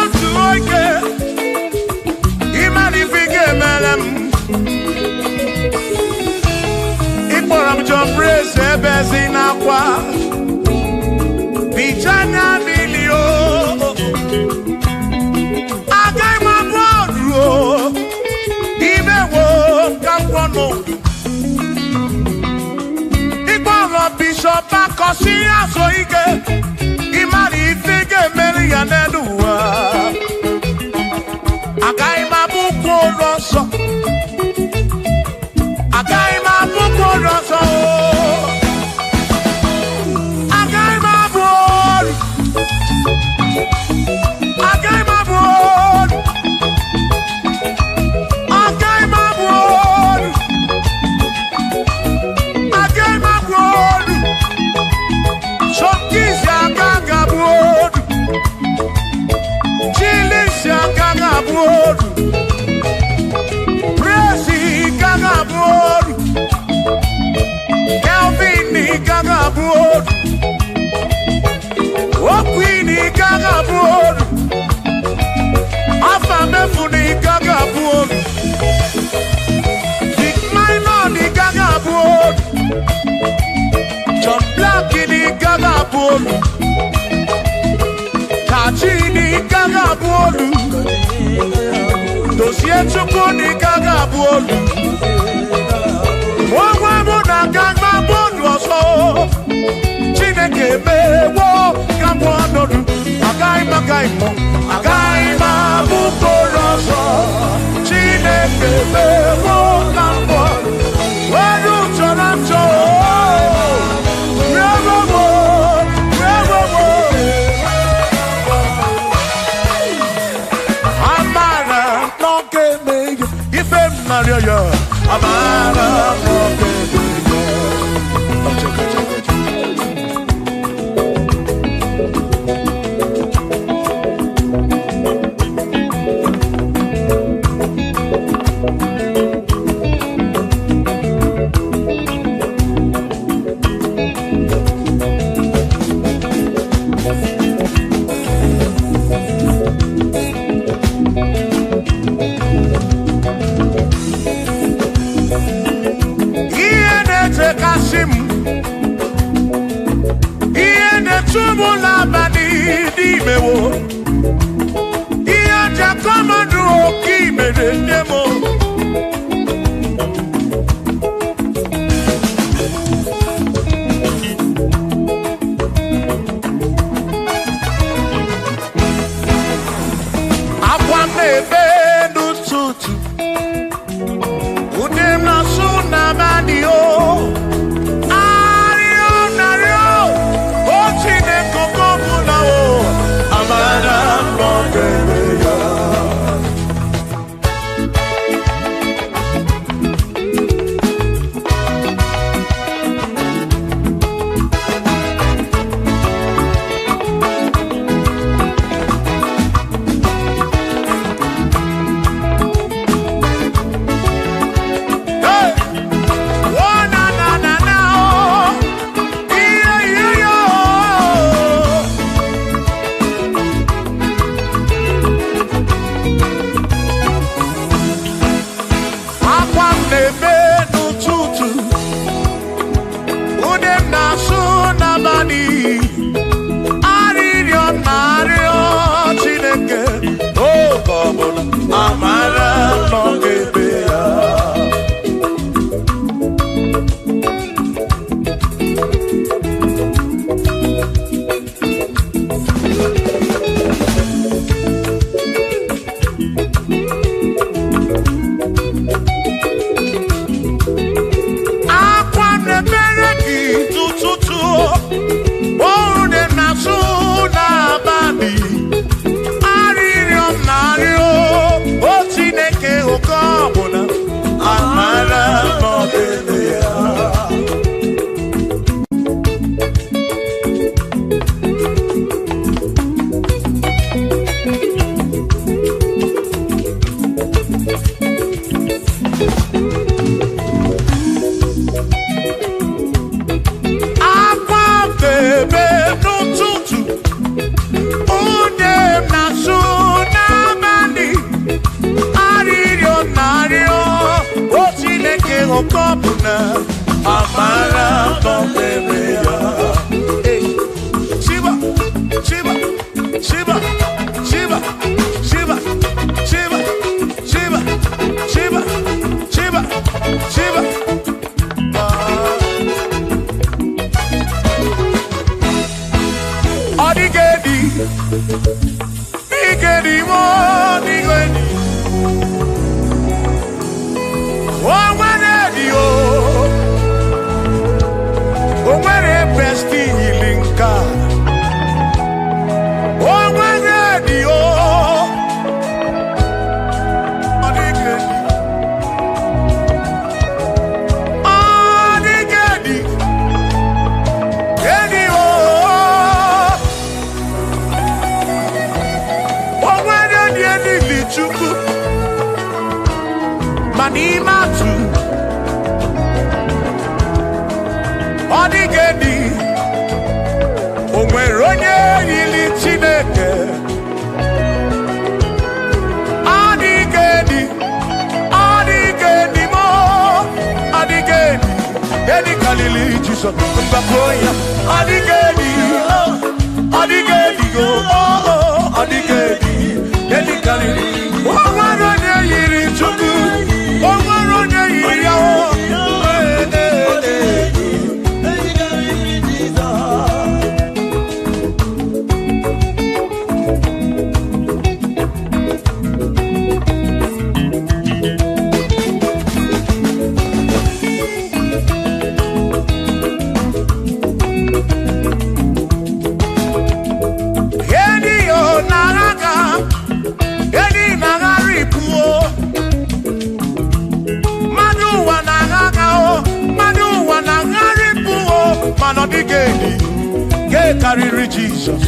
gaga bolu. Dosie chukwu ni gaga bolu. Wawa muna gaga bolu oso. Chineke mewo gambo anodu. Agai ma bukoro oso. Chineke mewo gambo. Wadu chorancho. Jesus, Bakoya, Adigedi, Adigedi, go, oh, Adigedi. karịrị Jesus.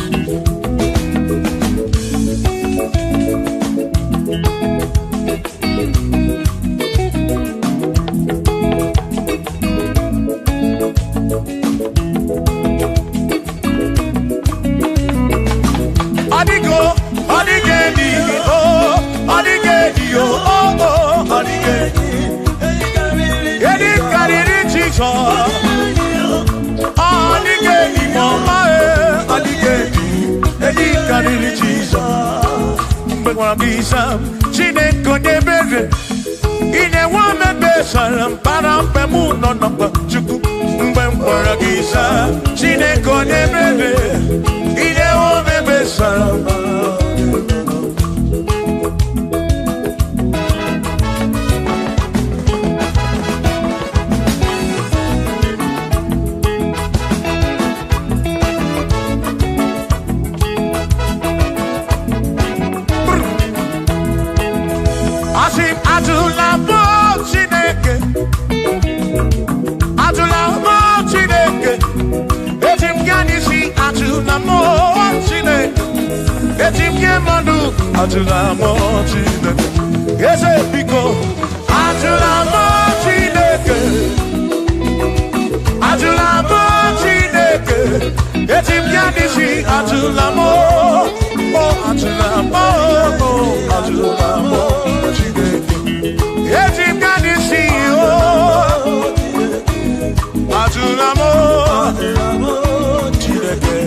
Chineke nebere ine wame besara mpara mpemu no nokwa chukwu mgbe mkwara gisa Chineke nebere ine wame besara Ajula mo Chineke, eze biko. Ajula mo Chineke, ajula mo Chineke, etim yanisi ajula mo, oh ajula mo, oh ajula mo Chineke, etim yanisi oh, ajula mo Chineke.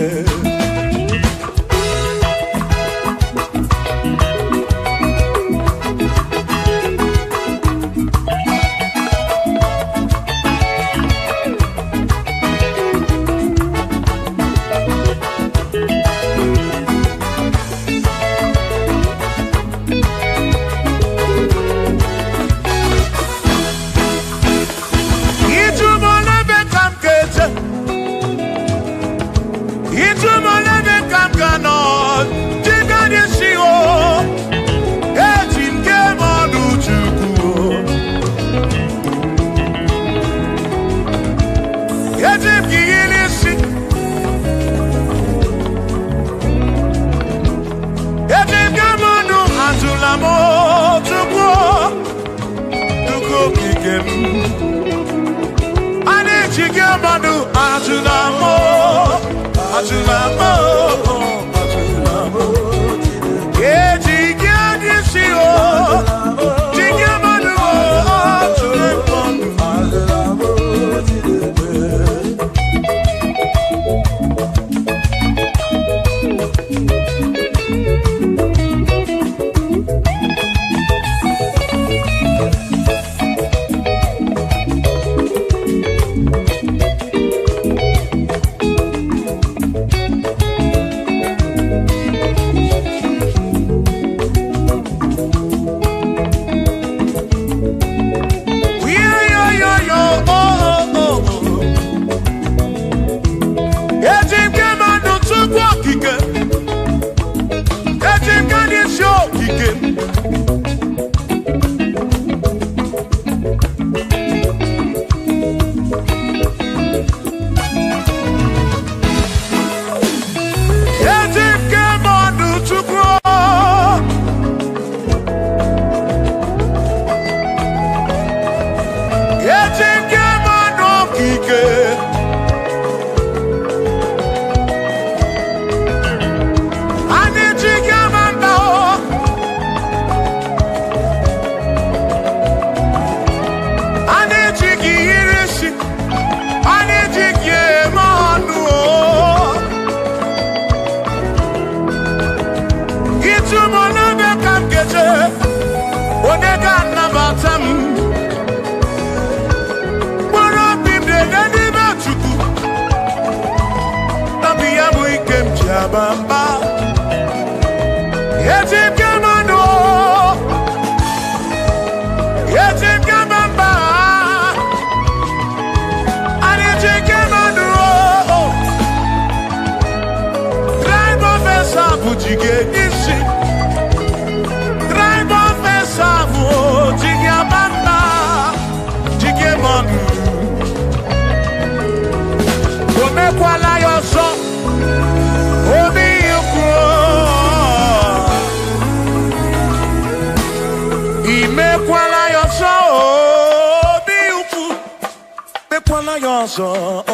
your soul.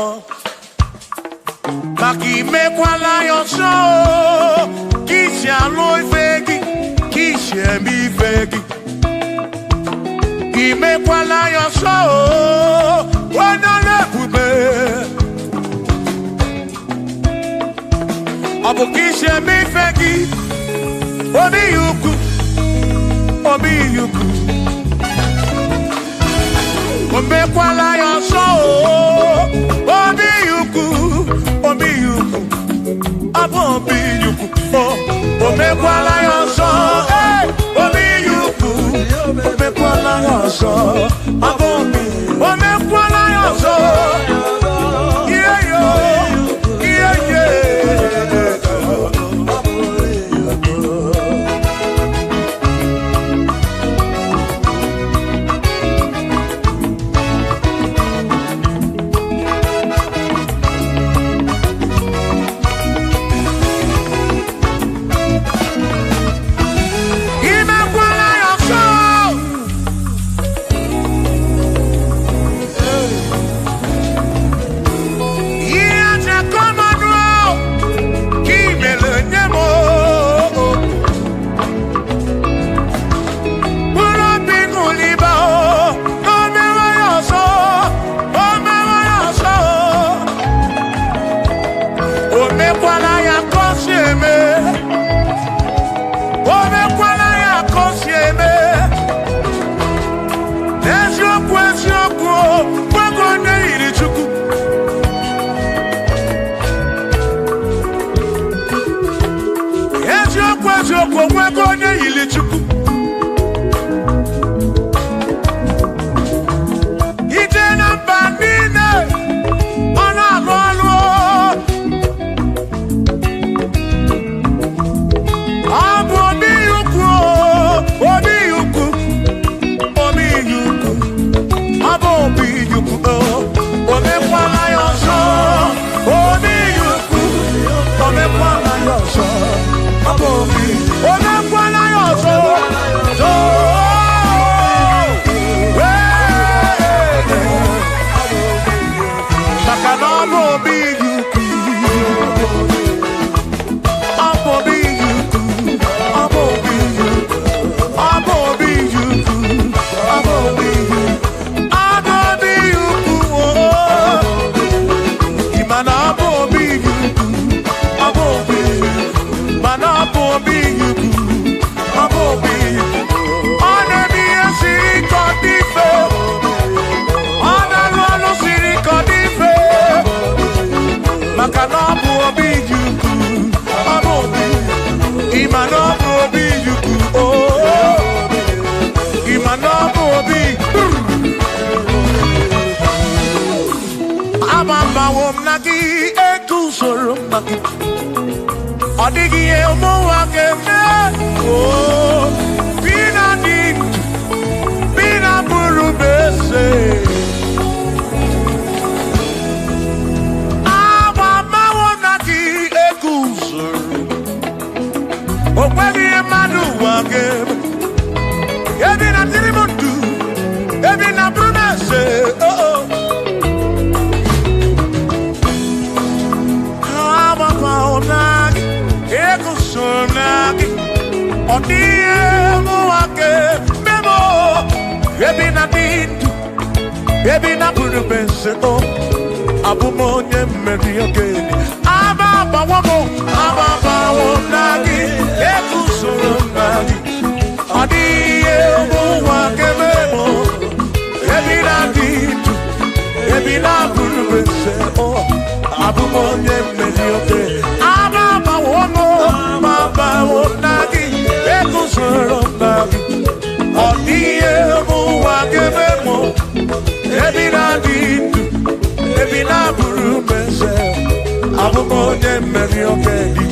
Maki mekwala your soul. Kisha loy fegi, kisha mi fegi. Ki mekwala your soul. Wana le pube. Abu kisha mi fegi. Obi yuku, obi yuku. Omekwala your soul. Obi yuku, obi yuku. Abu obi yuku. Oh, omekwala your soul. Hey, obi yuku. Omekwala your soul. Abu obi. Omekwala your soul. Yeah, yeah, yeah. Odigi emo wakeme, oh, bina di, bina buru bese. Aba mawonaki ekusoro, okweli emanu wakeme. Ebi na tirimutu, ebi na buru bese, oh oh. Aba mawonaki. Sonagi, odie muake memo, ebi na dindu, ebi na buru bense o, abumo nye meri ogeni, aba bawo nagi, eku sonagi, odie muake memo, ebi na dindu, ebi na buru bense o, abumo nye meri ogeni, aba bawo nagi, eku sonagi, odie muake memo, ebi na dindu, ebi na buru bense, abumo nye meri ogeni.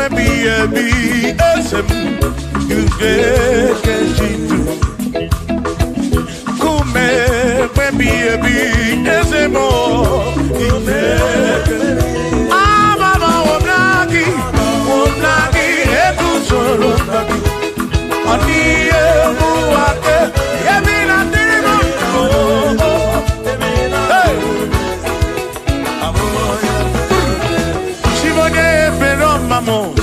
baby, SM, you get you. Kume, baby, SM, you get. Mama, Oblagi, Etu Solo, Oni, Muate, Yamina, Mamo,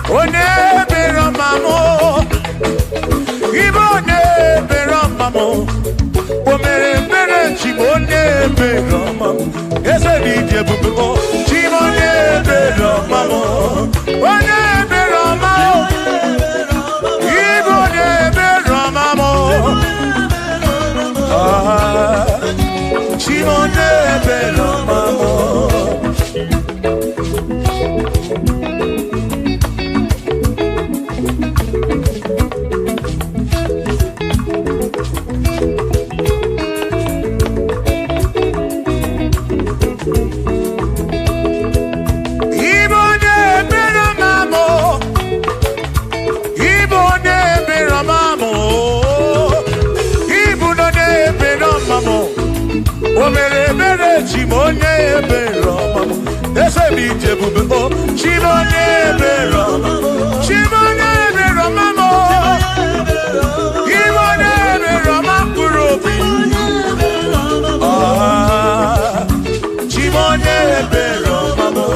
one bero mamo, Ibo ne bero mamo, Omere bere chimone bero mamo, Ese DJ bubo, chimone bero mamo, one bero mamo, Ibo ne bero mamo, chimone bero mamo. Chimonye bero mamo, ese bije bubo. Chimonye bero mamo, Chimonye bero mamo, Chimonye bero makurobi. Chimonye bero mamo.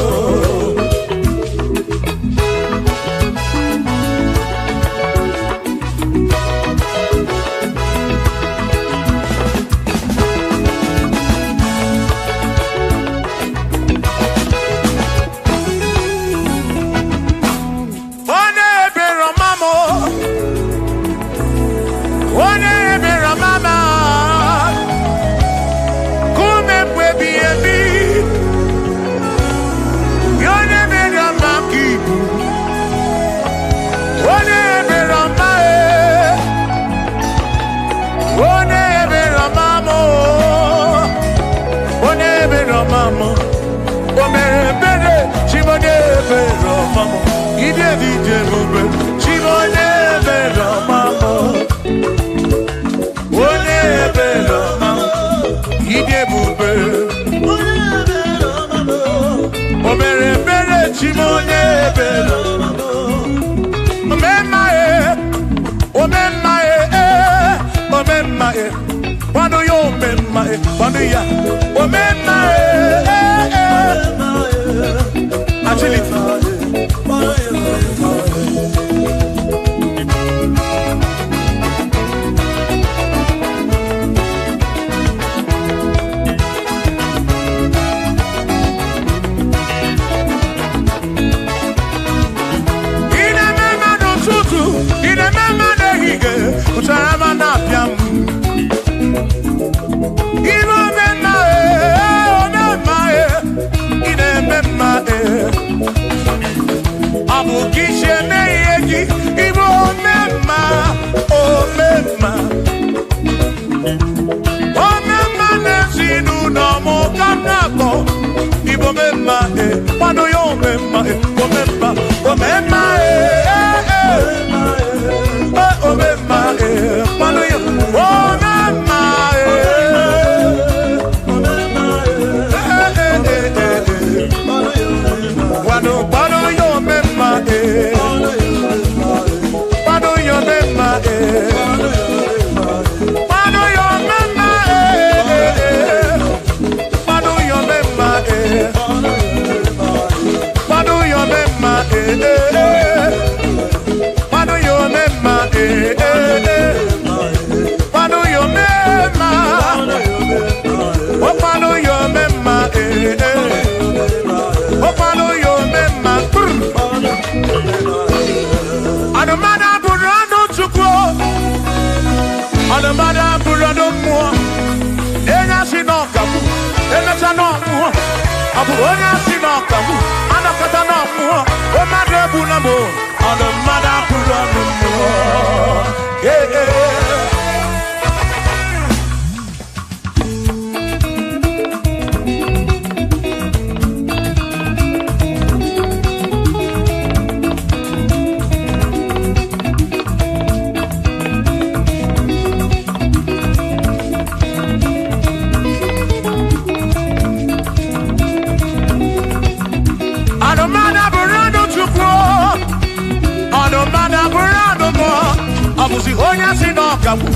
onya si no kawu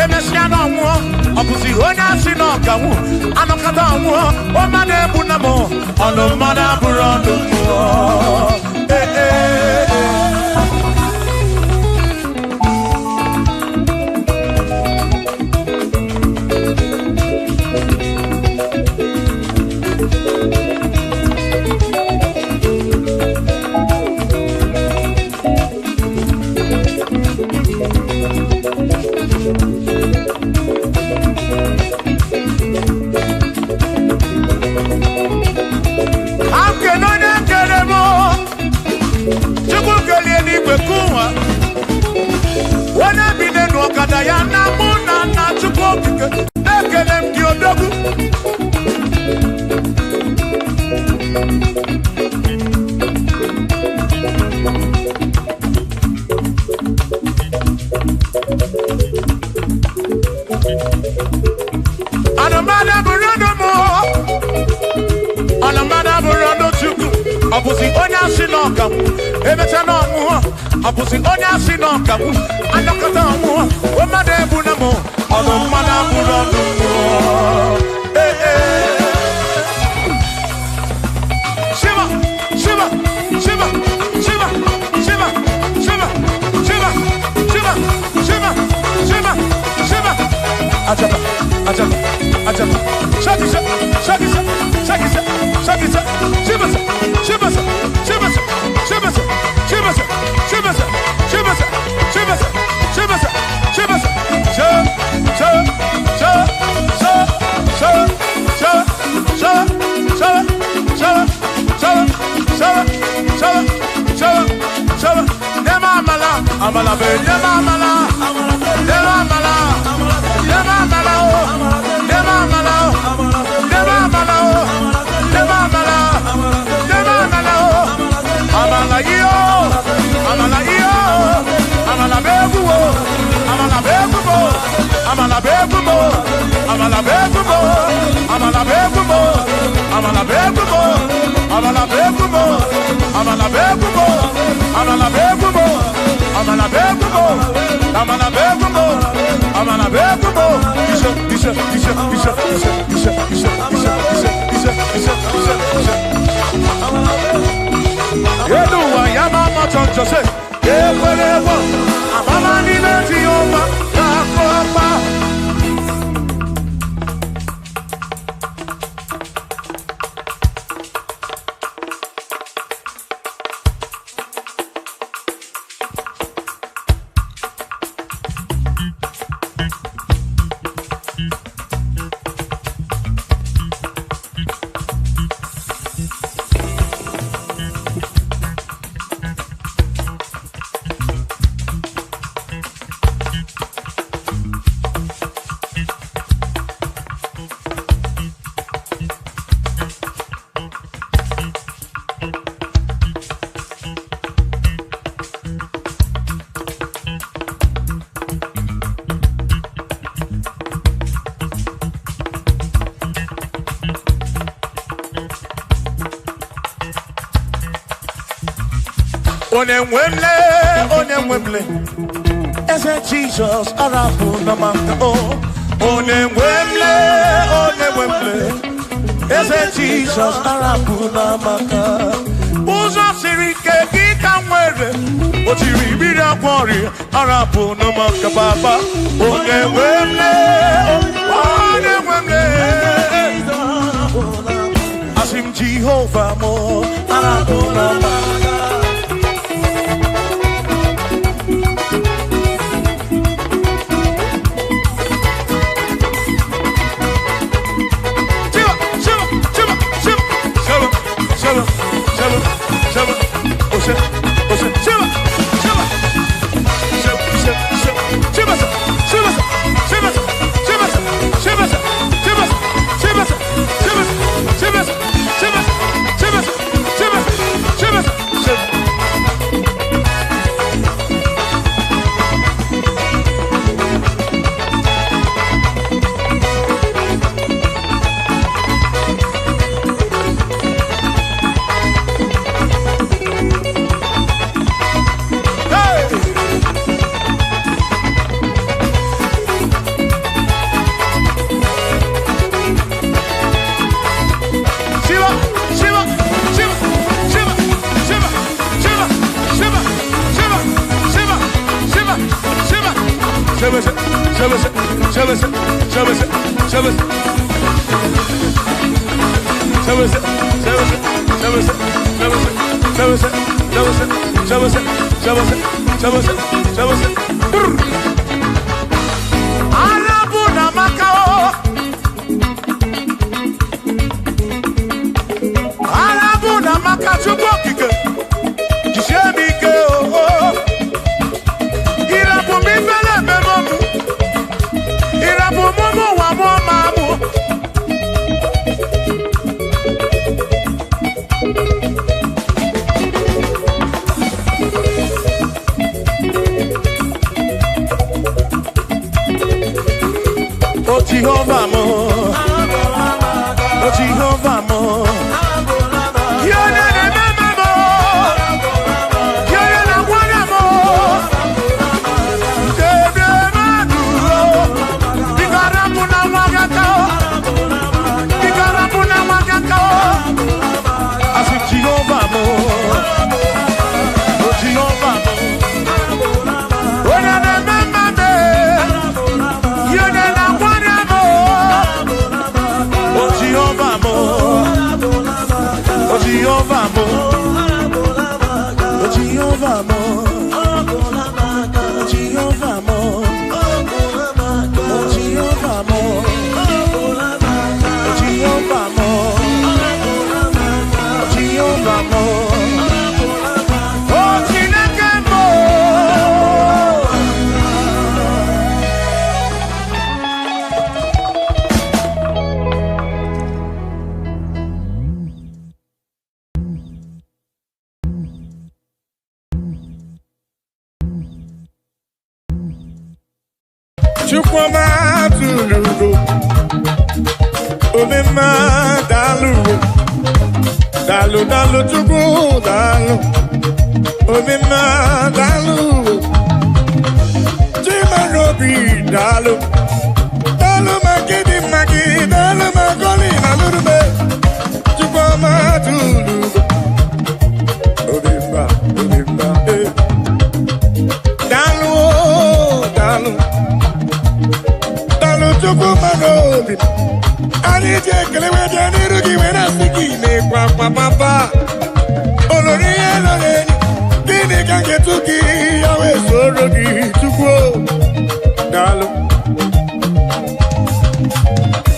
emesia no nwo obusi onya si no kawu anokata nwo o ma na ebu na mo ono ma na buru onu Abusi onya sinoka, ebeta no mu. Abusi onya sinoka, anokata mu. O made bunamo, ono mana burono mu. Shiva, Shiva, Shiva, Shiva, Shiva, Shiva, Shiva, Shiva, Shiva, Shiva, Shiva. Ajaba, ajaba, ajaba. Shakisa, shakisa, shakisa, shakisa, Shiva. Shivasa, Shivasa, Shivasa, Shivasa, Shivasa, Shivasa, Shivasa, Shivasa, Shivasa, Onemwemle, ese Jesus arabu namaka oh. Onemwemle, ese Jesus arabu namaka. Uzo sirike kika mwere, otiri bira kwori arabu namaka baba. Onemwemle, asim Jehovah mo arabu namaka. Jehovah mo, oh Jehovah mo, you're not a mama mo, you're not a one mo, Bigarapuna wagakao, Bigarapuna wagakao, I said Jehovah mo, oh Jehovah mo, oh na na mama me, you're not a Jehovah mo, oh Jehovah mo, oh Jehovah mo, oh Jehovah mo, oh Jehovah mo, oh Jehovah mo, oh Jehovah mo, oh Chineke mo. Chukwuma tulugo, omema dalu, dalu dalu chukwu dalu, omema dalu, chimarobi dalu, dalu magidi magi, dalu magoli nalurube, Chukwuma tulugo, omema dalu dalu. Chukwuma nobi, ani jekele wede nirugi wena siki ne kwa papa. Olori eloreni, kini kange tuki yawe sorogi chukwu dalu.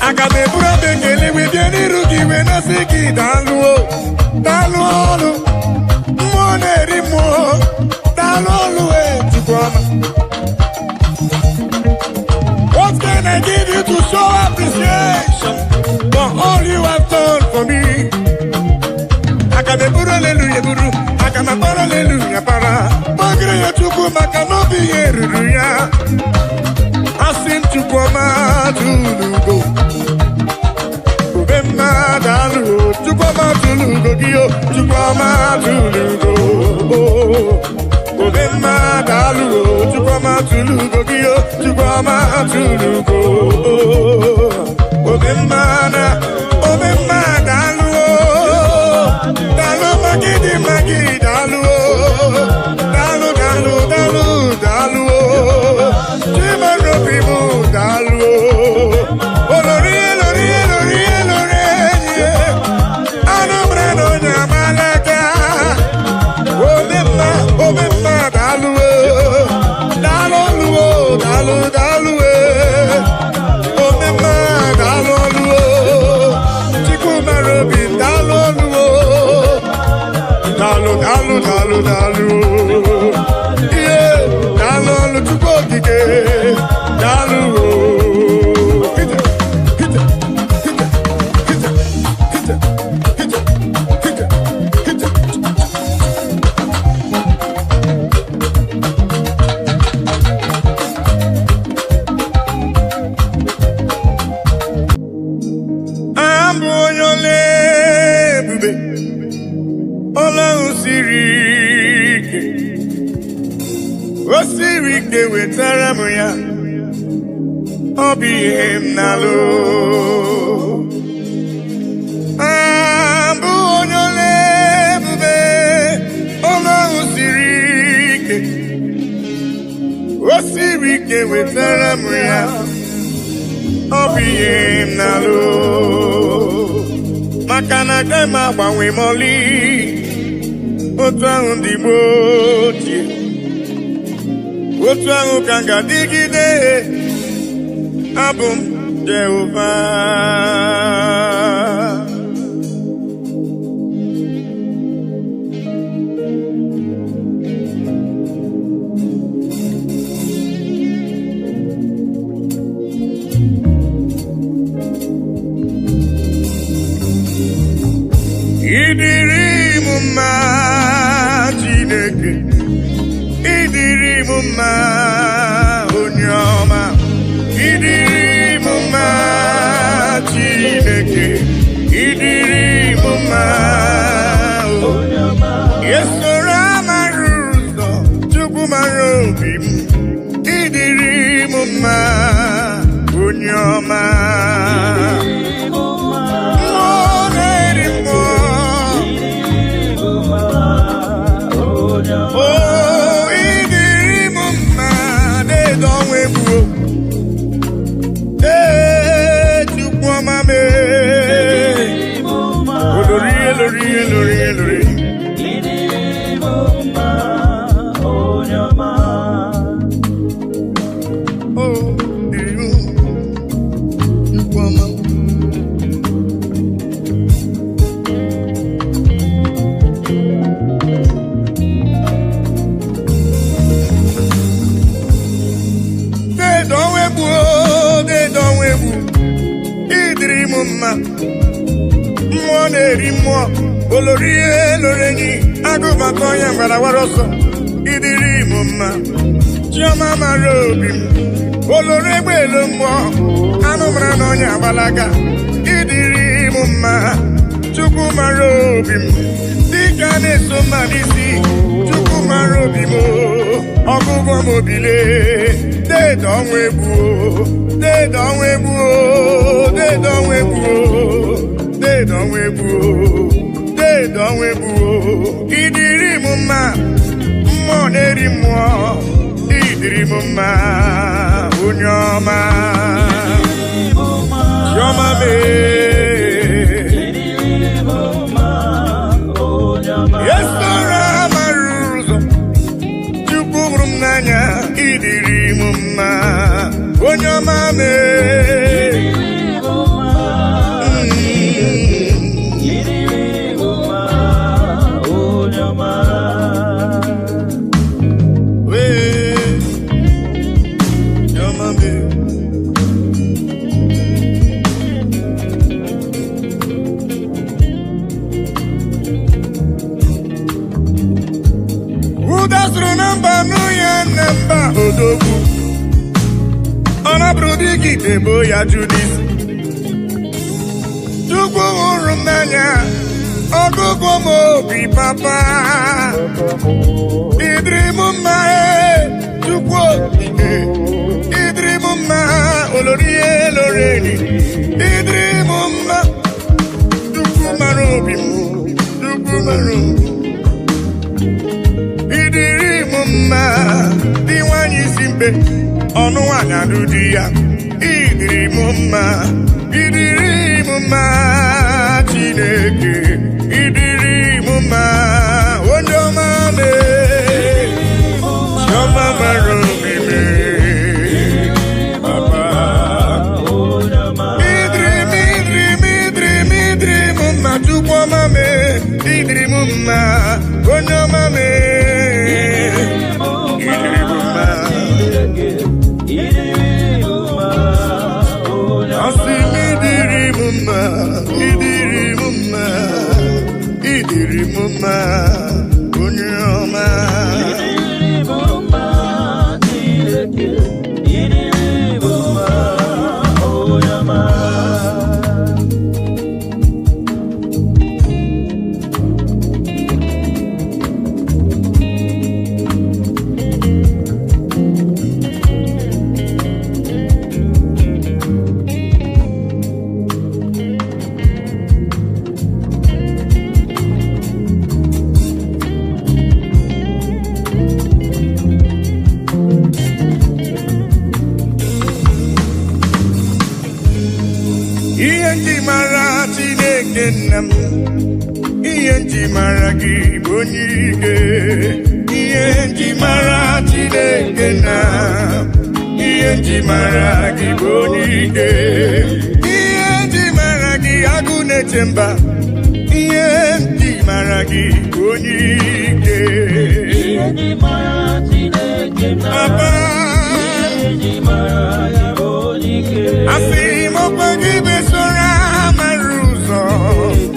Akabe bura bekele wede nirugi wena siki dalu dalu olu, mwone rimo dalu olu Chukwuma. What can I give you to show appreciation for all you have done for me? Akadeburu hallelujah buru, akamapara hallelujah para. Magre ya Chukwuma kanobi yeruya. Asim Chukwuma tulugo, Ubema dalu, Chukwuma tulugo giyo, Chukwuma tulugo. Obema dalu, Chukwuma tulugo giyo, Chukwuma tulugo. Obema dalu, dalu magidi dalu, dalu dalu dalu dalu, chimarobi mu dalu. Olori anombre no nyamalaka. Obema dalu, dalu dalu, Obema dalu, Chikumarobi dalu, dalu, yeah, dalu chukokike, dalu. Osirike wetara m ya, ọ bụ ihe m na-alụ. Abụ onye ole ebube, ọlụ ahụ siri ike. Osirike wetara maka na agaghị m agbanwe m ọlị otu ahụ ndị Igbo ochie, otu ahụ ka m ga-adịgide. Abụ m Jehova. Ịdịrị m mma Chineke, ịdịrị m mma onye ọma, ịdịrị m mma Chineke, ịdịrị m mma onye ọma. Esoro amara ụzọ Chukwu mara obi m, ịdịrị m mma onye ọma. Mmụọ na-eri mmụọ, olori elorenyi, agụbata onye mgbarawara ọsọ. Ịdịrị m mma, chiọma mara obi m, olori egbe elu mmụọ, anụ mara na onye agbalaga. Ịdịrị m mma, Chukwu mara obi m, dịka na-eso mma n'isi. Chukwu mara obi m, ọgụgụ m obile, deede ọnwa egbu, deede ọnwa egbu, deede ọnwa egbu, deede ọnwa egbu, deede ọnwa egbu. Ịdịrị m mma, mmụọ na-eri mmụọ, ịdịrị m mma onye ọma. Chiọma mee esoro amara ụzọ Chukwu hụrụ m n'anya, ịdịrị m mma onye ọma mee. Odogwu ọnabụrụ dịka idebo ya Judis. Chukwu hụrụ m n'anya, ọgụgụ m obi papa. Ịdịrị m mma Chukwu okike, ịdịrị m mma olori eloreni, ịdịrị m mma Chukwu mara obi m, Chukwu mara obi m. Ịdịrị m mma dị nwanyị isi mbe, ọnụ nwanyị alụ di ya. Ịdịrị m mma, ịdịrị m mma Chineke, ịdịrị m mma onye ọma mee. Chiọma mara obi mee papa. Ịdịrị m, ịdịrị m, ịdịrị m, ịdịrị m mma Chukwu ọma mee. Ịdịrị m mma onye ọma mee. Ịdịrị m mma onye ọma. Maragi Bonike, Ienji Marati Dekena, Ienji Maragi Bonike, Ienji Maragi Agune Chemba, Ienji Maragi Bonike, Ienji Marati Dekena, Ienji Maragi Bonike, Afimo Pagibe Sora Maruzo.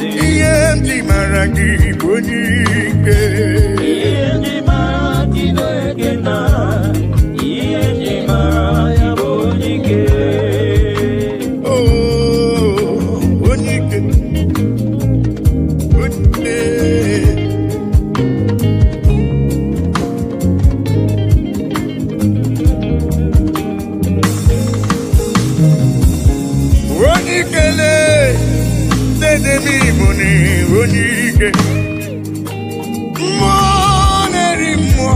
Ienji Maragi Bonike, Ienji Maragi Dekena, Ienji Maragi Bonike. Oh, Bonike, Bonike. Bonikele. Demi moni bonike, moneri mo.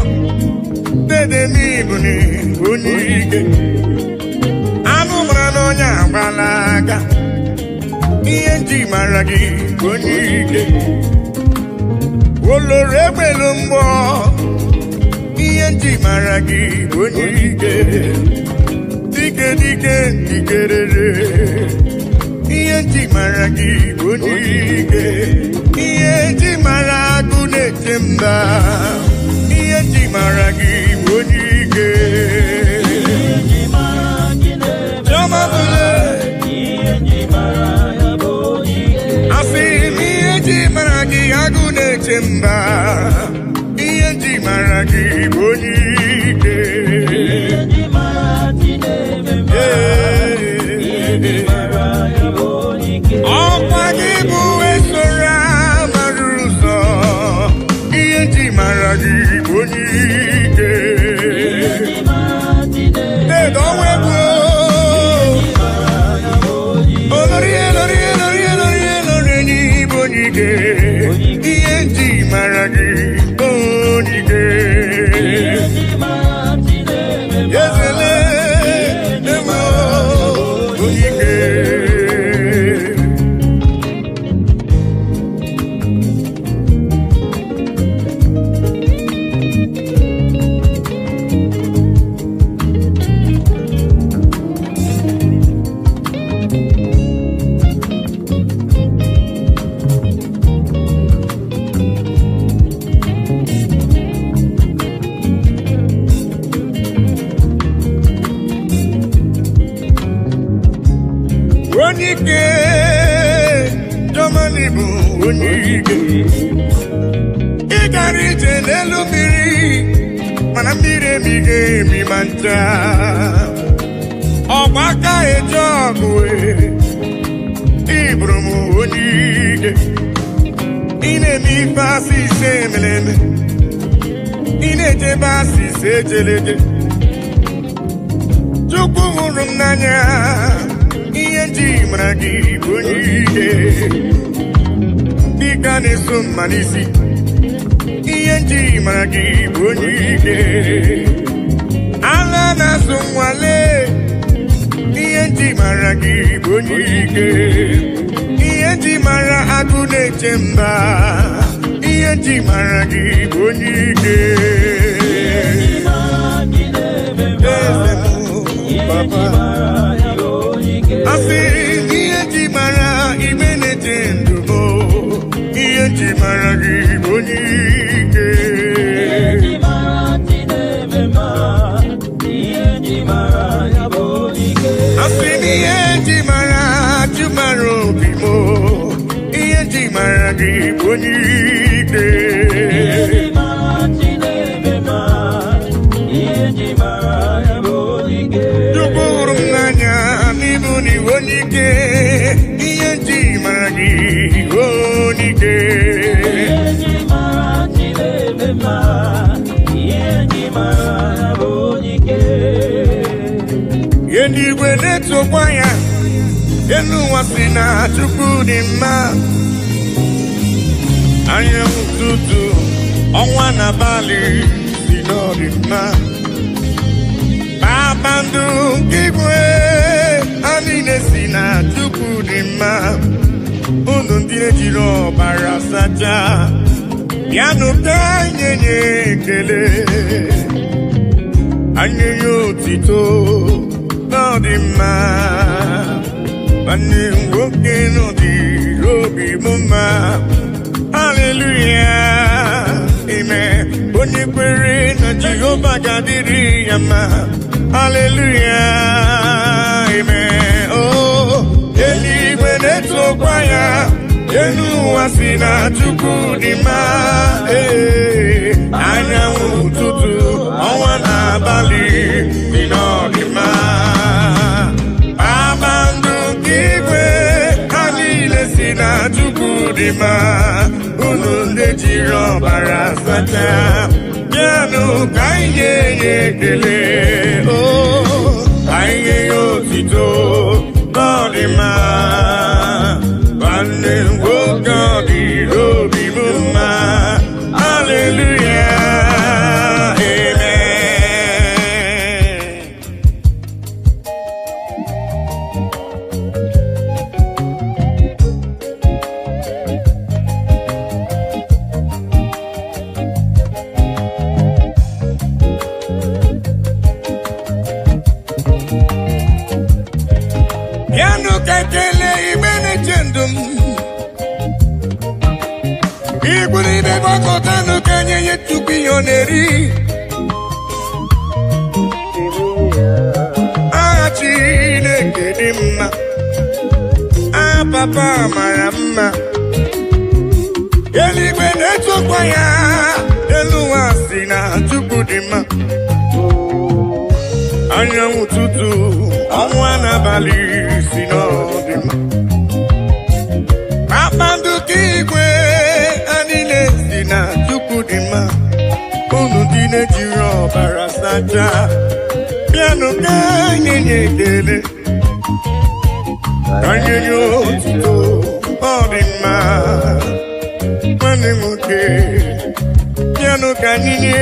Demi moni bonike, anu brano nya balaga. Ienji Maragi bonike, olore belumbo. Ienji Maragi bonike, dike dike dikerere. Ienji Maragi Bonike, Ienji Maragune Chemba, Ienji Maragi Bonike, Ienji Maragi Chomabule, Ienji Maragi Bonike, Afim Ienji Maragi Agune Chemba, Ienji Maragi Bonike, Ienji Maragi Chemba, Ienji Maragi. Opagibu esora maruso, Ienji Maragi Bonike, Ienji Maragi Dedowebu, Olori Bonike, Ienji Maragi Bonike, Ienji Maragi Yezele Demo Bonike. Bonike, Jomanibu Bonike, Igarije Nelumiri, Manamire Mige Mimanta, Obaka Ejogwe, Ibrumu Bonike, Ine mi fasi semeleme, Ine jebasi sejelege, Chukwurum Nanya. Ienji Maragi Bonike, Bikane Sumanisi, Ienji Maragi Bonike, Alana Sumwale, Ienji Maragi Bonike, Ienji Mara Agune Chemba, Ienji Maragi Bonike, Ienji Maragi Papa. Afim Ienji Mara Imene Tendubo, Ienji Maragi Bonike, Ienji Maragi Nemema, Ienji Maragi Bonike, Afim Ienji Mara Jumaro Bimo, Ienji Maragi Bonike, Ienji Maragi Nemema, Ienji Maragi Bonike, Juburum Nanya. Ni Bonike, Ienji Maragi Bonike, Ienji Maragi Nemema, Ienji Maragi Bonike. Yendi Gweneto Waya, Yenu Wasina Chukudima, Ayam Tutu, Onwana Bali, Sinodima, Babandu Kibwe. Anine sina tukudima, unu ndị ejiri ọbara sacha bịanụ ka anyị nye ekele anyị nye otito n'ọdịmma nwanne nwoke n'ọdịrị obi m mma haleluya amen onye kwere na Jehova ga-adịrị ya mma haleluya amen oh eluigwe na-etokwa ya elu ụwa si na Chukwu dị mma anyanwụ ụtụtụ ọnwa na abalị dị n'ọdịmma kpakpando nke igwe ha niile si na Chukwu dị mma unu ndị jiri ọbara sacha bịanụ ka anyị nye ya ekele anyị nye ya otito n'ọdịmma nwanne nwoke ọ dịrị obi m mma haleluya amen bịanụ ka ekele igbe na-eche ndụ m igburu ibe gbakọtanụ ka nye ya Chukwu ihe ọ na-eri aha Chineke dị mma aha papa mara mma eluigwe na-etokwa ya elu ụwa si na Chukwu dị mma anyanwụ ụtụtụ ọnwa n'abalị si n'ọdịmma kpakpando nke igwe ha niile si na Chukwu dị mma unu ndị na-ejiri ọbara sacha bịanụ ka anyị nye ekele ka anyị nye otito ọ dị mma nwanne nwoke bịanụ ka anyị nye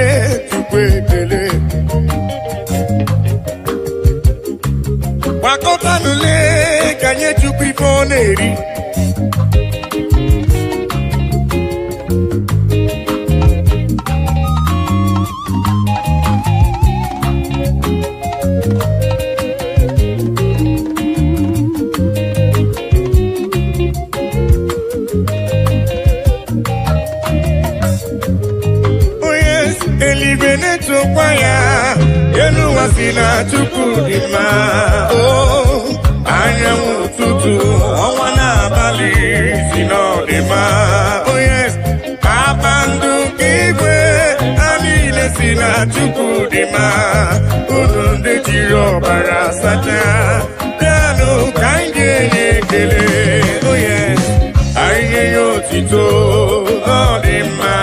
Chukwu ekele gbakọtanụle ka nye Chukwu ife ọ na-eri eluigwe na-etokwa ya elu ụwa si na Chukwu dị mma anyanwụ ụtụtụ ọnwa na-abalị si n'ọdịmma kpakpando nke igwe ha niile si na Chukwu dị mma unu ndị jiri ọbara sacha bịanụ ka anyị ga-enye ekele anyị nye ya otito ọ dị mma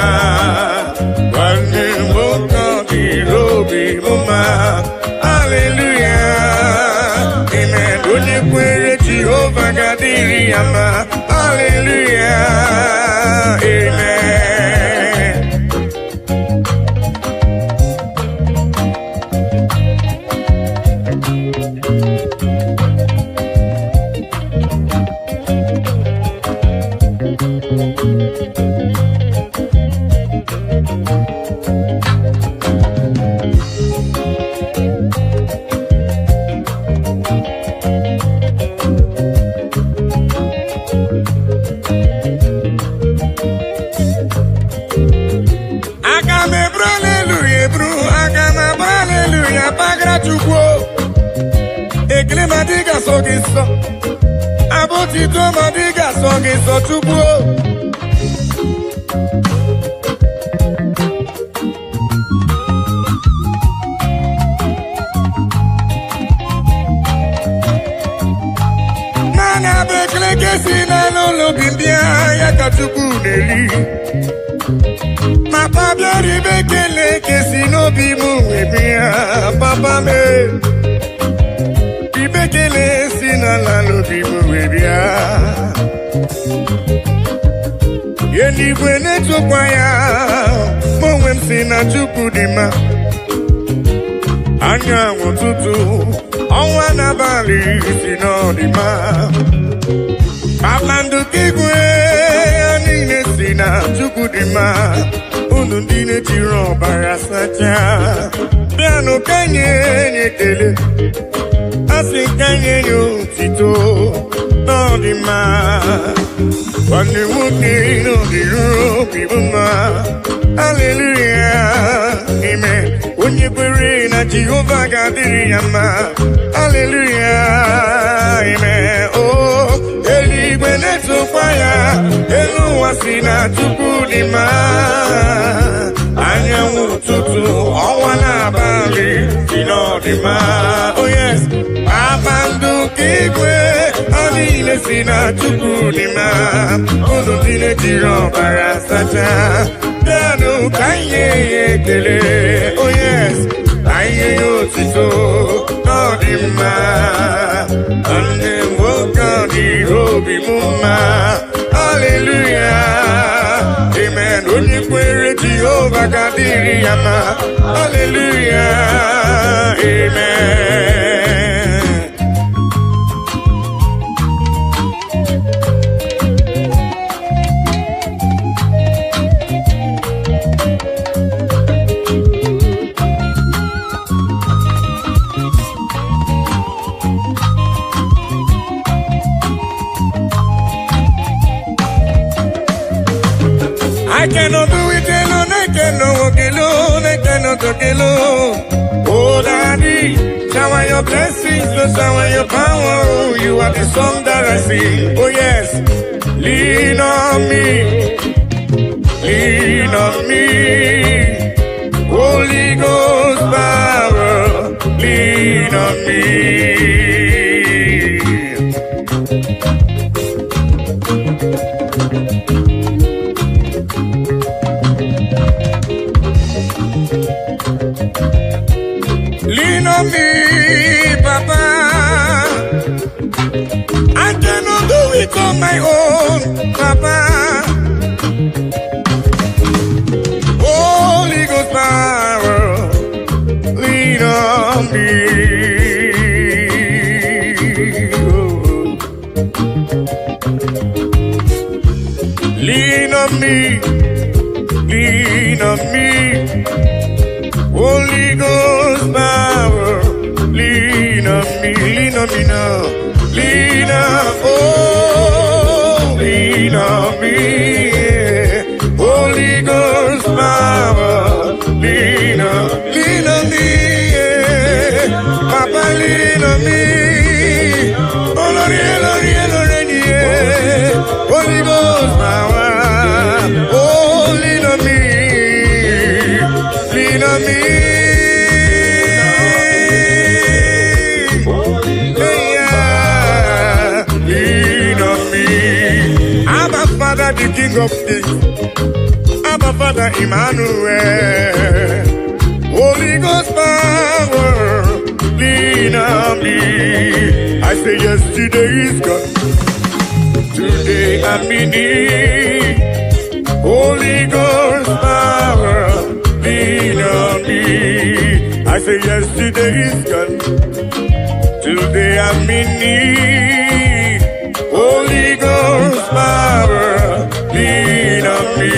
nwanne nwoke ọ dịrị obi m mma haleluya amen onye kwere Jehova ga-adịrị ya mma haleluya amen Chukwu ekele ma dị ga-asọ gị nsọ abụtito ma dị ga-asọ gị nsọ Chukwu naanị abụ ekele ka esi n'ụlọ obi mbịa ya ka Chukwu na-eri papa bịara ibe ekele ka esi n'obi m webe ya papa m ibe ekele si n'ala n'obi m webe ya eluigwe na-etokwa ya ma onwe m si na Chukwu dị mma anyanwụ ụtụtụ ọnwa n'abalị si n'ọdịmma Babando Igwe, Anine Sina, Chukudima, Unundine Tiro Barasacha, Piano Kanye, Tele, Asi Kanye, Tito, Nodima, when the wood of the room, people, hallelujah, amen. When you pray in Jehovah Gadiriyama, hallelujah, amen. Oh, Eli Beneto Fire, Elu Wasina Tukudima, Anyamu Tutu, Owana Bali, Sinodima, oh yes, Abandu Kigwe, Anile Sina Tukudima, Unudine Tiro Barasacha, Danu Kanye Kele, oh yes, Aye Otito, Nodima, Ande Woka di Robi Muma, hallelujah, amen. Onye kwere Jehovah Gadiriyama, hallelujah, amen. I cannot do it alone, I cannot walk alone, I cannot talk alone. Oh, Daddy, shower your blessings, Lord, shower your power. Oh, you are the song that I sing. Oh, yes, lean on me, lean on me. Holy Ghost power, lean on me. Lean on me, Papa. I cannot do it on my own, Papa. Holy Ghost power, lean on me. Oh. Lean on me, lean on me. Holy Ghost power, lean on me now, lean on, oh, lean on me, yeah. Holy Ghost power, lean on me, yeah. Papa, lean on me, oh, Lord, yeah. Holy Ghost power, oh, lean on me, lean on me. Father, the King of Kings, Abba Father Emmanuel, Holy Ghost power, lean on me. I say yesterday is gone, today I'm in need. Holy Ghost power, lean on me. I say yesterday is gone, today I'm in need. Holy Ghost power, lean on me.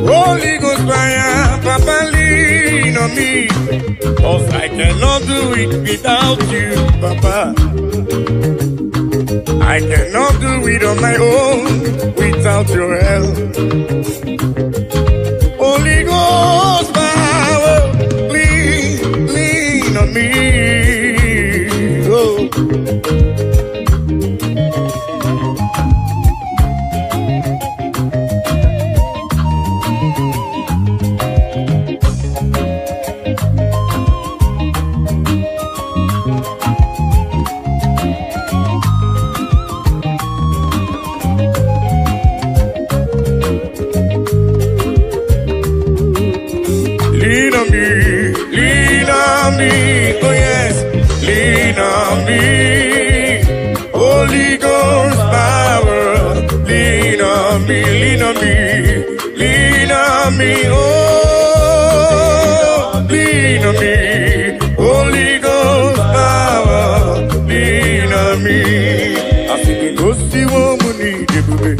Holy Ghost fire, Papa, lean on me, 'cause I cannot do it without you, Papa. I cannot do it on my own without your help. Holy Ghost power, lean on me. Oh. lean on me, oh yes, lean on me. Holy Ghost power, lean on me, lean on me, lean on me, oh, lean on me. Holy Ghost power, lean on me. I think it goes to woman need the baby.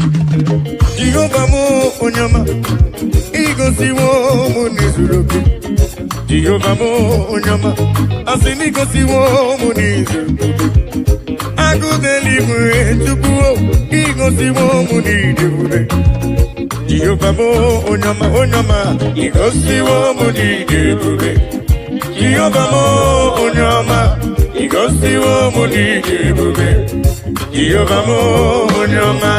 Jehovah mo onyama, he goes to woman is looking. Jehovah mo onyama, I think he goes to woman is looking. I go deliver to go, he goes to woman need the baby. Jehovah mo onyama, onyama, he goes to woman need the baby. Jehovah mo onyama, he goes to woman need the baby. Jehovah mo onyama.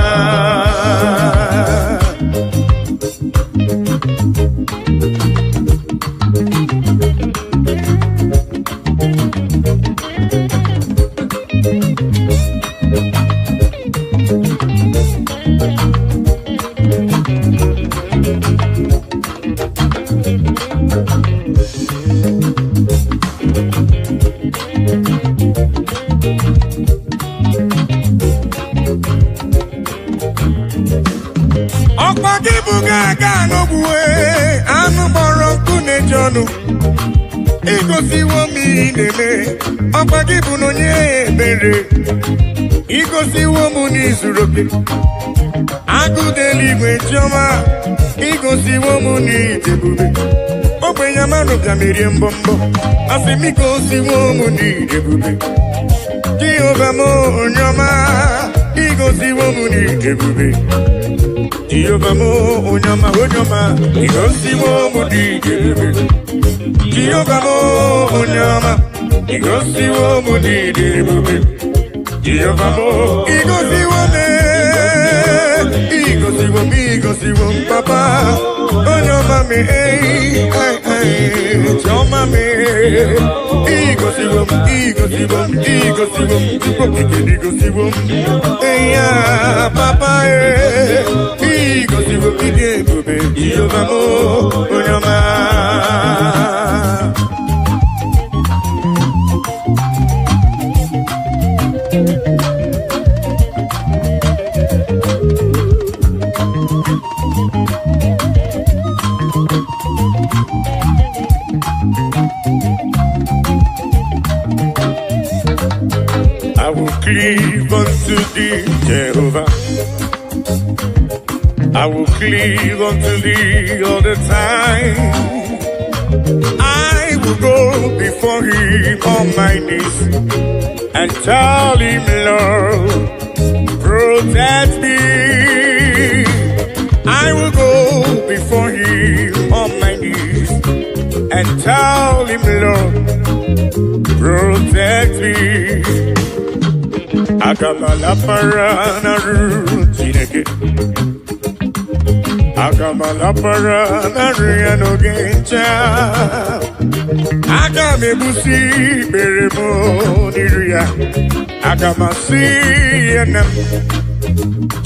Igosiwo mi neme, ọgbagibu n'onye ebere. Igosiwo mu n'izuru oke, agụdeligwe chioma. Igosiwo mu n'idebube, ogbenye mmadụ bịamerie mbọmbọ. Asị m igosiwo mu n'idebube, Jehova m onye ọma. Igosiwo mu n'idebube, Jehova m onye ọma, onye ọma. Igosiwo mu n'idebube, Jehovah mo onyama, igosiwo mo n'idebube. Jehovah mo, igosiwo me, igosiwo papa. Onyama me, choma me. Igosiwo, igosiwo, eya papa igosiwo idebube. Jehovah mo onyama. I will cleave unto thee, Jehovah. I will cleave unto thee all the time. I will go before him on my knees and tell him, Lord, protect me. I will go before him on my knees and tell him, Lord, protect me. Akamala parana rutineke, akamala parana riano gencha, akamebusi beremo niria, akamasi enam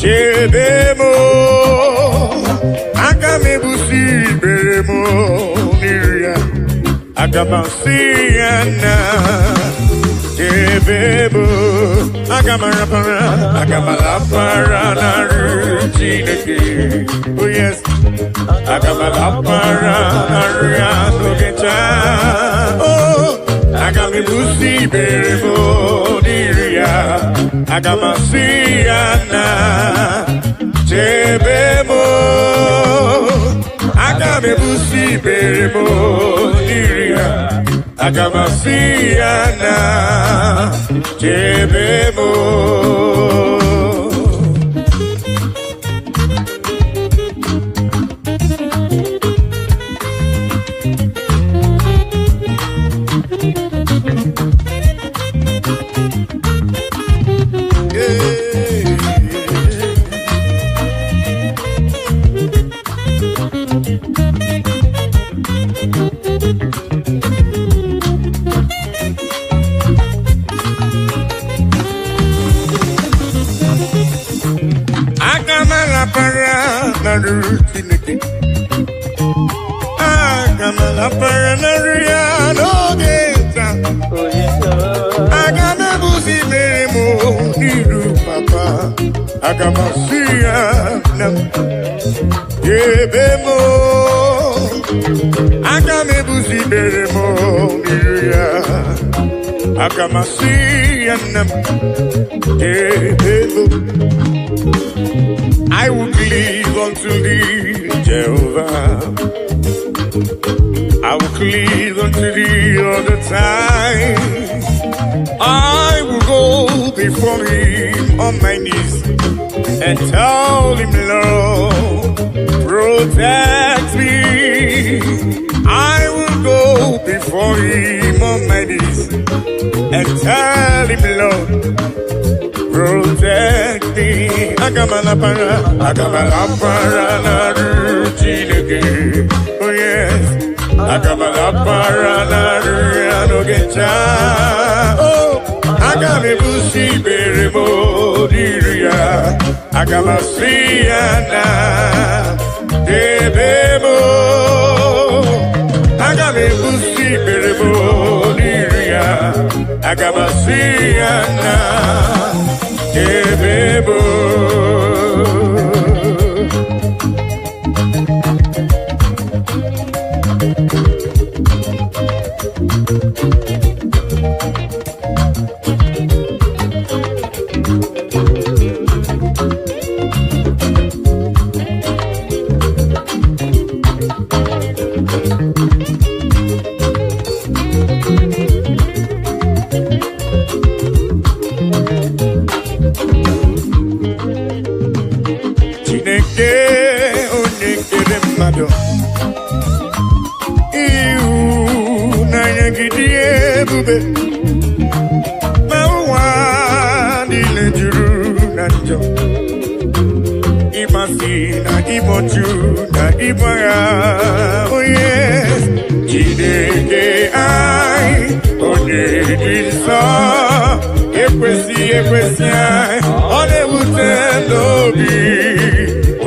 chebemo, akamebusi beremo niria, akamasi enam. Bebo, agamara para na rutineke. Oh yes, agamala para na riano gencha. Oh, agamibusi bebo niria, agamasi ana chebemo, agamibusi bebo niria. Agamasiana Jebemo. Aparanaria no geta. Agame busi meremo niru papa. Agamasia nam. Yebemo. Agame busi meremo niru ya. Agamasia nam. Yebemo. I will cleave unto thee, Jehovah. I will cleave unto thee all the time. I will go before him on my knees and tell him, Lord, protect me. I will go before him on my knees and tell him, Lord, protect me. Agamala para na ruchineke. Oh yes. Agamala para na ruanogecha. Oh, agame busi beremo diria. Agamasiana debemo. Agame busi beremo diria. Agamasiana. Ebebo. Oh yes, Chineke ai, onye nsọ, ekwesi ai, ọ na-ewute n'obi,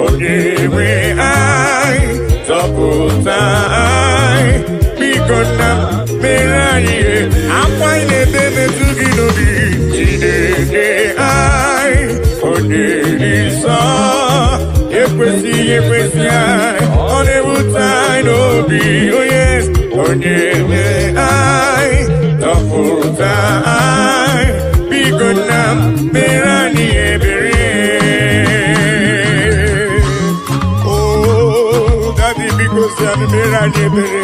onye nwe ai, zọpụta ai, biko na mere anyị akwa ị na-ebe metụ gị n'obi, Chineke ai, onye nsọ, ekwesi ai, ọ na-ewute anyị n'obi, oh yes, onye nwe anyị, zọpụta anyị, biko na mere anyị ebere. Oh, Daddy, biko si anyị mere anyị ebere.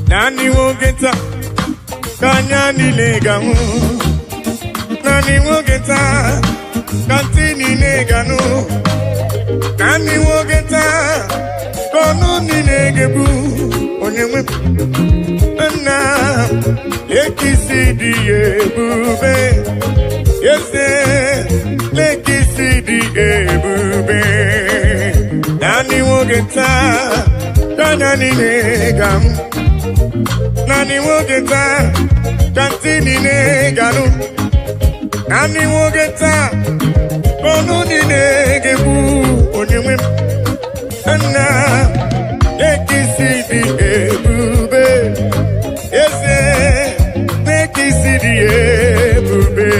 Nani wogeta kanya nilega mu Nani wogeta kantini neganu Nani wogeta kono ninegebu Onyewe na lekisidi ebube Yese lekisidi ebube Nani wogeta kanya nilegamu Nani wogeta kantini neganu Nani wogeta kono ninegebu Onyewe na lekisidi ebube Yese lekisidi ebube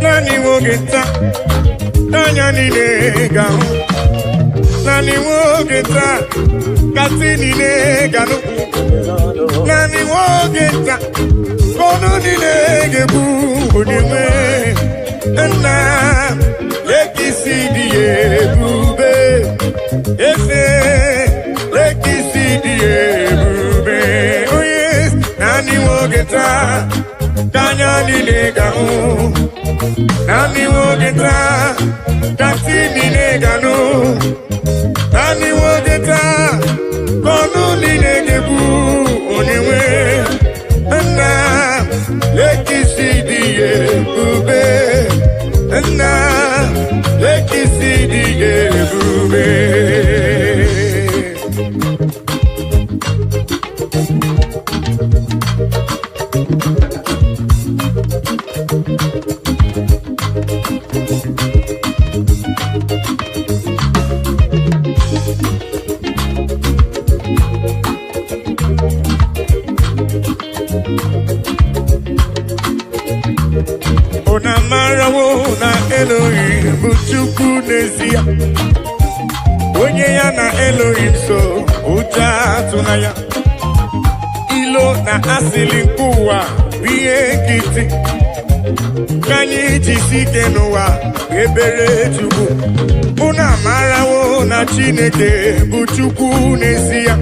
Nani wogeta kanya nilega Nani wogeta katini neganu Nani wogeta kono ninegebu Onyewe na lekisidi ebube Ese lekisidi ebube Oh yes Nani wogeta kanya nilega Nani wogeta kantini neganu Nani wogeta kono ninegebu Onyewe na lekisidi ebube Na lekisidi ebube Ona marawo na Elohim buchukwu n'ezie Onye ya na Elohim so ụja atụna ya Ilo na asịlị nke ụwa bụ ihe nkịtị Ka anyị jisi ike n'ụwa ebere Chukwu Unu amarawo na Chineke bụ Chukwu n'ezie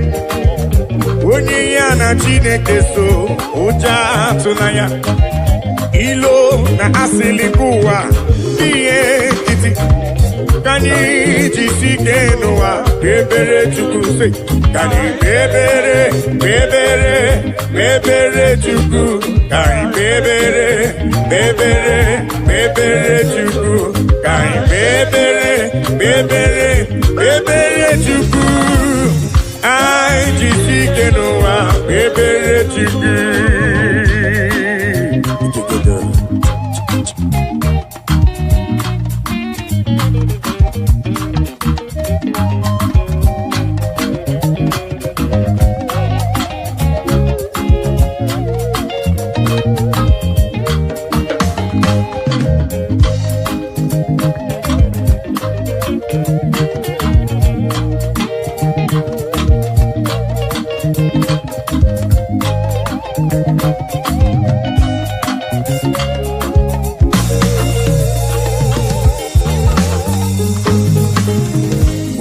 Onye ya na Chineke so ụja atụna ya Ilo na asili kuwa iye kiti Kani jisike noa bebere Chukwu se Kani bebere, bebere, bebere Chukwu Kani bebere, bebere, bebere Chukwu Kani bebere, bebere, bebere Chukwu Ai jisike noa bebere Chukwu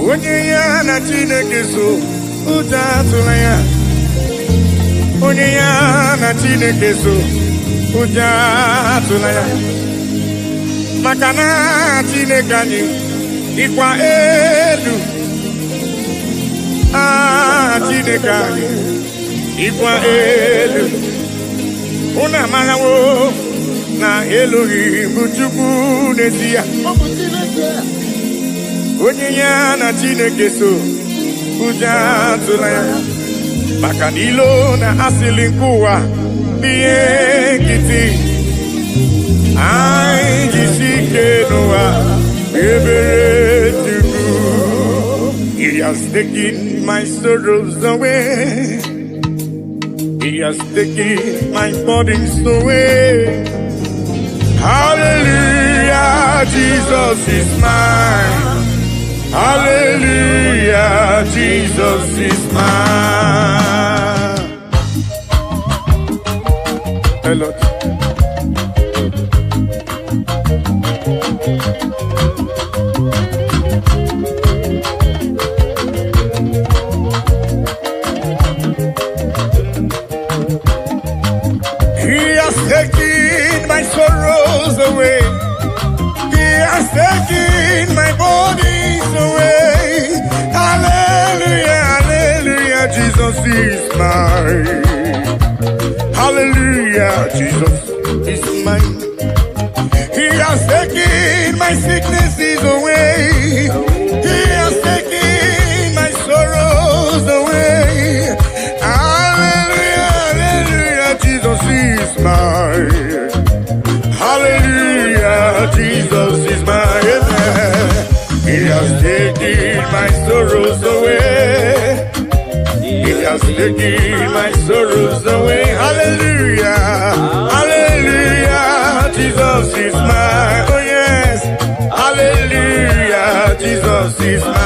Onye ya na Chineke so ụja atụla ya Onye ya na Chineke so ụja atụla ya Maka na Chineke anyị dịkwa elu Chineke anyị dịkwa elu Una magawo na Elohim buchukwu n'ezie. Onye ya na Chineke so ụja atụla ya. Maka n'ilo na asịlị nke ụwa ihe nkịtị. Anyị jisi ike n'ụwa ebere Chukwu. He has taken my sorrows away. He has taken my burdens away. Hallelujah, Jesus is mine. Hallelujah, Jesus is mine. Hello. Taking my sorrows away. He has taken my bodies away. Hallelujah, hallelujah, Jesus is mine. Hallelujah, Jesus is mine. He has taken my sicknesses away. He has taken my sorrows away. Hallelujah, hallelujah, Jesus is mine. Hallelujah, Jesus is mine. He has taken my sorrows away. He has taken my sorrows away. Hallelujah, hallelujah, Jesus is mine. Oh yes, hallelujah, Jesus is mine.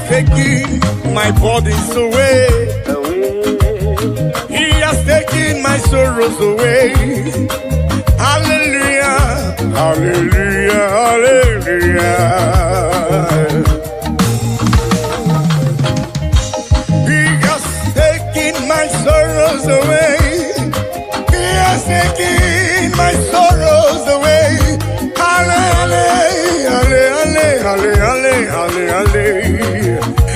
Taking my burdens away. He has taken my sorrows away. Hallelujah, hallelujah, hallelujah. He has taken my sorrows away. He has taken my sorrows away. Hallelujah, hallelujah, hallelujah, hallelujah.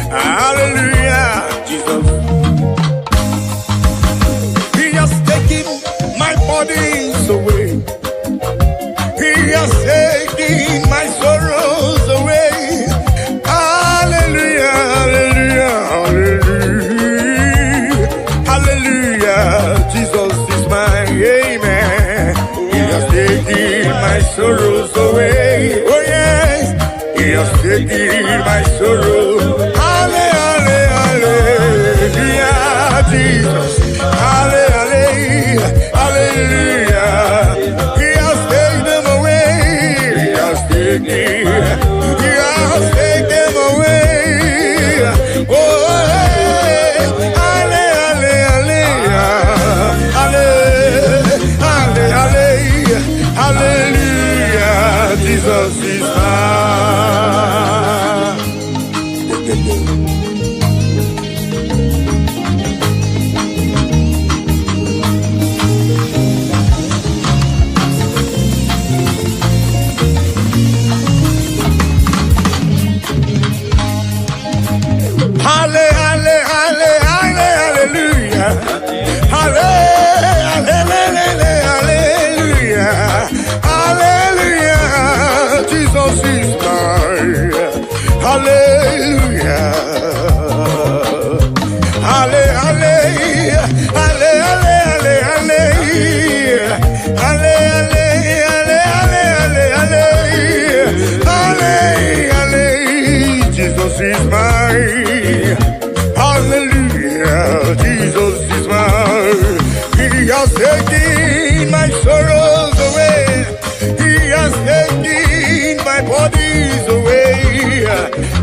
Hallelujah, Jesus. He has taken my burdens away. He has taken my sorrows away. Hallelujah, hallelujah, hallelujah. Hallelujah, Jesus is my amen. He has taken my sorrows away. Oh yes, He has taken my sorrows. Hallelujah, Jesus. Hallelujah, hallelujah. He has taken them away. He has taken them away. Oh, hallelujah, hallelujah, hallelujah. Jesus is mine. Jesus is mine. Hallelujah, Jesus is mine. He has taken my sorrows away. He has taken my bodies away.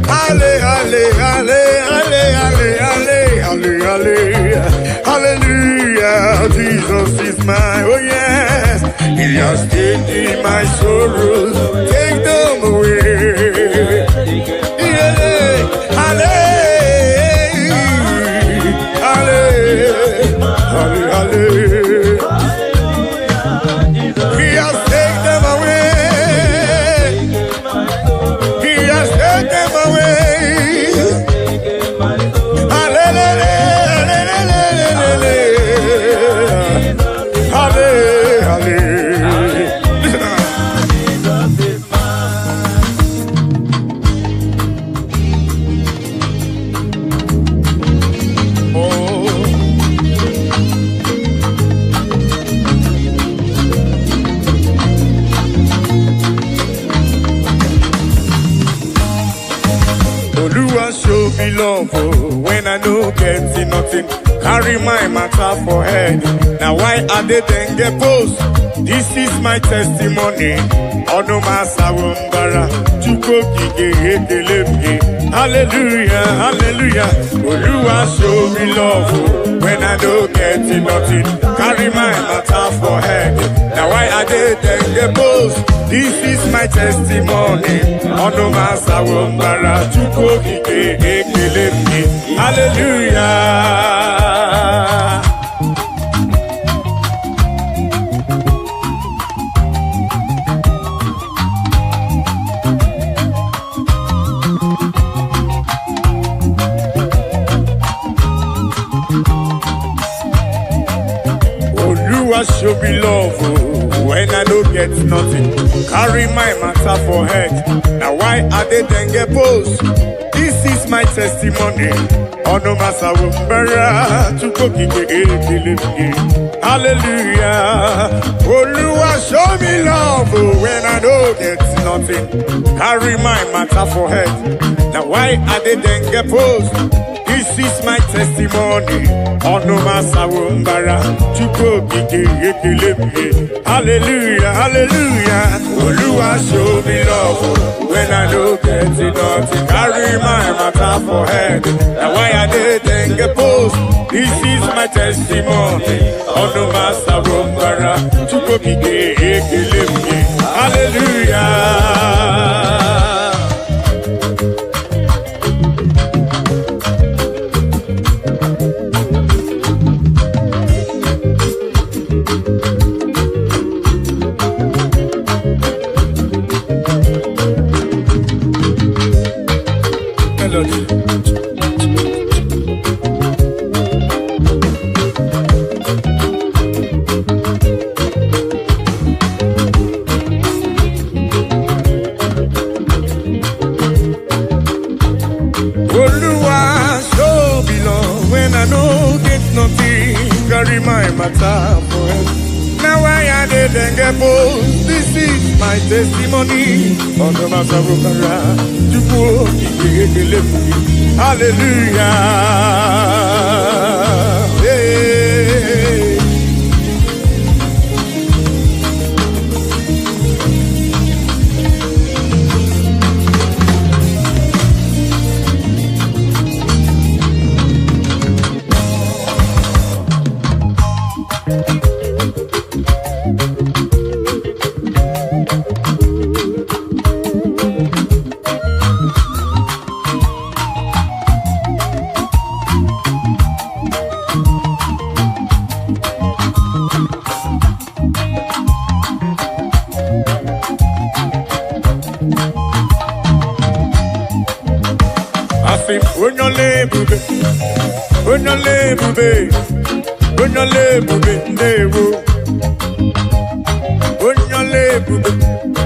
Hallelujah. Hallelujah, Jesus is mine. Oh yes, He has taken my sorrows, take them away. He has taken them away. He has taken them away. Show me love when I no get nothing. Carry my matter for head. Now why are they then get post? This is my testimony. Ono masawumbara chuko kige. Hallelujah, hallelujah. Oluwa show me love when I no get nothing. Carry my matter for head. Now why are they then get post? This is my testimony. Ono masawumbara chuko kige. Hallelujah. Oluwa show me love when I don't get nothing. Carry my matter for head. Now why are they then get post? This is my testimony. Ono masawumbara chuko kige. Hallelujah. Oluwa show me love when I don't get nothing. Carry my matter for head. Now why are they then get post? This is my testimony. Ono masawumbara chuko kige. Hallelujah, hallelujah. Oluwa show me love when I don't get nothing. Carry my matter for head. Now why I didn't get post? This is my testimony. Ono masawumbara chuko kige. Hallelujah. Carry my matter for it. Now why I didn't get post? This is my testimony. On the matter of hallelujah. Hey.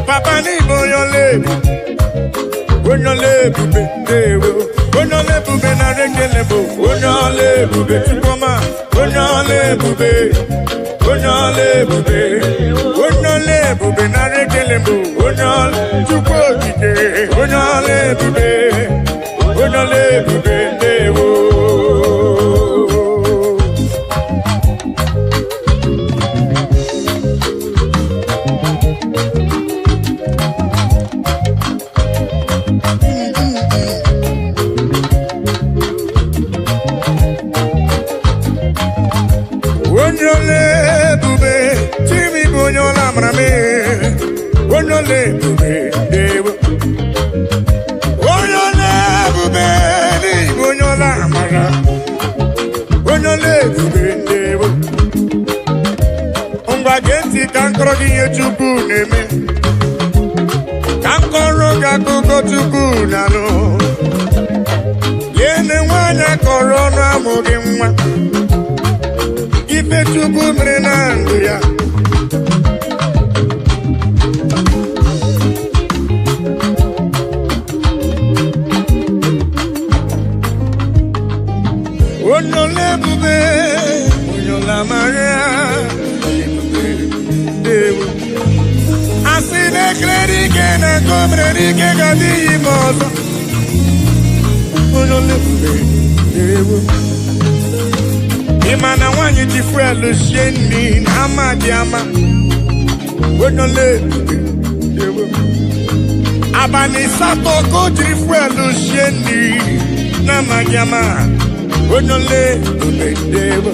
Papa ni bube na rekele bo. Bube chukoma. Bube na rekele bo. Chukwo kike. Bube dewo. amara onye ọla ebube ndewo ngwa gee ntị ka m kọrọ gị ihe Chukwu na-eme ka m kọrọ gị akụkọ Chukwu na-alụ yene nwaanyị akọrọ ọnụ amụghị nwa ife Chukwu mere na ndụ ya onye ọla ebube onye ọla mara asị na-ekere ike na nke o mere ike ga-adịghị ime ọzọ onye ọla ebube ewo ịma na nwaanyị ji fuelu sie nri na ama dị ama onye ọla ebube ewo abalị asatọ ka o jiri fuelu sie nri na ama dị ama onye ọla ebube ewo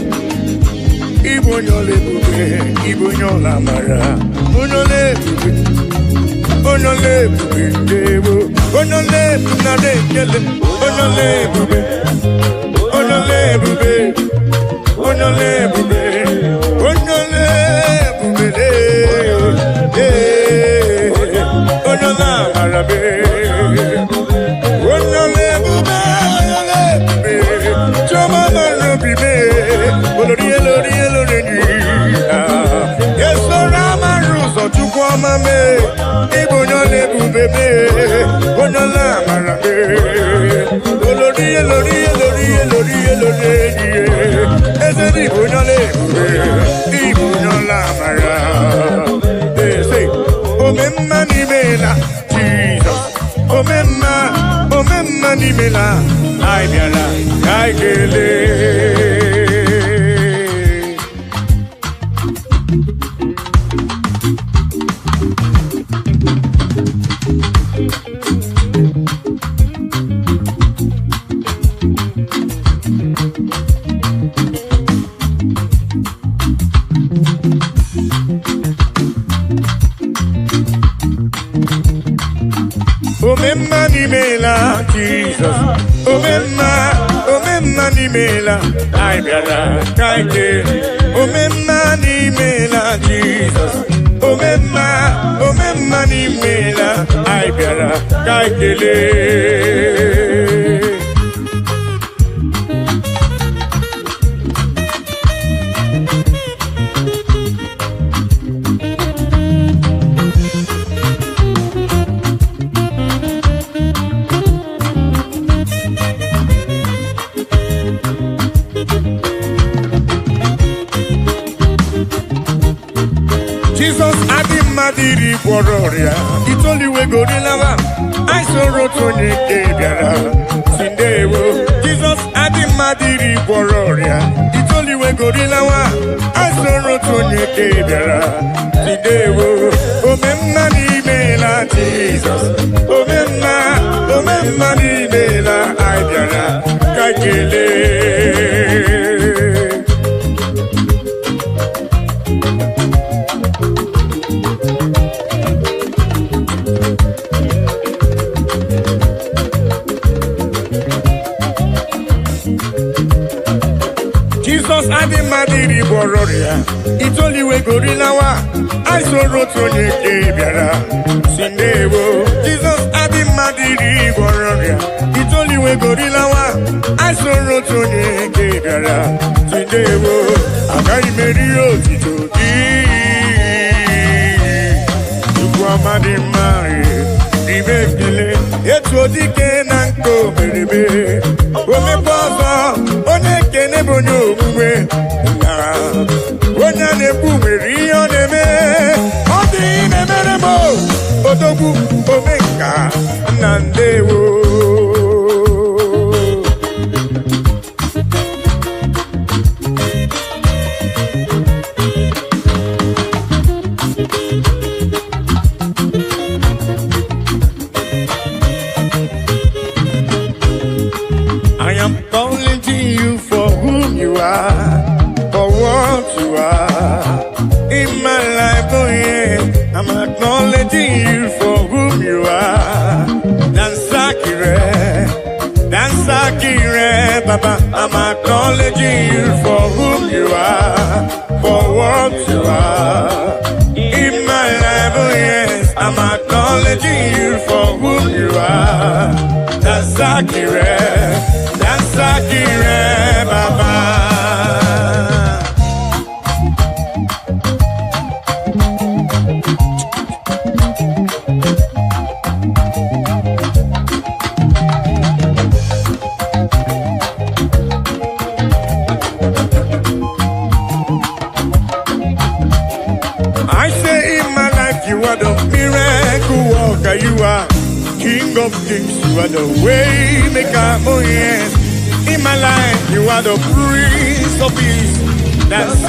Igbo onye ọla ebube Igbo onye ọla mara onye ọla ebube onye ọla ebube ndewo onye ọla ebube na na-ekele onye ọla ebube onye ọla ebube onye ọla ebube onye ọla ebube onye ọla mara be onye ọla ebube onye ọla ebube chọma mara obi be olori elori elori esoro amara ụzọ Chukwu ọma mee ịbụ onye ọla ebube mee onye ọla amara mee olori elori elori elori elori eze ịbụ onye ọla ebube ịbụ onye ọla amara eze omemma n'imela Jizọs omemma n'imela anyị bịara ka anyị kelee omemma n'imela Jizọs omemma n'imela anyị bịara ka anyị kelee omemma n'imela Jizọs omemma n'imela anyị bịara ka anyị kelee Jesus adị mmadụ iri gwọrọ ọrịa itoliwe gorilawa anyị soro otu onye nke bịara si ndewo Jesus adị mmadụ iri gwọrọ ọrịa itoliwe gorilawa anyị soro otu onye nke bịara si ndewo omemma n'imela Jesus omemma n'imela anyị bịara ka kelee Jesus adị mmadụ iri gwọrọ ọrịa itoliwe gorilawa anyị soro otu onye nke bịara si ndewo Jesus adị mmadụ iri gwọrọ ọrịa itoliwe gorilawa anyị soro otu onye nke bịara si ndewo agaghị m eri otito gị Chukwu ọma dị mma ibe ekele etu odike na nke omerebe omekwa ọzọ onye ekene bụ onye omume na onye a na-ekwu nwere ihe ọ na-eme ọ dịghị na-emere m odogwu omenka na ndewo I am calling to you for whom you are, for what you are in my life. Oh yeah, I'm acknowledging you for whom you are. Dansakire, Baba, I'm acknowledging you for whom you are, for what you are. In my life, oh yes, I'm acknowledging you for whom you are. That's Akire, Baba. You are the miracle worker, you are King of Kings, you are the way maker, oh yes. In my life, you are the Prince of Peace. That's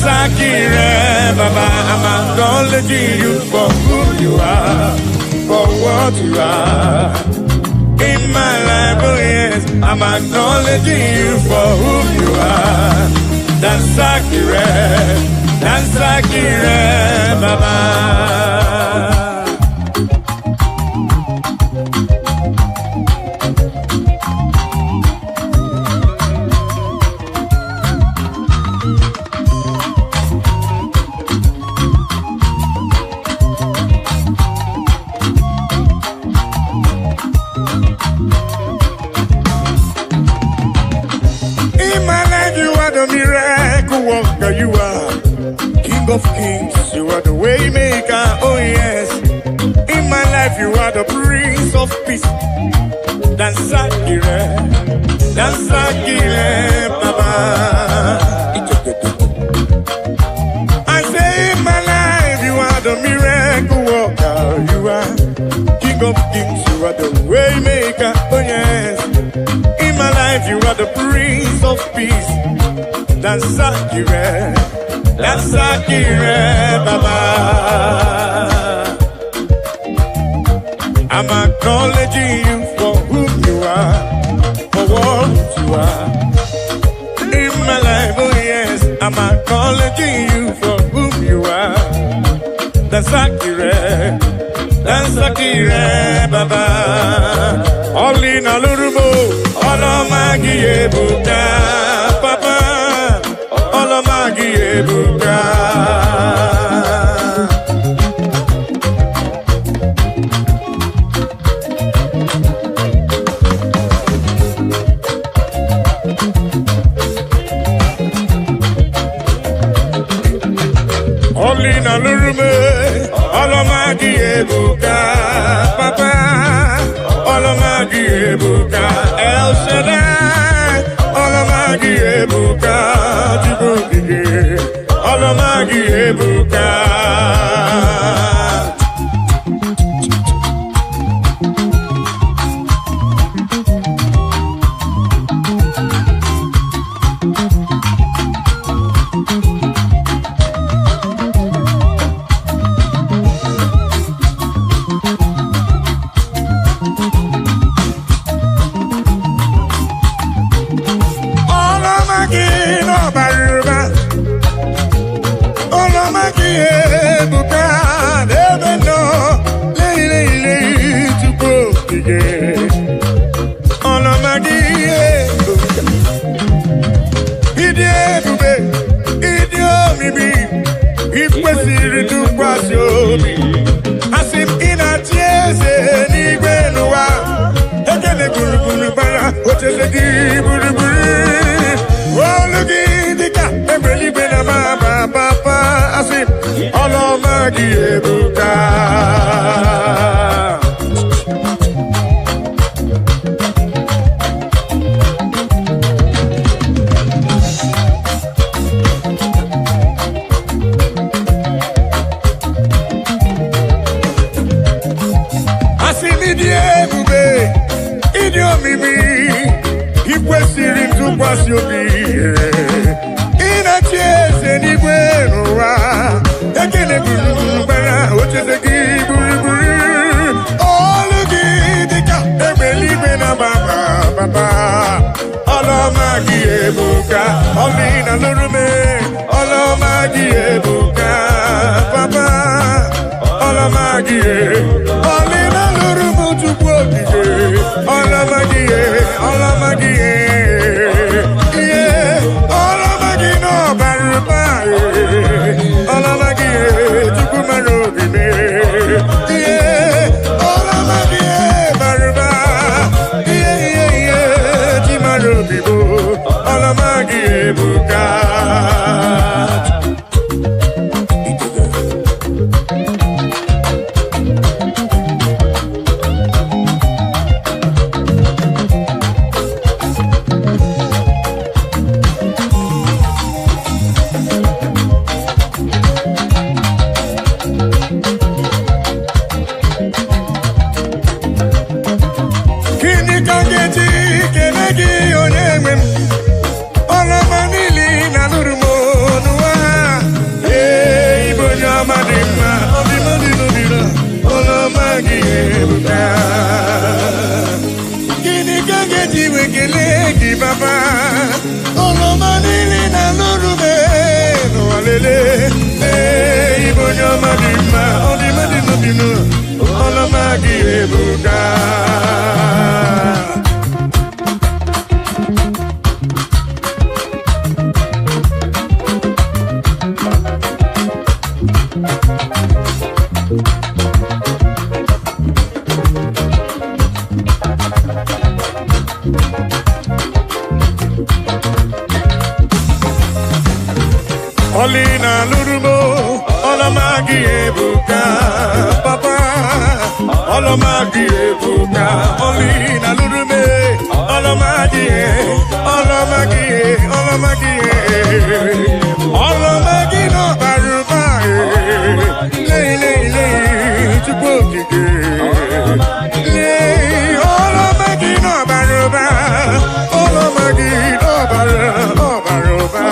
Akire, Baba. I'm acknowledging you for who you are, for what you are. In my life, oh yes, I'm acknowledging you for who you are. That's Akire. That's Akire, Baba. In my life, you are the miracle worker, you are King of Kings, you are the way maker, oh yes. In my life, you are the Prince of Peace. That's Akire, Baba. I say in my life, you are the miracle worker, you are King of Kings, you are the way maker, oh yes. In my life, you are the Prince of Peace. That's Akire. That's Akire, Baba. I'm acknowledging you for whom you are, for what you are. In my life, oh yes, I'm acknowledging you for whom you are. That's Akire, Baba. All in a lurubo, all of my Buddha, Papa. Ebuka. Olina lurume, olomagi ebuka, papa, olomagi ebuka, El Shaddai, olomagi ebuka, Djibouti, olomagi ebuka. Olomagi Olina Lurumo, Olamagi Ebuka, Papa, Olamagi Ebuka, Olina Lurume, Olamagi, Olamagi, Olamagi, Olamagi no Baruba, Lay, Chupoki, Lay, Olamagi no Baruba, Olamagi no Baruba,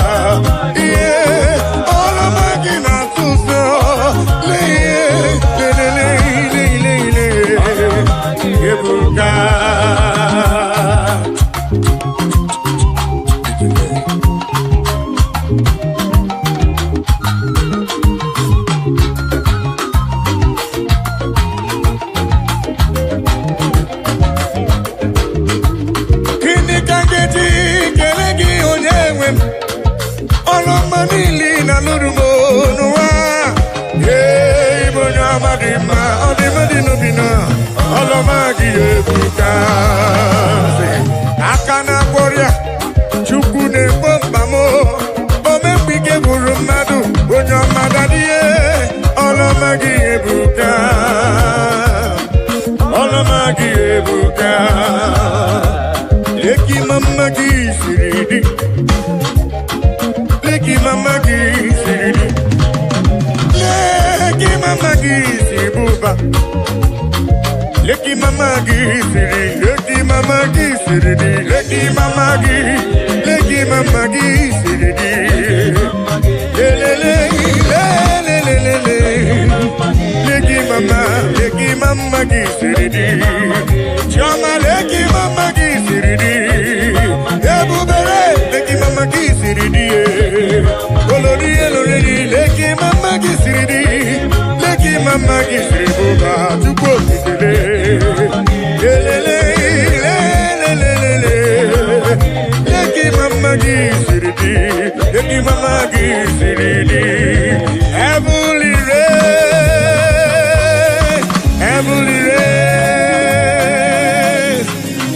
Akana Boria, Chukune Bombamo, Omepike Burumadu, Bonya Madadie, Olamagi Ebuka, Olamagi Ebuka, Leki Mamagi Siridi, Leki Mamagi Siridi, Leki Mamagi Sibuba. Leki mamagi siri, leki mamagi siri, leki mamagi siri, leki mamagi siri, chama leki mamagi siri, ebubere leki mamagi siri, kolori elori leki mamagi siri, leki mamagi siri buba tuko kitele.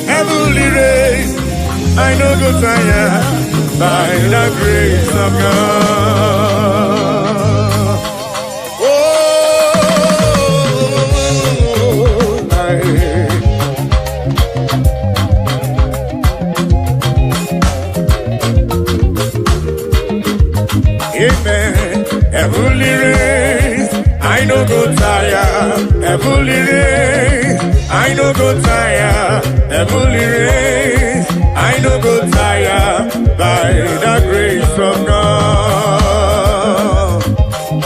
Heavenly race, I know go tired by the grace of God. Amen. Heavenly race, I no go tire. Heavenly race, I no go tire. Heavenly race, I no go tire. By the grace of God.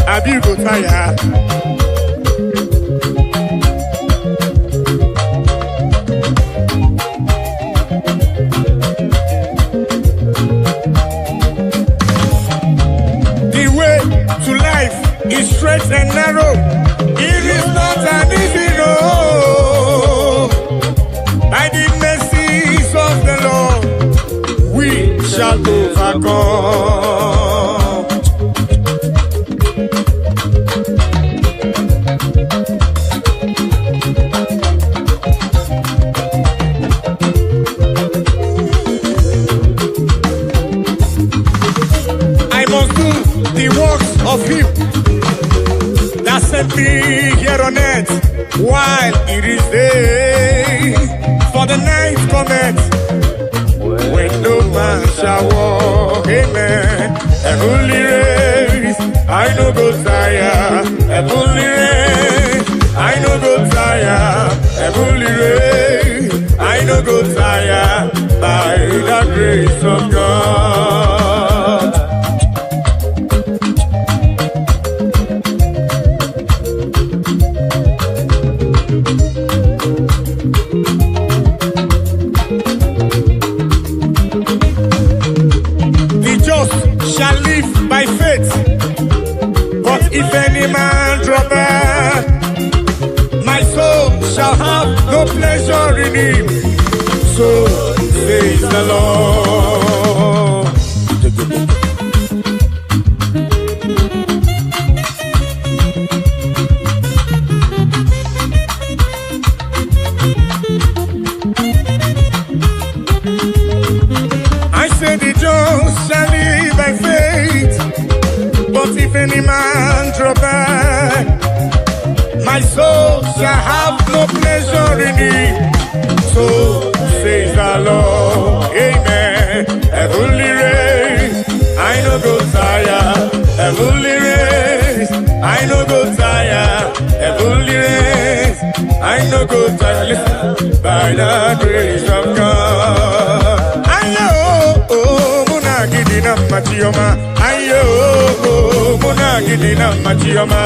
Have you go tire? It's straight and narrow. It is not an easy road. By the mercy shall overcome. I must do the works of him that sent me here on earth while it is day. For the night cometh when no man shall walk. Amen. Heavenly race, I no go tire. Heavenly race, I no go tire. Heavenly race, I no go tire. By the grace of God. Shall live by faith, but if any man drop back, my soul shall have no pleasure in him. So says the Lord. I say the just shall live by faith, but if any man drop back, my soul shall have no pleasure in it. So says the Lord. Amen. Heavenly race, I no go tire. Heavenly race, I no go tire. Heavenly race, I no go tire. Listen, by the grace of God. Gidina machioma, ayo, muna gidina machioma.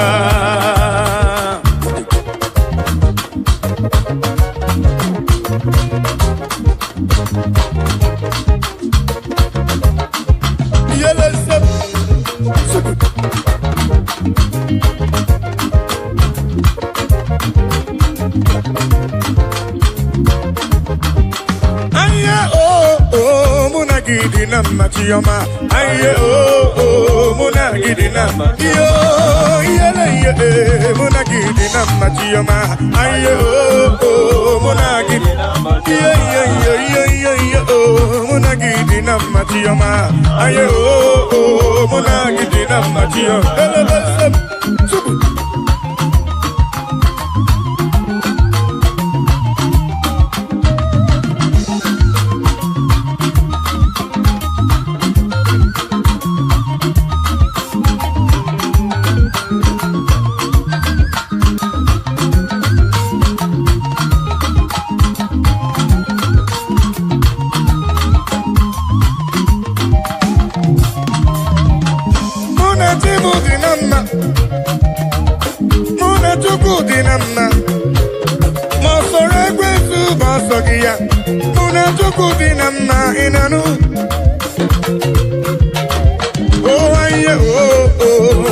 Gidina machioma, aye muna gidina, yo yele muna gidina machioma, aye muna gidina, muna gidina machioma, aye muna gidina machioma.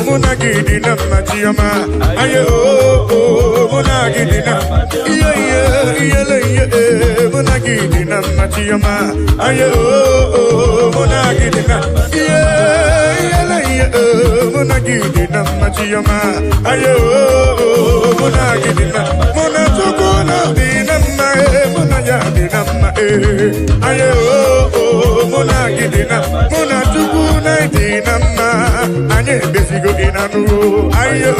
Muna gidina machioma, aye muna gidina, muna gidina machioma, aye muna gidina, muna gidina machioma, aye muna gidina, muna tukuna dinamma, muna yadinamma, aye muna gidina, muna tukuna dinamma, anye besigo inanu, aye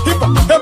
Hip hop.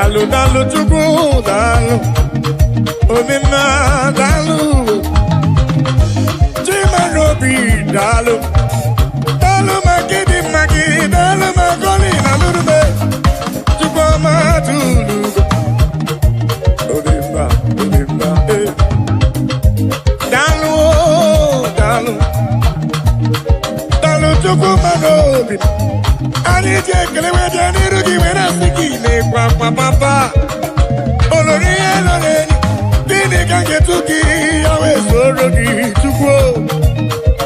Dalu, dalu, chuku, dalu. Omima, dalu. Chimarobi, dalu. Dalu, magidi, magi, dalu, magoli, nalurube. Chukoma, tulu. Omima, omima, eh. Dalu, dalu. Dalu, chukumarobi. Ani jekele weje nirugi wena siki ne kwa papa. Olori eloreni dini kange tuki yawe sorogi tukwo.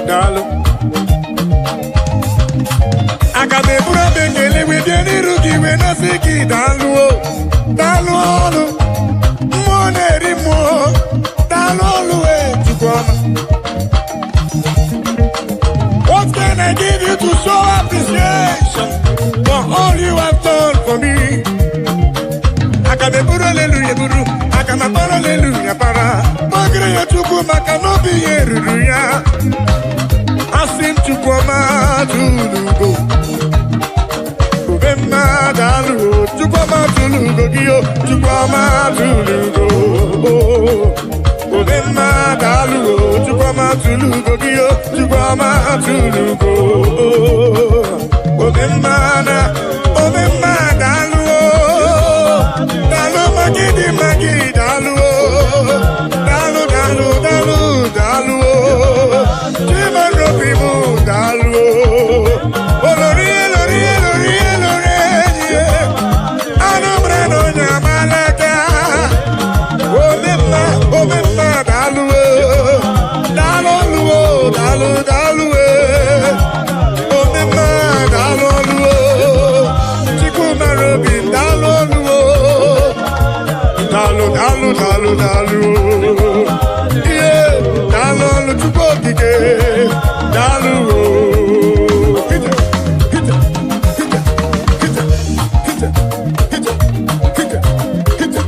Dalu. Akabe bura bekele weje nirugi wena siki dalu o. Dalu olu. Moneri mo. Dalu olu e tukwama. What can I give you to show appreciation for all you have done for me? Akame buru hallelujah buru, akama para hallelujah para. Magre ya chuku makanobi yeruya. Asim chuku ma tulugo. Ubema dalu, chuku ma tulugo giyo, chuku ma tulugo. Ubema dalu, chuku ma tulugo giyo, chuku ma tulugo. Ubema dalu, dalu magidi magidi dalu, dalu dalu dalu dalu, chima robi mu dalu, olori olori olori olori, anombre no nyamalaka, obema dalu, dalu dalu dalu, obema dalu, chikuma robi dalu. Dalu, dalu, dalu, yeah, dalu, chuko kike, dalu, hita, hita, hita, hita, hita, hita, hita, hita.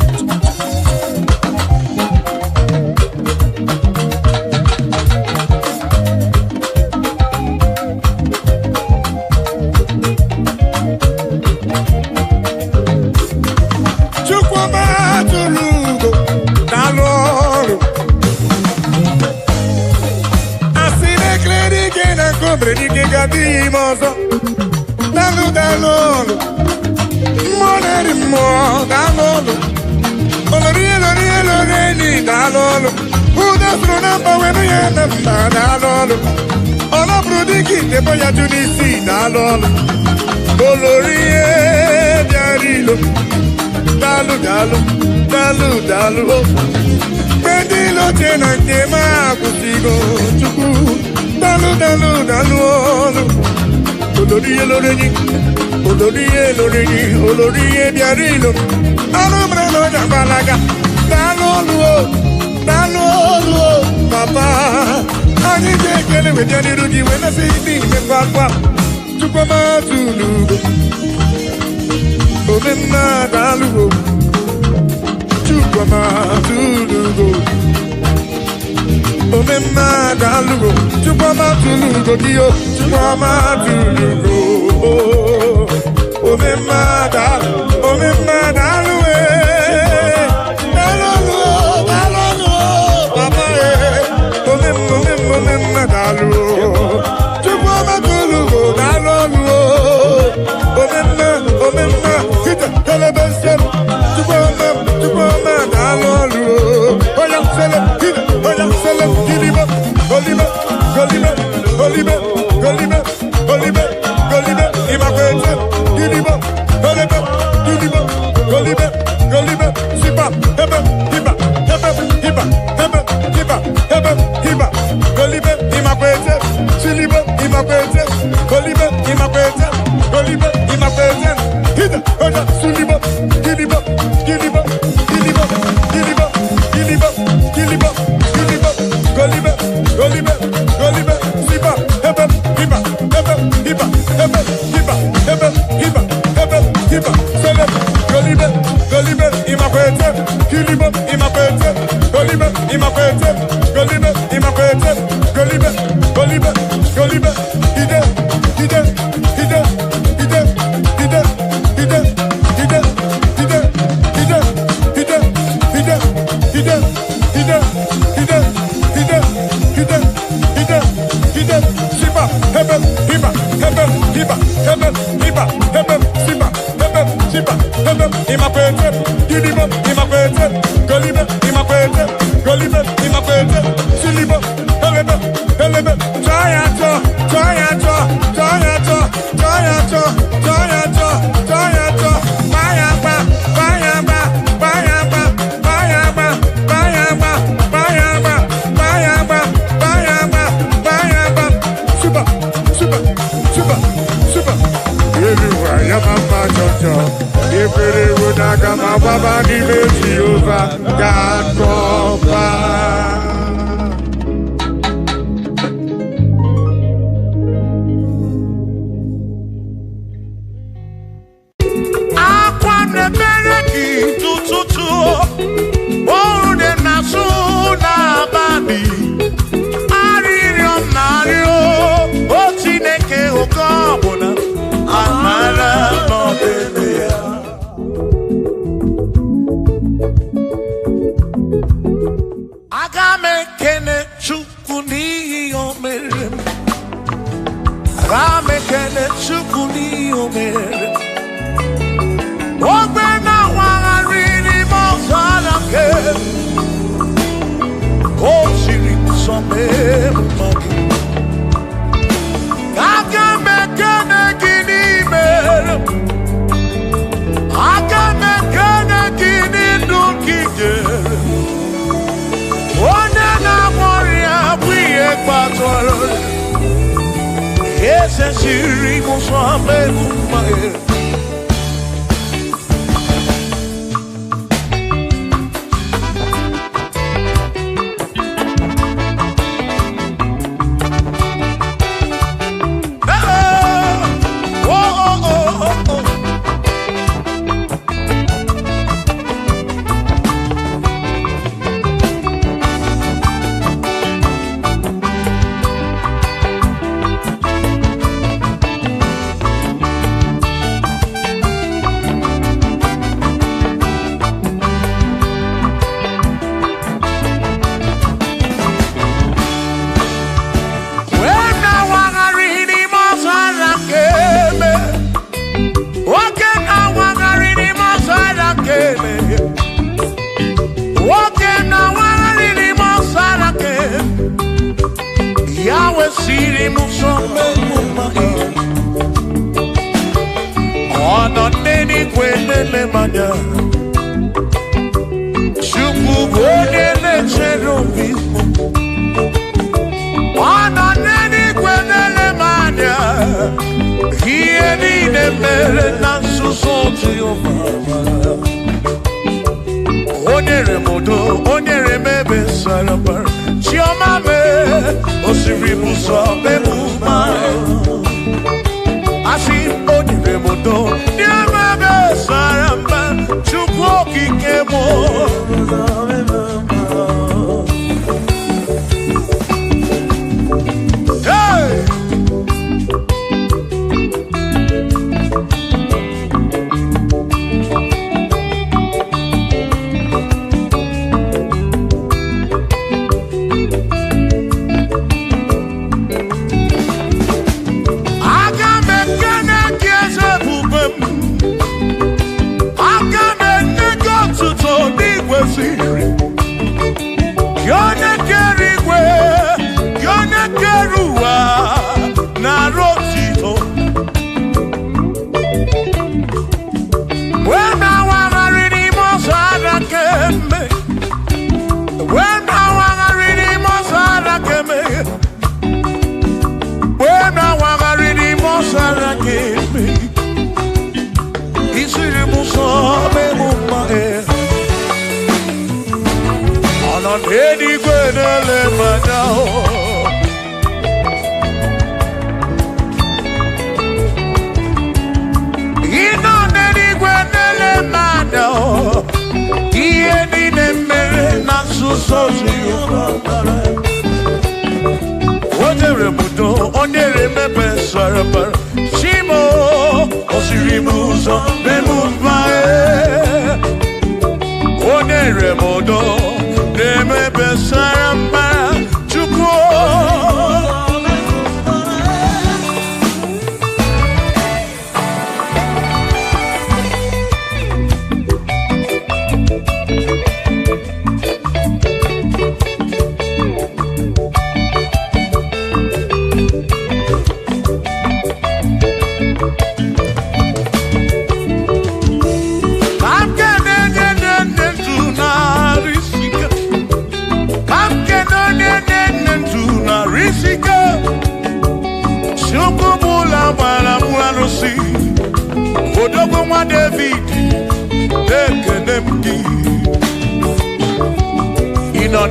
Chukwama tulugo, dalu. Asine kredi kena kombre ni ke gadi mozo. Dalu dalu, moneri mo dalu. Olori olori olori ni dalu. Uda namba wenu ye namba dalu. Ola brudiki te boya tunisi dalu. Olori e diarilo. Dalu, dalu, dalu, dalu, Pendilo tena kema kusigo chuku. Dalu, dalu, dalu, olori eloreni, olori eloreni, olori ebiarilo. Anombre no jambalaga. Dalu, dalu, papa. Ani jekele wejani rugi wena sidi me papa. Chukoma tulugo. Omema dalu, chukwama tulugo. Omema dalu, chukwama tulugo giyo, chukwama tulugo. Omema dalu, dalu, papa omema dalu, chukwama tulugo, dalu. Omema, hita, telebesem, chukwama, dalu. Oya, sele, hita, oya, sele, giliba, goliba, imakwete, giliba, goliba, sipa, hebe, hiba, goliba, imakwete, siliba, imakwete, goliba, imakwete, hita, oya, suliba, giliba, goliba, sipa, hebe, hiba, sele, goliba, imakwete, giliba, imakwete, goliba, ide, Sipa, Imakwete, Gidibo, Imakwete, Golibe, Imakwete, Golibe, Imakwete, Silibo, Helebe, Tayato, Bayaba, super. Everywhere, Yamama Jojo, if it would not come up, Baba, give it to you, God, Papa.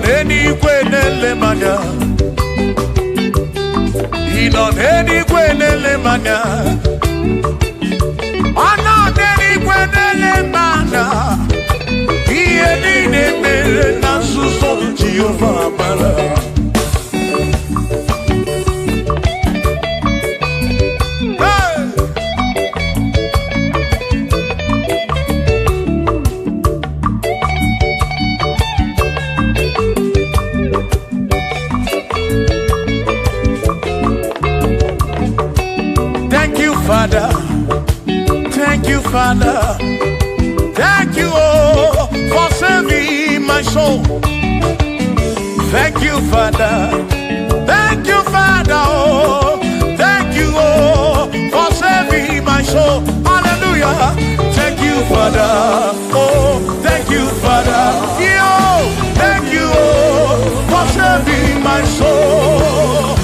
n'eluigwe na-ele m anya. Ị nọ n'eluigwe na-ele m anya. Ọ nọ n'eluigwe na-ele m anya. Ihe niile mere na nzuzo Jehova mara. Father, thank you, Father, thank you, oh, for saving my soul. Thank you, Father, thank you, Father, oh, thank you, oh, for saving my soul. Hallelujah, thank you, Father, oh, thank you, Father, yo, thank you, oh, for saving my soul.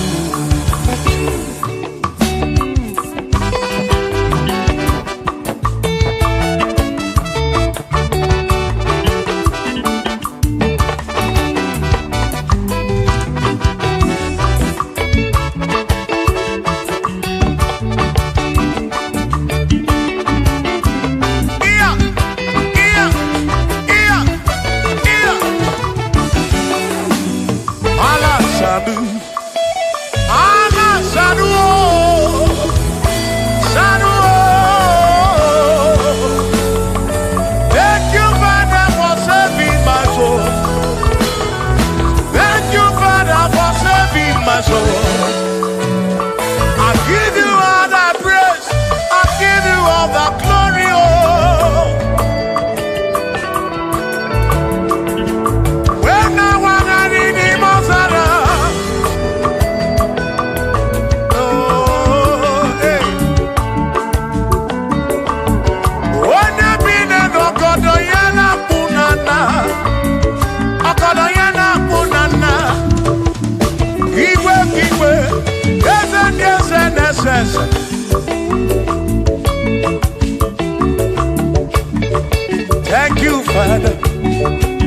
Thank you, Father.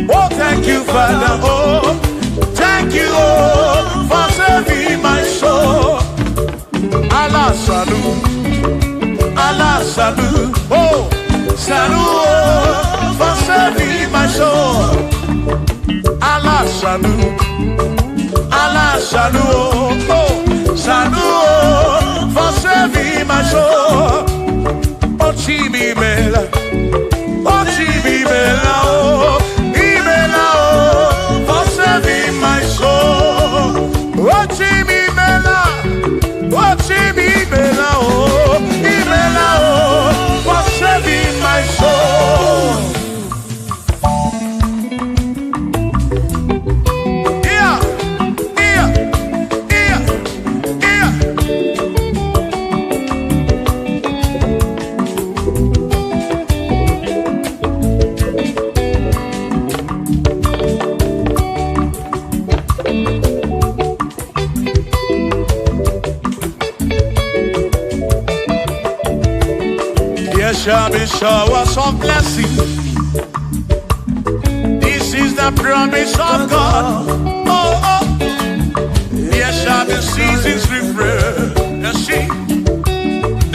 Oh, thank you, Father. Oh, thank you, oh, for saving my soul. Allah salut, Allah salut. Oh, salut, oh, for saving my soul. Allah salut, Allah salut. Oh, salut, oh, for saving my soul. Oh, Chimi Mela. Oh, Chibibela, oh, Ibela, oh, for saving my soul. Oh, Chibibela, oh, Ibela, oh, for saving my soul. Yeah, yeah, yeah, yeah. There shall be showers of blessing. This is the promise of God. Oh, oh. There shall be seasons refreshing.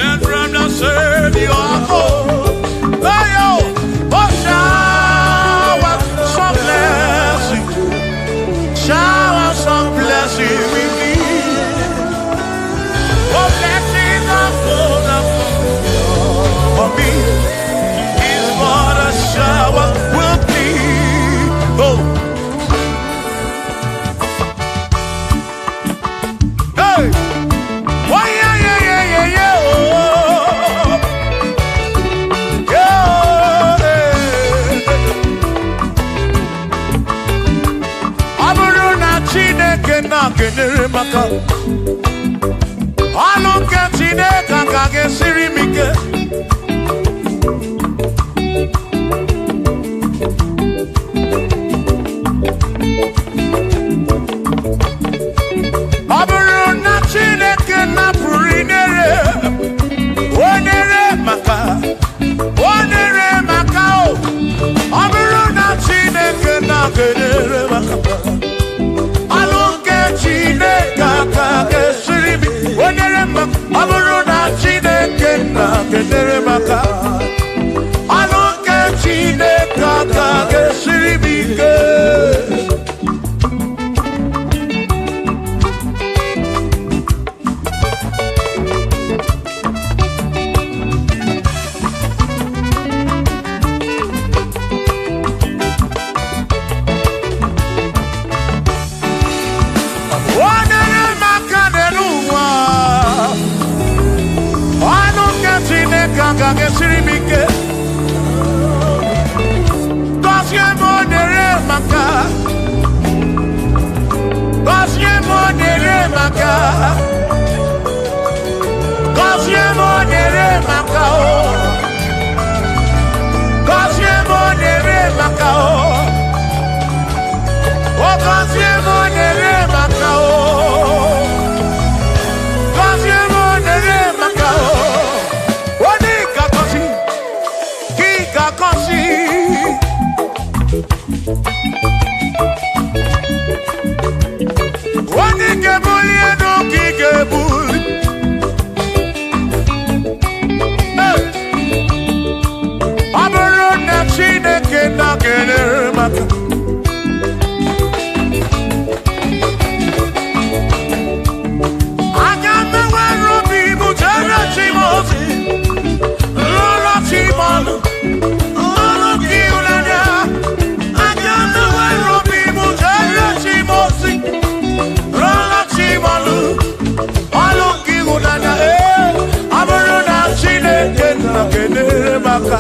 And from the serve you are home. Oh, yo. Oh, showers of blessing. Showers of blessing we need. Oh, blessings are full of for me is what a shower will be. Oh, hey, oh yeah, yeah, yeah, yeah, yeah. Oh, yeah. Aburu na Chineke na kenere maka. Alu ke Chineke ka gesiri mike. Onere maka o, ọ bụrụ na Chineke na-akenere maka maka. Gọzie m onye na-ere maka o. Gọzie m onye na-ere maka o. O gọzie m onye na-ere maka o. Gọzie m onye na-ere maka o. Onye ga-agọzi, gị ga-agọzi. Onye ga-ebuli elu ka ị ga-ebuli. Ọ bụrụ na Chineke na-ga-enyere maka. Aga m enwere obi ibu jere chi m ozi, lụrụ chi m ọnụ, ọnụ gị ịhụnanya. Aga m enwere obi ibu jere chi m ozi, lụrụ chi m ọnụ, ọnụ gị ịhụnanya. Ọ bụrụ na Chineke na-ga-enyere maka.